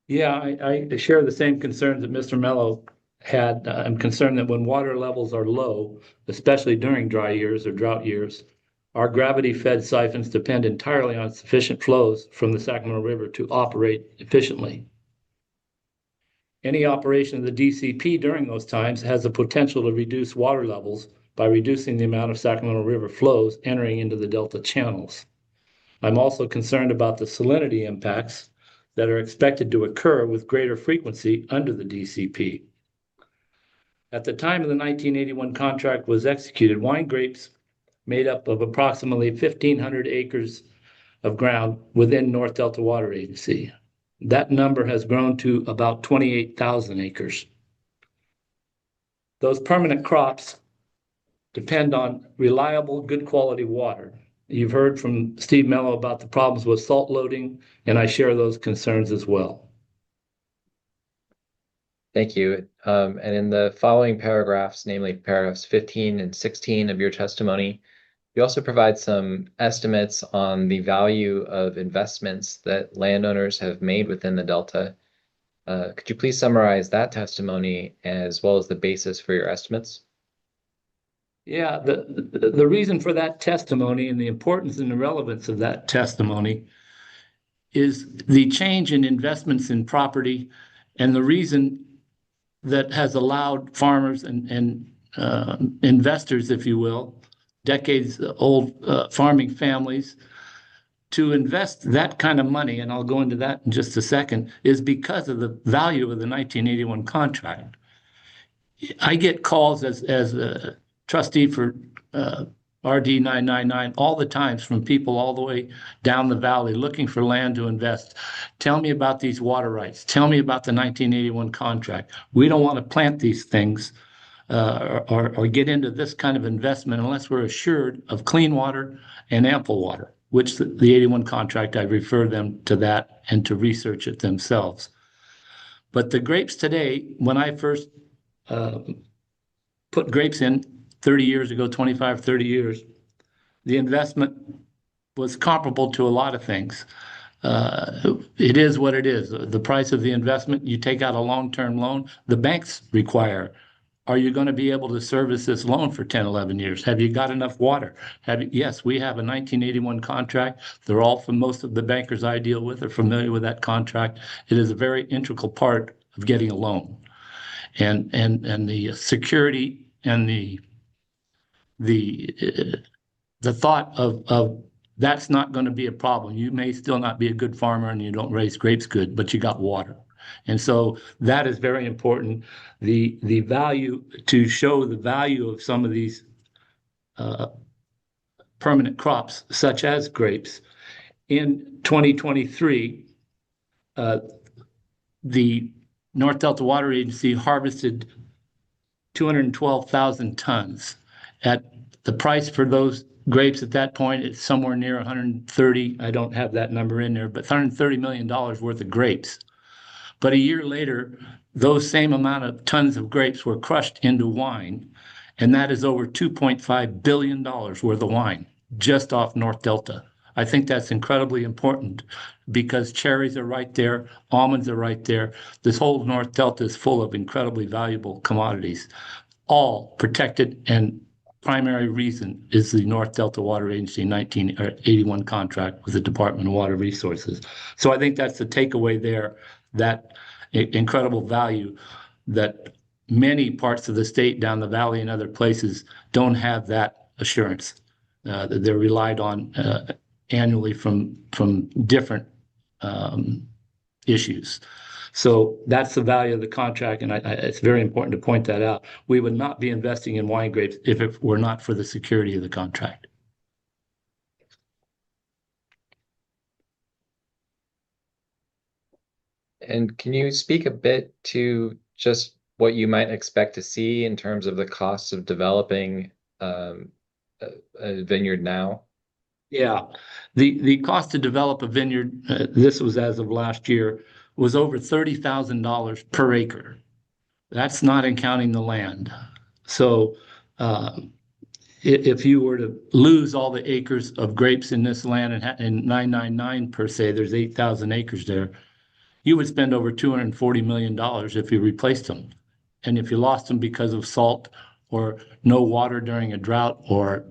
Yeah, I share the same concerns that Mr. Mello had. I'm concerned that when water levels are low, especially during dry years or drought years, our gravity-fed siphons depend entirely on sufficient flows from the Sacramento River to operate efficiently. Any operation of the DCP during those times has the potential to reduce water levels by reducing the amount of Sacramento River flows entering into the Delta channels. I'm also concerned about the salinity impacts that are expected to occur with greater frequency under the DCP. At the time of the 1981 contract was executed, wine grapes made up of approximately 1,500 acres of ground within North Delta Water Agency. That number has grown to about 28,000 acres. Those permanent crops depend on reliable, good quality water. You've heard from Steve Mello about the problems with salt loading, and I share those concerns as well. Thank you. And in the following paragraphs, namely paragraphs 15 and 16 of your testimony, you also provide some estimates on the value of investments that landowners have made within the Delta. Could you please summarize that testimony as well as the basis for your estimates? Yeah, the reason for that testimony and the importance and the relevance of that testimony is the change in investments in property and the reason that has allowed farmers and investors, if you will, decades-old farming families to invest that kind of money, and I'll go into that in just a second, is because of the value of the 1981 contract. I get calls as a trustee for RD 999 all the times from people all the way down the valley looking for land to invest. Tell me about these water rights. Tell me about the 1981 contract. We don't want to plant these things or get into this kind of investment unless we're assured of clean water and ample water, which the 81 contract, I refer them to that and to research it themselves. But the grapes today, when I first put grapes in 30 years ago, 25, 30 years, the investment was comparable to a lot of things. It is what it is. The price of the investment, you take out a long-term loan, the banks require, are you going to be able to service this loan for 10, 11 years? Have you got enough water? Yes, we have a 1981 contract. They're all from most of the bankers I deal with are familiar with that contract. It is a very integral part of getting a loan. And the security and the thought of that's not going to be a problem. You may still not be a good farmer and you don't raise grapes good, but you got water. And so that is very important. The value, to show the value of some of these permanent crops such as grapes. In 2023, the North Delta Water Agency harvested 212,000 tons. At the price for those grapes at that point, it's somewhere near 130. I don't have that number in there, but $130 million worth of grapes. But a year later, those same amount of tons of grapes were crushed into wine, and that is over $2.5 billion worth of wine just off North Delta. I think that's incredibly important because cherries are right there, almonds are right there. This whole North Delta is full of incredibly valuable commodities, all protected, and primary reason is the North Delta Water Agency 1981 contract with the Department of Water Resources. So I think that's the takeaway there, that incredible value that many parts of the state down the valley and other places don't have that assurance. They're relied on annually from different issues. So that's the value of the contract, and it's very important to point that out. We would not be investing in wine grapes if it were not for the security of the contract. And can you speak a bit to just what you might expect to see in terms of the costs of developing a vineyard now? Yeah, the cost to develop a vineyard, this was as of last year, was over $30,000 per acre. That's not in counting the land. So if you were to lose all the acres of grapes in this land and 999 per se, there's 8,000 acres there, you would spend over $240 million if you replaced them. And if you lost them because of salt or no water during a drought or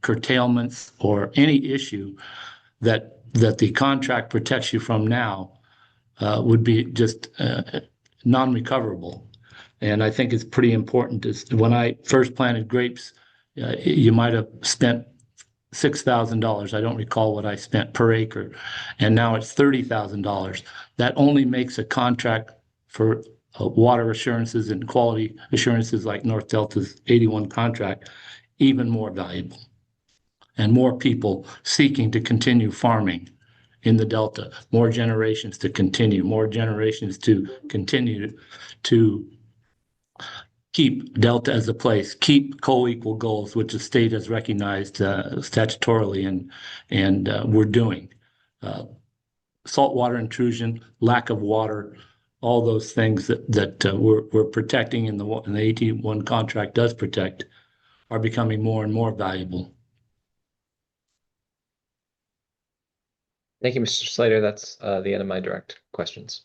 curtailments or any issue that the contract protects you from now, would be just non-recoverable. And I think it's pretty important. When I first planted grapes, you might have spent $6,000. I don't recall what I spent per acre. And now it's $30,000. That only makes a contract for water assurances and quality assurances like North Delta's 81 contract even more valuable. And more people seeking to continue farming in the Delta, more generations to continue, more generations to continue to keep Delta as a place, keep co-equal goals, which the state has recognized statutorily, and we're doing. Saltwater intrusion, lack of water, all those things that we're protecting and the 81 contract does protect are becoming more and more valuable. Thank you, Mr. Slater. That's the end of my direct questions.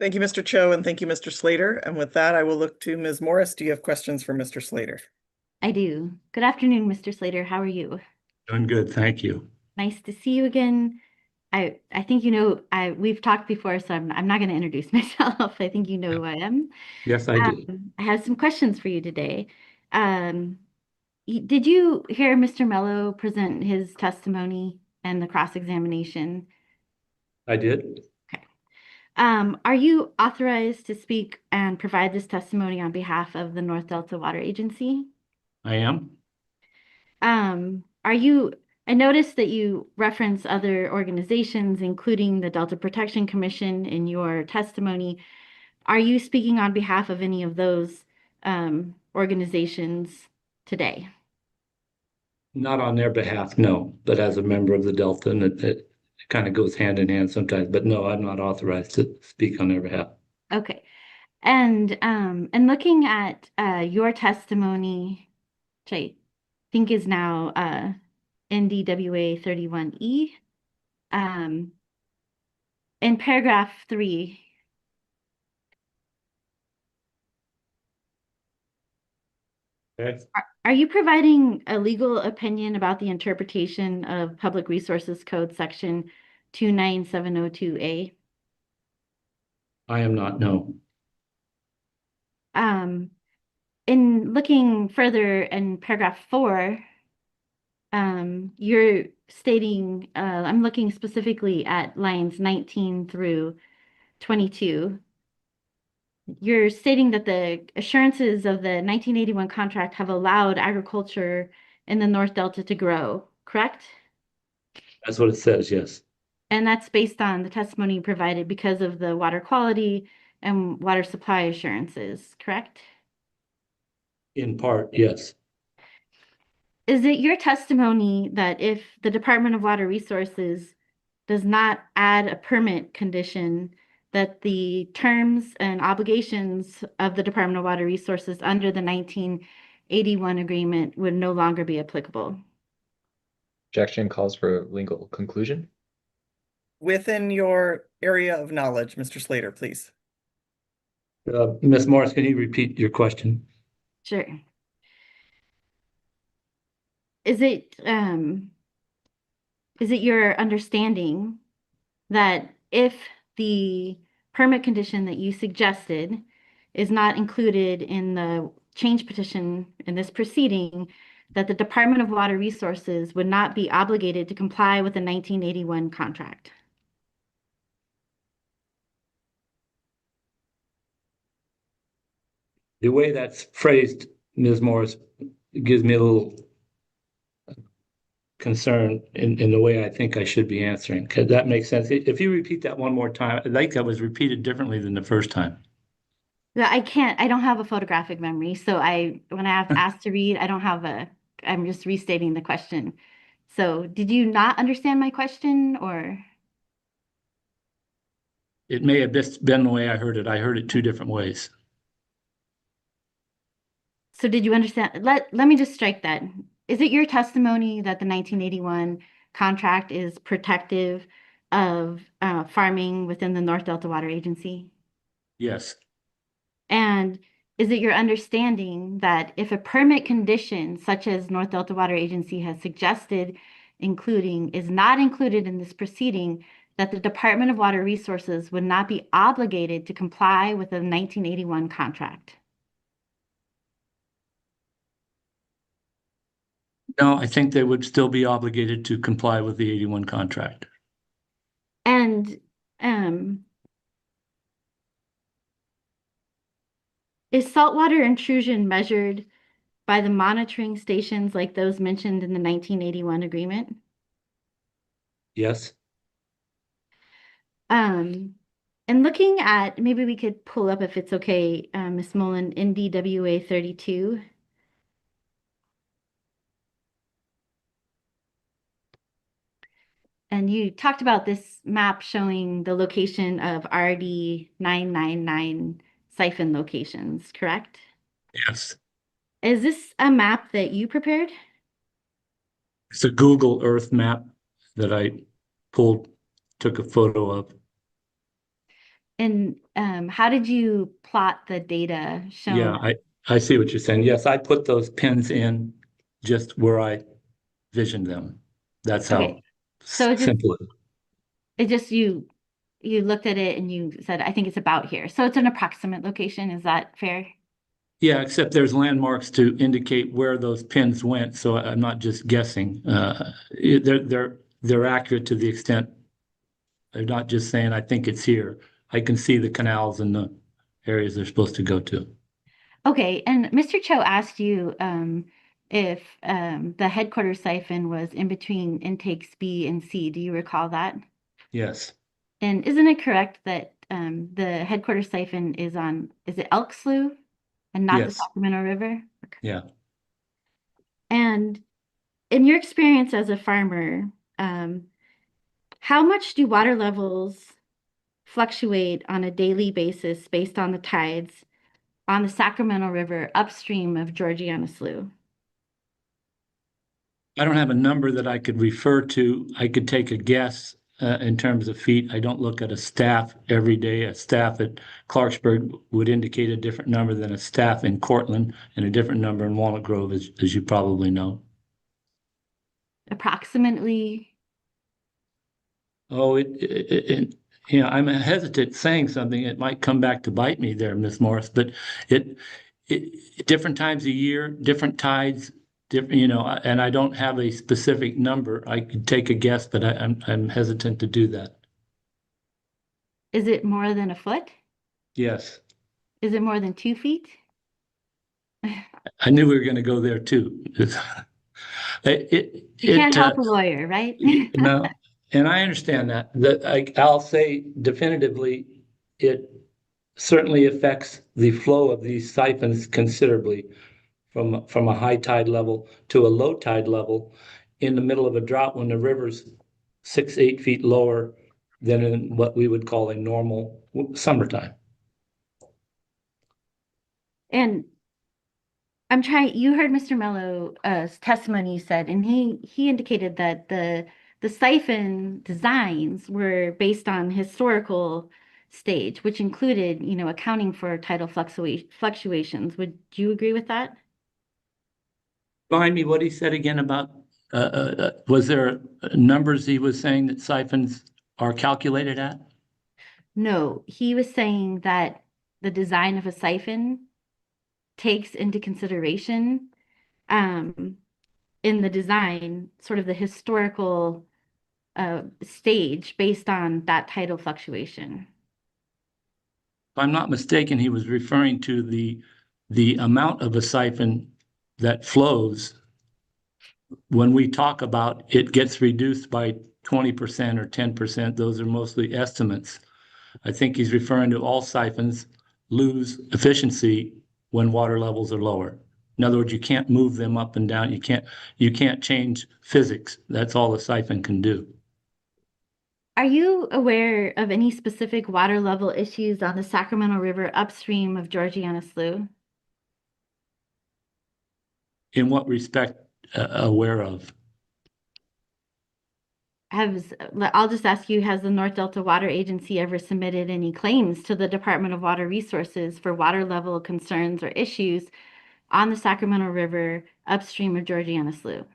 Thank you, Mr. Cho, and thank you, Mr. Slater. And with that, I will look to Ms. Morris. Do you have questions for Mr. Slater? I do. Good afternoon, Mr. Slater. How are you? Doing good, thank you. Nice to see you again. I think we've talked before, so I'm not going to introduce myself. I think you know who I am. Yes, I do. I have some questions for you today. Did you hear Mr. Mello present his testimony and the cross-examination? I did. Okay. Are you authorized to speak and provide this testimony on behalf of the North Delta Water Agency? I am. I noticed that you reference other organizations, including the Delta Protection Commission, in your testimony. Are you speaking on behalf of any of those organizations today? Not on their behalf, no, but as a member of the Delta, and it kind of goes hand in hand sometimes, but no, I'm not authorized to speak on their behalf. Okay. And looking at your testimony, which I think is now NDWA 31E, in paragraph 3, okay. Are you providing a legal opinion about the interpretation of Public Resources Code section 29702A? I am not, no. In looking further in paragraph 4, you're stating, I'm looking specifically at lines 19 through 22. you're stating that the assurances of the 1981 contract have allowed agriculture in the North Delta to grow, correct? That's what it says, yes. And that's based on the testimony provided because of the water quality and water supply assurances, correct? In part, yes. Is it your testimony that if the Department of Water Resources does not add a permit condition, that the terms and obligations of the Department of Water Resources under the 1981 agreement would no longer be applicable? Objection calls for legal conclusion. Within your area of knowledge, Mr. Slater, please. Ms. Morris, can you repeat your question? Sure. Is it your understanding that if the permit condition that you suggested is not included in the change petition in this proceeding, that the Department of Water Resources would not be obligated to comply with the 1981 contract? The way that's phrased, Ms. Morris, gives me a little concern in the way I think I should be answering. Could that make sense? If you repeat that one more time, I think that was repeated differently than the first time. I don't have a photographic memory, so when I have asked to read, I'm just restating the question. So did you not understand my question, or? It may have been the way I heard it. I heard it two different ways. So did you understand? Let me just strike that. Is it your testimony that the 1981 contract is protective of farming within the North Delta Water Agency? Yes. And is it your understanding that if a permit condition such as North Delta Water Agency has suggested including is not included in this proceeding, that the Department of Water Resources would not be obligated to comply with the 1981 contract? No, I think they would still be obligated to comply with the 81 contract. And is saltwater intrusion measured by the monitoring stations like those mentioned in the 1981 agreement? Yes. And looking at, maybe we could pull up, if it's okay, Ms. Mullen, NDWA 32. And you talked about this map showing the location of RD 999 siphon locations, correct? Yes. Is this a map that you prepared? It's a Google Earth map that I took a photo of. And how did you plot the data shown? Yeah, I see what you're saying. Yes, I put those pins in just where I visioned them. That's how Okay. So simple it just you looked at it and you said, I think it's about here. So it's an approximate location. Is that fair? Yeah, except there's landmarks to indicate where those pins went, so I'm not just guessing. They're accurate to the extent they're not just saying, I think it's here. I can see the canals and the areas they're supposed to go to. Okay, and Mr. Cho asked you if the headquarters siphon was in between intakes B and C. Do you recall that? Yes. And isn't it correct that the headquarters siphon is it Elk Slough and not the Yes. Sacramento River? Okay. Yeah. And in your experience as a farmer, how much do water levels fluctuate on a daily basis based on the tides on the Sacramento River upstream of Georgiana Slough? I don't have a number that I could refer to. I could take a guess in terms of feet. I don't look at a staff every day. A staff at Clarksburg would indicate a different number than a staff in Cortland and a different number in Walnut Grove, as you probably know. Approximately? Oh, I'm hesitant saying something. It might come back to bite me there, Miss Morris, but it different times a year, different tides, and I don't have a specific number. I could take a guess, but I'm hesitant to do that. Is it more than a foot? Yes. Is it more than 2 feet? I knew we were going to go there too. You can't help a lawyer, right? No, and I understand that. I'll say definitively, it certainly affects the flow of these siphons considerably from a high tide level to a low tide level in the middle of a drought when the river's 6, 8 feet lower than in what we would call a normal summertime. And you heard Mr. Mello's testimony you said, and he indicated that the siphon designs were based on historical stage, which included, accounting for tidal fluctuations. Would you agree with that? Remind me what he said again about, was there numbers he was saying that siphons are calculated at? No, he was saying that the design of a siphon takes into consideration in the design sort of the historical stage based on that tidal fluctuation. If I'm not mistaken, he was referring to the amount of a siphon that flows. When we talk about it gets reduced by 20% or 10%, those are mostly estimates. I think he's referring to all siphons lose efficiency when water levels are lower. In other words, you can't move them up and down. You can't change physics. That's all a siphon can do. Are you aware of any specific water level issues on the Sacramento River upstream of Georgiana Slough? In what respect aware of? I'll just ask you, has the North Delta Water Agency ever submitted any claims to the Department of Water Resources for water level concerns or issues on the Sacramento River upstream of Georgiana Slough?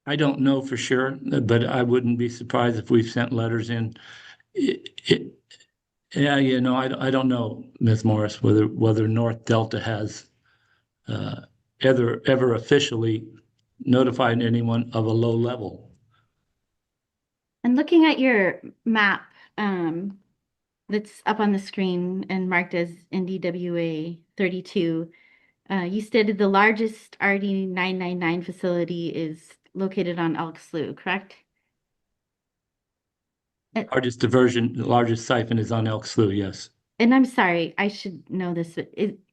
I don't know for sure, but I wouldn't be surprised if we've sent letters in. Yeah, I don't know, Ms. Morris, whether North Delta has ever officially notified anyone of a low level. And looking at your map that's up on the screen and marked as NDWA 32, you stated the largest RD 999 facility is located on Elk Slough, correct? Largest diversion, the largest siphon is on Elk Slough, yes. And I'm sorry, I should know this.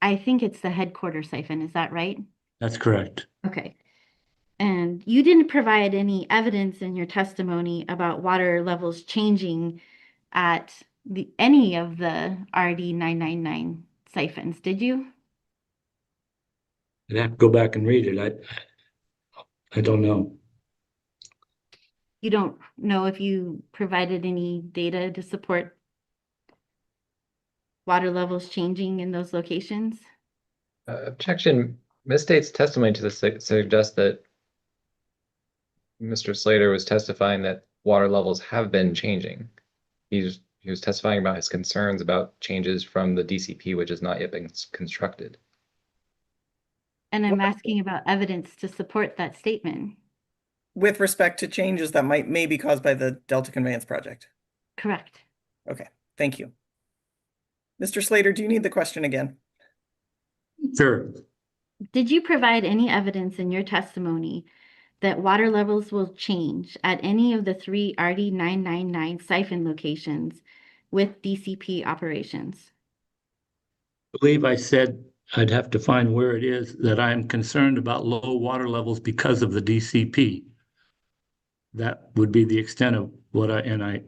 I think it's the headquarters siphon, is that right? That's correct. Okay. And you didn't provide any evidence in your testimony about water levels changing at any of the RD 999 siphons, did you? I'd have to go back and read it. I don't know. You don't know if you provided any data to support water levels changing in those locations? Objection. Ms. State's testimony to this suggests that Mr. Slater was testifying that water levels have been changing. He was testifying about his concerns about changes from the DCP, which has not yet been constructed. And I'm asking about evidence to support that statement. With respect to changes that may be caused by the Delta Conveyance project. Correct. Okay, thank you. Mr. Slater, do you need the question again? Sure. Did you provide any evidence in your testimony that water levels will change at any of the 3 RD 999 siphon locations with DCP operations? I believe I said, I'd have to find where it is, that I'm concerned about low water levels because of the DCP. That would be the extent of what I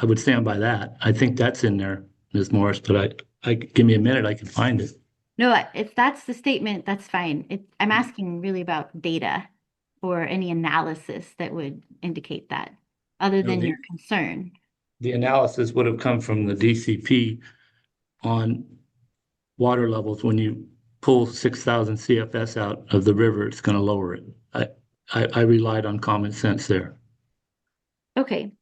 would stand by that. I think that's in there, Ms. Morris, but I give me a minute, I can find it. No, if that's the statement, that's fine. I'm asking really about data or any analysis that would indicate that, other than your concern. The analysis would have come from the DCP on water levels. When you pull 6,000 CFS out of the river, it's going to lower it. I relied on common sense there. Okay.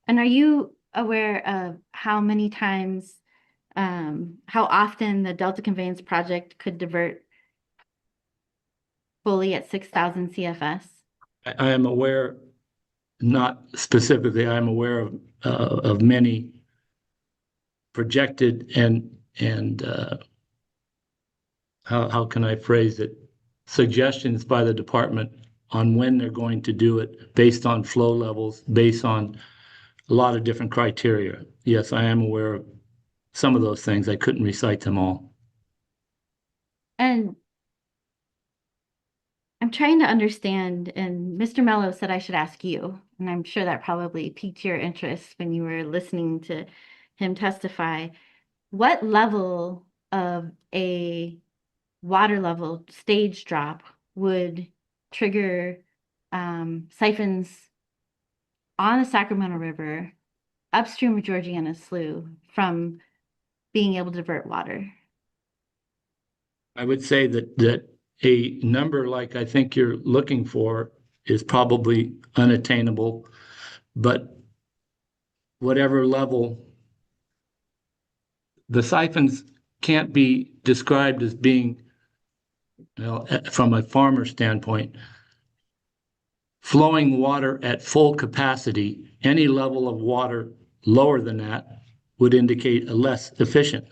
And are you aware of how many times, how often the Delta Conveyance project could divert fully at 6,000 CFS? I am aware, not specifically, I am aware of many projected and how can I phrase it? Suggestions by the department on when they're going to do it based on flow levels, based on a lot of different criteria. Yes, I am aware of some of those things. I couldn't recite them all. And I'm trying to understand, and Mr. Mello said I should ask you, and I'm sure that probably piqued your interest when you were listening to him testify. What level of a water level stage drop would trigger siphons on the Sacramento River upstream of Georgiana Slough from being able to divert water? I would say that a number like I think you're looking for is probably unattainable, but whatever level, the siphons can't be described as being, from a farmer standpoint, flowing water at full capacity. Any level of water lower than that would indicate a less efficient.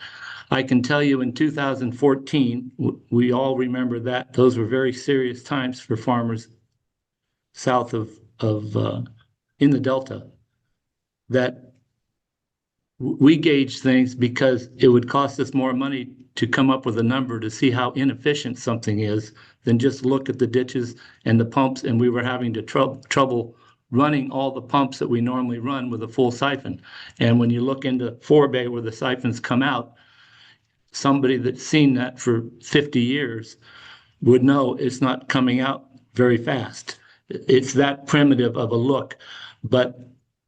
I can tell you in 2014, we all remember that those were very serious times for farmers south of in the Delta, that we gauge things because it would cost us more money to come up with a number to see how inefficient something is than just look at the ditches and the pumps, and we were having to trouble running all the pumps that we normally run with a full siphon. And when you look into Forebay where the siphons come out, somebody that's seen that for 50 years would know it's not coming out very fast. It's that primitive of a look, but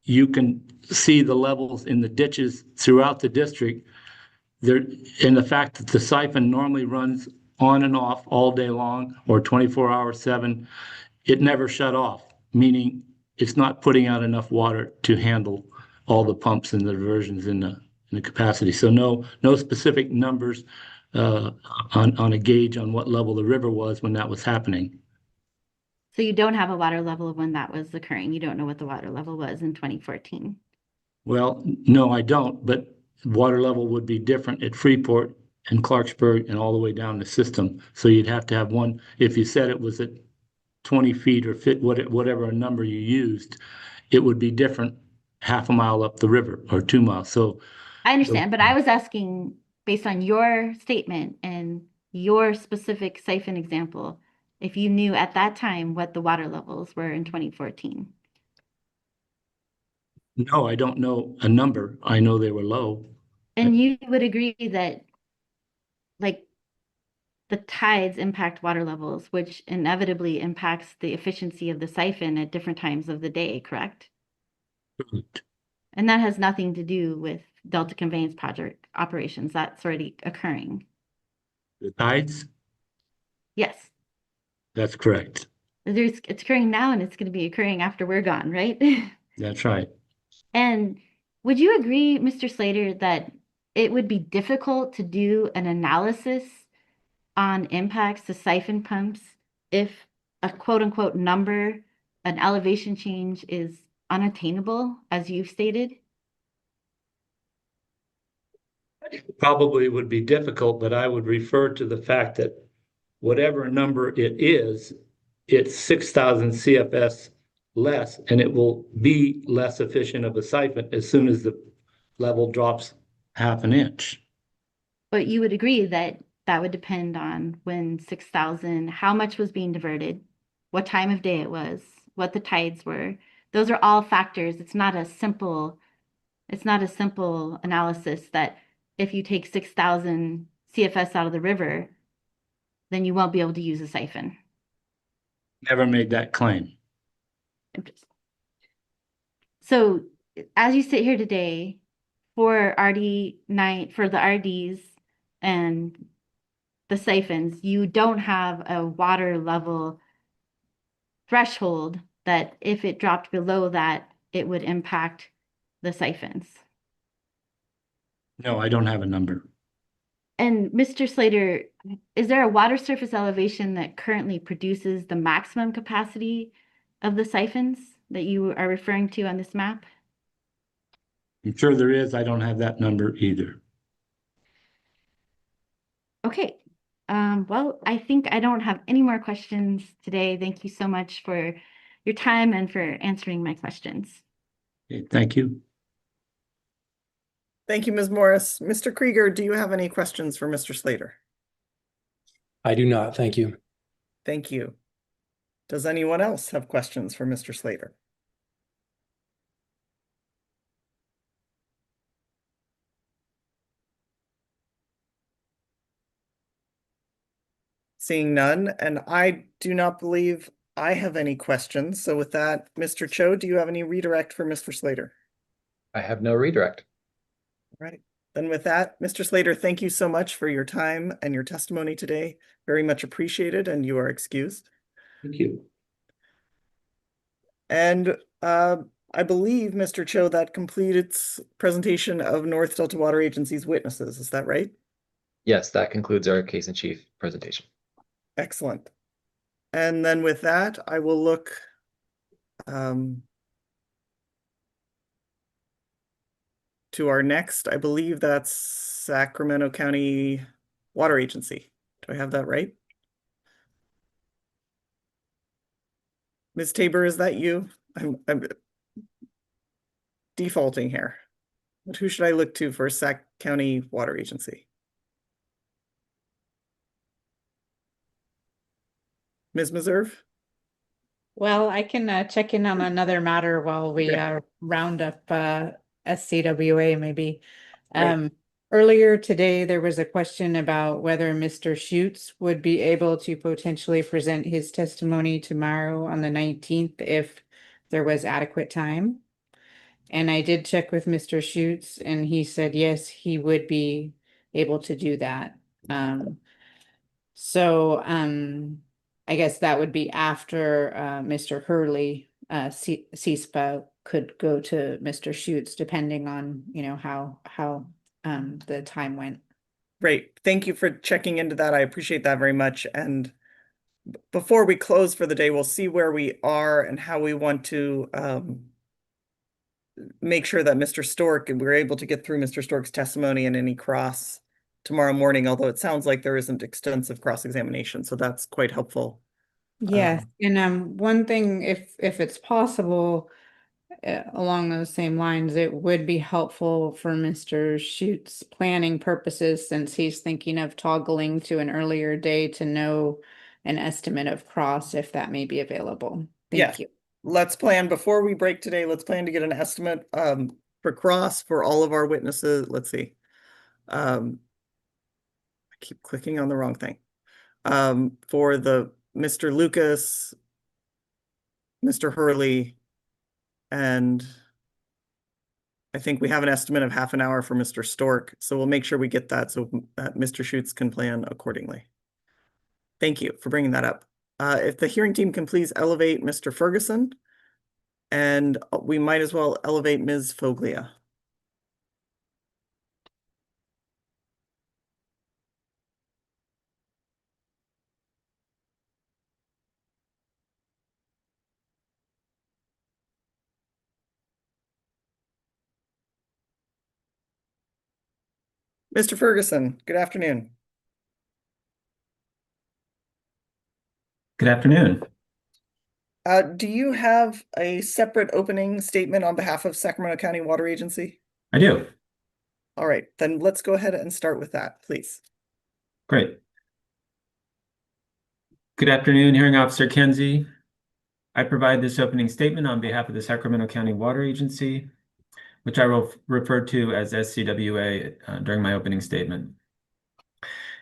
you can see the levels in the ditches throughout the district there, and the fact that the siphon normally runs on and off all day long or 24 hours 7, it never shut off, meaning it's not putting out enough water to handle all the pumps and the diversions in the capacity. So no specific numbers on a gauge on what level the river was when that was happening. So you don't have a water level of when that was occurring. You don't know what the water level was in 2014. Well, no, I don't, but water level would be different at Freeport and Clarksburg and all the way down the system. So you'd have to have one, if you said it was at 20 feet or whatever number you used, it would be different half a mile up the river or 2 miles. So I understand, but I was asking based on your statement and your specific siphon example, if you knew at that time what the water levels were in 2014. no, I don't know a number. I know they were low. And you would agree that like the tides impact water levels, which inevitably impacts the efficiency of the siphon at different times of the day, correct? Correct. And that has nothing to do with Delta Conveyance Project operations. That's already occurring. The tides? Yes. That's correct. It's occurring now and it's going to be occurring after we're gone, right? That's right. And would you agree, Mr. Slater, that it would be difficult to do an analysis on impacts to siphon pumps if a quote unquote number, an elevation change is unattainable, as you've stated? Probably would be difficult, but I would refer to the fact that whatever number it is, it's 6,000 CFS less, and it will be less efficient of a siphon as soon as the level drops half an inch. But you would agree that that would depend on when 6,000, how much was being diverted, what time of day it was, what the tides were. Those are all factors. It's not a simple analysis that if you take 6,000 CFS out of the river, then you won't be able to use a siphon. Never made that claim. So as you sit here today for RD9, for the RDs and the siphons, you don't have a water level threshold that if it dropped below that, it would impact the siphons. No, I don't have a number. And Mr. Slater, is there a water surface elevation that currently produces the maximum capacity of the siphons that you are referring to on this map? I'm sure there is. I don't have that number either. Okay. Well, I think I don't have any more questions today. Thank you so much for your time and for answering my questions. Okay, thank you. Thank you, Ms. Morris. Mr. Krieger, do you have any questions for Mr. Slater? I do not, thank you. Thank you. Does anyone else have questions for Mr. Slater? Seeing none, and I do not believe I have any questions. So with that, Mr. Cho, do you have any redirect for Mr. Slater? I have no redirect. Right. Then with that, Mr. Slater, thank you so much for your time and your testimony today. Very much appreciated, and you are excused. Thank you. And I believe, Mr. Cho, that completes presentation of North Delta Water Agency's witnesses. Is that right? Yes, that concludes our case in chief presentation. Excellent. And then with that, I will look to our next, I believe that's Sacramento County Water Agency. Do I have that right? Ms. Tabor, is that you? I'm defaulting here. But who should I look to for Sac County Water Agency? Ms. Meserve? Well, I can check in on another matter while we Okay. round up SCWA maybe. Great. Earlier today, there was a question about whether Mr. Schutz would be able to potentially present his testimony tomorrow on the 19th if there was adequate time. And I did check with Mr. Schutz and he said, yes, he would be able to do that. So I guess that would be after Mr. Hurley, CISPA could go to Mr. Schutz depending on, you know, how the time went. Great. Thank you for checking into that. I appreciate that very much. And before we close for the day, we'll see where we are and how we want to make sure that Mr. Stork, and we're able to get through Mr. Stork's testimony and any cross tomorrow morning, although it sounds like there isn't extensive cross-examination, so that's quite helpful. Yes, and one thing, if it's possible, along those same lines, it would be helpful for Mr. Schutz planning purposes, since he's thinking of toggling to an earlier day, to know an estimate of cross if that may be available. Yeah. Thank you. Let's plan before we break today. Let's plan to get an estimate for cross for all of our witnesses. Let's see. I keep clicking on the wrong thing. For the Mr. Lucas, Mr. Hurley, and I think we have an estimate of half an hour for Mr. Stork. So we'll make sure we get that so that Mr. Schutz can plan accordingly. Thank you for bringing that up. If the hearing team can please elevate Mr. Ferguson, and we might as well elevate Ms. Foglia. Mr. Ferguson, good afternoon. Good afternoon. Do you have a separate opening statement on behalf of Sacramento County Water Agency? I do. All right, then let's go ahead and start with that, please. Great. Good afternoon, Hearing Officer Kenzie. I provide this opening statement on behalf of the Sacramento County Water Agency, which I will refer to as SCWA during my opening statement.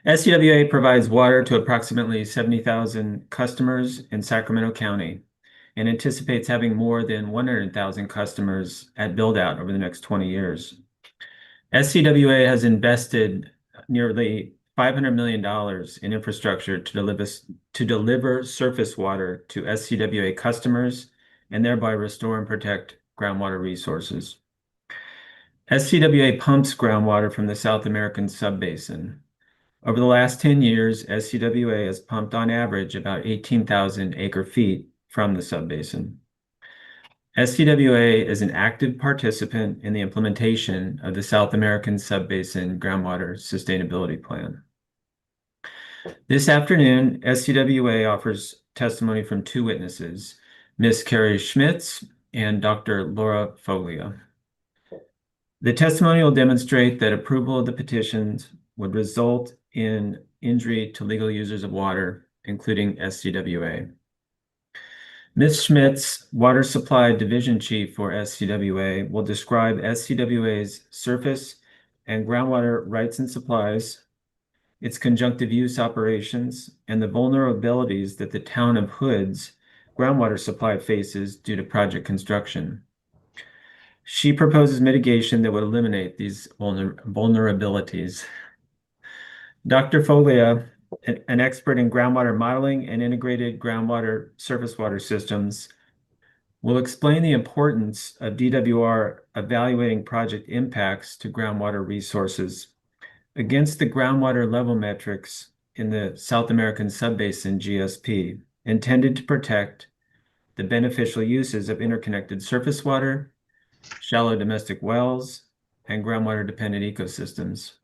SCWA provides water to approximately 70,000 customers in Sacramento County and anticipates having more than 100,000 customers at build-out over the next 20 years. SCWA has invested nearly $500 million in infrastructure to deliver surface water to SCWA customers and thereby restore and protect groundwater resources. SCWA pumps groundwater from the South American subbasin. Over the last 10 years, SCWA has pumped on average about 18,000 acre-feet from the subbasin. SCWA is an active participant in the implementation of the South American Subbasin Groundwater Sustainability Plan. This afternoon, SCWA offers testimony from two witnesses, Ms. Carrie Schmitz and Dr. Laura Foglia. The testimony will demonstrate that approval of the petitions would result in injury to legal users of water, including SCWA. Ms. Schmitz, Water Supply Division Chief for SCWA, will describe SCWA's surface and groundwater rights and supplies, its conjunctive use operations, and the vulnerabilities that the town of Hood's groundwater supply faces due to project construction. She proposes mitigation that would eliminate these vulnerabilities. Dr. Foglia, an expert in groundwater modeling and integrated groundwater surface water systems, will explain the importance of DWR evaluating project impacts to groundwater resources against the groundwater level metrics in the South American Subbasin GSP, intended to protect the beneficial uses of interconnected surface water, shallow domestic wells, and groundwater-dependent ecosystems.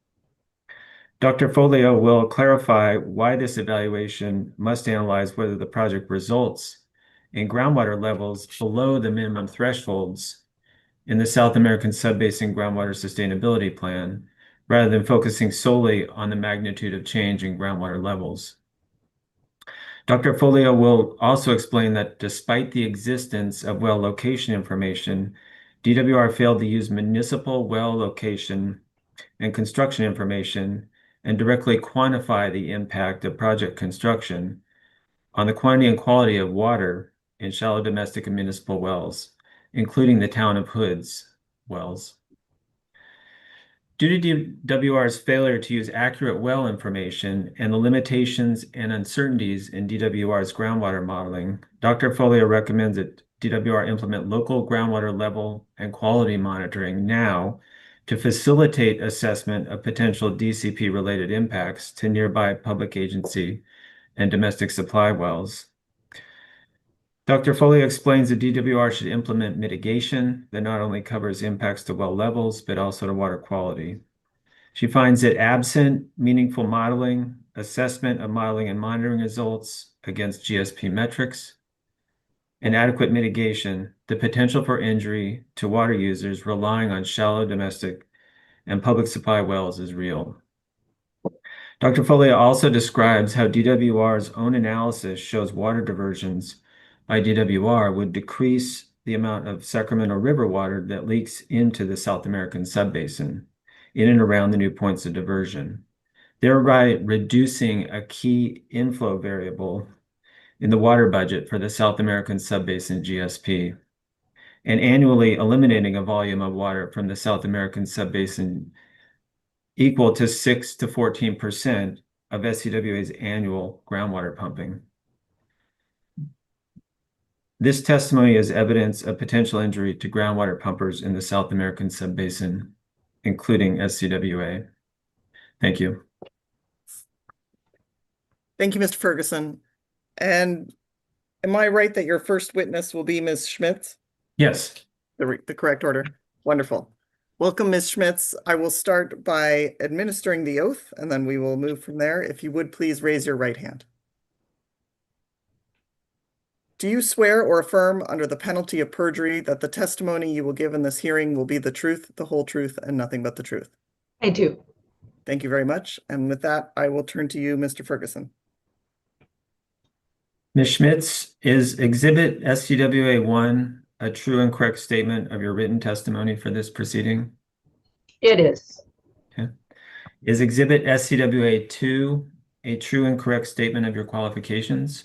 Dr. Folio will clarify why this evaluation must analyze whether the project results in groundwater levels below the minimum thresholds in the South American Subbasin Groundwater Sustainability Plan, rather than focusing solely on the magnitude of change in groundwater levels. Dr. Folio will also explain that despite the existence of well location information, DWR failed to use municipal well location and construction information and directly quantify the impact of project construction on the quantity and quality of water in shallow domestic and municipal wells, including the town of Hood's wells. Due to DWR's failure to use accurate well information and the limitations and uncertainties in DWR's groundwater modeling, Dr. Folio recommends that DWR implement local groundwater level and quality monitoring now to facilitate assessment of potential DCP-related impacts to nearby public agency and domestic supply wells. Dr. Folio explains that DWR should implement mitigation that not only covers impacts to well levels, but also to water quality. She finds that absent meaningful modeling, assessment of modeling and monitoring results against GSP metrics, and adequate mitigation, the potential for injury to water users relying on shallow domestic and public supply wells is real. Dr. Folio also describes how DWR's own analysis shows water diversions by DWR would decrease the amount of Sacramento River water that leaks into the South American Subbasin in and around the new points of diversion, thereby reducing a key inflow variable in the water budget for the South American Subbasin GSP, and annually eliminating a volume of water from the South American Subbasin equal to 6 to 14% of SCWA's annual groundwater pumping. This testimony is evidence of potential injury to groundwater pumpers in the South American Subbasin, including SCWA. Thank you. Thank you, Mr. Ferguson. And am I right that your first witness will be Ms. Schmitz? Yes. The correct order. Wonderful. Welcome, Ms. Schmitz. I will start by administering the oath, and then we will move from there. If you would please raise your right hand. Do you swear or affirm under the penalty of perjury that the testimony you will give in this hearing will be the truth, the whole truth, and nothing but the truth? I do. Thank you very much. And with that, I will turn to you, Mr. Ferguson. Ms. Schmitz, is Exhibit SCWA 1 a true and correct statement of your written testimony for this proceeding? It is. Okay. Is Exhibit SCWA 2 a true and correct statement of your qualifications?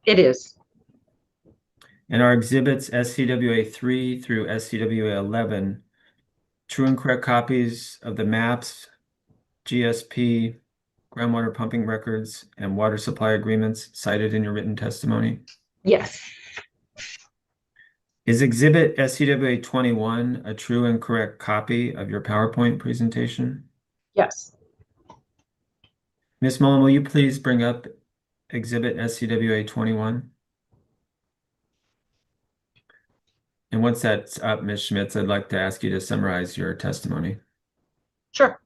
It is. And are exhibits SCWA 3 through SCWA 11 true and correct copies of the maps, GSP, groundwater pumping records, and water supply agreements cited in your written testimony? Yes. Is Exhibit SCWA 21 a true and correct copy of your PowerPoint presentation? Yes. Ms. Mullen, will you please bring up Exhibit SCWA 21? And once that's up, Ms. Schmitz, I'd like to ask you to summarize your testimony. Sure.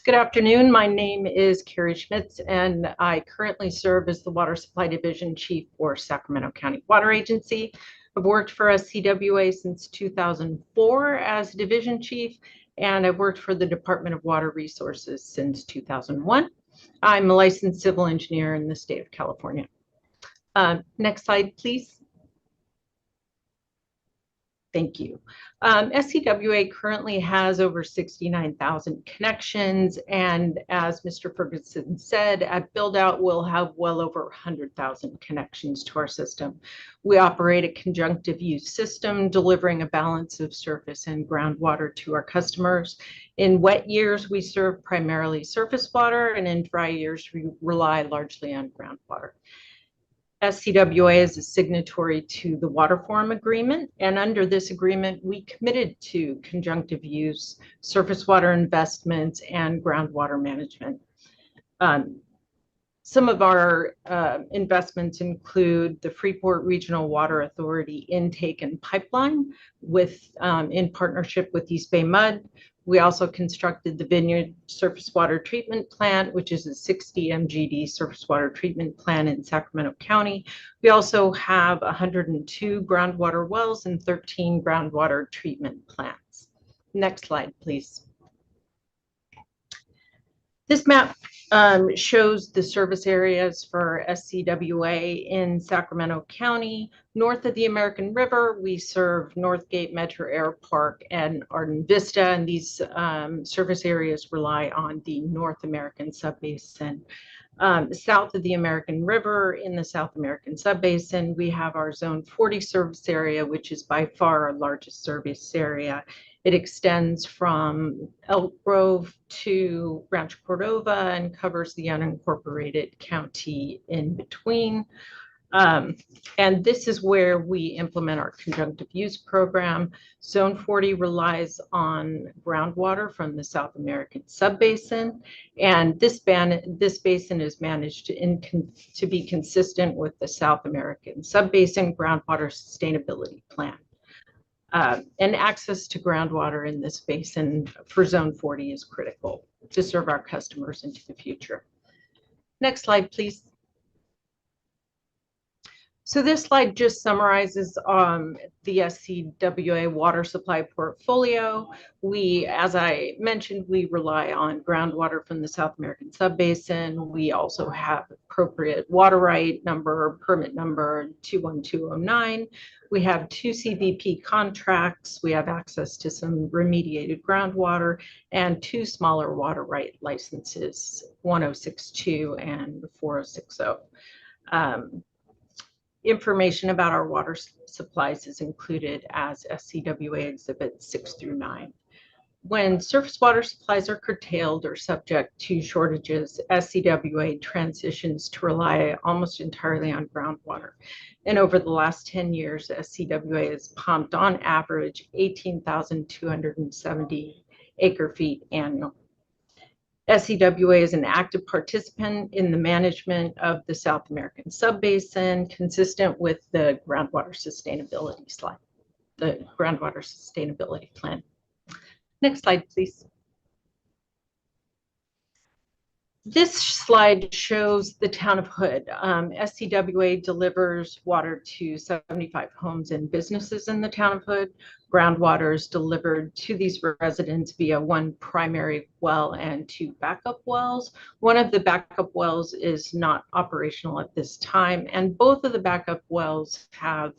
Good afternoon. My name is Carrie Schmitz, and I currently serve as the Water Supply Division Chief for Sacramento County Water Agency. I've worked for SCWA since 2004 as Division Chief, and I've worked for the Department of Water Resources since 2001. I'm a licensed civil engineer in the state of California. Next slide, please. Thank you. SCWA currently has over 69,000 connections, and as Mr. Ferguson said, at build out, we'll have well over 100,000 connections to our system. We operate a conjunctive use system, delivering a balance of surface and groundwater to our customers. In wet years, we serve primarily surface water, and in dry years, we rely largely on groundwater. SCWA is a signatory to the Water Forum Agreement, and under this agreement, we committed to conjunctive use, surface water investments, and groundwater management. Some of our investments include the Freeport Regional Water Authority intake and pipeline in partnership with East Bay Mud. We also constructed the Vineyard Surface Water Treatment Plant, which is a 60 MGD surface water treatment plant in Sacramento County. We also have 102 groundwater wells and 13 groundwater treatment plants. Next slide, please. This map shows the service areas for SCWA in Sacramento County. North of the American River, we serve Northgate Metro Air Park and Arden Vista, and these service areas rely on the North American Subbasin. South of the American River, in the South American Subbasin, we have our Zone 40 service area, which is by far our largest service area. It extends from Elk Grove to Rancho Cordova and covers the unincorporated county in between. And this is where we implement our conjunctive use program. Zone 40 relies on groundwater from the South American Subbasin, and this basin is managed to be consistent with the South American Subbasin Groundwater Sustainability Plan. And access to groundwater in this basin for Zone 40 is critical to serve our customers into the future. Next slide, please. So this slide just summarizes the SCWA water supply portfolio. As I mentioned, we rely on groundwater from the South American Subbasin. We also have appropriate water right number, permit number 21209. We have 2 CVP contracts. We have access to some remediated groundwater and 2 smaller water right licenses, 1062 and 4060. Information about our water supplies is included as SCWA Exhibits 6 through 9. When surface water supplies are curtailed or subject to shortages, SCWA transitions to rely almost entirely on groundwater. And over the last 10 years, SCWA has pumped on average 18,270 acre-feet annually. SCWA is an active participant in the management of the South American Subbasin, consistent with the groundwater sustainability slide, the groundwater sustainability plan. Next slide, please. This slide shows the town of Hood. SCWA delivers water to 75 homes and businesses in the town of Hood. Groundwater is delivered to these residents via 1 primary well and 2 backup wells. One of the backup wells is not operational at this time, and both of the backup wells have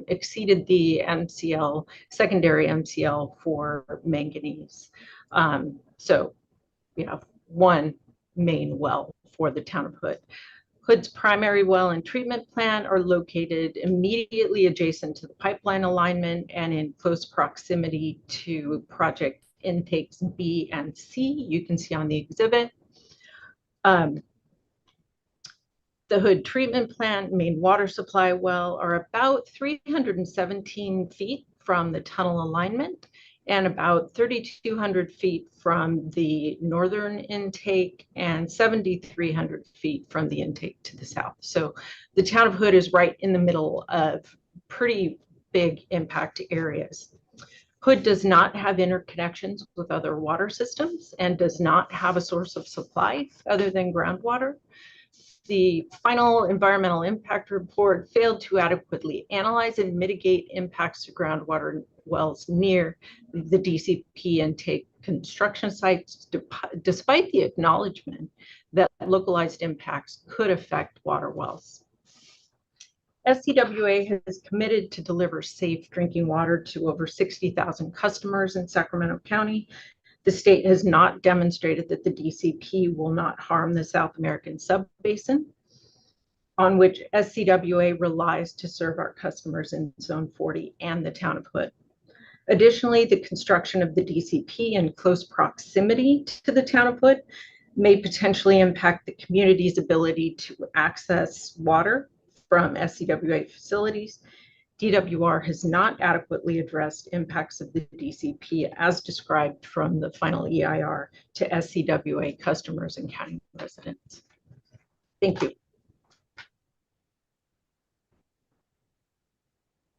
exceeded the MCL, secondary MCL for manganese. So we have 1 main well for the town of Hood. Hood's primary well and treatment plant are located immediately adjacent to the pipeline alignment and in close proximity to project intakes B and C. You can see on the exhibit. The Hood treatment plant, main water supply well are about 317 feet from the tunnel alignment and about 3,200 feet from the northern intake and 7,300 feet from the intake to the south. So the town of Hood is right in the middle of pretty big impact areas. Hood does not have interconnections with other water systems and does not have a source of supply other than groundwater. The final environmental impact report failed to adequately analyze and mitigate impacts to groundwater wells near the DCP intake construction sites, despite the acknowledgement that localized impacts could affect water wells. SCWA has committed to deliver safe drinking water to over 60,000 customers in Sacramento County. The state has not demonstrated that the DCP will not harm the South American subbasin, on which SCWA relies to serve our customers in Zone 40 and the town of Hood. Additionally, the construction of the DCP in close proximity to the town of Hood may potentially impact the community's ability to access water from SCWA facilities. DWR has not adequately addressed impacts of the DCP as described from the final EIR to SCWA customers and county residents. Thank you.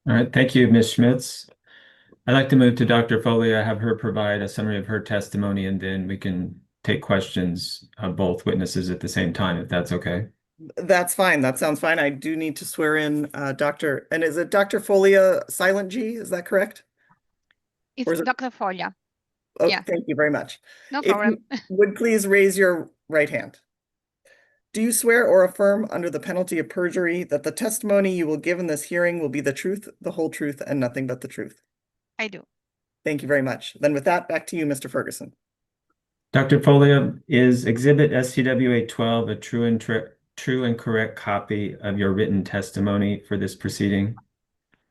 All right, thank you, Ms. Schmitz. I'd like to move to Dr. Folia, have her provide a summary of her testimony, and then we can take questions of both witnesses at the same time, if that's okay. That's fine. That sounds fine. I do need to swear in Dr. And is it Dr. Folia silent G? Is that correct? It's Or is it- Dr. Folia. Oh, Yeah. thank you very much. No If you problem. would please raise your right hand. Do you swear or affirm under the penalty of perjury that the testimony you will give in this hearing will be the truth, the whole truth, and nothing but the truth? I do. Thank you very much. Then with that, back to you, Mr. Ferguson. Dr. Folia, is Exhibit SCWA 12 a true and correct copy of your written testimony for this proceeding?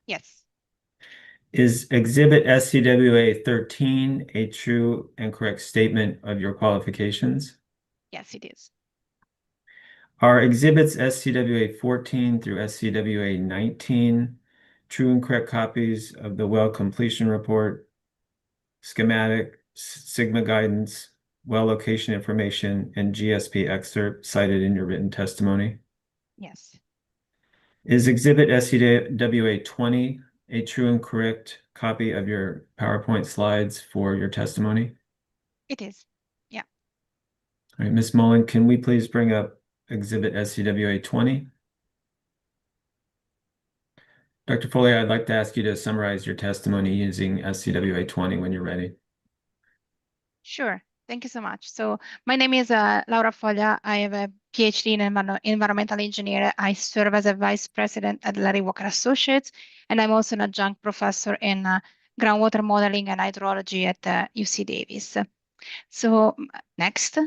Yes. Is Exhibit SCWA 13 a true and correct statement of your qualifications? Yes, it is. Are Exhibits SCWA 14 through SCWA 19 true and correct copies of the well completion report, schematic, Sigma guidance, well location information, and GSP excerpt cited in your written testimony? Yes. Is Exhibit SCWA 20 a true and correct copy of your PowerPoint slides for your testimony? It is. Yeah. All right, Ms. Mullen, can we please bring up Exhibit SCWA 20? Dr. Foley, I'd like to ask you to summarize your testimony using SCWA 20 when you're ready. Sure. Thank you so much. So my name is Laura Foglia. I have a PhD in environmental engineering. I serve as a vice president at Larry Walker Associates, and I'm also an adjunct professor in groundwater modeling and hydrology at UC Davis. So next.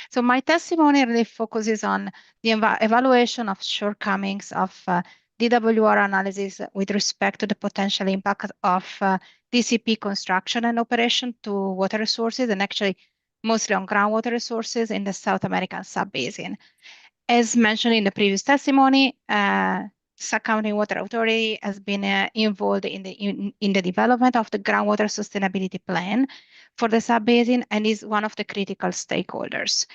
So my testimony really focuses on the evaluation of shortcomings of DWR analysis with respect to the potential impact of DCP construction and operation to water resources, and actually mostly on groundwater resources in the South American subbasin. As mentioned in the previous testimony, Sac County Water Authority has been involved in the development of the groundwater sustainability plan for the subbasin and is one of the critical stakeholders.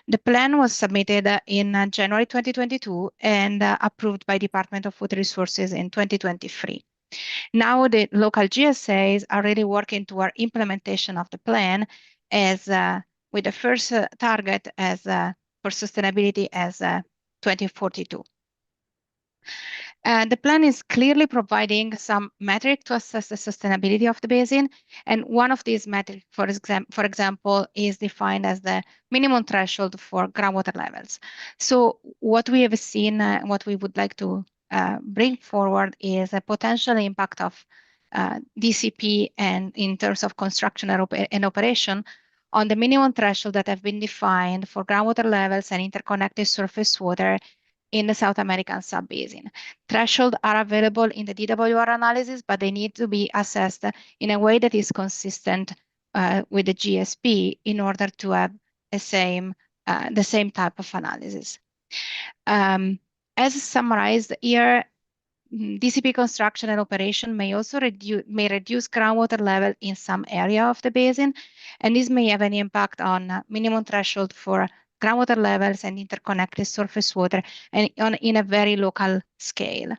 The plan was submitted in January 2022 and approved by Department of Water Resources in 2023. Now the local GSAs are really working toward implementation of the plan as with the first target as for sustainability as 2042. The plan is clearly providing some metric to assess the sustainability of the basin. And one of these metrics, for example, is defined as the minimum threshold for groundwater levels. So what we have seen, what we would like to bring forward is a potential impact of DCP and in terms of construction and operation on the minimum threshold that have been defined for groundwater levels and interconnected surface water in the South American subbasin. Thresholds are available in the DWR analysis, but they need to be assessed in a way that is consistent with the GSP in order to have the same type of analysis. As summarized here, DCP construction and operation may also reduce groundwater level in some area of the basin, and this may have an impact on minimum threshold for groundwater levels and interconnected surface water and in a very local scale.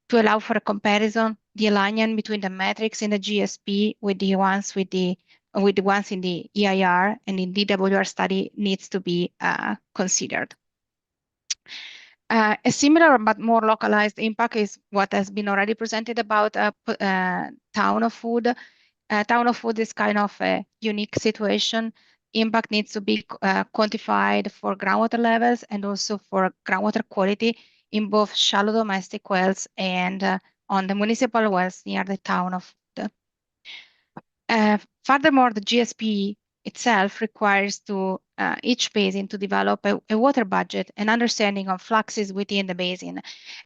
to allow for a comparison, the alignment between the metrics in the GSP with the ones in the EIR and in DWR study needs to be considered. A similar but more localized impact is what has been already presented about Town of Food. Town of Food is kind of a unique situation. Impact needs to be quantified for groundwater levels and also for groundwater quality in both shallow domestic wells and on the municipal wells near the Town of Food. Furthermore, the GSP itself requires to each basin to develop a water budget and understanding of fluxes within the basin,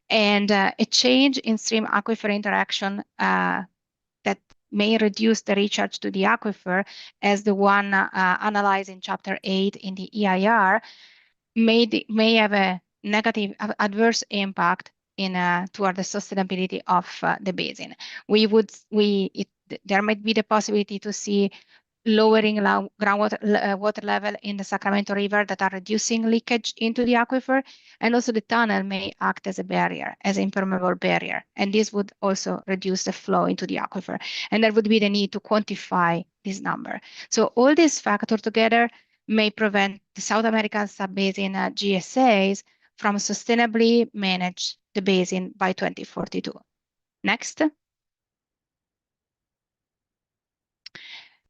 and a change in stream aquifer interaction that may reduce the recharge to the aquifer, as the one analyzed in Chapter 8 in the EIR, may have a negative adverse impact toward the sustainability of the basin. There might be the possibility to see lowering groundwater water level in the Sacramento River that are reducing leakage into the aquifer, and also the tunnel may act as a barrier, as an impermeable barrier, and this would also reduce the flow into the aquifer, and there would be the need to quantify this number. So all these factors together may prevent the South American sub-basin GSAs from sustainably manage the basin by 2042. Next.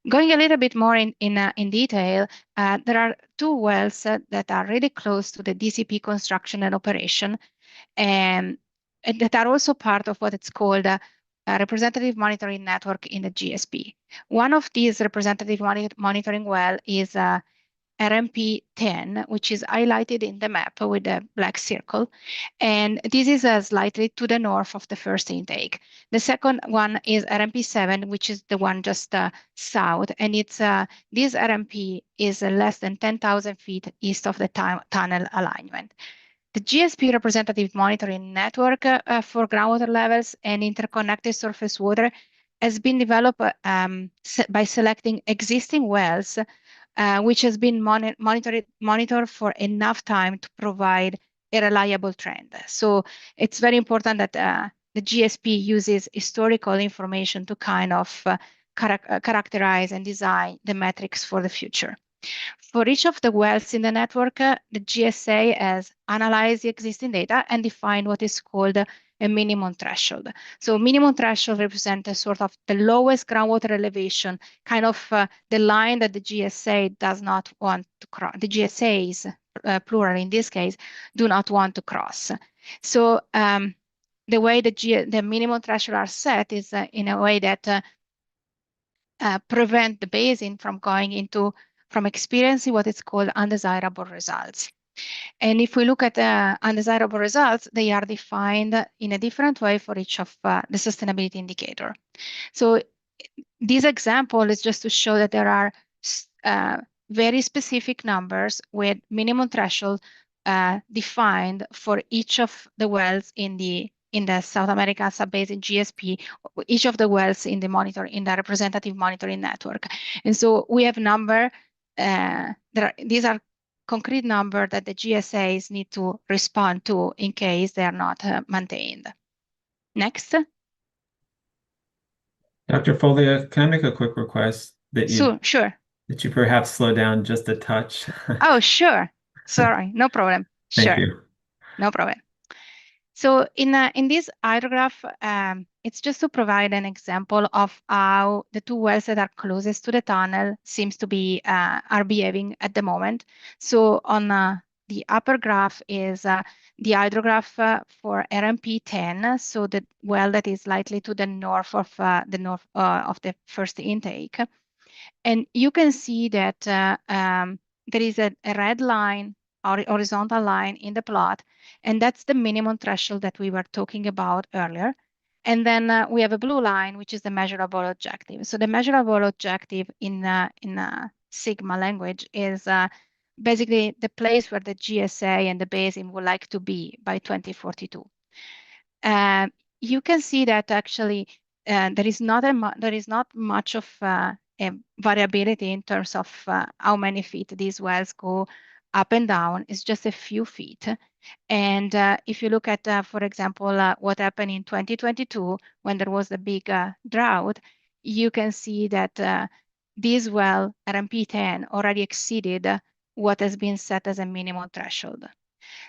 Going a little bit more in detail, there are two wells that are really close to the DCP construction and operation, and that are also part of what it's called a representative monitoring network in the GSP. One of these representative monitoring well is RMP 10, which is highlighted in the map with a black circle. And this is slightly to the north of the first intake. The second one is RMP 7, which is the one just south. And it's this RMP is less than 10,000 feet east of the tunnel alignment. The GSP representative monitoring network for groundwater levels and interconnected surface water has been developed by selecting existing wells which has been monitored for enough time to provide a reliable trend. So it's very important that the GSP uses historical information to kind of characterize and design the metrics for the future. For each of the wells in the network, the GSA has analyzed the existing data and defined what is called a minimum threshold. So minimum threshold represents a sort of the lowest groundwater elevation, kind of the line that the GSA does not want to cross. The GSAs, plural in this case, do not want to cross. So the way the minimum threshold are set is in a way that prevent the basin from from experiencing what is called undesirable results. And if we look at undesirable results, they are defined in a different way for each of the sustainability indicator. So this example is just to show that there are very specific numbers with minimum threshold defined for each of the wells in the South American sub-basin GSP, each of the wells in the representative monitoring network. And so we have number, these are concrete number that the GSAs need to respond to in case they are not maintained. Next. Dr. Folia, can I make a quick request that Sure. That you perhaps slow down just a touch? Oh, sure. Sorry, no problem. Thank Sure. you. No problem. So in this hydrograph, it's just to provide an example of how the two wells that are closest to the tunnel seems to be are behaving at the moment. So on the upper graph is the hydrograph for RMP 10, so the well that is slightly to the north of the first intake, and you can see that there is a red line or horizontal line in the plot, and that's the minimum threshold that we were talking about earlier. And then we have a blue line, which is the measurable objective. So the measurable objective in Sigma language is basically the place where the GSA and the basin would like to be by 2042. You can see that actually there is not much of a variability in terms of how many feet these wells go up and down is just a few feet. And if you look at, for example, what happened in 2022 when there was a big drought, you can see that this well, RMP10, already exceeded what has been set as a minimum threshold.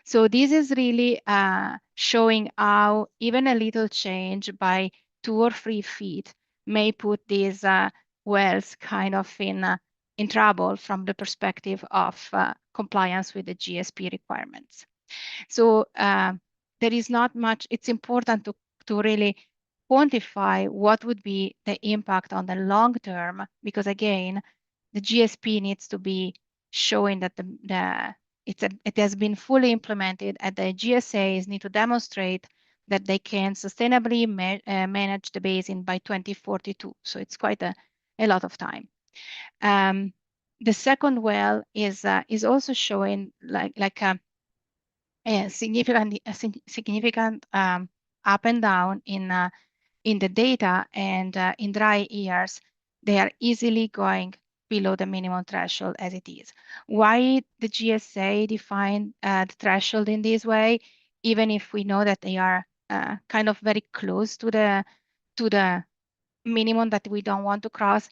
So this is really showing how even a little change by 2 or 3 feet may put these wells kind of in trouble from the perspective of compliance with the GSP requirements. So there is not much, it's important to really quantify what would be the impact on the long term, because again, the GSP needs to be showing that it has been fully implemented, and the GSAs need to demonstrate that they can sustainably manage the basin by 2042. So it's quite a lot of time. The second well is also showing like a significant up and down in the data, and in dry years, they are easily going below the minimum threshold as it is. Why the GSA define the threshold in this way, even if we know that they are kind of very close to the minimum that we don't want to cross?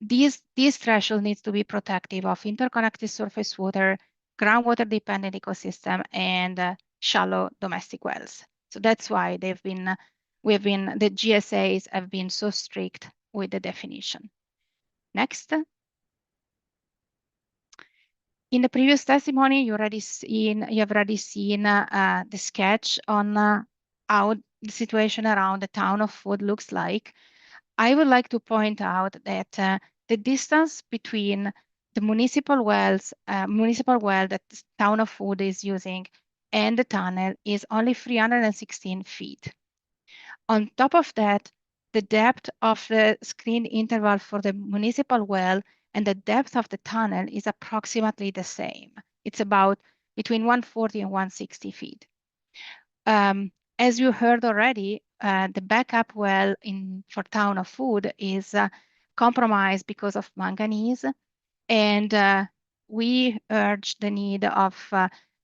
This threshold needs to be protective of interconnected surface water, groundwater dependent ecosystem, and shallow domestic wells. So that's why the GSAs have been so strict with the definition. Next. In the previous testimony, you have already seen the sketch on how the situation around the town of Food looks like. I would like to point out that the distance between the municipal well that the town of Food is using and the tunnel is only 316 feet. On top of that, the depth of the screened interval for the municipal well and the depth of the tunnel is approximately the same. It's about between 140 and 160 feet. As you heard already, the backup well for town of Food is compromised because of manganese, and we urge the need of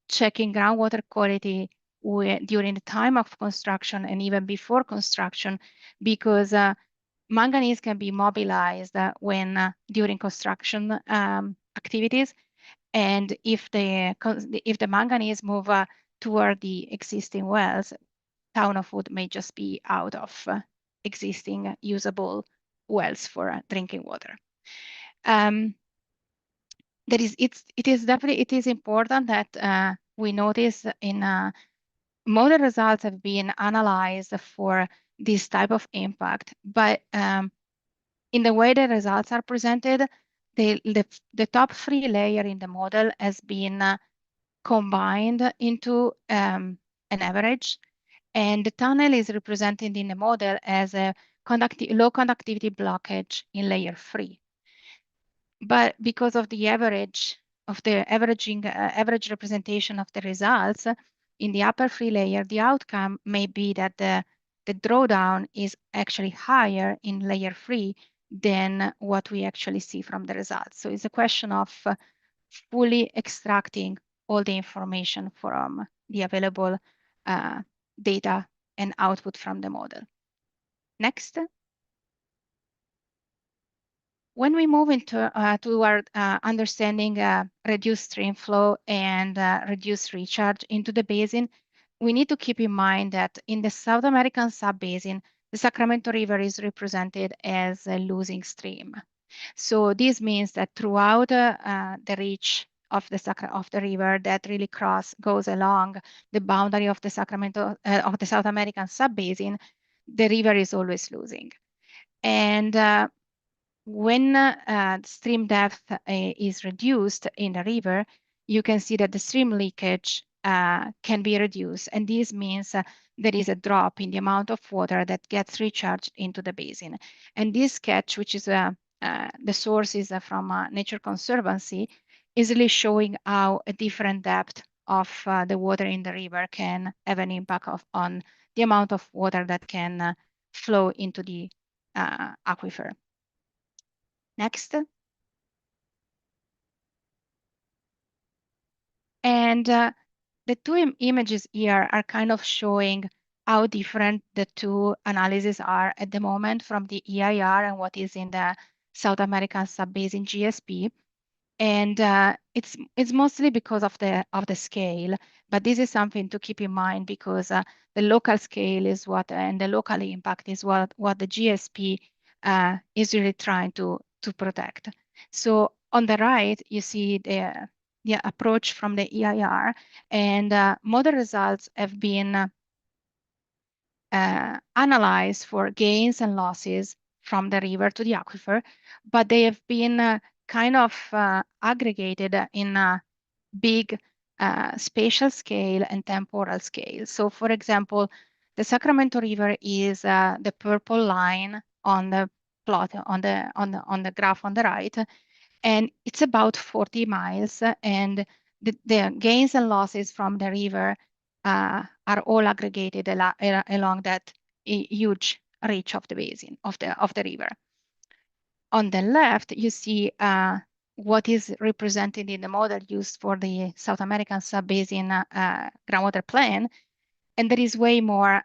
checking groundwater quality during the time of construction and even before construction, because manganese can be mobilized when during construction activities, and if the manganese move toward the existing wells, town of Food may just be out of existing usable wells for drinking water. It is important that we notice in model results have been analyzed for this type of impact, but in the way the results are presented, the top 3 layer in the model has been combined into an average, and the tunnel is represented in the model as a low conductivity blockage in layer 3. But because of the average representation of the results in the upper 3 layer, the outcome may be that the drawdown is actually higher in layer 3 than what we actually see from the results. So it's a question of fully extracting all the information from the available data and output from the model. Next. When we move into toward understanding reduced stream flow and reduced recharge into the basin, we need to keep in mind that in the South American sub-basin, the Sacramento River is represented as a losing stream. So this means that throughout the reach of the river that really goes along the boundary of the South American sub-basin, the river is always losing. And when stream depth is reduced in the river, you can see that the stream leakage can be reduced. And this means there is a drop in the amount of water that gets recharged into the basin. And this sketch, which is the source is from Nature Conservancy, is really showing how a different depth of the water in the river can have an impact on the amount of water that can flow into the aquifer. Next. And the two images here are kind of showing how different the two analyses are at the moment from the EIR and what is in the South American Subbasin GSP. And it's mostly because of the scale, but this is something to keep in mind because the local scale is what and the local impact is what the GSP is really trying to protect. So on the right, you see the approach from the EIR, and model results have been analyzed for gains and losses from the river to the aquifer, but they have been kind of aggregated in a big spatial scale and temporal scale. So for example, the Sacramento River is the purple line on the plot on the graph on the right, and it's about 40 miles, and the gains and losses from the river are all aggregated along that huge reach of the basin of the river. On the left, you see what is represented in the model used for the South American Subbasin groundwater plan, and there is way more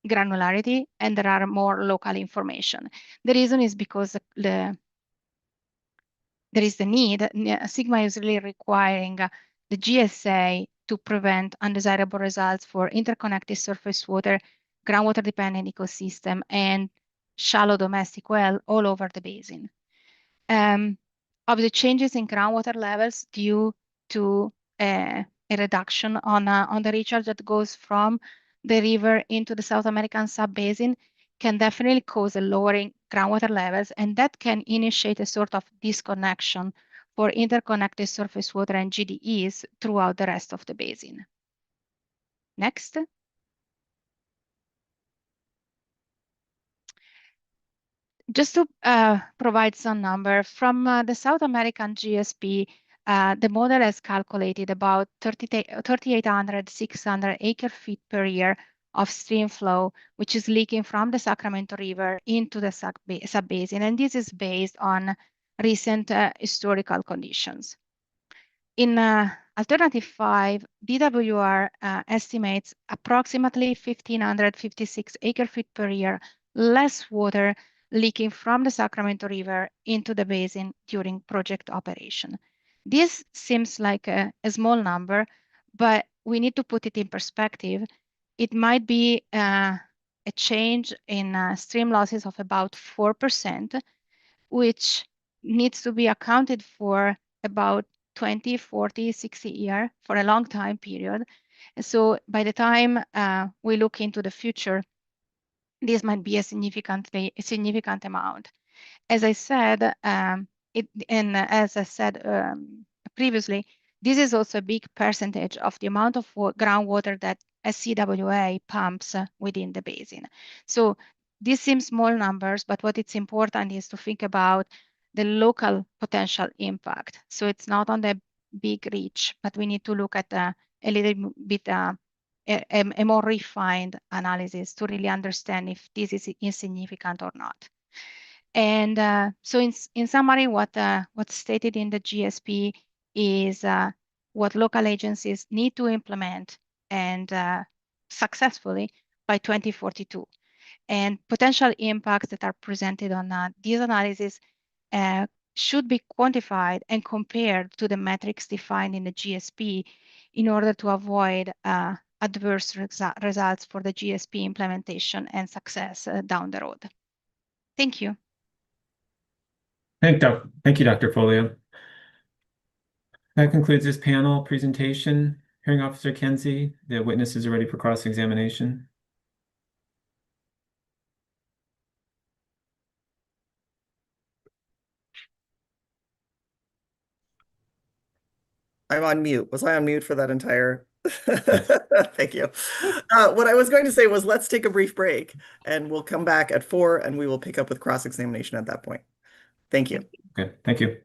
granularity, and there are more local information. The reason is because there is the need. Sigma is really requiring the GSA to prevent undesirable results for interconnected surface water, groundwater dependent ecosystem, and shallow domestic well all over the basin. Of the changes in groundwater levels due to a reduction on the recharge that goes from the river into the South American Subbasin can definitely cause a lowering groundwater levels, and that can initiate a sort of disconnection for interconnected surface water and GDEs throughout the rest of the basin. Next. Just to provide some number from the South American GSP, the model has calculated about 3,800, 600 acre-feet per year of stream flow, which is leaking from the Sacramento River into the subbasin, and this is based on recent historical conditions. In alternative 5, DWR estimates approximately 1,556 acre-feet per year less water leaking from the Sacramento River into the basin during project operation. This seems like a small number, but we need to put it in perspective. It might be a change in stream losses of about 4%, which needs to be accounted for about 20, 40, 60 years for a long time period. And so by the time we look into the future, this might be a significant amount. As I said, previously, this is also a big percentage of the amount of groundwater that SCWA pumps within the basin. So these seem small numbers, but what it's important is to think about the local potential impact. So it's not on the big reach, but we need to look at a little bit a more refined analysis to really understand if this is insignificant or not. And so in summary, what's stated in the GSP is what local agencies need to implement and successfully by 2042. And potential impacts that are presented on these analyses should be quantified and compared to the metrics defined in the GSP in order to avoid adverse results for the GSP implementation and success down the road. Thank you. Thank you, Dr. Folio. That concludes this panel presentation. Hearing Officer Kenzie, the witnesses are ready for cross-examination. I'm on mute. Was I on mute for that entire? Thank you. What I was going to say was let's take a brief break and we'll come back at 4 and we will pick up with cross-examination at that point. Thank you. Okay, thank you.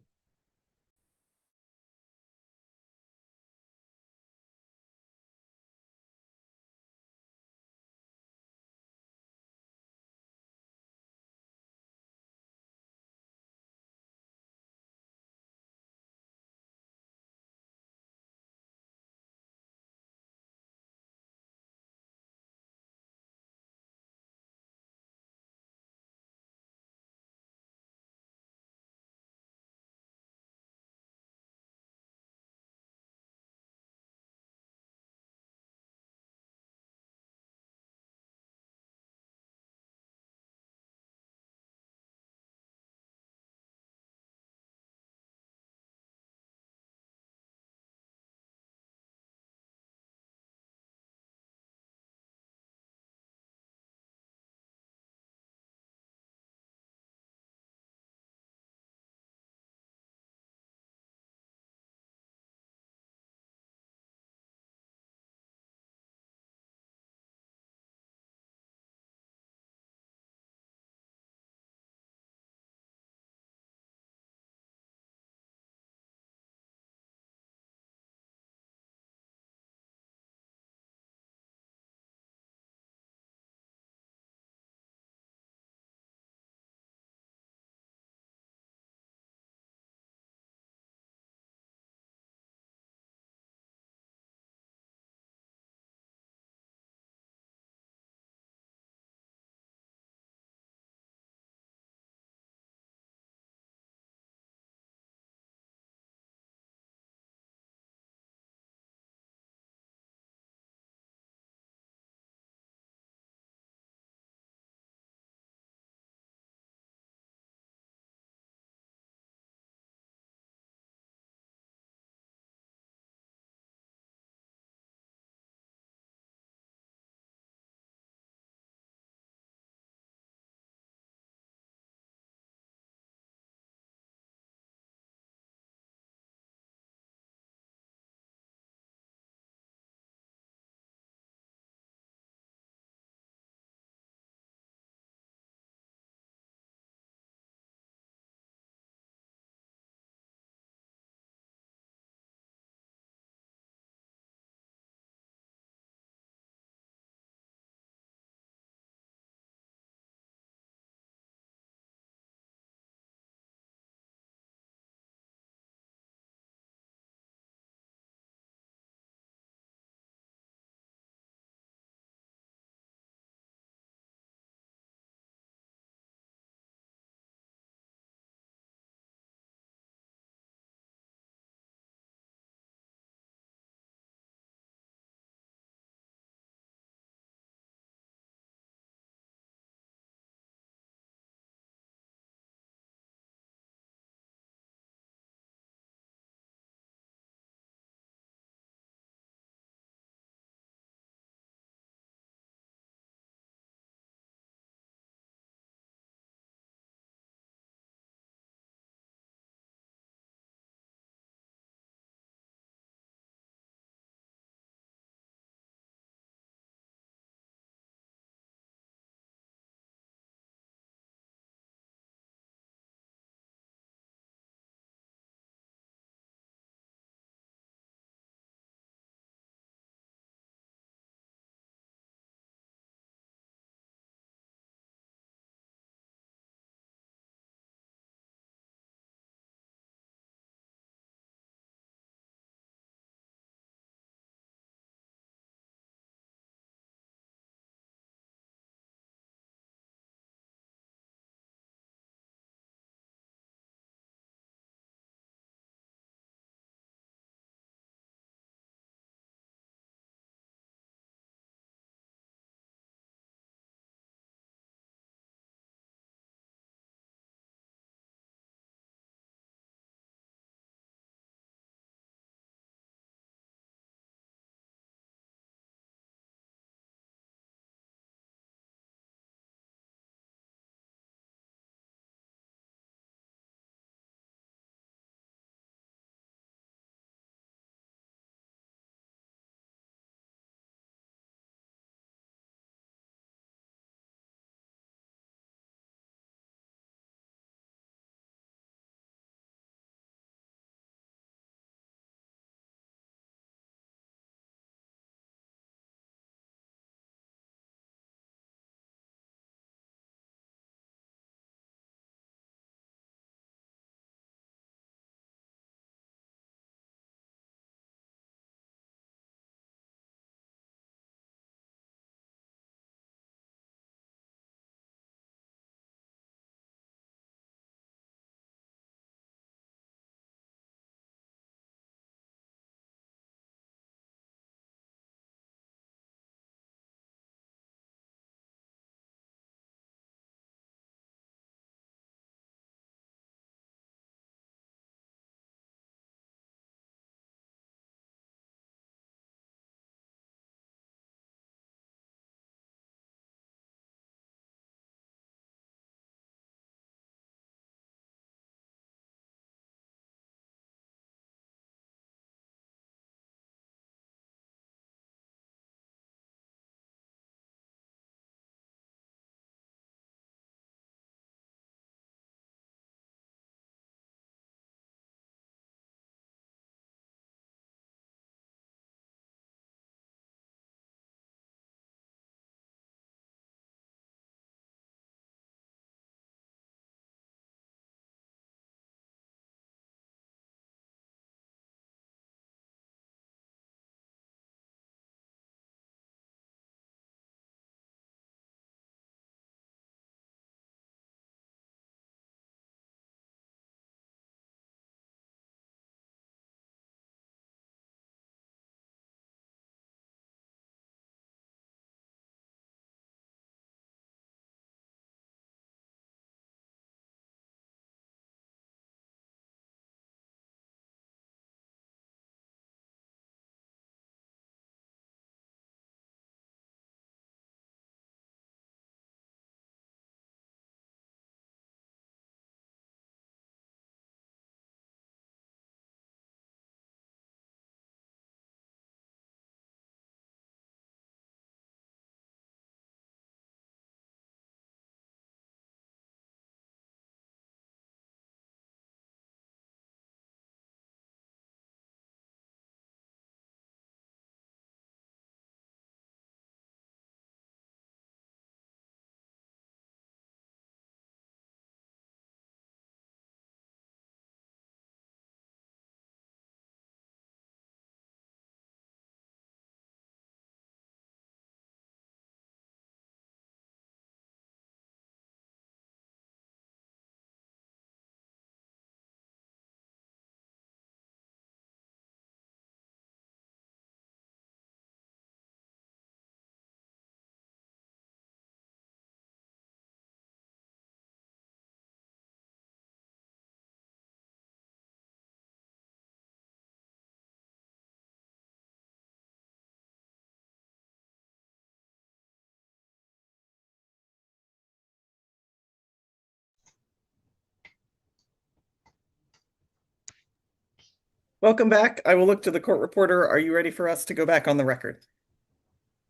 Welcome back. I will look to the court reporter. Are you ready for us to go back on the record?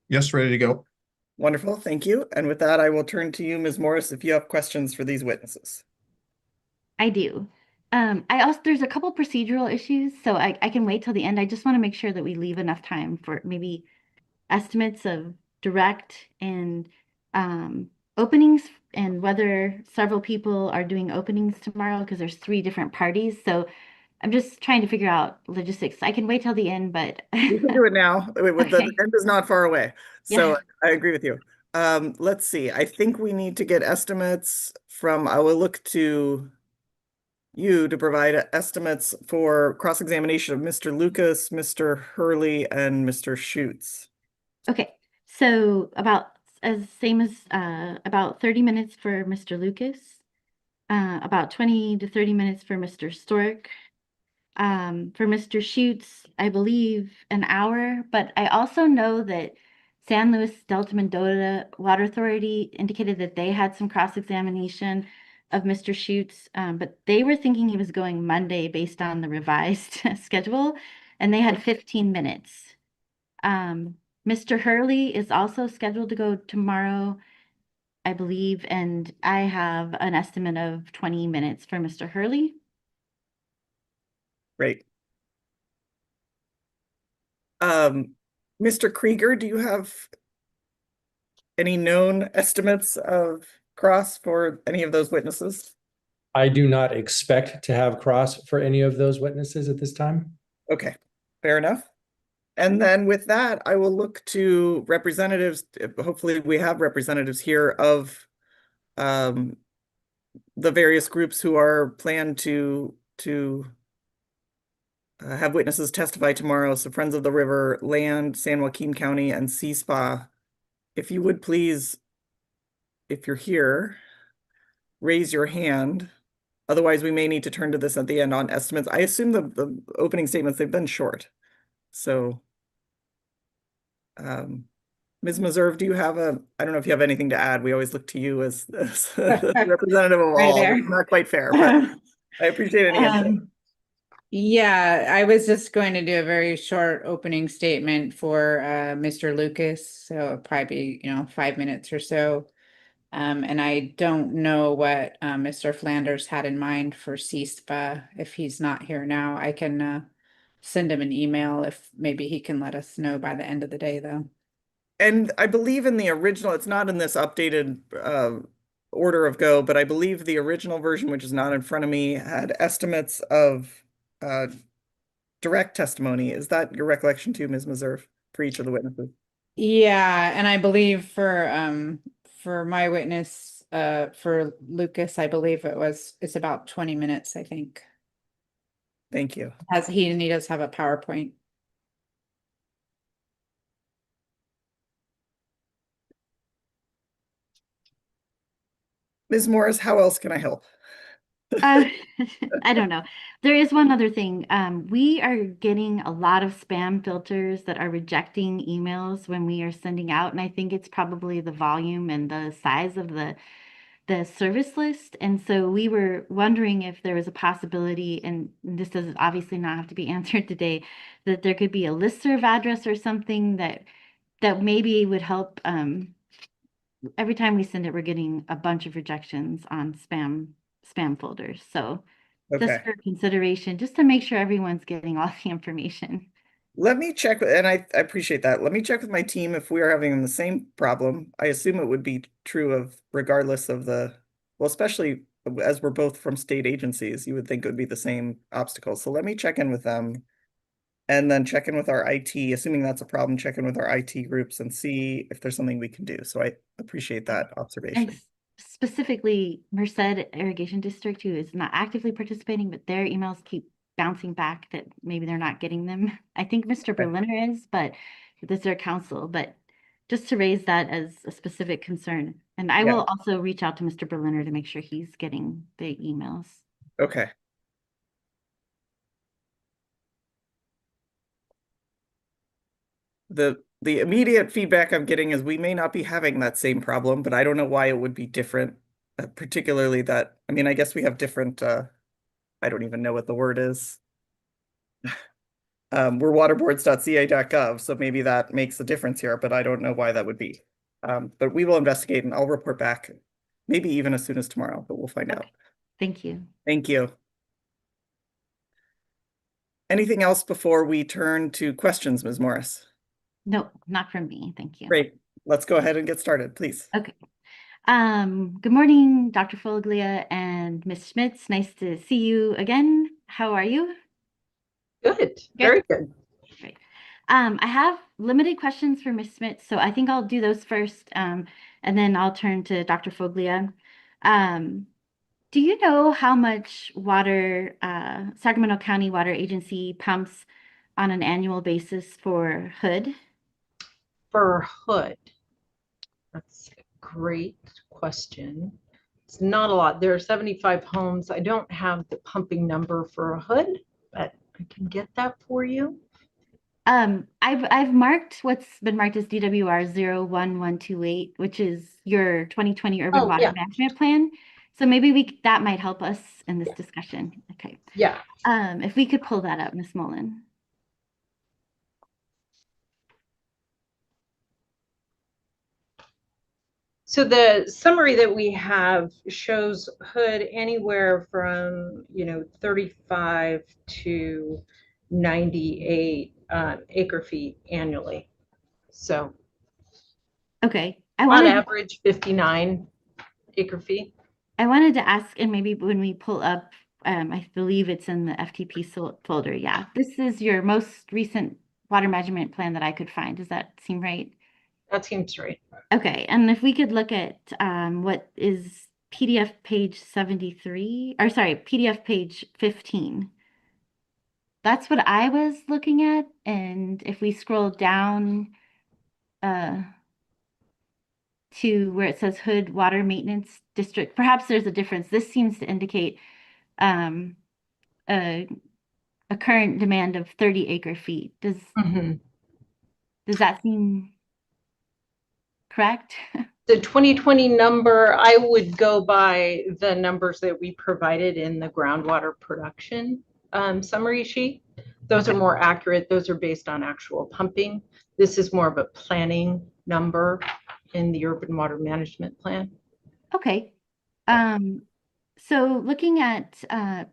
Yes, ready to go. Wonderful, thank you. And with that, I will turn to you, Ms. Morris, if you have questions for these witnesses. I do. There's a couple procedural issues, so I can wait till the end. I just want to make sure that we leave enough time for maybe estimates of direct and openings, and whether several people are doing openings tomorrow, because there's 3 different parties. So I'm just trying to figure out logistics. I can wait till the end, but We can do it now. The Okay. end is not far away. So Yeah. I agree with you. Let's see. I think we need to get estimates from, I will look to you to provide estimates for cross-examination of Mr. Lucas, Mr. Hurley, and Mr. Schutz. Okay, so about about 30 minutes for Mr. Lucas, about 20 to 30 minutes for Mr. Stork. For Mr. Schutz, I believe an hour, but I also know that San Luis Delta Mendota Water Authority indicated that they had some cross-examination of Mr. Schutz, but they were thinking he was going Monday based on the revised schedule, and they had 15 minutes. Mr. Hurley is also scheduled to go tomorrow, I believe, and I have an estimate of 20 minutes for Mr. Hurley. Great. Mr. Krieger, do you have any known estimates of cross for any of those witnesses? I do not expect to have cross for any of those witnesses at this time. Okay, fair enough. And then with that, I will look to representatives. Hopefully we have representatives here of the various groups who are planned to have witnesses testify tomorrow. So Friends of the River, Land, San Joaquin County, and CSPA. If you would please, if you're here, raise your hand. Otherwise, we may need to turn to this at the end on estimates. I assume the opening statements, they've been short. So, Ms. Meserve, do you have I don't know if you have anything to add. We always look to you as the representative of Right all. there. It's not quite fair, but I appreciate any input. Yeah, I was just going to do a very short opening statement for Mr. Lucas, so it'll probably be, 5 minutes or so. And I don't know what Mr. Flanders had in mind for CSPA. If he's not here now, I can send him an email if maybe he can let us know by the end of the day, though. And I believe in the original, it's not in this updated order of go, but I believe the original version, which is not in front of me, had estimates of direct testimony. Is that your recollection too, Ms. Meserve, for each of the witnesses? Yeah, and I believe for my witness, for Lucas, I believe it's about 20 minutes, I think. Thank you. He does have a PowerPoint. Ms. Morris, how else can I help? I don't know. There is one other thing. We are getting a lot of spam filters that are rejecting emails when we are sending out, and I think it's probably the volume and the size of the service list. And so we were wondering if there was a possibility, and this does obviously not have to be answered today, that there could be a listserv address or something that maybe would help. Every time we send it, we're getting a bunch of rejections on spam folders. So just Okay. for consideration, just to make sure everyone's getting all the information. Let me check, and I appreciate that. Let me check with my team if we are having the same problem. I assume it would be true of regardless of well, especially as we're both from state agencies, you would think it would be the same obstacles. So let me check in with them and then check in with our IT, assuming that's a problem, check in with our IT groups and see if there's something we can do. So I appreciate that observation. And specifically, Merced Irrigation District, who is not actively participating, but their emails keep bouncing back that maybe they're not getting them. I think Mr. Berliner is, but this is their council. But just to raise that as a specific concern. And I will also reach out to Mr. Berliner to make sure he's getting the emails. Okay. The immediate feedback I'm getting is we may not be having that same problem, but I don't know why it would be different, particularly that, I mean, I guess we have different, I don't even know what the word is. We're waterboards.ca.gov, so maybe that makes a difference here, but I don't know why that would be. But we will investigate and I'll report back, maybe even as soon as tomorrow, but we'll find out. Thank you. Thank you. Anything else before we turn to questions, Ms. Morris? No, not from me. Thank you. Great. Let's go ahead and get started, please. Okay. Good morning, Dr. Foglia and Ms. Schmitz. Nice to see you again. How are you? Good. Very good. Great. I have limited questions for Ms. Schmitz, so I think I'll do those first, and then I'll turn to Dr. Foglia. Do you know how much water Sacramento County Water Agency pumps on an annual basis for Hood? For Hood, that's a great question. It's not a lot. There are 75 homes. I don't have the pumping number for a Hood, but I can get that for you. I've marked what's been marked as DWR 01128, which is your 2020 Urban Water Management Plan. So maybe that might help us in this discussion. Okay. Yeah. If we could pull that up, Ms. Mullen. So the summary that we have shows Hood anywhere from 35 to 98 acre feet annually. So okay, on average 59 acre feet. I wanted to ask, and maybe when we pull up, I believe it's in the FTP folder. Yeah, this is your most recent water management plan that I could find. Does that seem right? That seems right. Okay, and if we could look at what is PDF page 73, or sorry, PDF page 15. That's what I was looking at, and if we scroll down to where it says Hood Water Maintenance District, perhaps there's a difference. This seems to indicate a current demand of 30 acre feet. Does that seem correct? The 2020 number, I would go by the numbers that we provided in the groundwater production summary sheet. Those are more accurate. Those are based on actual pumping. This is more of a planning number in the urban water management plan. Okay. So looking at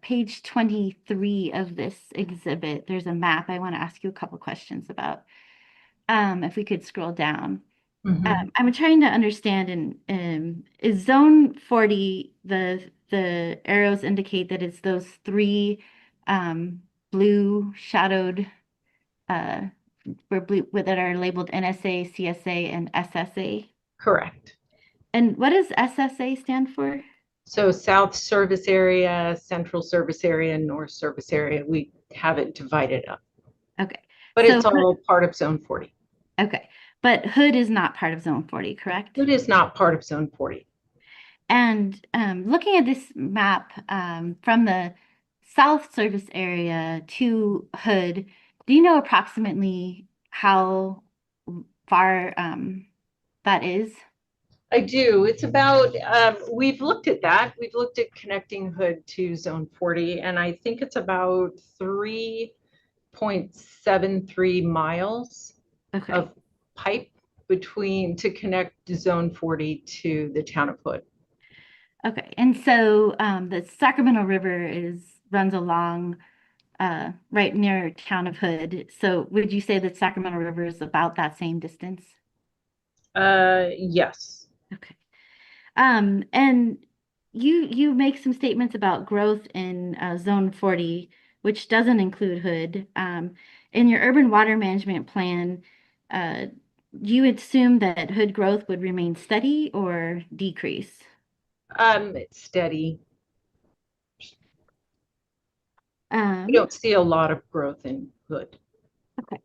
page 23 of this exhibit, there's a map I want to ask you a couple questions about. If we could scroll down. I'm trying to understand, and is zone 40, the arrows indicate that it's those three blue shadowed that are labeled NSA, CSA, and SSA? Correct. And what does SSA stand for? So South Service Area, Central Service Area, North Service Area. We have it divided up. Okay. But it's all part of Zone 40. Okay. But Hood is not part of Zone 40, correct? Hood is not part of Zone 40. And looking at this map from the South Service Area to Hood, do you know approximately how far that is? I do. It's about, we've looked at that. We've looked at connecting Hood to Zone 40, and I think it's about 3.73 miles of pipe to connect Zone 40 to the town of Hood. Okay, and so the Sacramento River runs along right near town of Hood. So would you say that Sacramento River is about that same distance? Yes. Okay. And you make some statements about growth in Zone 40, which doesn't include Hood. In your urban water management plan, you assume that Hood growth would remain steady or decrease? It's steady. We don't see a lot of growth in Hood. Okay.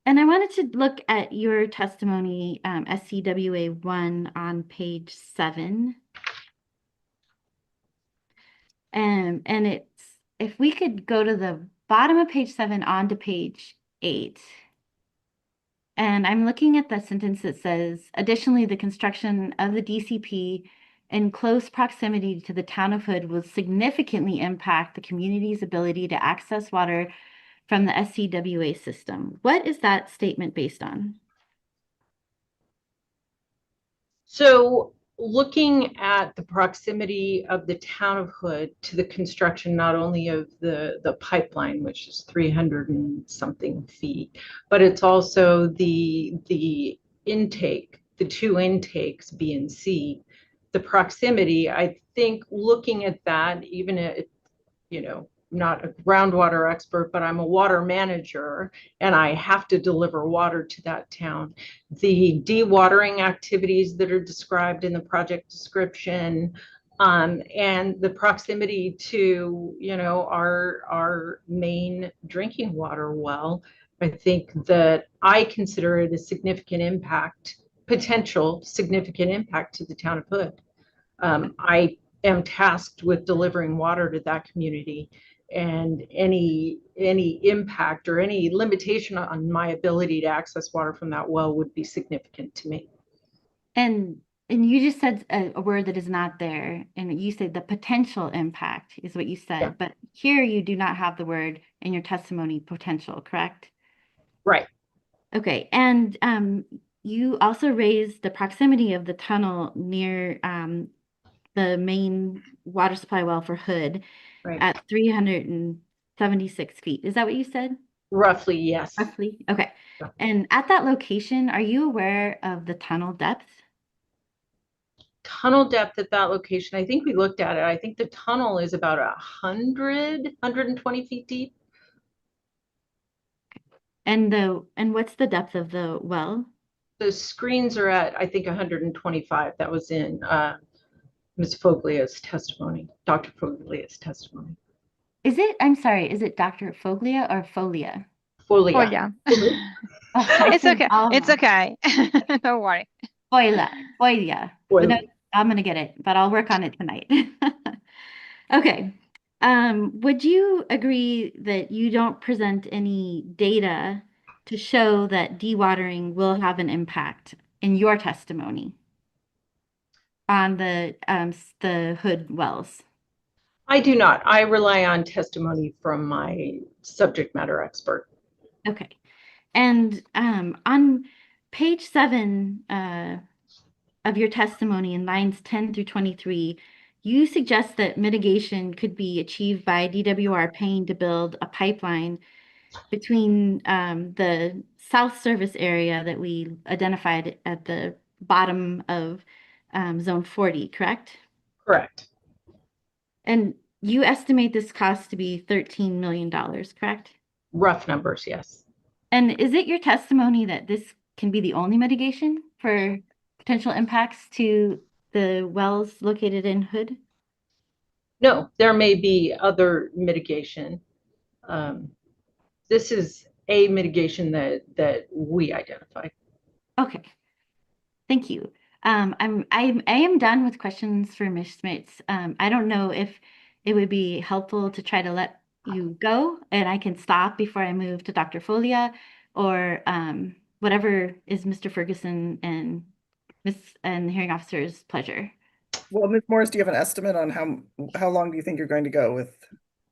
And I wanted to look at your testimony, SCWA 1 on page 7. And it's, if we could go to the bottom of page 7 onto page 8. And I'm looking at the sentence that says, additionally, the construction of the DCP in close proximity to the town of Hood will significantly impact the community's ability to access water from the SCWA system. What is that statement based on? So looking at the proximity of the town of Hood to the construction, not only of the pipeline, which is 300 and something feet, but it's also the intake, the two intakes, B and C, the proximity, I think looking at that, even at, not a groundwater expert, but I'm a water manager and I have to deliver water to that town. The dewatering activities that are described in the project description, and the proximity to, our main drinking water well, I think that I consider it a significant impact, potential significant impact to the town of Hood. I am tasked with delivering water to that community, and any impact or any limitation on my ability to access water from that well would be significant to me. And you just said a word that is not there, and you said the potential impact is what you said, Yeah. but here you do not have the word in your testimony potential, correct? Right. Okay, and you also raised the proximity of the tunnel near the main water supply well for Hood at 376 feet. Is that what you said? Roughly, yes. Roughly, okay. And at that location, are you aware of the tunnel depth? Tunnel depth at that location, I think we looked at it. I think the tunnel is about 120 feet deep. And what's the depth of the well? The screens are at, I think, 125. That was in Ms. Foglia's testimony, Dr. Foglia's testimony. Is it, I'm sorry, is it Dr. Foglia or Folia? Folia. It's okay. It's okay. Don't worry. Folia. No, I'm gonna get it, but I'll work on it tonight. Okay. Would you agree that you don't present any data to show that dewatering will have an impact in your testimony on the Hood wells? I do not. I rely on testimony from my subject matter expert. Okay. And on page 7 of your testimony in lines 10 through 23, you suggest that mitigation could be achieved by DWR paying to build a pipeline between the south service area that we identified at the bottom of zone 40, correct? Correct. And you estimate this cost to be $13 million, correct? Rough numbers, yes. And is it your testimony that this can be the only mitigation for potential impacts to the wells located in Hood? No, there may be other mitigation. This is a mitigation that we identified. Okay, thank you. I am done with questions for Ms. Schmitz. I don't know if it would be helpful to try to let you go and I can stop before I move to Dr. Folia, or whatever is Mr. Ferguson and the hearing officer's pleasure. Well, Ms. Morris, do you have an estimate on how long do you think you're going to go with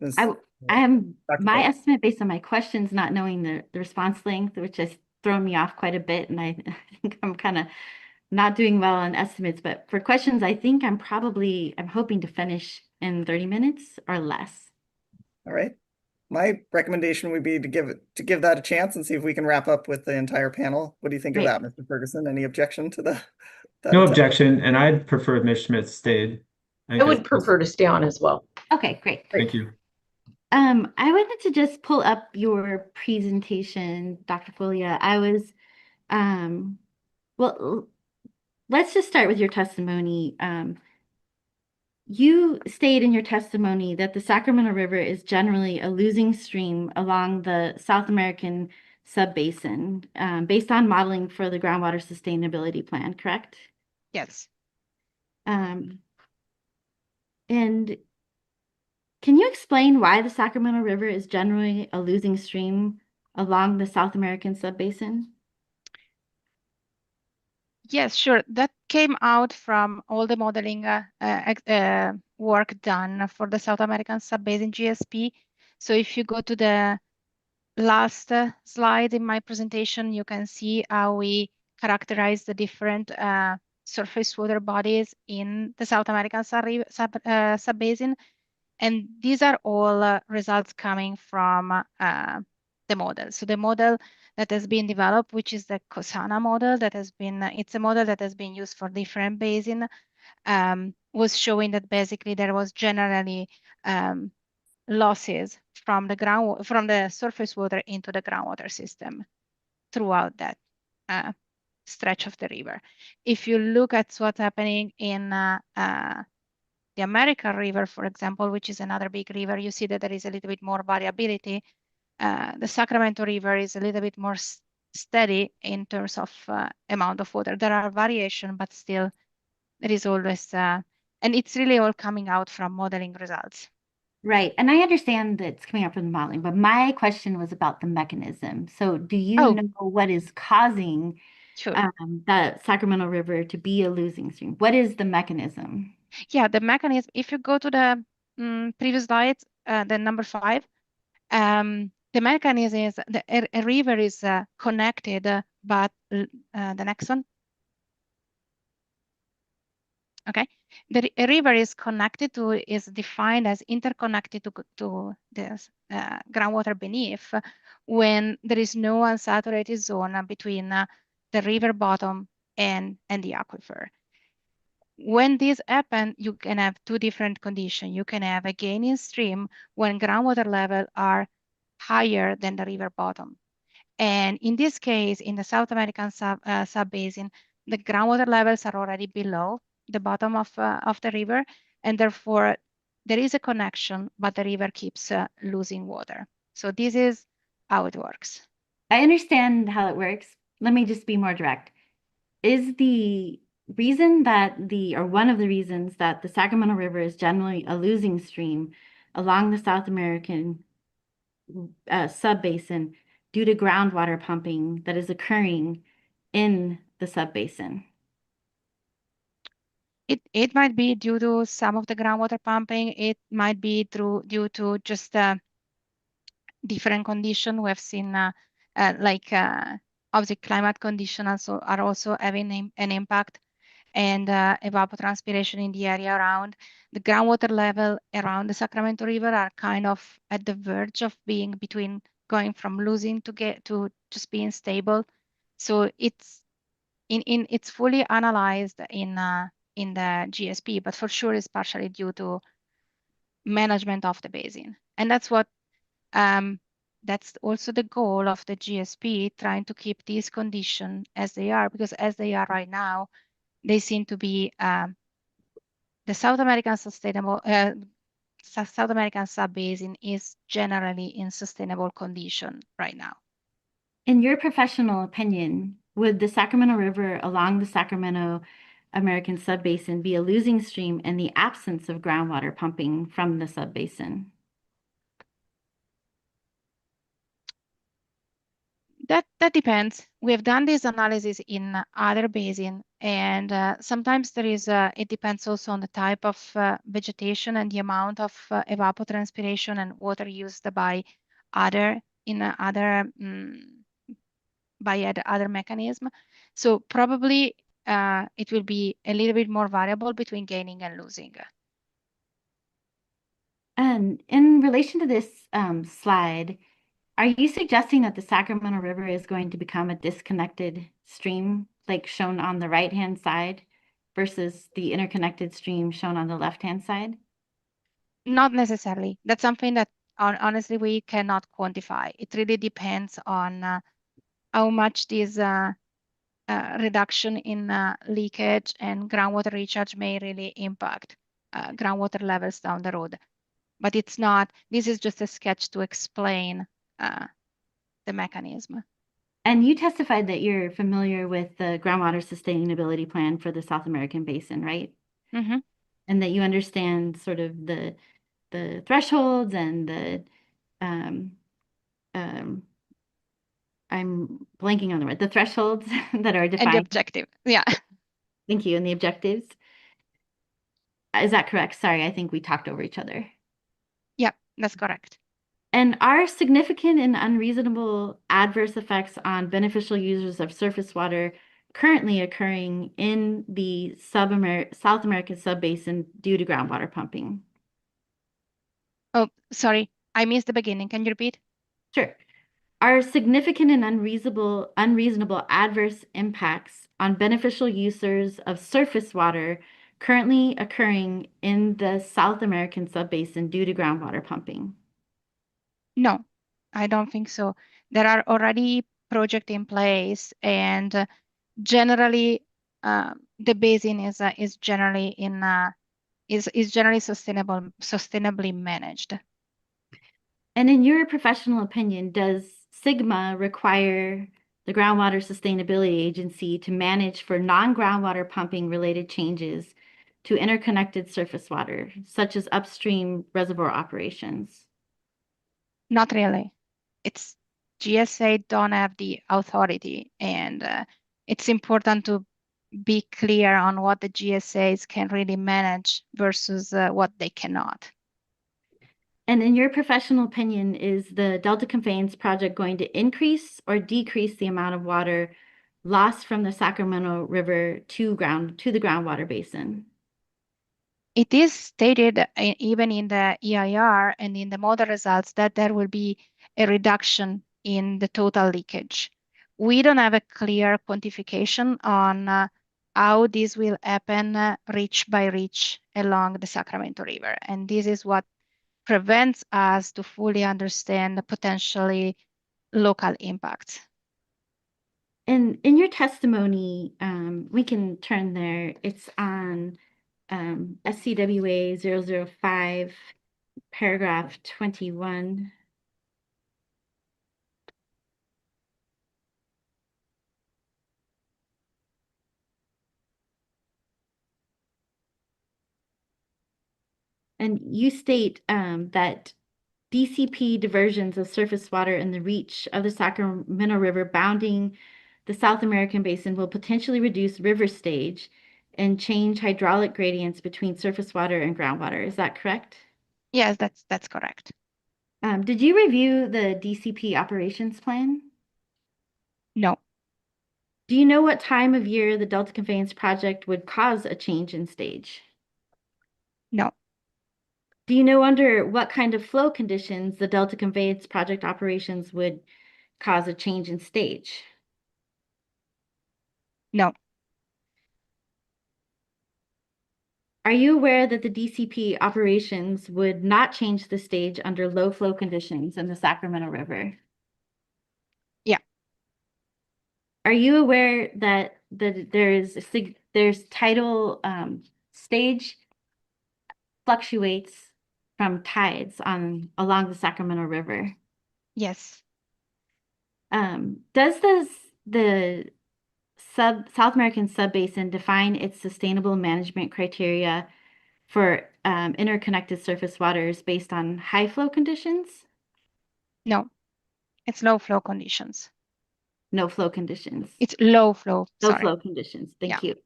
this? I am my estimate based on my questions, not knowing the response length, which has thrown me off quite a bit, and I think I'm kind of not doing well on estimates. But for questions, I think I'm hoping to finish in 30 minutes or less. All right. My recommendation would be to give that a chance and see if we can wrap up with the entire panel. What do you think of that, Mr. Ferguson? Any objection to that? No objection, and I'd prefer if Ms. Schmitz stayed. I would prefer to stay on as well. Okay, great. Thank you. I wanted to just pull up your presentation, Dr. Folia. Well, let's just start with your testimony. You state in your testimony that the Sacramento River is generally a losing stream along the South American subbasin, based on modeling for the groundwater sustainability plan, correct? Yes. And can you explain why the Sacramento River is generally a losing stream along the South American subbasin? Yes, sure. That came out from all the modeling work done for the South American Sub-Basin GSP. So if you go to the last slide in my presentation, you can see how we characterize the different surface water bodies in the South American Sub-Basin. And these are all results coming from the model. So the model that has been developed, which is the COSANA model that has been, it's a model that has been used for different basin, was showing that basically there was generally losses from the surface water into the groundwater system throughout that stretch of the river. If you look at what's happening in the American River, for example, which is another big river, you see that there is a little bit more variability. The Sacramento River is a little bit more steady in terms of amount of water. There are variation, but still there is always, and it's really all coming out from modeling results. Right. And I understand that it's coming up from the modeling, but my question was about the mechanism. So do you know what is causing the Sacramento River to be a losing stream? What is the mechanism? Yeah, the mechanism, if you go to the previous slide, the number 5, the mechanism is a river is connected, but the next one. Okay, a river is connected to, is defined as interconnected to the groundwater beneath when there is no unsaturated zone between the river bottom and the aquifer. When this happens, you can have two different conditions. You can have a gain in stream when groundwater levels are higher than the river bottom. And in this case, in the South American sub-basin, the groundwater levels are already below the bottom of the river, and therefore there is a connection, but the river keeps losing water. So this is how it works. I understand how it works. Let me just be more direct. Is the reason that or one of the reasons that the Sacramento River is generally a losing stream along the South American sub-basin due to groundwater pumping that is occurring in the sub-basin? It might be due to some of the groundwater pumping. It might be due to just different condition. We have seen obviously climate conditions are also having an impact, and evapotranspiration in the area around. The groundwater level around the Sacramento River are kind of at the verge of being between going from losing to just being stable. So it's it's fully analyzed in the GSP, but for sure it's partially due to management of the basin. And that's what that's also the goal of the GSP, trying to keep these conditions as they are, because as they are right now, they seem to be the South American South American sub-basin is generally in sustainable condition right now. In your professional opinion, would the Sacramento River along the Sacramento American sub-basin be a losing stream in the absence of groundwater pumping from the sub-basin? That depends. We have done this analysis in other basin, and sometimes there is it depends also on the type of vegetation and the amount of evapotranspiration and water used by other mechanism. So probably it will be a little bit more variable between gaining and losing. And in relation to this slide, are you suggesting that the Sacramento River is going to become a disconnected stream, like shown on the right-hand side, versus the interconnected stream shown on the left-hand side? Not necessarily. That's something that honestly we cannot quantify. It really depends on how much this reduction in leakage and groundwater recharge may really impact groundwater levels down the road. But it's not, this is just a sketch to explain the mechanism. And you testified that you're familiar with the groundwater sustainability plan for the South American basin, right? Mm-hmm. And that you understand sort of the thresholds and the I'm blanking on the word, the thresholds that are And the defined. objective. Yeah. Thank you. And the objectives. Is that correct? Sorry, I think we talked over each other. Yeah, that's correct. And are significant and unreasonable adverse effects on beneficial users of surface water currently occurring in the South American subbasin due to groundwater pumping? Oh, sorry, I missed the beginning. Can you repeat? Sure. Are significant and unreasonable adverse impacts on beneficial users of surface water currently occurring in the South American subbasin due to groundwater pumping? No, I don't think so. There are already projects in place, and generally, the basin is generally is generally sustainably managed. And in your professional opinion, does SIGMA require the Groundwater Sustainability Agency to manage for non-groundwater pumping related changes to interconnected surface water, such as upstream reservoir operations? Not really. It's GSA don't have the authority, and it's important to be clear on what the GSAs can really manage versus what they cannot. And in your professional opinion, is the Delta Conveyance project going to increase or decrease the amount of water lost from the Sacramento River to the groundwater basin? It is stated even in the EIR and in the model results that there will be a reduction in the total leakage. We don't have a clear quantification on how this will happen reach by reach along the Sacramento River. And this is what prevents us to fully understand the potentially local impacts. And in your testimony, we can turn there. It's on SCWA 005, paragraph 21. And you state that DCP diversions of surface water in the reach of the Sacramento River bounding the South American basin will potentially reduce river stage and change hydraulic gradients between surface water and groundwater. Is that correct? Yes, that's correct. Did you review the DCP operations plan? No. Do you know what time of year the Delta Conveyance project would cause a change in stage? No. Do you know under what kind of flow conditions the Delta Conveyance project operations would cause a change in stage? No. Are you aware that the DCP operations would not change the stage under low flow conditions in the Sacramento River? Yeah. Are you aware that there's tidal stage fluctuates from tides along the Sacramento River? Yes. Does the South American subbasin define its sustainable management criteria for interconnected surface waters based on high flow conditions? No. It's low flow conditions. No flow conditions. It's low flow. Low Sorry. flow conditions. Thank Yeah. you.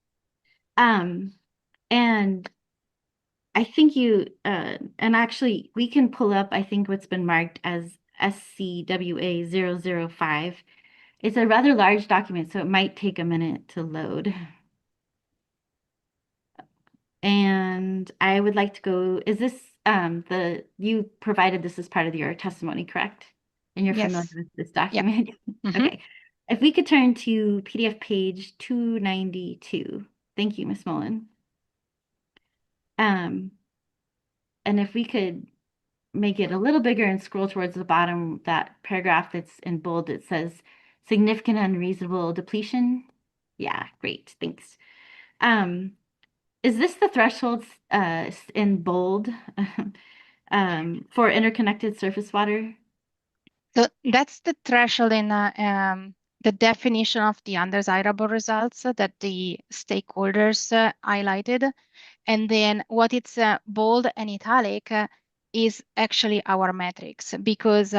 And I think and actually we can pull up, I think what's been marked as SCWA 005. It's a rather large document, so it might take a minute to load. And I would like to go, is this you provided this as part of your testimony, correct? And you're familiar Yes. with this document? Mhm. Okay. If we could turn to PDF page 292. Thank you, Ms. Mullen. And if we could make it a little bigger and scroll towards the bottom, that paragraph that's in bold, it says significant unreasonable depletion. Yeah, great, thanks. Is this the thresholds in bold for interconnected surface water? So that's the threshold in the definition of the undesirable results that the stakeholders highlighted. And then what it's bold and italic is actually our metrics, because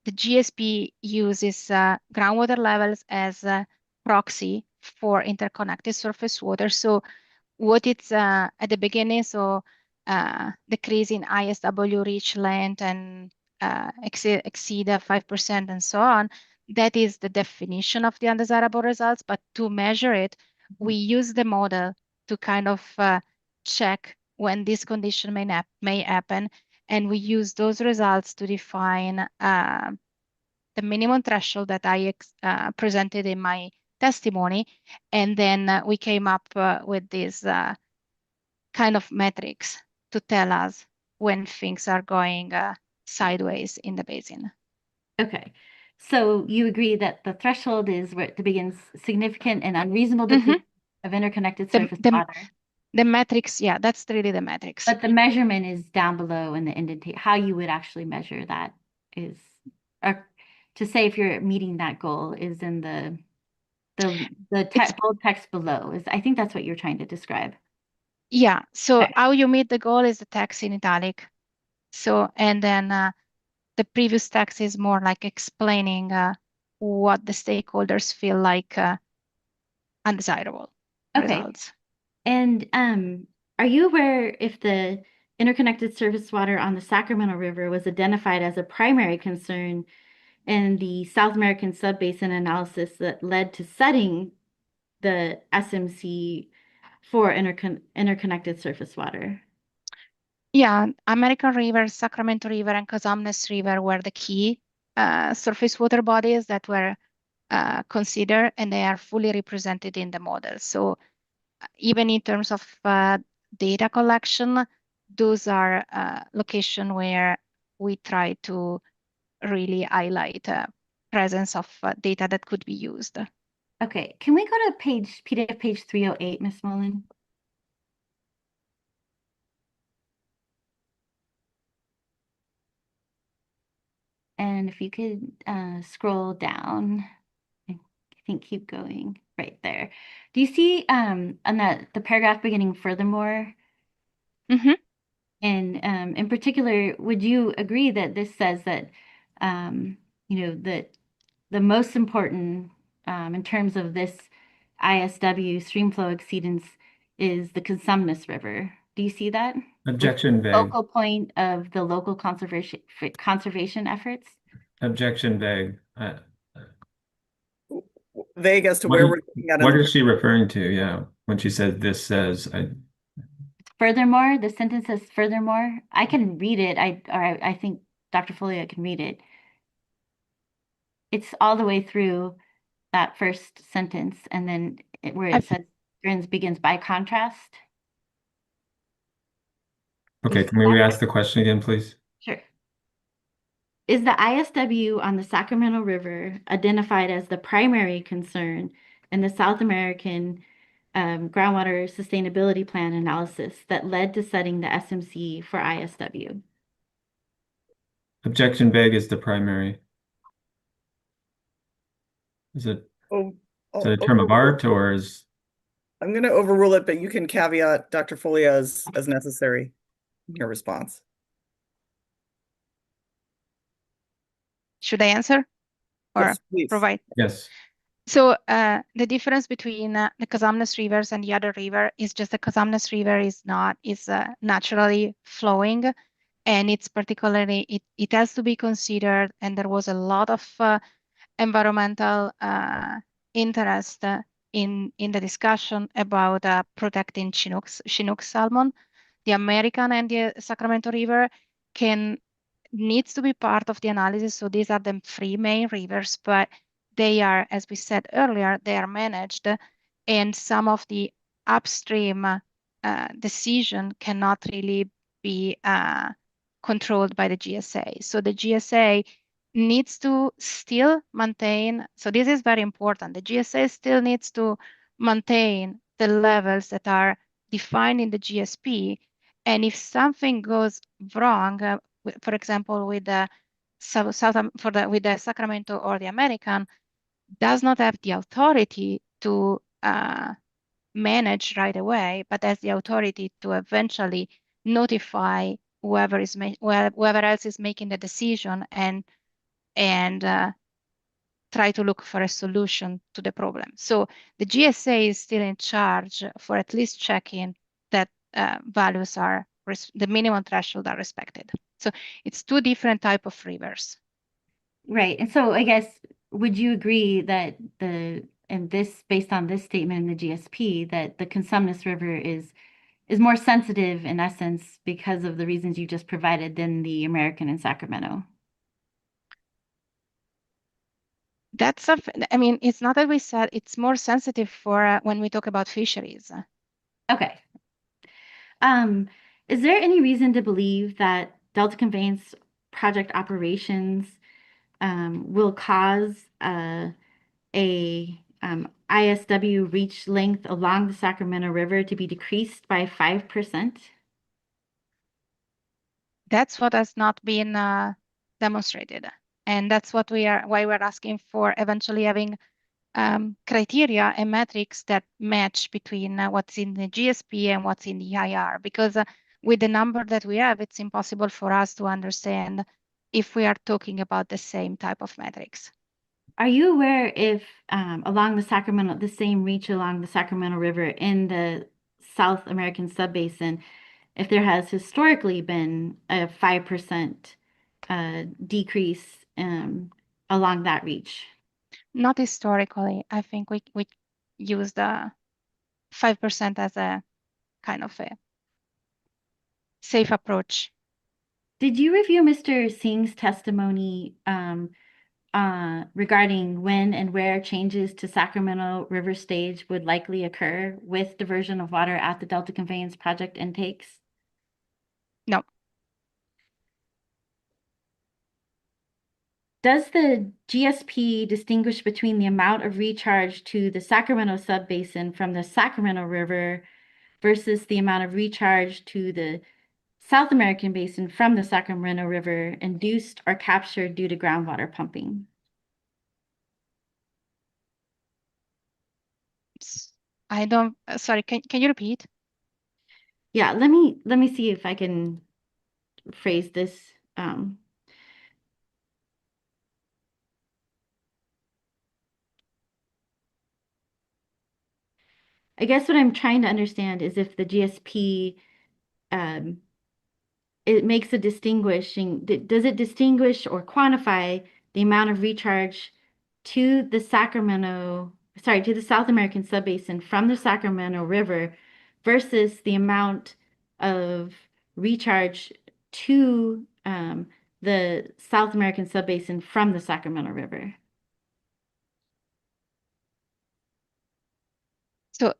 the GSP uses groundwater levels as a proxy for interconnected surface water. So what it's at the beginning, so decrease in ISW reach length and exceed 5% and so on, that is the definition of the undesirable results. But to measure it, we use the model to kind of check when this condition may happen, and we use those results to define the minimum threshold that I presented in my testimony, and then we came up with these kind of metrics to tell us when things are going sideways in the basin. Okay. So you agree that the threshold is where it begins significant and unreasonable depletion of interconnected surface water. The metrics, yeah, that's really the metrics. But the measurement is down below in the indentation. How you would actually measure that is, or to say if you're meeting that goal is in the bold text below. I think that's what you're trying to describe. Yeah, so Okay. how you meet the goal is the text in italic. So, and then the previous text is more like explaining what the stakeholders feel like undesirable results. And are you aware if the interconnected surface water on the Sacramento River was identified as a primary concern in the South American subbasin analysis that led to setting the SMC for interconnected surface water? Yeah, American River, Sacramento River, and Cosumnes River were the key surface water bodies that were considered, and they are fully represented in the model. So even in terms of data collection, those are locations where we try to really highlight presence of data that could be used. Okay, can we go to PDF page 308, Ms. Mullen? And if you could scroll down, I think keep going right there. Do you see on the paragraph beginning furthermore? Mm-hmm. And in particular, would you agree that this says that, that the most important in terms of this ISW streamflow exceedance is the Cosumnes River? Do you see that? Objection vague. Focal point of the local conservation efforts? Objection vague. Vague as to where we're looking at. What is she referring to? Yeah, when she says this says, Furthermore, the sentence says furthermore. I can read it. I think Dr. Folia can read it. It's all the way through that first sentence, and then where it says Grins begins by contrast. Okay, can we re-ask the question again, please? Sure. Is the ISW on the Sacramento River identified as the primary concern in the South American groundwater sustainability plan analysis that led to setting the SMC for ISW? Objection vague is the primary. Is it a term of art, or is? I'm going to overrule it, but you can caveat Dr. Folia as necessary in your response. Should I answer or yes, please. provide? Yes. So the difference between the Cosumnes rivers and the other river is just the Cosumnes river is naturally flowing, and it's particularly it has to be considered, and there was a lot of environmental interest in the discussion about protecting Chinook salmon. The American and the Sacramento River needs to be part of the analysis. So these are the three main rivers, but they are, as we said earlier, they are managed, and some of the upstream decision cannot really be controlled by the GSA. So the GSA needs to still maintain, so this is very important, the GSA still needs to maintain the levels that are defined in the GSP, and if something goes wrong, for example, with the with the Sacramento or the American, does not have the authority to manage right away, but has the authority to eventually notify whoever else is making the decision and and try to look for a solution to the problem. So the GSA is still in charge for at least checking that values are, the minimum threshold are respected. So it's two different type of rivers. Right. And so I guess, would you agree that based on this statement in the GSP, that the Cosumnes River is more sensitive in essence because of the reasons you just provided than the American and Sacramento? That's I mean, it's not that we said it's more sensitive for when we talk about fisheries. Okay. Is there any reason to believe that Delta Conveyance project operations will cause a ISW reach length along the Sacramento River to be decreased by 5%? That's what has not been demonstrated. And that's what why we're asking for eventually having criteria and metrics that match between what's in the GSP and what's in the IR. Because with the number that we have, it's impossible for us to understand if we are talking about the same type of metrics. Are you aware if along the same reach along the Sacramento River in the South American subbasin, if there has historically been a 5% decrease along that reach? Not historically. I think we use the 5% as a kind of a safe approach. Did you review Mr. Singh's testimony regarding when and where changes to Sacramento River stage would likely occur with diversion of water at the Delta Conveyance project intakes? No. Does the GSP distinguish between the amount of recharge to the Sacramento subbasin from the Sacramento River versus the amount of recharge to the South American basin from the Sacramento River induced or captured due to groundwater pumping? I don't, sorry, can you repeat? Yeah, let me see if I can phrase this. I guess what I'm trying to understand is if the GSP it makes a distinguishing, does it distinguish or quantify the amount of recharge to the to the South American subbasin from the Sacramento River versus the amount of recharge to the South American subbasin from the Sacramento River? So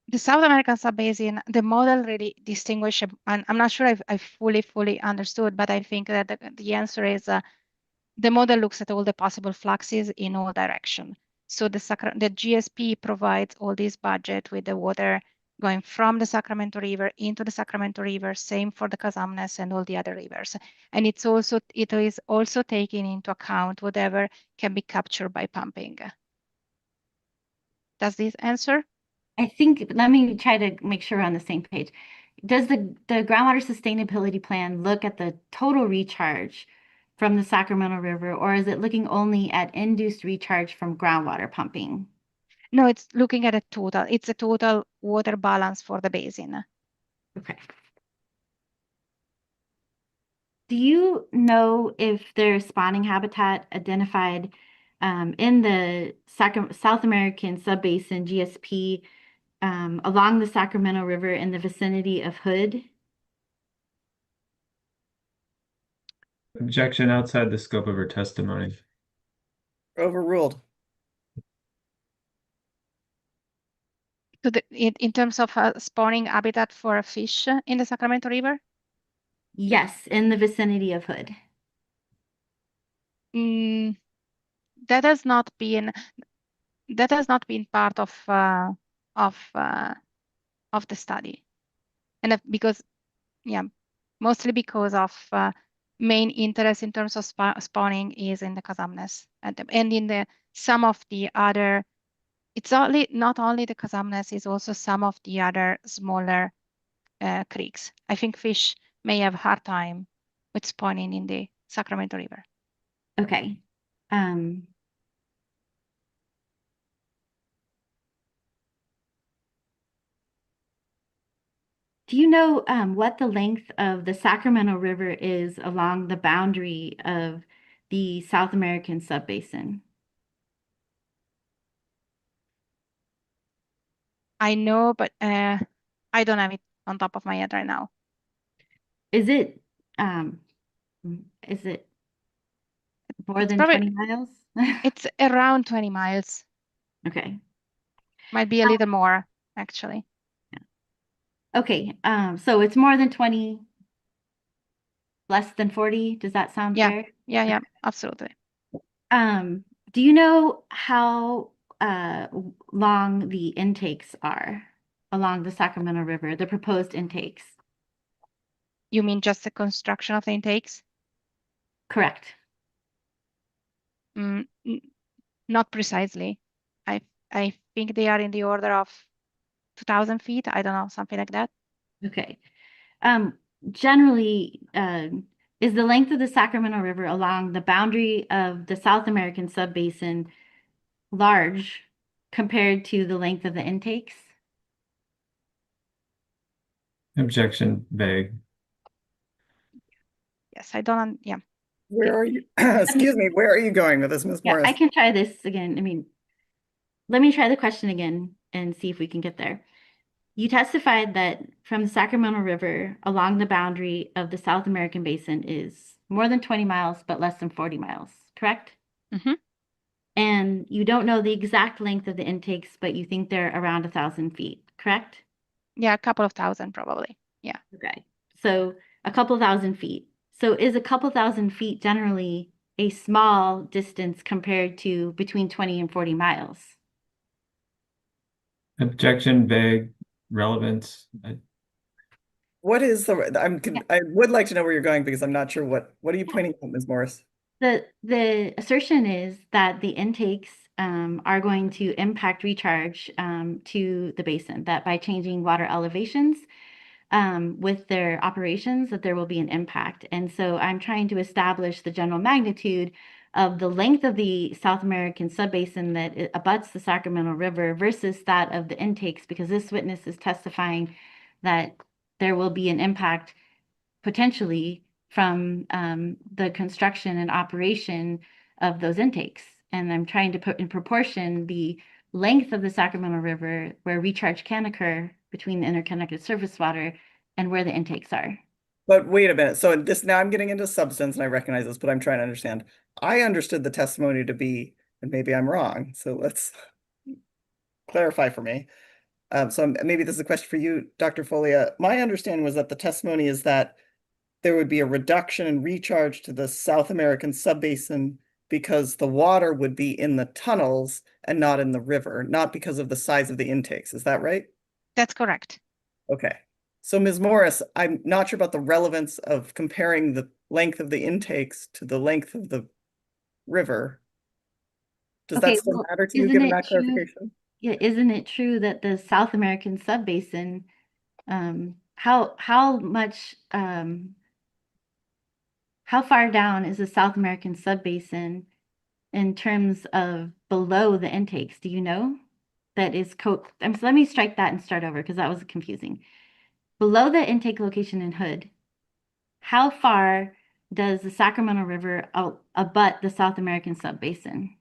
the South American subbasin, the model really distinguish, and I'm not sure I fully understood, but I think that the answer is the model looks at all the possible fluxes in all directions. So the GSP provides all this budget with the water going from the Sacramento River into the Sacramento River, same for the Cosumnes and all the other rivers. And it is also taking into account whatever can be captured by pumping. Does this answer? I think, let me try to make sure we're on the same page. Does the groundwater sustainability plan look at the total recharge from the Sacramento River, or is it looking only at induced recharge from groundwater pumping? No, it's looking at a total. It's a total water balance for the basin. Okay. Do you know if there's spawning habitat identified in the South American subbasin GSP along the Sacramento River in the vicinity of Hood? Objection outside the scope of her testimony. Overruled. So in terms of spawning habitat for a fish in the Sacramento River? Yes, in the vicinity of Hood. That has not been part of the study, and because mostly because of main interest in terms of spawning is in the Cosumnes and in the some of the other. It's not only the Cosumnes, it's also some of the other smaller creeks. I think fish may have hard time with spawning in the Sacramento River. Okay. Um, do you know what the length of the Sacramento River is along the boundary of the South American subbasin? I know, but I don't have it on top of my head right now. Is it more It's than probably 20 miles? it's around 20 miles. Okay. Might be a little more, actually. Okay, so it's more than 20, less than 40. Does that sound Yeah, fair? yeah, absolutely. Do you know how long the intakes are along the Sacramento River, the proposed intakes? You mean just the construction of the intakes? Correct. Not precisely. I think they are in the order of 2,000 feet. I don't know, something like that. Okay. Generally, is the length of the Sacramento River along the boundary of the South American subbasin large compared to the length of the intakes? Objection vague. Yes, I don't, yeah. Where are you? Excuse me, where are you going with this, Ms. Yeah, Morris? I can try this again. I mean, let me try the question again and see if we can get there. You testified that from the Sacramento River along the boundary of the South American basin is more than 20 miles, but less than 40 miles, correct? Mm-hmm. And you don't know the exact length of the intakes, but you think they're around 1,000 feet, correct? Yeah, a couple of thousand probably. Yeah. Okay. So a couple thousand feet. So is a couple thousand feet generally a small distance compared to between 20 and 40 miles? Objection vague. Relevance. What is I would like to know where you're going because I'm not sure what are you pointing at, Ms. Morris? The assertion is that the intakes are going to impact recharge to the basin, that by changing water elevations with their operations, that there will be an impact. And so I'm trying to establish the general magnitude of the length of the South American subbasin that abuts the Sacramento River versus that of the intakes, because this witness is testifying that there will be an impact potentially from the construction and operation of those intakes. And I'm trying to put in proportion the length of the Sacramento River where recharge can occur between the interconnected surface water and where the intakes are. But wait a minute. So now I'm getting into substance and I recognize this, but I'm trying to understand. I understood the testimony to be, and maybe I'm wrong, so let's clarify for me. So maybe this is a question for you, Dr. Folia. My understanding was that the testimony is that there would be a reduction in recharge to the South American subbasin because the water would be in the tunnels and not in the river, not because of the size of the intakes. Is that right? That's correct. Okay. So Ms. Morris, I'm not sure about the relevance of comparing the length of the intakes to the length of the river. Does that still matter to you, given that clarification? Yeah, isn't it true that the South American subbasin, how much how far down is the South American subbasin in terms of below the intakes? Do you know? That is let me strike that and start over because that was confusing. Below the intake location in Hood, how far does the Sacramento River abut the South American subbasin?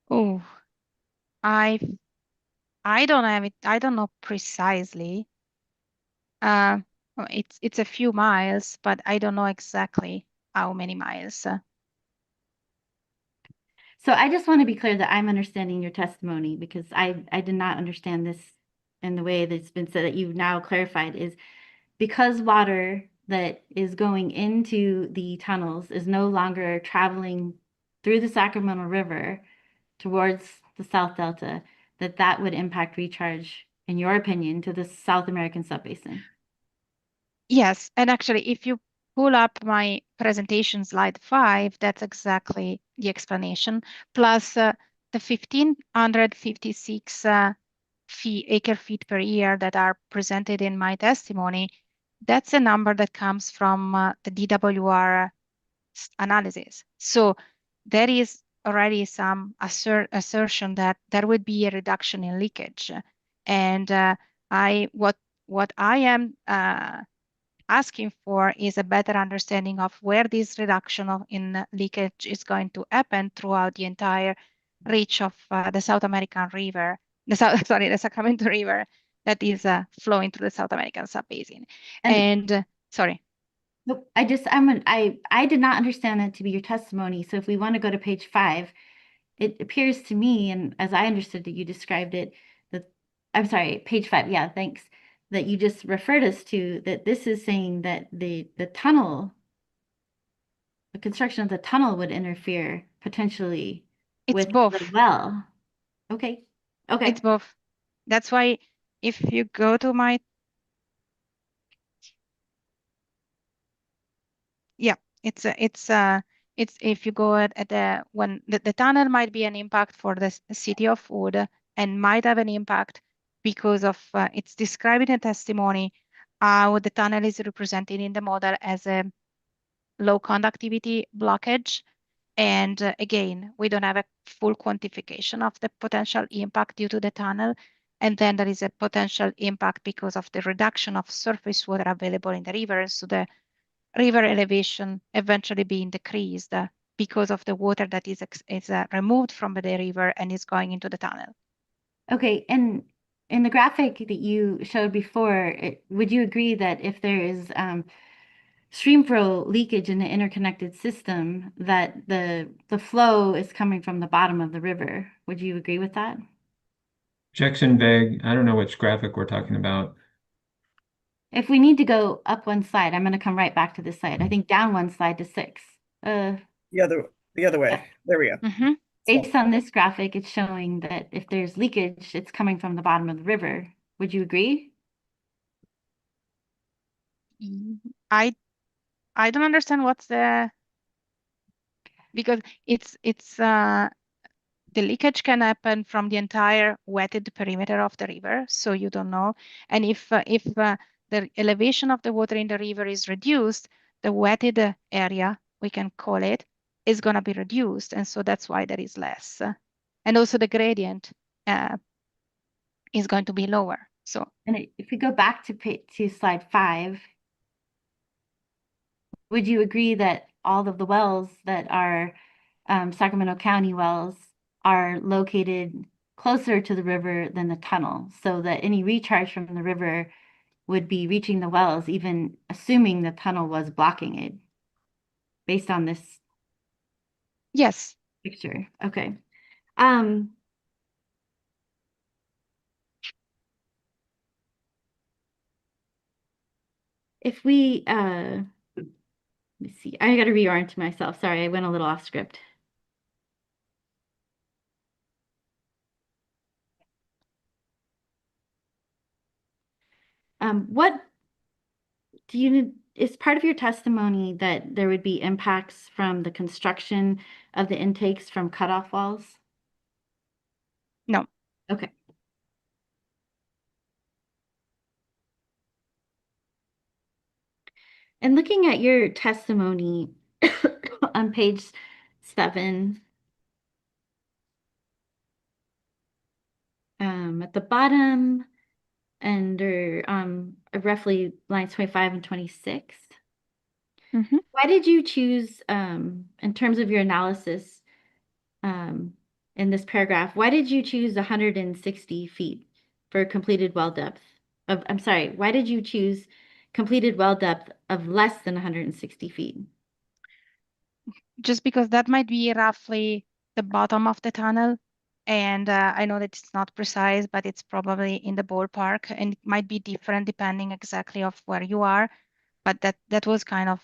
Oh, I don't have it. I don't know precisely. It's a few miles, but I don't know exactly how many miles. So I just want to be clear that I'm understanding your testimony because I did not understand this in the way that's been said that you've now clarified is because water that is going into the tunnels is no longer traveling through the Sacramento River towards the South Delta, that would impact recharge, in your opinion, to the South American subbasin. Yes, and actually, if you pull up my presentation slide 5, that's exactly the explanation, plus the 1,556 acre feet per year that are presented in my testimony. That's a number that comes from the DWR analysis. So there is already some assertion that there would be a reduction in leakage. And what I am asking for is a better understanding of where this reduction in leakage is going to happen throughout the entire reach of the South American River, the Sacramento River that is flowing through the South American subbasin. And sorry. Nope, I did not understand that to be your testimony. So if we want to go to page 5, it appears to me, and as I understood that you described it, that I'm sorry, page 5, yeah, thanks, that you just referred us to, that this is saying that the tunnel, the construction of the tunnel would interfere potentially with both. the well. Okay. Okay. It's both. That's why if you go to my it's if you go at the when the tunnel might be an impact for the city of Wood and might have an impact because of it's described in a testimony how the tunnel is represented in the model as a low conductivity blockage. And again, we don't have a full quantification of the potential impact due to the tunnel. And then there is a potential impact because of the reduction of surface water available in the river. So the river elevation eventually being decreased because of the water that is removed from the river and is going into the tunnel. Okay, and in the graphic that you showed before, would you agree that if there is stream flow leakage in the interconnected system, that the flow is coming from the bottom of the river? Would you agree with that? Objection vague. I don't know which graphic we're talking about. If we need to go up one slide, I'm going to come right back to this slide. I think down one slide to 6. The other way. There we go. Based on this graphic, it's showing that if there's leakage, it's coming from the bottom of the river. Would you agree? I don't understand what's because it's the leakage can happen from the entire wetted perimeter of the river, so you don't know. And if the elevation of the water in the river is reduced, the wetted area, we can call it, is going to be reduced, and so that's why there is less. And also the gradient is going to be lower. So, and if we go back to slide 5, would you agree that all of the wells that are Sacramento County wells are located closer to the river than the tunnel, so that any recharge from the river would be reaching the wells, even assuming the tunnel was blocking it, based on this yes picture? Okay. If we let me see, I got to reorient myself. Sorry, I went a little off script. What do you, is part of your testimony that there would be impacts from the construction of the intakes from cutoff walls? No. Okay. And looking at your testimony on page 7, at the bottom, under roughly lines 25 and 26. Why did you choose, in terms of your analysis in this paragraph, why did you choose 160 feet for completed well depth? I'm sorry, why did you choose completed well depth of less than 160 feet? Just because that might be roughly the bottom of the tunnel. And I know that it's not precise, but it's probably in the ballpark, and it might be different depending exactly of where you are. But that was kind of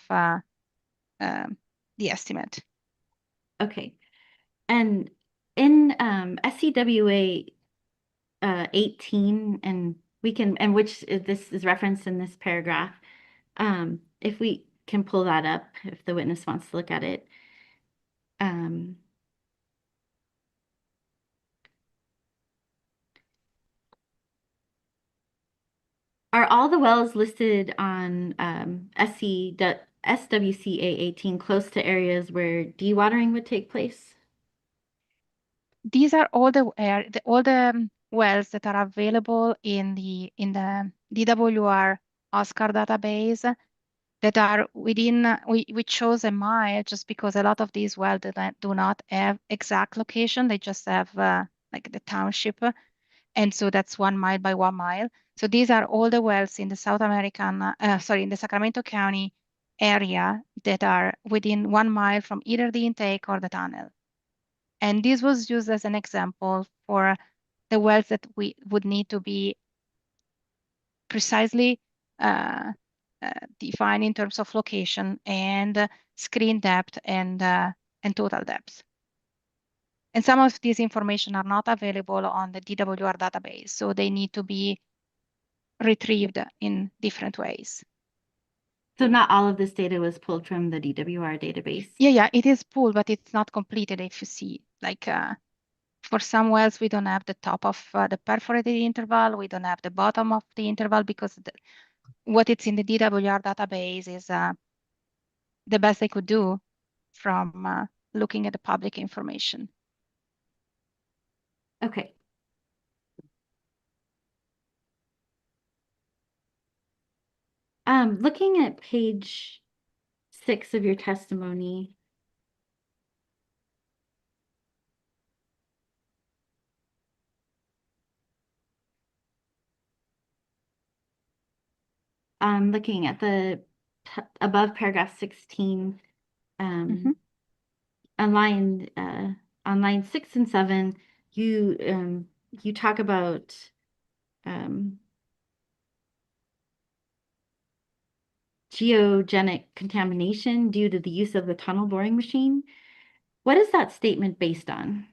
the estimate. Okay. And in SCWA 18, and we can, and which this is referenced in this paragraph, if we can pull that up, if the witness wants to look at it. Are all the wells listed on SCWA SWCA 18 close to areas where dewatering would take place? These are all the wells that are available in the DWR Oscar database that are within. We chose a mile just because a lot of these wells do not have exact location. They just have like the township, and so that's 1 mile by 1 mile. So these are all the wells in the in the Sacramento County area that are within 1 mile from either the intake or the tunnel. And this was used as an example for the wells that we would need to be precisely defined in terms of location and screen depth and total depth. And some of these information are not available on the DWR database, so they need to be retrieved in different ways. So not all of this data was pulled from the DWR database? Yeah, it is pulled, but it's not completed if you see. Like for some wells, we don't have the top of the perforated interval. We don't have the bottom of the interval because what it's in the DWR database is the best they could do from looking at the public information. Okay. Looking at page 6 of your testimony, looking at the above paragraph 16, on line 6 and 7, you talk about geogenic contamination due to the use of the tunnel boring machine. What is that statement based on?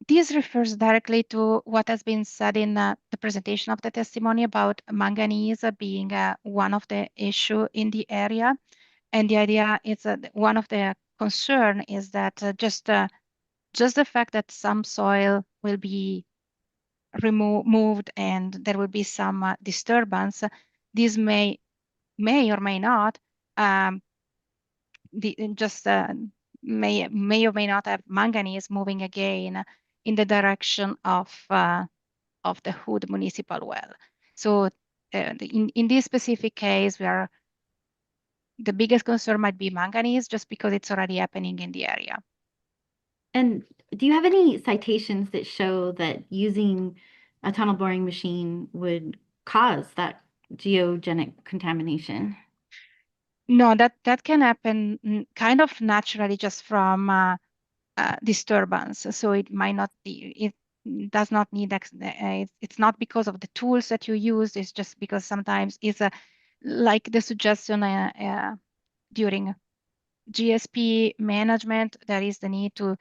This refers directly to what has been said in the presentation of the testimony about manganese being one of the issue in the area. And the idea is that one of the concern is that just the fact that some soil will be removed and there will be some disturbance, this may or may not may or may not have manganese moving again in the direction of the Hood municipal well. So in this specific case, the biggest concern might be manganese just because it's already happening in the area. And do you have any citations that show that using a tunnel boring machine would cause that geogenic contamination? No, that can happen kind of naturally just from disturbance. So it might not be, it does not need, it's not because of the tools that you use, it's just because sometimes it's like the suggestion during GSP management, there is the need to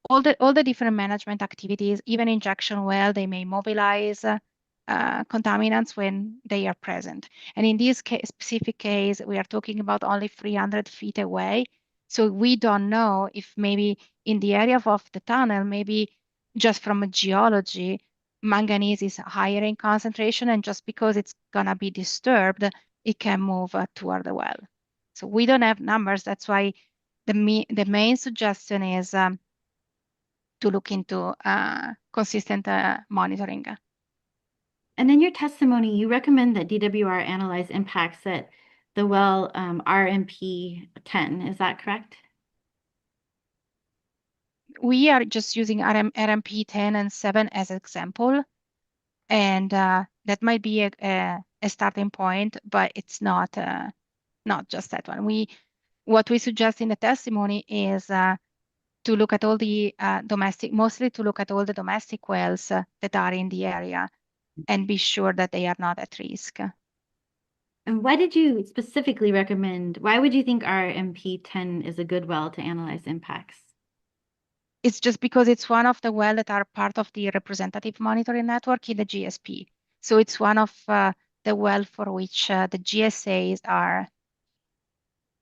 all the different management activities, even injection well, they may mobilize contaminants when they are present. And in this specific case, we are talking about only 300 feet away. So we don't know if maybe in the area of the tunnel, maybe just from a geology, manganese is higher in concentration, and just because it's gonna be disturbed, it can move toward the well. So we don't have numbers. That's why the main suggestion is to look into consistent monitoring. And in your testimony, you recommend that DWR analyze impacts at the well RMP 10. Is that correct? We are just using RMP 10 and 7 as an example, and that might be a starting point, but it's not just that one. What we suggest in the testimony is to look at all the mostly to look at all the domestic wells that are in the area and be sure that they are not at risk. And why did you specifically recommend, why would you think RMP 10 is a good well to analyze impacts? It's just because it's one of the wells that are part of the representative monitoring network in the GSP. So it's one of the well for which the GSAs are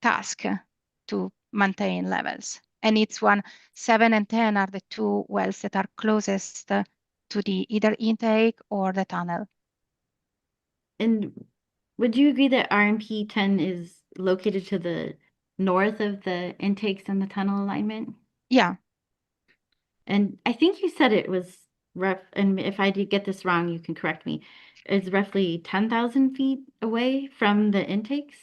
tasked to maintain levels. And it's 7 and 10 are the two wells that are closest to the either intake or the tunnel. And would you agree that RMP 10 is located to the north of the intakes and the tunnel alignment? Yeah, And I think you said it was and if I did get this wrong, you can correct me. It's roughly 10,000 feet away from the intakes?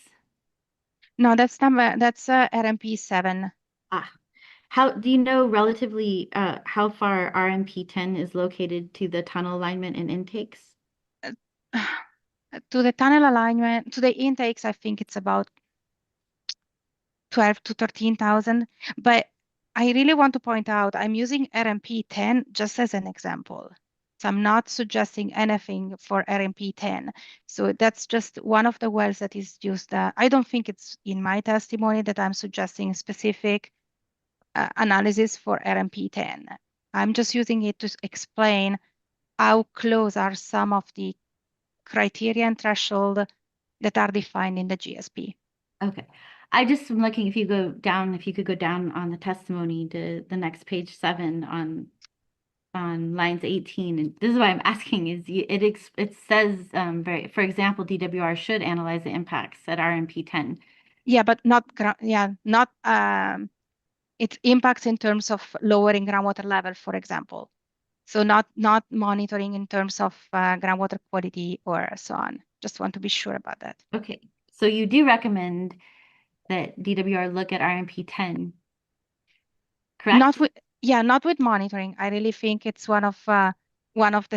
no, that's RMP 7. Ah, how do you know relatively how far RMP 10 is located to the tunnel alignment and intakes? To the tunnel alignment, to the intakes, I think it's about 12 to 13,000. But I really want to point out, I'm using RMP 10 just as an example. So I'm not suggesting anything for RMP 10. So that's just one of the wells that is used. I don't think it's in my testimony that I'm suggesting specific analysis for RMP 10. I'm just using it to explain how close are some of the criteria and threshold that are defined in the GSP. Okay. I just am looking if you could go down on the testimony to the next page 7 on lines 18. And this is why I'm asking is it says for example, DWR should analyze the impacts at RMP 10. Yeah, but not its impacts in terms of lowering groundwater level, for example. So not monitoring in terms of groundwater quality or so on. Just want to be sure about that. Okay. So you do recommend that DWR look at RMP 10, correct? Not with monitoring. I really think it's one of the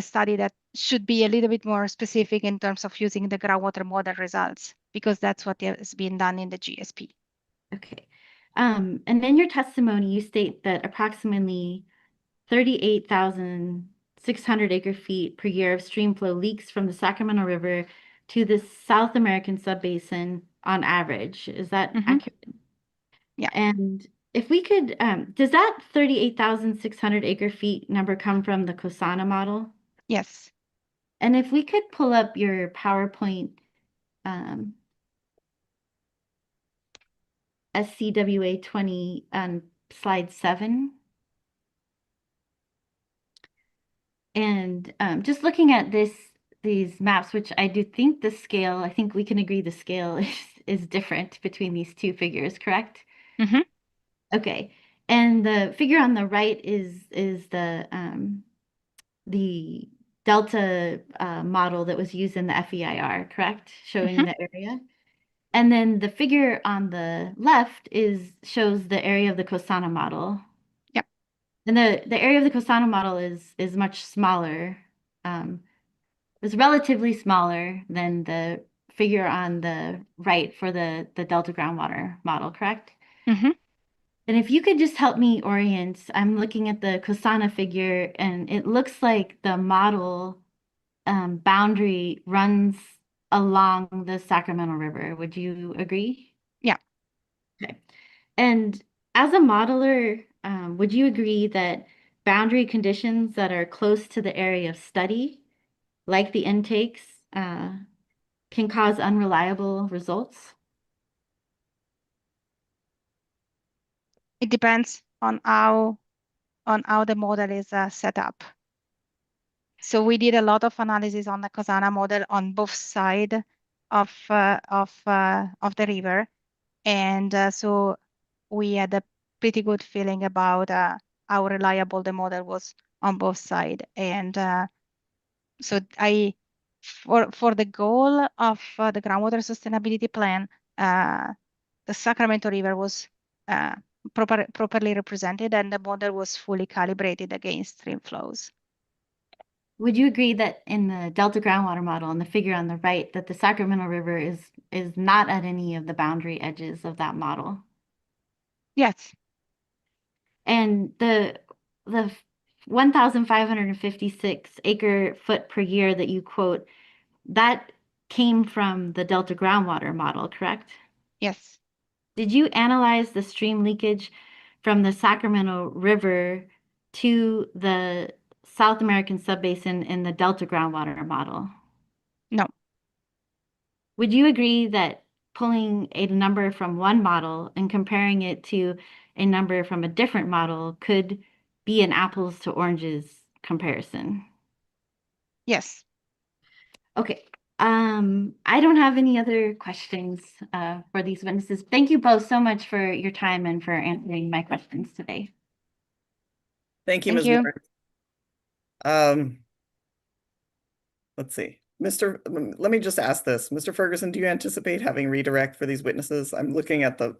study that should be a little bit more specific in terms of using the groundwater model results, because that's what has been done in the GSP. Okay. And in your testimony, you state that approximately 38,600 acre-feet per year of stream flow leaks from the Sacramento River to the South American subbasin on average. Is that accurate? Yeah. And if we could, does that 38,600 acre-feet number come from the COSANA model? Yes. And if we could pull up your PowerPoint SCWA 20 on slide 7. And just looking at these maps, which I do think the scale, I think we can agree the scale is different between these two figures, correct? Mm-hmm. Okay. And the figure on the right is the delta model that was used in the FEIR, correct? Showing the area. And then the figure on the left shows the area of the COSANA model. Yep. And the area of the COSANA model is much smaller. It's relatively smaller than the figure on the right for the delta groundwater model, correct? Mm-hmm. And if you could just help me orient, I'm looking at the COSANA figure, and it looks like the model boundary runs along the Sacramento River. Would you agree? Yeah. Okay. And as a modeler, would you agree that boundary conditions that are close to the area of study, like the intakes, can cause unreliable results? It depends on how the model is set up. So we did a lot of analysis on the COSANA model on both sides of the river, and so we had a pretty good feeling about how reliable the model was on both sides. And so for the goal of the groundwater sustainability plan, the Sacramento River was properly represented, and the model was fully calibrated against stream flows. Would you agree that in the delta groundwater model, and the figure on the right, that the Sacramento River is not at any of the boundary edges of that model? Yes. And the 1,556 acre foot per year that you quote, that came from the delta groundwater model, correct? Yes. Did you analyze the stream leakage from the Sacramento River to the South American subbasin in the delta groundwater model? No. Would you agree that pulling a number from one model and comparing it to a number from a different model could be an apples to oranges comparison? Yes. Okay. I don't have any other questions for these witnesses. Thank you both so much for your time and for answering my questions today. Thank you, Thank Ms. you. Moore. Let's see. Let me just ask this. Mr. Ferguson, do you anticipate having redirect for these witnesses? I'm looking at the.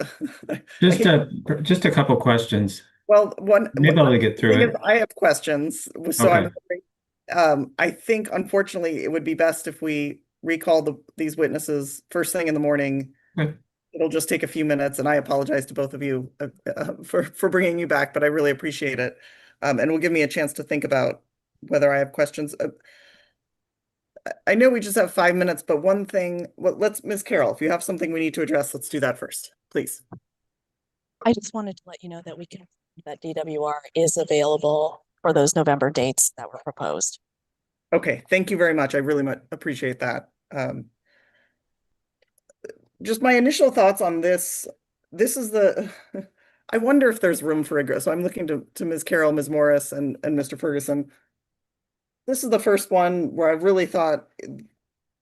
Just a couple questions. Well, Maybe I'll get through it. I have questions, so Okay. I think unfortunately it would be best if we recall these witnesses first thing in the morning. Okay. It'll just take a few minutes, and I apologize to both of you for bringing you back, but I really appreciate it. And it will give me a chance to think about whether I have questions. I know we just have 5 minutes, but one thing, well, Ms. Carroll, if you have something we need to address, let's do that first, please. I just wanted to let you know that that DWR is available for those November dates that were proposed. Okay, thank you very much. I really appreciate that. Just my initial thoughts on this. This is I wonder if there's room for agreement. So I'm looking to Ms. Carroll, Ms. Morris, and Mr. Ferguson. This is the first one where I really thought,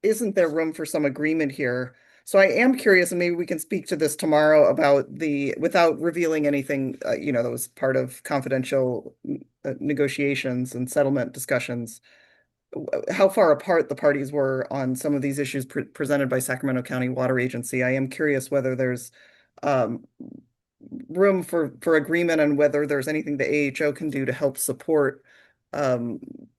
isn't there room for some agreement here? So I am curious, and maybe we can speak to this tomorrow about without revealing anything, that was part of confidential negotiations and settlement discussions, how far apart the parties were on some of these issues presented by Sacramento County Water Agency. I am curious whether there's room for agreement and whether there's anything the AHO can do to help support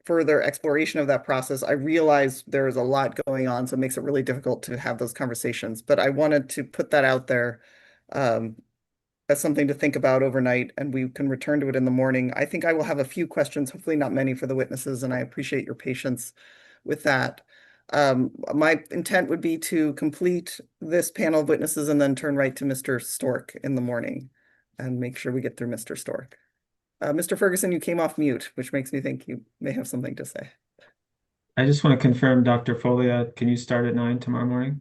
further exploration of that process. I realize there is a lot going on, so it makes it really difficult to have those conversations, but I wanted to put that out there as something to think about overnight, and we can return to it in the morning. I think I will have a few questions, hopefully not many for the witnesses, and I appreciate your patience with that. My intent would be to complete this panel of witnesses and then turn right to Mr. Stork in the morning and make sure we get through Mr. Stork. Mr. Ferguson, you came off mute, which makes me think you may have something to say. I just want to confirm, Dr. Folia, can you start at 9 tomorrow morning?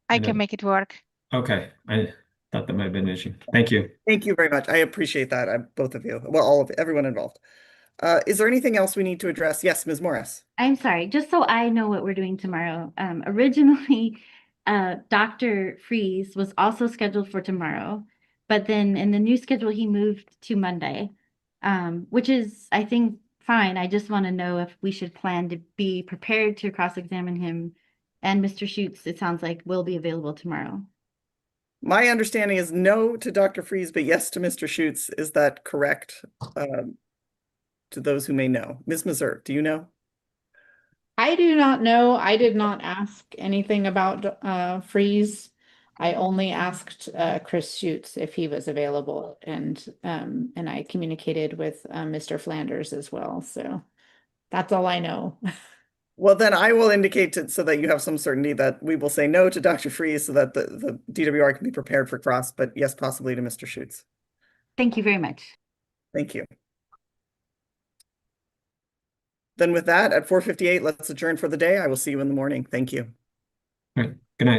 I can make it work. Okay, I thought that might have been an issue. Thank you. Thank you very much. I appreciate that, both of you. Well, everyone involved. Is there anything else we need to address? Yes, Ms. Morris. I'm sorry, just so I know what we're doing tomorrow. Originally, Dr. Freeze was also scheduled for tomorrow, but then in the new schedule, he moved to Monday, which is, I think, fine. I just want to know if we should plan to be prepared to cross-examine him. And Mr. Schutz, it sounds like, will be available tomorrow. My understanding is no to Dr. Freeze, but yes to Mr. Schutz. Is that correct? To those who may know. Ms. Mazur, do you know? I do not know. I did not ask anything about Freeze. I only asked Chris Schutz if he was available, and I communicated with Mr. Flanders as well. So that's all I know. Well, then I will indicate so that you have some certainty that we will say no to Dr. Freeze so that the DWR can be prepared for cross, but yes, possibly to Mr. Schutz. Thank you very much. Thank you. Then with that, at 4:58, let's adjourn for the day. I will see you in the morning. Thank you. Right.